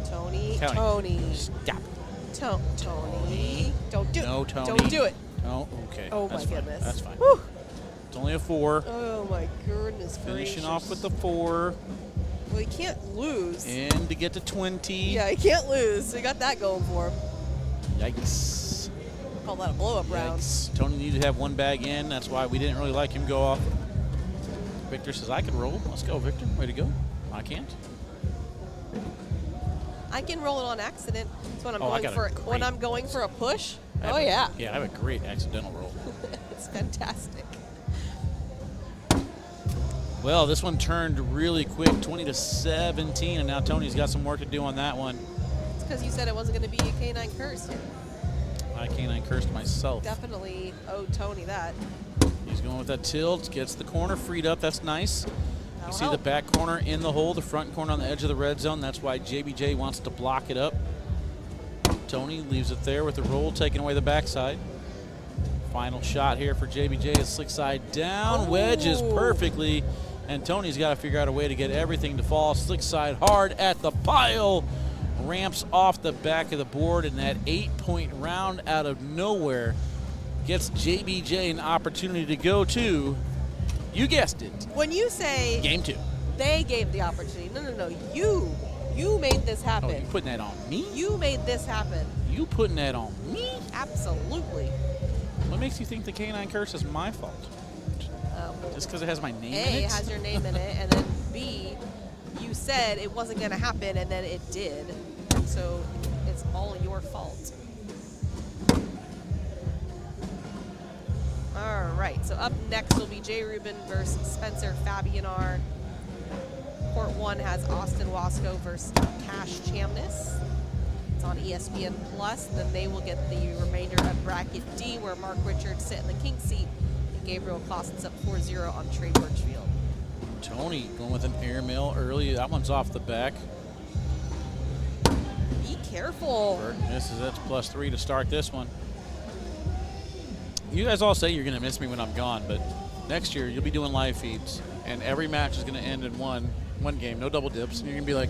Tony. Tony. Tony. Stop. Tony. Don't do it. No, Tony. Don't do it. No, okay. Oh That's my fine. goodness. That's fine. Whew. It's only a 4. Oh my goodness Finishing gracious. off with the 4. Well, he can't lose. And to get to 20. Yeah, he can't lose. So he got that going for him. Yikes. Call that a blow-up round. Yikes. Tony needed to have one bag in. That's why we didn't really like him go off. Victor says, I can roll. Let's go, Victor. Way to go. I can't. I can roll it on accident. It's when I'm Oh, I going got a for great- when I'm going for a push. I have Oh a- yeah. Yeah, I have a great accidental roll. It's fantastic. Well, this one turned really quick, 20-17, and now Tony's got some work to do on that one. It's because you said it wasn't going to be a canine curse. I canine cursed myself. Definitely owe Tony that. He's going with that tilt, gets the corner freed up. That's nice. That'll You see the help. back corner in the hole, the front corner on the edge of the red zone. That's why JBJ wants to block it up. Tony leaves it there with the roll, taking away the backside. Final shot here for JBJ is slick side down, wedges perfectly, and Tony's got to figure out a way to get everything to fall. Slick side hard at the pile, ramps off the back of the board, and that 8-point round out of nowhere gets JBJ an opportunity to go to, you guessed it, When you say game 2. they gave the opportunity, no, you made this Oh, happen. you putting that on me? You made this happen. You putting that on me? Absolutely. What makes you think the canine curse is my fault? Just because it has my name in A, it? it has your name in it, and then B, you said it wasn't going to happen, and then it did. So it's all your fault. All right, so up next will be Jay Rubin versus Spencer Fabianar. Court 1 has Austin Wasco versus Cash Chamness. It's on ESPN Plus, and then they will get the remainder of bracket D, where Mark Richards sit in the king seat, and Gabriel Clausen's up 4-0 on Trey Birchfield. Tony going with an airmail early. That one's off the back. Be careful. Burton misses. That's +3 to start this one. You guys all say you're going to miss me when I'm gone, but next year you'll be doing live feeds, and every match is going to end in one game, no double dips, and you're going to be like,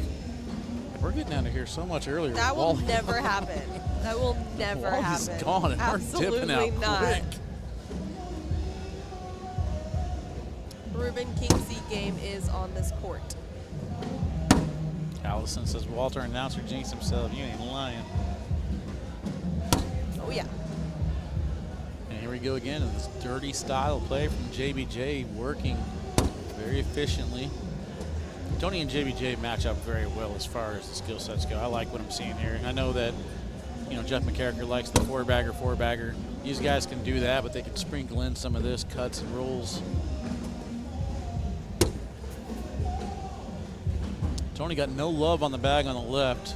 we're getting out of here so much earlier. That will Wally- never happen. That will never Wally's happen. gone, and Absolutely we're dipping out not. quick. Rubin Kingsley game is on this court. Allison says, Walter, announcer jinxed himself. You ain't lying. Oh yeah. And here we go again in this dirty style play from JBJ, working very efficiently. Tony and JBJ match up very well as far as the skill sets go. I like what I'm seeing here. I know that, Jeff McCarricker likes the four-bagger. These guys can do that, but they can sprinkle in some of this, cuts and rolls. Tony got no love on the bag on the left.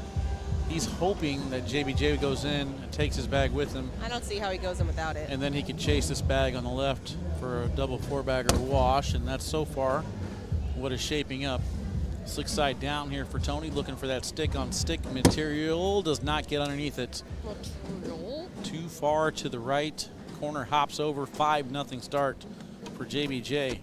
He's hoping that JBJ goes in and takes his bag with him, I don't see how he goes in without it. and then he could chase this bag on the left for a double four-bagger wash, and that's so far what is shaping up. Slick side down here for Tony, looking for that stick-on-stick material. Does not get underneath it. Too far to the right. Corner hops over. 5-0 start for JBJ.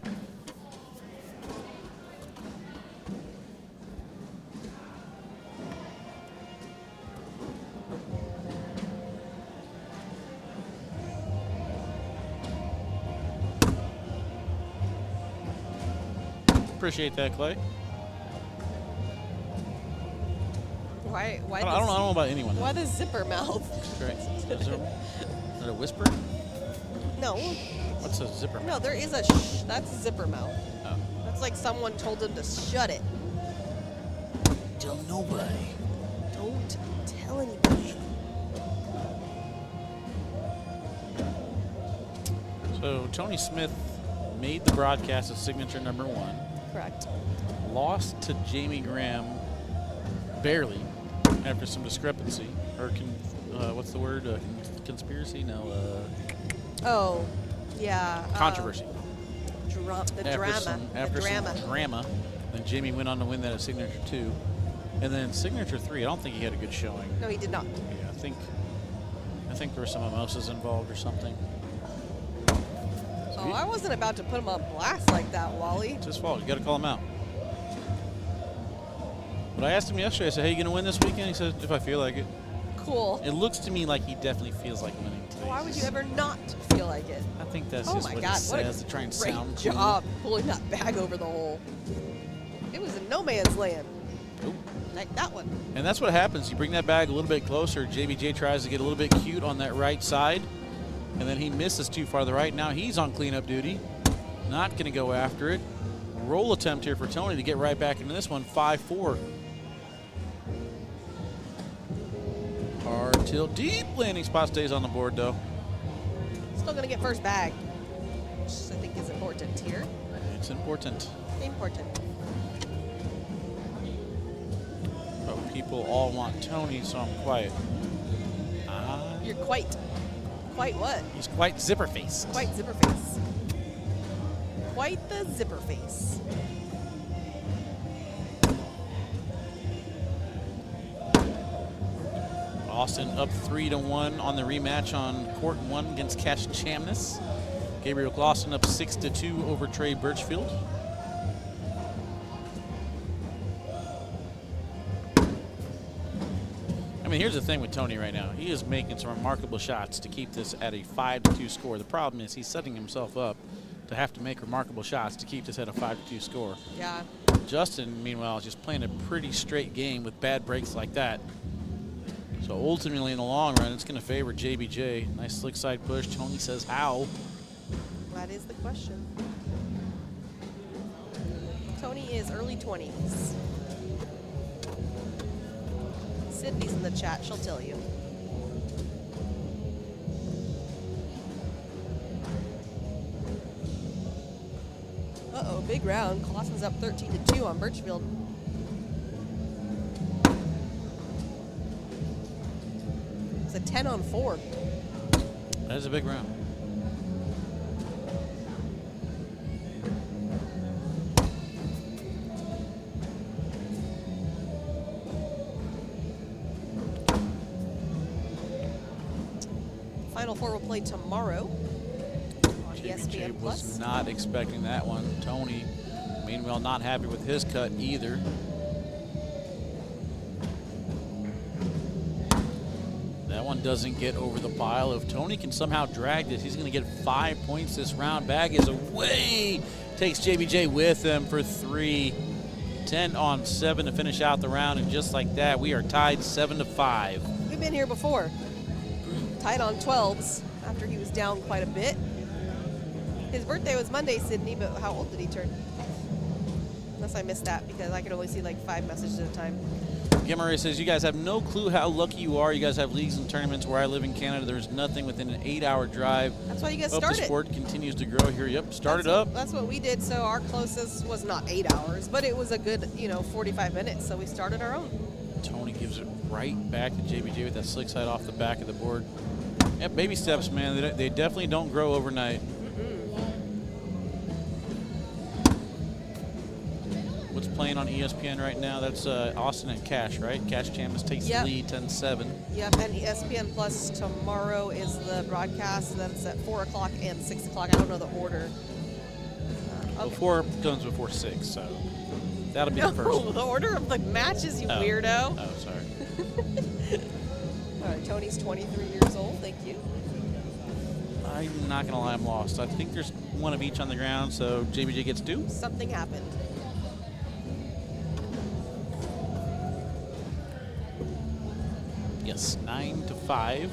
Appreciate that, Clay. Why I don't know about anyone. Why the zipper mouth? Right. Is that a whisper? No, What's a zipper? no, there is a that's zipper mouth. Oh. That's like someone told him to shut it. Tell nobody. Don't tell anybody. So Tony Smith made the broadcast as signature number 1. Correct. Lost to Jamie Graham barely after some discrepancy. Or what's the word? Conspiracy? No. Oh, yeah. Controversy. After Some drama. Then Jamie went on to win that at signature 2. And then signature 3, I don't think he had a good showing. No, he did not. Yeah, I think there were some mimosas involved or something. Oh, I wasn't about to put him on blast like that, Wally. It's his fault. You got to call him out. But I asked him yesterday, I said, hey, you going to win this weekend? He said, if I feel like it. Cool. It looks to me like he definitely feels like winning today. Why would you ever not feel like it? I think that's Oh just my what God, he what says to try a and great sound cool. job pulling that bag over the hole. It was in no man's land. Ooh. Like that one. And that's what happens. You bring that bag a little bit closer. JBJ tries to get a little bit cute on that right side, and then he misses too far to the right. Now he's on cleanup duty. Not going to go after it. Roll attempt here for Tony to get right back into this one. 5-4. Hard tilt. Deep landing spot stays on the board, though. Still going to get first bag, which I think is important here. It's important. Important. But people all want Tony, so I'm quiet. You're quite what? He's quite zipper face. Quite zipper face. Quite the zipper face. Austin up 3-1 on the rematch on court 1 against Cash Chamness. Gabriel Glosson up 6-2 over Trey Birchfield. I mean, here's the thing with Tony right now. He is making some remarkable shots to keep this at a 5-2 score. The problem is he's setting himself up to have to make remarkable shots to keep this at a 5-2 score. Yeah. Justin, meanwhile, is just playing a pretty straight game with bad breaks like that. So ultimately, in the long run, it's going to favor JBJ. Nice slick side push. Tony says how. That is the question. Tony is early 20s. Sydney's in the chat. She'll tell you. Uh-oh, big round. Clausen's up 13-2 on Birchfield. It's a 10-on-4. That is a big round. Final four will play tomorrow on JBJ ESPN+. was not expecting that one. Tony, meanwhile, not happy with his cut either. That one doesn't get over the pile. If Tony can somehow drag this, he's going to get 5 points this round. Bag is away. Takes JBJ with him for 3. 10-on-7 to finish out the round, and just like that, we are tied 7-5. We've been here before. Tied on 12s after he was down quite a bit. His birthday was Monday, Sydney, but how old did he turn? Unless I missed that because I could only see like 5 messages at a time. Gimmeray says, you guys have no clue how lucky you are. You guys have leagues and tournaments where I live in Canada. There's nothing within an 8-hour drive. That's why you guys Hope started. the sport continues to grow here. Yep, started That's up. That's what we did. So our closest was not 8 hours, but it was a good, 45 minutes. So we started our own. Tony gives it right back to JBJ with that slick side off the back of the board. Yeah, baby steps, man. They definitely don't grow overnight. What's playing on ESPN right now? That's Austin and Cash, right? Cash Chamness takes the lead, 10-7. Yep, and ESPN Plus tomorrow is the broadcast. That's at 4 o'clock and 6 o'clock. I don't know the order. Okay. 4 comes before 6, so that'll be the first one. The order of the matches, you weirdo. Oh, sorry. All right, Tony's 23 years old. Thank you. I'm not going to lie, I'm lost. I think there's one of each on the ground, so JBJ gets 2. Something happened. Yes, 9-5.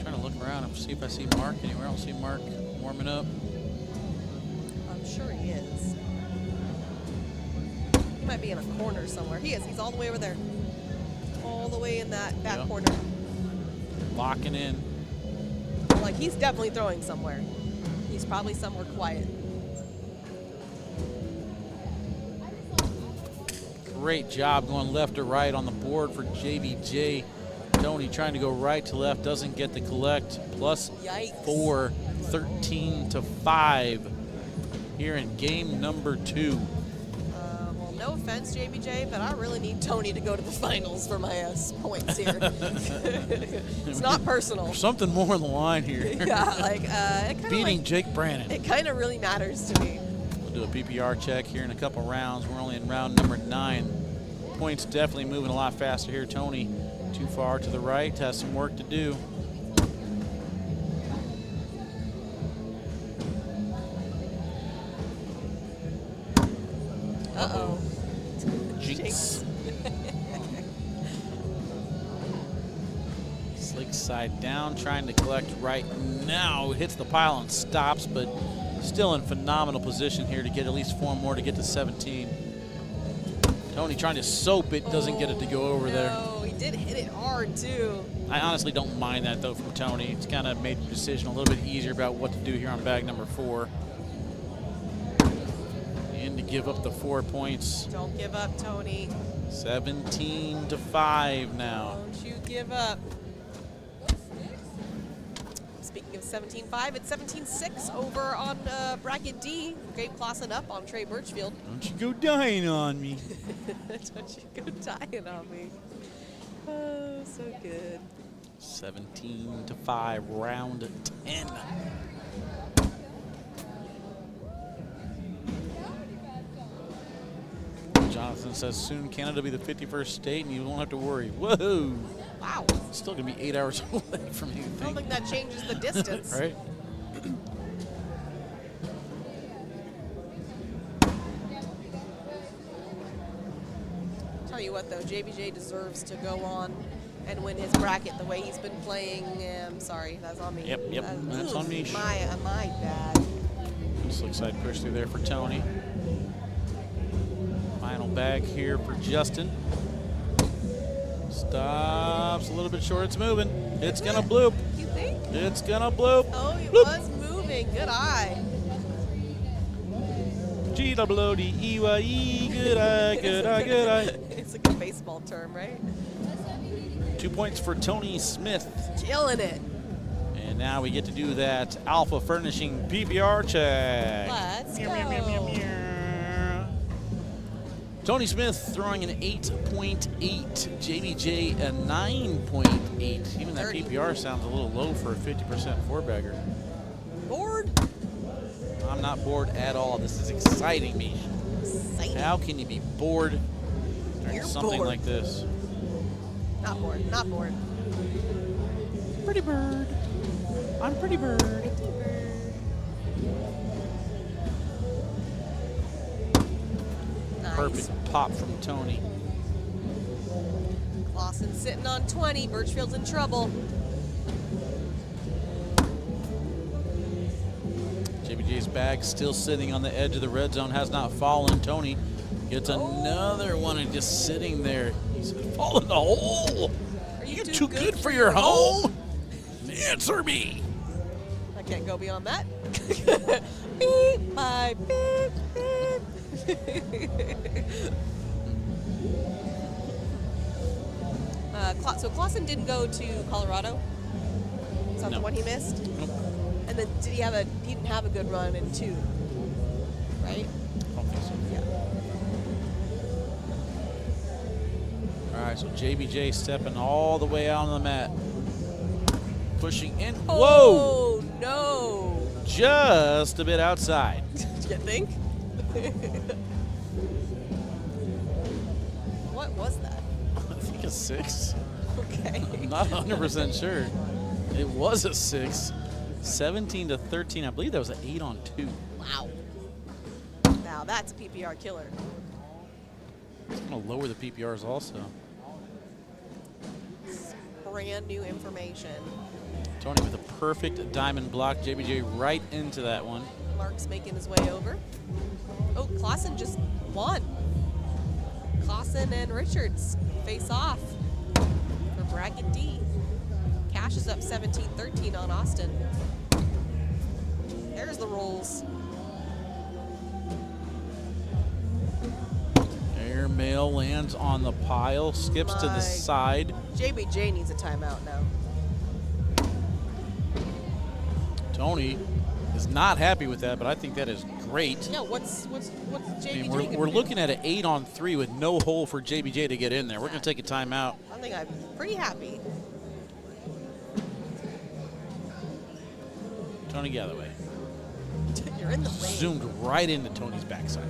Trying to look around and see if I see Mark anywhere. I don't see Mark warming up. I'm sure he is. He might be in a corner somewhere. He is. He's all the way over there. All the way in that back corner. Locking in. Like, he's definitely throwing somewhere. He's probably somewhere quiet. Great job going left to right on the board for JBJ. Tony trying to go right to left, doesn't get the collect. Plus Yikes. 4, 13-5 here in game number 2. Well, no offense, JBJ, but I really need Tony to go to the finals for my points here. It's not personal. There's something more on the line here. Yeah, like, it kind Beating of Jake Brannon. it kind of really matters to me. We'll do a PPR check here in a couple rounds. We're only in round number 9. Points definitely moving a lot faster here. Tony too far to the right, has some work to do. Uh-oh. Jinx. Slick side down, trying to collect right now. Hits the pile and stops, but Still in phenomenal position here to get at least 4 more to get to 17. Tony trying to soap it, doesn't get it to go over there. No, he did hit it hard too. I honestly don't mind that though from Tony. It's kind of made the decision a little bit easier about what to do here on bag number 4. And to give up the 4 points. Don't give up, Tony. 17-5 now. Don't you give up. Speaking of 17-5, it's 17-6 over on bracket D. Great Clausen up on Trey Birchfield. Don't you go dying on me. Don't you go dying on me. Oh, so good. 17-5, round 10. Jonathan says soon Canada will be the 51st state and you won't have to worry. Whoa. Wow. It's still going to be 8 hours away from anything. I don't think that changes the distance. Right? Tell you what, though, JBJ deserves to go on and win his bracket the way he's been playing. I'm sorry, that's on me. Yep, that's on me. My bad. Just looks like push through there for Tony. Final bag here for Justin. Stops a little bit short. It's moving. It's going to bloop. You think? It's going to bloop. Oh, he Bloop. was moving. Good eye. G-W-O-D-E-Y-E. Good eye, good eye, good eye. It's a good baseball term, right? 2 points for Tony Smith. Killing it. And now we get to do that Alpha Furnishing PPR check. Let's Meow, meow, meow, meow, go. meow. Tony Smith throwing an 8.8. JBJ a 9.8. Even that 30. PPR sounds a little low for a 50% four-bagger. Bored? I'm not bored at all. This is exciting me. Exciting. How can you be bored during You're something bored. like this? Not bored. Not bored. Pretty bird. I'm pretty bird. Nice. Perfect pop from Tony. Clausen sitting on 20. Birchfield's in trouble. JBJ's bag still sitting on the edge of the red zone, has not fallen. Tony gets another one and just sitting there. He said, fall in the hole. Are You're too good for your home. Answer me. I can't go beyond that. Beep, bye, beep, beep. So Clausen didn't go to Colorado. Is that No. the one he missed? Nope. And then he didn't have a good run in 2, right? I don't think so. Yeah. All right, so JBJ stepping all the way out on the mat. Pushing in. Whoa! Oh, no. Just a bit outside. You think? What was that? I think a 6. Okay. I'm not 100% sure. It was a 6. 17-13. I believe that was an 8 on 2. Wow. Now that's a PPR killer. It's going to lower the PPRs also. Brand new information. Tony with a perfect diamond block. JBJ right into that one. Mark's making his way over. Oh, Clausen just won. Clausen and Richards face off for bracket D. Cash is up 17-13 on Austin. There's the rolls. Airmail lands on the pile, skips to the My- side. JBJ needs a timeout now. Tony is not happy with that, but I think that is great. Yeah, what's I JBJ mean, gonna we're do? looking at an 8 on 3 with no hole for JBJ to get in there. We're going to take a timeout. I think I'm pretty happy. Tony Galloway You're in the lane. zoomed right into Tony's backside.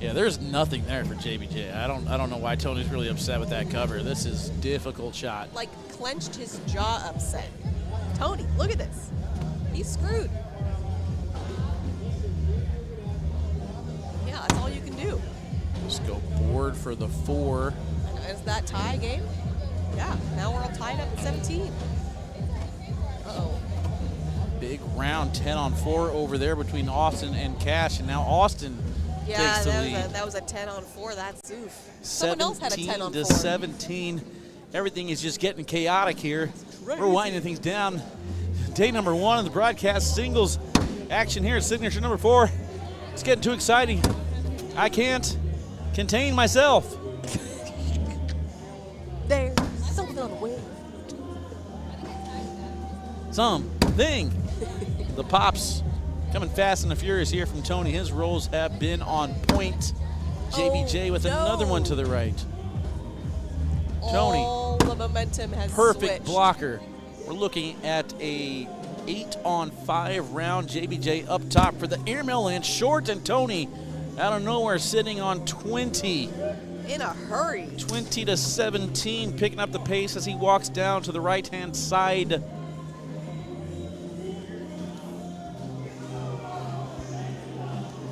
Yeah, there's nothing there for JBJ. I don't know why Tony's really upset with that cover. This is difficult shot. Like clenched his jaw upset. Tony, look at this. He's screwed. Yeah, that's all you can do. Just go board for the 4. And is that tie game? Yeah, now we're all tied up at 17. Uh-oh. Big round 10-on-4 over there between Austin and Cash, and now Austin Yeah, takes the lead. that was a 10-on-4. That's oof. Someone else had a 17 to 10-on-4. 17. Everything is just getting chaotic here. We're winding things down. Day number 1 of the broadcast singles action here at Signature number 4. It's getting too exciting. I can't contain myself. There's something on the way. Something. The pops coming fast and the furious here from Tony. His rolls have been on point. JBJ with another one to the right. Tony, all the momentum has perfect switched. blocker. We're looking at a 8-on-5 round. JBJ up top for the airmail and short, and Tony out of nowhere sitting on 20. In a hurry. 20 to 17, picking up the pace as he walks down to the right-hand side.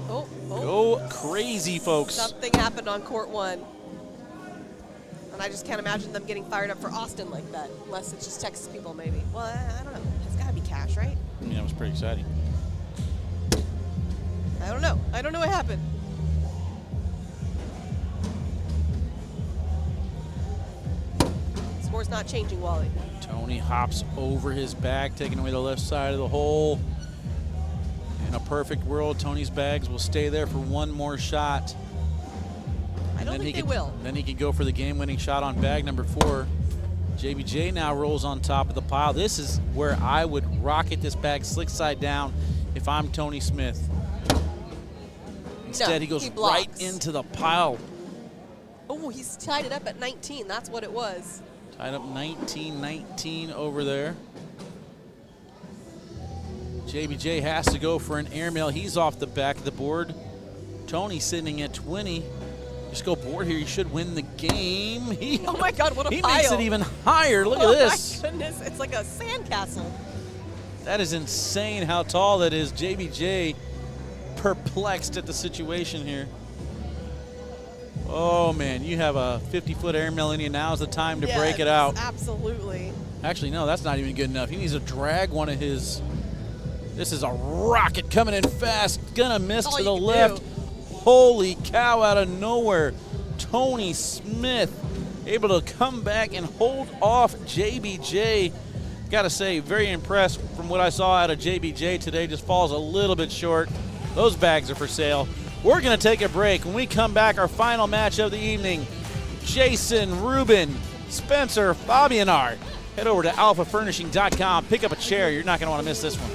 Oh. Go crazy, folks. Something happened on court 1. And I just can't imagine them getting fired up for Austin like that, unless it's just Texas people maybe. Well, I don't know. It's got to be Cash, right? I mean, that was pretty exciting. I don't know. I don't know what happened. Score's not changing, Wally. Tony hops over his bag, taking away the left side of the hole. In a perfect world, Tony's bags will stay there for one more shot. I don't think they will. Then he can go for the game-winning shot on bag number 4. JBJ now rolls on top of the pile. This is where I would rocket this bag slick side down if I'm Tony Smith. Instead, he goes right into the pile. Oh, he's tied it up at 19. That's what it was. Tied up 19-19 over there. JBJ has to go for an airmail. He's off the back of the board. Tony sitting at 20. Just go board here. You should win the game. Oh my God, what a he pile. makes it even higher. Look at this. Oh my goodness, it's like a sandcastle. That is insane how tall that is. JBJ perplexed at the situation here. Oh man, you have a 50-foot airmail in you. Now's the time to break it out. Absolutely. Actually, no, that's not even good enough. He needs to drag one of his. This is a rocket coming in fast. Gonna miss to the left. Holy cow, out of nowhere. Tony Smith able to come back and hold off JBJ. Got to say, very impressed from what I saw out of JBJ today. Just falls a little bit short. Those bags are for sale. We're going to take a break. When we come back, our final match of the evening, Jason, Rubin, Spencer, Fabianar. Head over to alphafurnishing.com. Pick up a chair. You're not going to want to miss this one.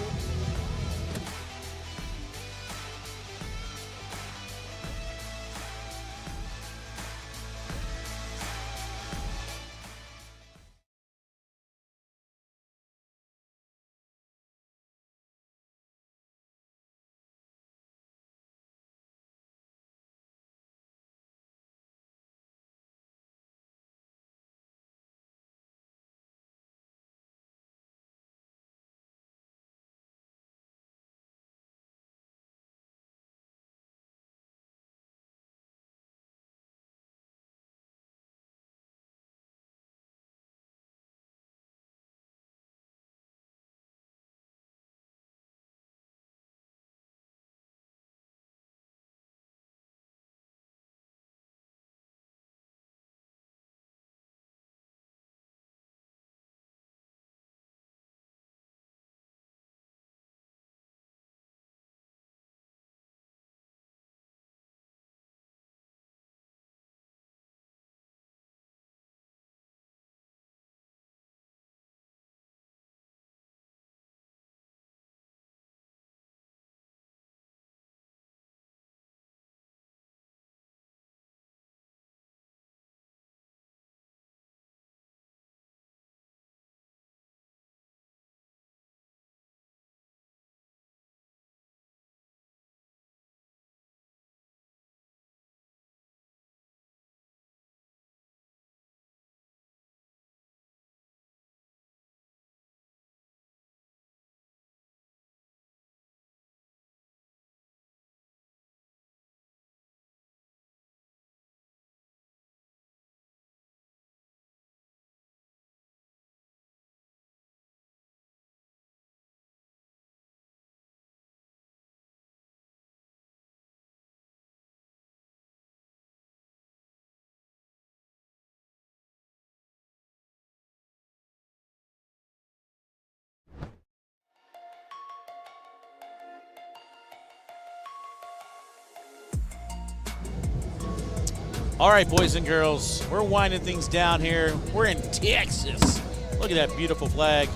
All right, boys and girls, we're winding things down here. We're in Texas. Look at that beautiful flag.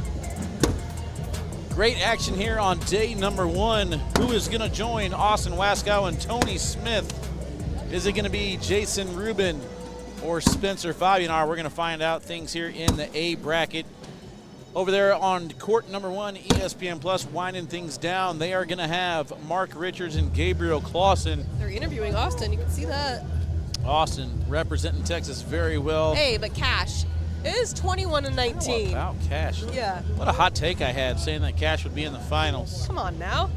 Great action here on day number 1. Who is going to join Austin Wasco and Tony Smith? Is it going to be Jason Rubin or Spencer Fabianar? We're going to find out things here in the A bracket. Over there on court number 1, ESPN Plus, winding things down. They are going to have Mark Richards and Gabriel Clausen. They're interviewing Austin. You can see that. Austin representing Texas very well. Hey, but Cash is 21-19. How about Cash? Yeah. What a hot take I had saying that Cash would be in the finals. Come on now.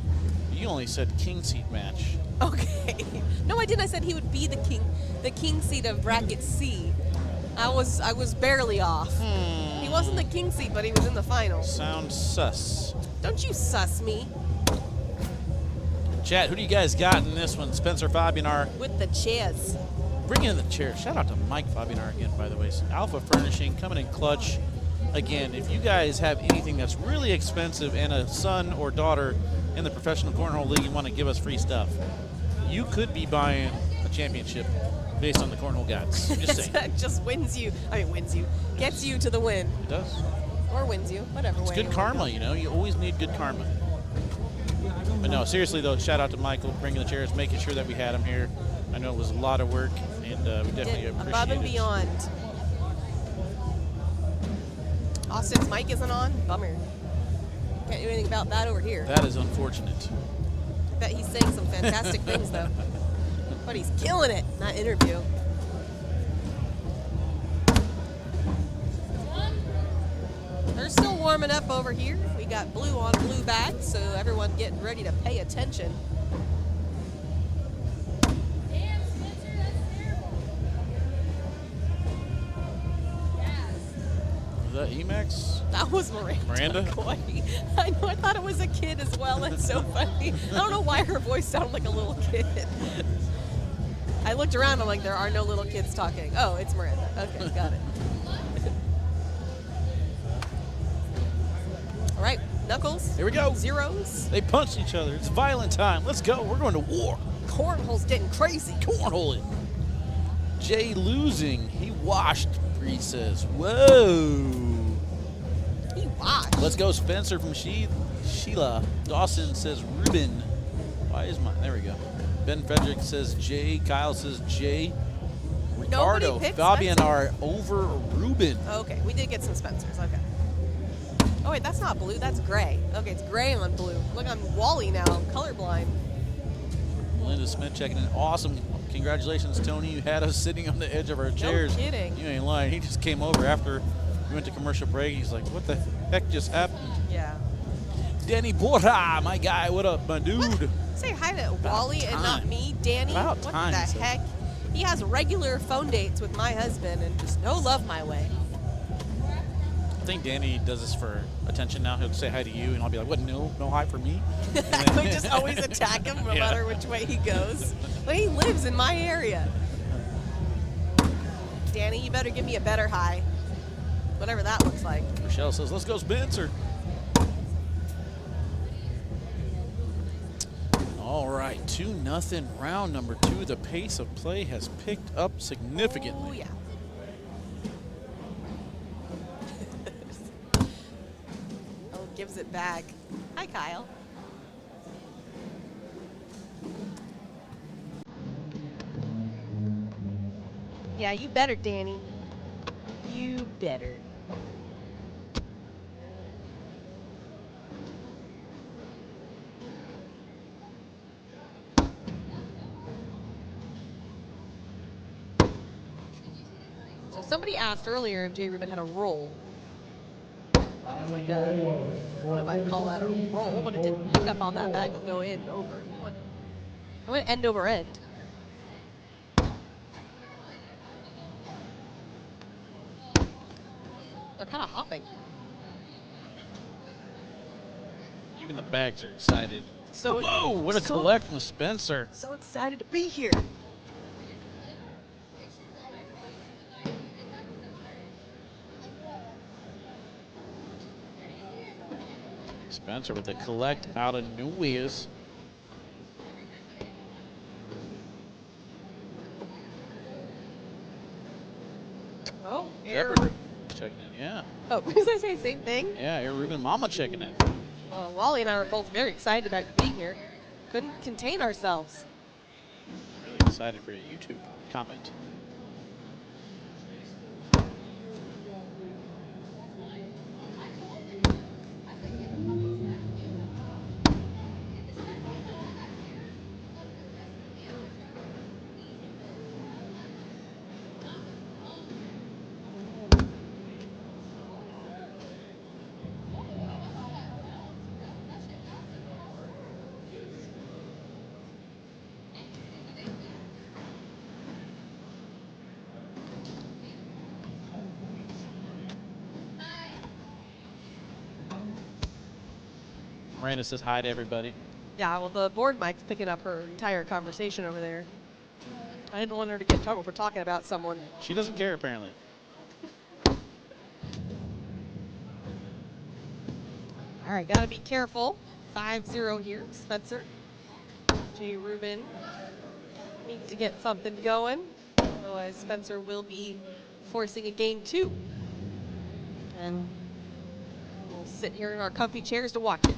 You only said king seat match. Okay. No, I didn't. I said he would be the king seed of bracket C. I was barely off. He wasn't the king seed, but he was in the finals. Sounds sus. Don't you sus me. Chat, who do you guys got in this one? Spencer Fabianar. With the chairs. Bring in the chair. Shout out to Mike Fabianar again, by the way. Alpha Furnishing coming in clutch. Again, if you guys have anything that's really expensive and a son or daughter in the Professional Cornhole League and want to give us free stuff, you could be buying a championship based on the cornhole gods. Just saying. That just wins you. Gets you to the win. It does. Or wins you, whatever It's way. good karma, you know. You always need good karma. But no, seriously though, shout out to Michael bringing the chairs, making sure that we had him here. I know it was a lot of work, and we definitely appreciate above and it. beyond. Austin's mic isn't on. Bummer. Can't do anything about that over here. That is unfortunate. I bet he's saying some fantastic things though. But he's killing it. That interview. They're still warming up over here. We got blue on blue bags, so everyone getting ready to pay attention. Was that Emacs? That was Miranda. Miranda? McCoy. I know. I thought it was a kid as well. That's so funny. I don't know why her voice sounded like a little kid. I looked around. I'm like, there are no little kids talking. Oh, it's Miranda. Okay, got it. All right, Knuckles. Here we go. Zeros. They punched each other. It's violent time. Let's go. We're going to war. Cornhole's getting crazy. Cornhole it. Jay losing. He washed, Bree says. Whoa. He washed. Let's go, Spencer from Sheila. Dawson says Rubin. Why is mine? There we go. Ben Frederick says Jay. Kyle says Jay. Ricardo. picked Fabianar over Rubin. Okay, we did get some Spencers. Okay. Oh, wait, that's not blue. That's gray. Okay, it's gray on blue. Look, I'm Wally now. I'm colorblind. Linda Smith checking in. Awesome. Congratulations, Tony. You had us sitting on the edge of our chairs. No kidding. You ain't lying. He just came over after we went to commercial break. He's like, what the heck just happened? Yeah. Danny Bora, my guy. What up, my dude? What? Say hi to Wally and not me, Danny. About what time, the so. heck? He has regular phone dates with my husband and just no love my way. I think Danny does this for attention now. He'll say hi to you, and I'll be like, what, no hi for me? We just always attack him no Yeah. matter which way he goes. But he lives in my area. Danny, you better give me a better hi. Whatever that looks like. Michelle says, let's go, Spencer. All right, 2-0, round number 2. The pace of play has picked up significantly. Oh, yeah. Oh, gives it back. Hi, Kyle. Yeah, you better, Danny. You better. So somebody asked earlier if J. Rubin had a roll. Like a, what do I call that, a roll, but it didn't pick up on that back and go in over. It went end over end. They're kind of hopping. Even the bags are excited. So Whoa, what a collect from Spencer. So excited to be here. Spencer with the collect out of nowheres. Yeah. Oh, was I saying the same thing? Yeah, you're Rubin Mama checking it. Well, Wally and I were both very excited about being here. Couldn't contain ourselves. Really excited for your YouTube comment. Miranda says hi to everybody. Yeah, well, the board mic's picking up her entire conversation over there. I didn't want her to get in trouble for talking about someone. She doesn't care, apparently. All right, gotta be careful. 5-0 here, Spencer. J. Rubin needs to get something going. Otherwise, Spencer will be forcing a game 2. And we'll sit here in our comfy chairs to watch it.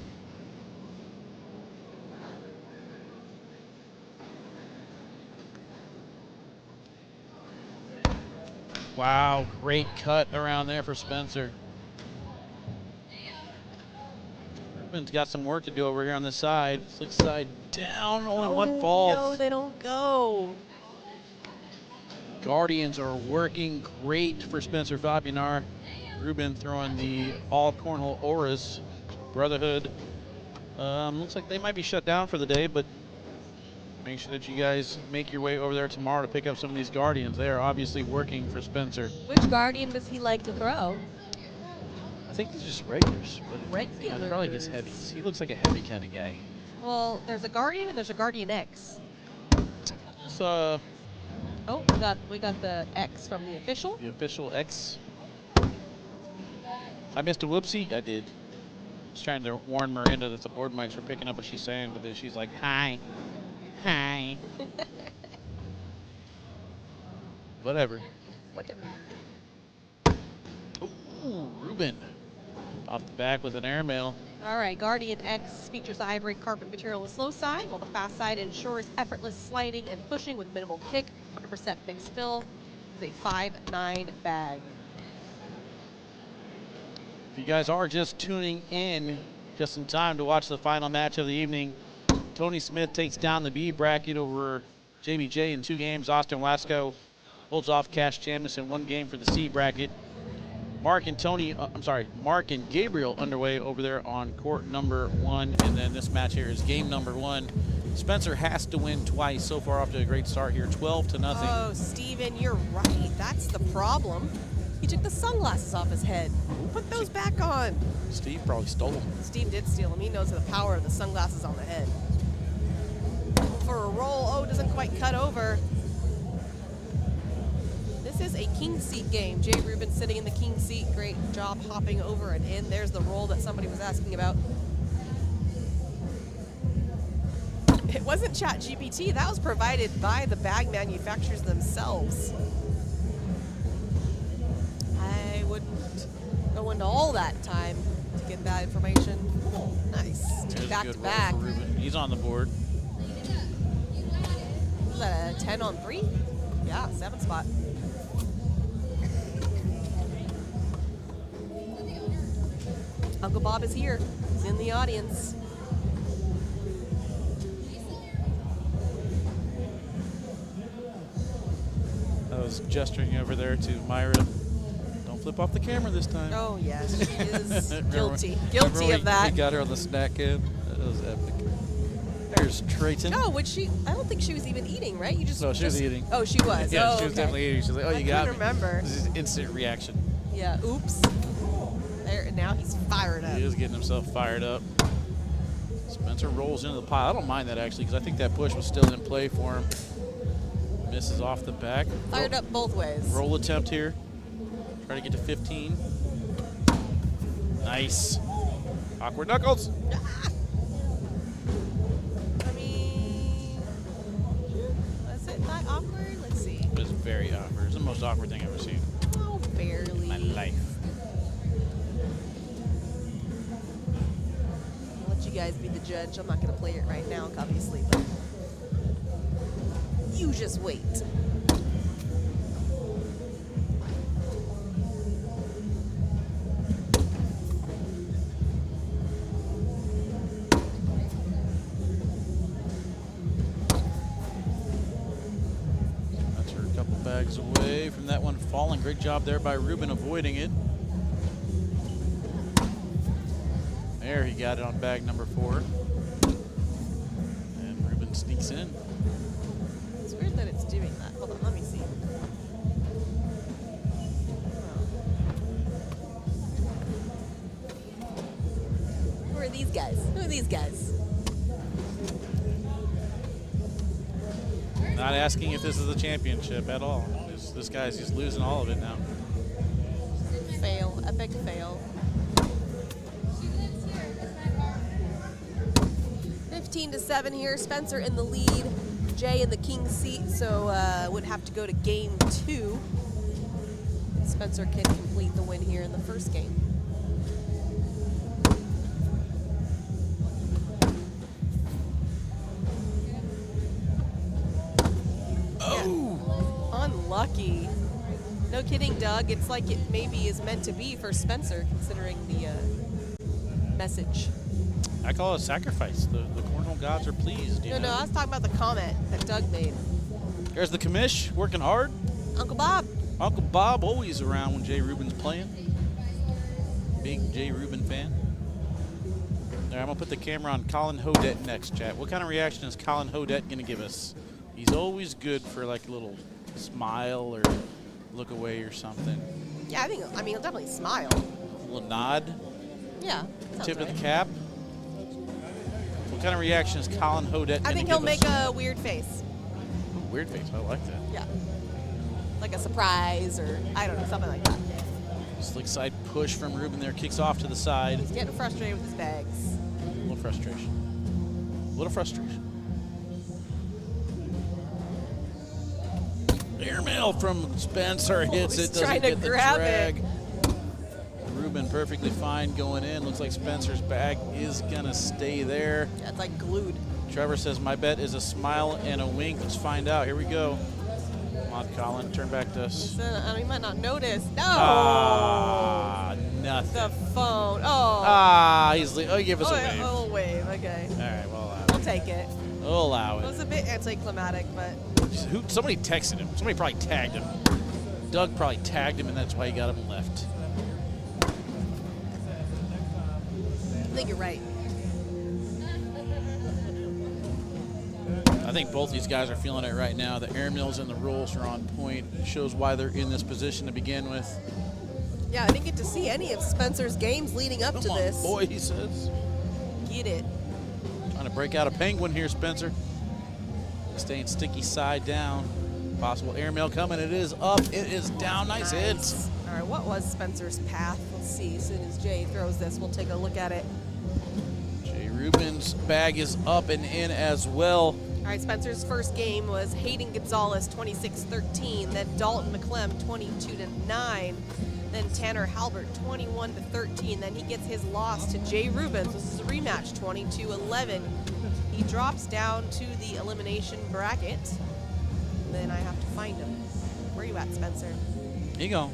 Wow, great cut around there for Spencer. Rubin's got some work to do over here on this side. Slick side down, only one falls. No, they don't go. Guardians are working great for Spencer Fabianar. Rubin throwing the all cornhole auras. Brotherhood. Looks like they might be shut down for the day, but make sure that you guys make your way over there tomorrow to pick up some of these Guardians. They are obviously working for Spencer. Which Guardian does he like to throw? I think they're just regulars. But Regulars. I probably gets heavies. He looks like a heavy kind of guy. Well, there's a Guardian and there's a Guardian X. So, Oh, we got the X from the official. the official X. I missed a whoopsie. I did. I was trying to warn Miranda that the board mics were picking up what she's saying, but then she's like, hi. Hi. Whatever. Ooh, Rubin. Off the back with an airmail. All right, Guardian X features ivory carpet material on the slow side, while the fast side ensures effortless sliding and pushing with minimal kick. 100% mixed fill. It's a 5.9 bag. If you guys are just tuning in, just in time to watch the final match of the evening, Tony Smith takes down the B bracket over JBJ in 2 games. Austin Wasco holds off Cash Chamness in 1 game for the C bracket. Mark and Gabriel underway over there on court number 1, and then this match here is game number 1. Spencer has to win twice. So far off to a great start here, 12-0. Oh, Steven, you're right. That's the problem. He took the sunglasses off his head. Put those back on. Steve probably stole them. Steve did steal them. He knows the power of the sunglasses on the head. For a roll, oh, doesn't quite cut over. This is a king seat game. Jay Rubin sitting in the king seat. Great job hopping over and in. There's the roll that somebody was asking about. It wasn't ChatGPT. That was provided by the bag manufacturers themselves. I wouldn't go into all that time to get that information. Nice. There's a Back good to roll back. for Rubin. He's on the board. Was that a 10 on 3? Yeah, 7 spot. Uncle Bob is here. He's in the audience. I was gesturing over there to Myra. Don't flip off the camera this time. Oh, yes, she is guilty. Remember Guilty of that. We got her on the snack cam. That was epic. There's Trayton. Oh, which she? I don't think she was even eating, right? You just. No, she was just- eting. Oh, she was. Yeah, oh, she was okay. definitely eating. She's like, oh, I you got me. couldn't remember. This is instant reaction. Yeah. Oops. There. Now he's fired up. He is getting himself fired up. Spencer rolls into the pile. I don't mind that, actually, because I think that push was still in play for him. Misses off the back. Fired up both ways. Roll attempt here. Try to get to 15. Nice. Awkward knuckles. Ah! I mean, was it that awkward? Let's see. It was very awkward. It's the most awkward thing I've ever seen Oh, barely. in my life. guys be the judge. I'm not going to play it right now, obviously, but you just wait. That's her a couple bags away from that one falling. Great job there by Rubin avoiding it. There, he got it on bag number 4. And Rubin sneaks in. It's weird that it's doing that. Hold on, let me see. Who are these guys? Who are these guys? Not asking if this is a championship at all. This guy's just losing all of it now. Fail. Epic fail. 15-7 here. Spencer in the lead. Jay in the king seat, so would have to go to game 2. Spencer can complete the win here in the first game. Oh! Yeah. Unlucky. No kidding, Doug. It's like it maybe is meant to be for Spencer, considering the message. I call it a sacrifice. The cornhole gods are pleased. You know? No, I was talking about the comment that Doug made. There's the commish working hard. Uncle Bob. Uncle Bob always around when Jay Rubin's playing. Big Jay Rubin fan. There, I'm gonna put the camera on Colin Hodette next, chat. What kind of reaction is Colin Hodette gonna give us? He's always good for like a little smile or look away or something. Yeah, I mean, he'll definitely smile. A little nod. Yeah. Tip right. of the cap. What kind of reaction is Colin Hodette I think he'll make a weird face. Weird face. I like that. Yeah. Like a surprise or, I don't know, something like that. Slick side push from Rubin there. Kicks off to the side. He's getting frustrated with his bags. A little frustration. A little frustration. Airmail from Spencer hits it. He's trying Doesn't to get the grab drag. it. Rubin perfectly fine going in. Looks like Spencer's bag is gonna stay there. Yeah, it's like glued. Trevor says, my bet is a smile and a wink. Let's find out. Here we go. Come on, Colin. Turn back to us. He might not notice. No! Ah, nothing. The phone. Oh. Ah, he gave us a wave. Oh, wave. Okay. All right, we'll allow I'll it. take it. We'll allow It it. was a bit anticlimactic, but Somebody texted him. Somebody probably tagged him. Doug probably tagged him, and that's why he got him left. I think you're right. I think both these guys are feeling it right now. The airmails and the rolls are on point. It shows why they're in this position to begin with. Yeah, I didn't get to see any of Spencer's games leading up to Come on, this. boy, he says. Get it. Trying to break out a penguin here, Spencer. Staying sticky side down. Possible airmail coming. It is up. It is down. Nice hits. All right, what was Spencer's path? Let's see. As soon as Jay throws this, we'll take a look at it. Jay Rubin's bag is up and in as well. All right, Spencer's first game was Hayden Gonzalez, 26-13. Then Dalton McClem, 22-9. Then Tanner Halbert, 21-13. Then he gets his loss to Jay Rubin. So this is a rematch, 22-11. He drops down to the elimination bracket. Then I have to find him. Where are you at, Spencer? Here you go.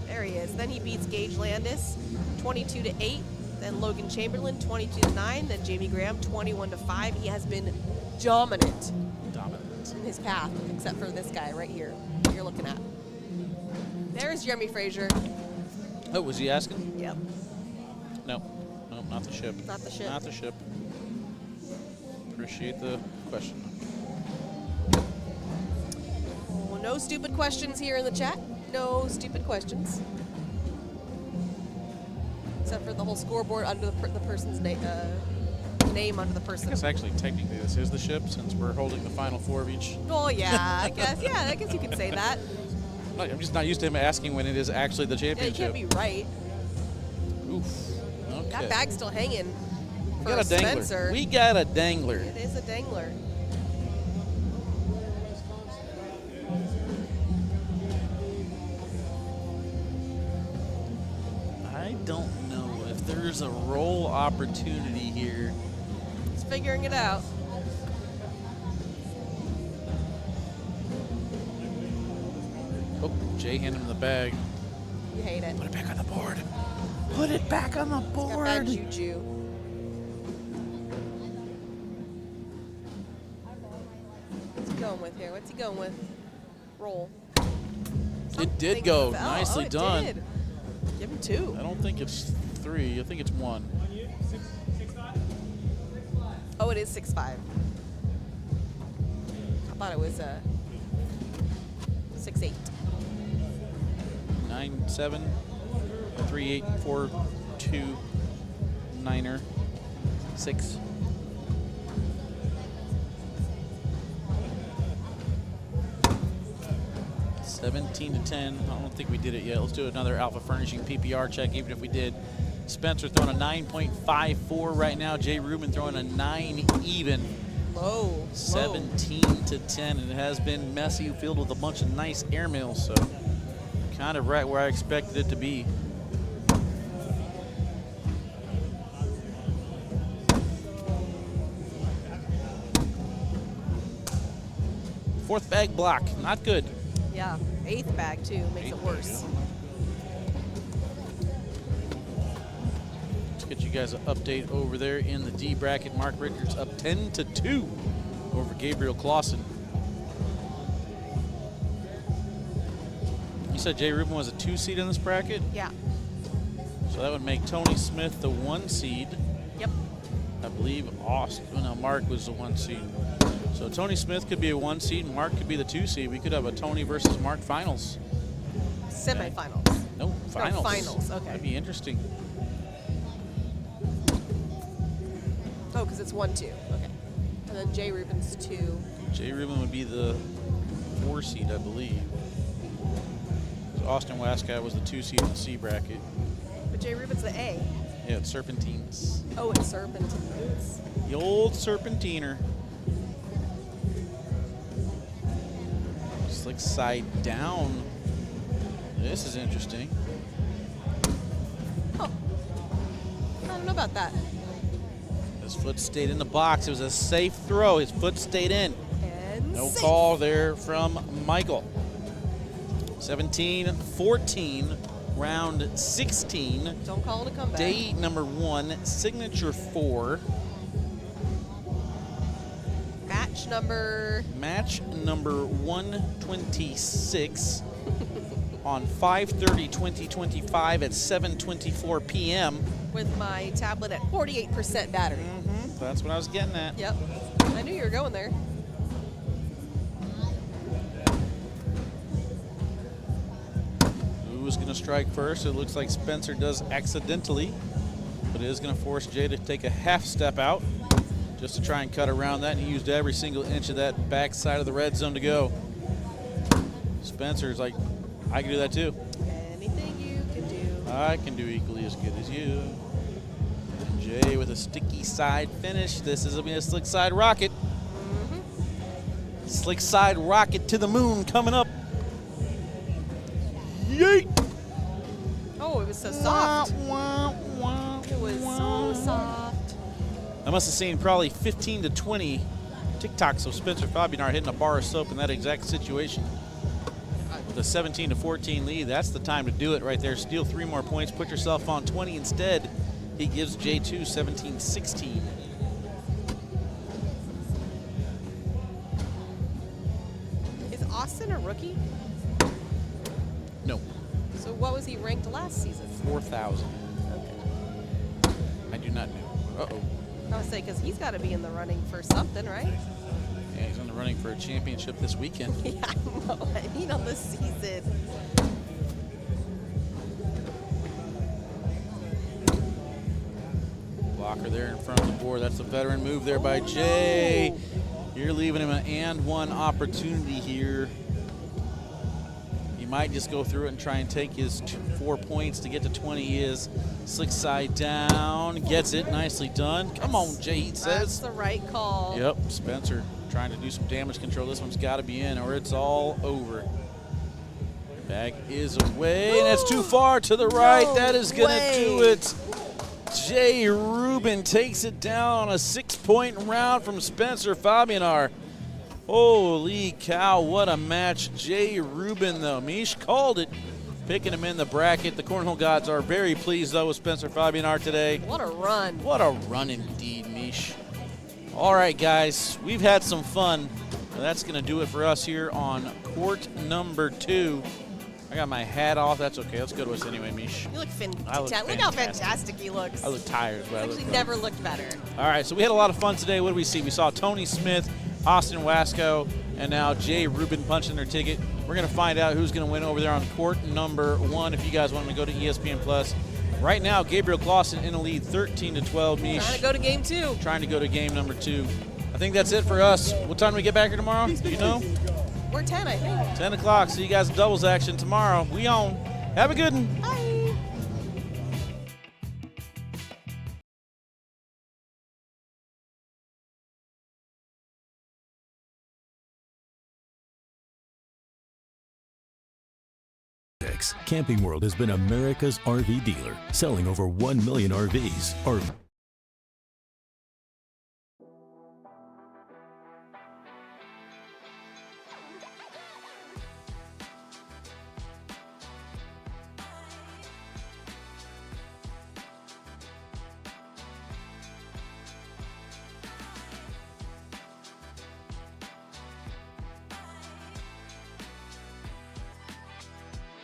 There he is. Then he beats Gage Landis, 22-8. Then Logan Chamberlain, 22-9. Then Jamie Graham, 21-5. He has been dominant in his path, except for this guy right here that you're looking at. There's Jeremy Frazier. Oh, was he asking? Yep. No. Nope, not the ship. Not the ship. Not the ship. Appreciate the question. Well, no stupid questions here in the chat. No stupid questions. Except for the whole scoreboard under the person's name under the I person. guess actually, technically, this is the ship since we're holding the final 4 of each. Oh, yeah, I guess. Yeah, I guess you could say that. I'm just not used to him asking when it is actually the Yeah, you championship. can't be right. Oof. Okay. That bag's still hanging We for got a dangler. Spencer. We got a dangler. It is a dangler. I don't know if there's a roll opportunity here. figuring it out. Oh, Jay handed him the bag. You hate it. Put it back on the board. Put it back on the Got board. bad juju. What's he going with here? What's he going with? Roll. It did Something go. fell. Nicely it done. Did. Give him 2. I don't think it's 3. I think it's 1. Oh, it is 6'5". I thought it was 6'8". 9-7, 3-8, 4-2, 9er, 6. $17-10. I don't think we did it yet. Let's do another Alpha Furnishing PPR check, even if we did. Spencer throwing a 9.54 right now. Jay Rubin throwing a 9 even. Low. 17-10, and it has been messy, filled with a bunch of nice airmails, so kind of right where I expected it to be. Fourth bag block, not good. Yeah. 8th bag, too. Makes it worse. Let's get you guys an update over there in the D bracket. Mark Richards up 10-2 over Gabriel Clausen. You said Jay Rubin was a 2 seed in this bracket? Yeah. So that would make Tony Smith the 1 seed. Yep. I believe Austin, no, Mark was the 1 seed. So Tony Smith could be a 1 seed and Mark could be the 2 seed. We could have a Tony versus Mark finals. Semifinals. No, finals. No, finals, okay. That'd be interesting. Oh, because it's 1-2. Okay. And then Jay Rubin's 2. Jay Rubin would be the 4 seed, I believe. Austin Wasco was the 2 seed in the C bracket. But Jay Rubin's the A. Yeah, it's Serpentines. Oh, it's Serpentines. The old Serpentiner. Slick side down. This is interesting. Oh. I don't know about that. His foot stayed in the box. It was a safe throw. His foot stayed in. And No safe. call there from Michael. 17-14, round 16. Don't call it a comeback. Day number 1, signature 4. Match number 126 on 5/30/2025 at 7:24 p.m. With my tablet at 48% battery. That's what I was getting at. Yep. I knew you were going there. Who's going to strike first? It looks like Spencer does accidentally, but it is going to force Jay to take a half step out just to try and cut around that, and he used every single inch of that back side of the red zone to go. Spencer's like, I can do that too. Anything you can do. I can do equally as good as you. Jay with a sticky side finish. This is going to be a slick side rocket. Slick side rocket to the moon coming up. Yeet! Oh, it was so soft. Wah, wah, It was so soft. I must have seen probably 15 to 20 TikToks of Spencer Fabianar hitting a bar of soap in that exact situation. With a 17-14 lead, that's the time to do it right there. Steal 3 more points, put yourself on 20 instead. He gives J2 17-16. Is Austin a rookie? No, So what was he ranked last season? 4,000. Okay. I do not know. Uh-oh. I would say because he's got to be in the running for something, right? Yeah, he's in the running for a championship this weekend. Yeah, I know. I mean, on the season. Blocker there in front of the board. That's a veteran move there by Jay. No. You're leaving him an and 1 opportunity here. He might just go through it and try and take his 4 points to get to 20. He is slick side down. Gets it. Nicely done. Come on, Jay, he That's says. the right call. Yep, Spencer trying to do some damage control. This one's got to be in or it's all over. Bag is away, and it's too far to the right. No That is going to way. do it. Jay Rubin takes it down on a 6-point round from Spencer Fabianar. Holy cow, what a match. Jay Rubin, though. Mish called it, picking him in the bracket. The Cornhole Gods are very pleased, though, with Spencer Fabianar today. What a run. What a run indeed, Mish. All right, guys, we've had some fun. That's going to do it for us here on court number 2. I got my hat off. That's okay. Let's go to us anyway, Mish. You look I look fantastic. Look how fantastic he looks. I look tired, but I look Actually, good. never looked better. All right, so we had a lot of fun today. What did we see? We saw Tony Smith, Austin Wasco, and now Jay Rubin punching their ticket. We're going to find out who's going to win over there on court number 1 if you guys want to go to ESPN Plus. Right now, Gabriel Clausen in the lead, 13-12. Mish Trying to go to game 2. trying to go to game number 2. I think that's it for us. What time do we get back here tomorrow? Do you know? We're 10, I think. 10 o'clock. See you guys in doubles action tomorrow. We on. Have a good one. Bye. Camping World has been America's RV dealer, selling over 1 million RVs.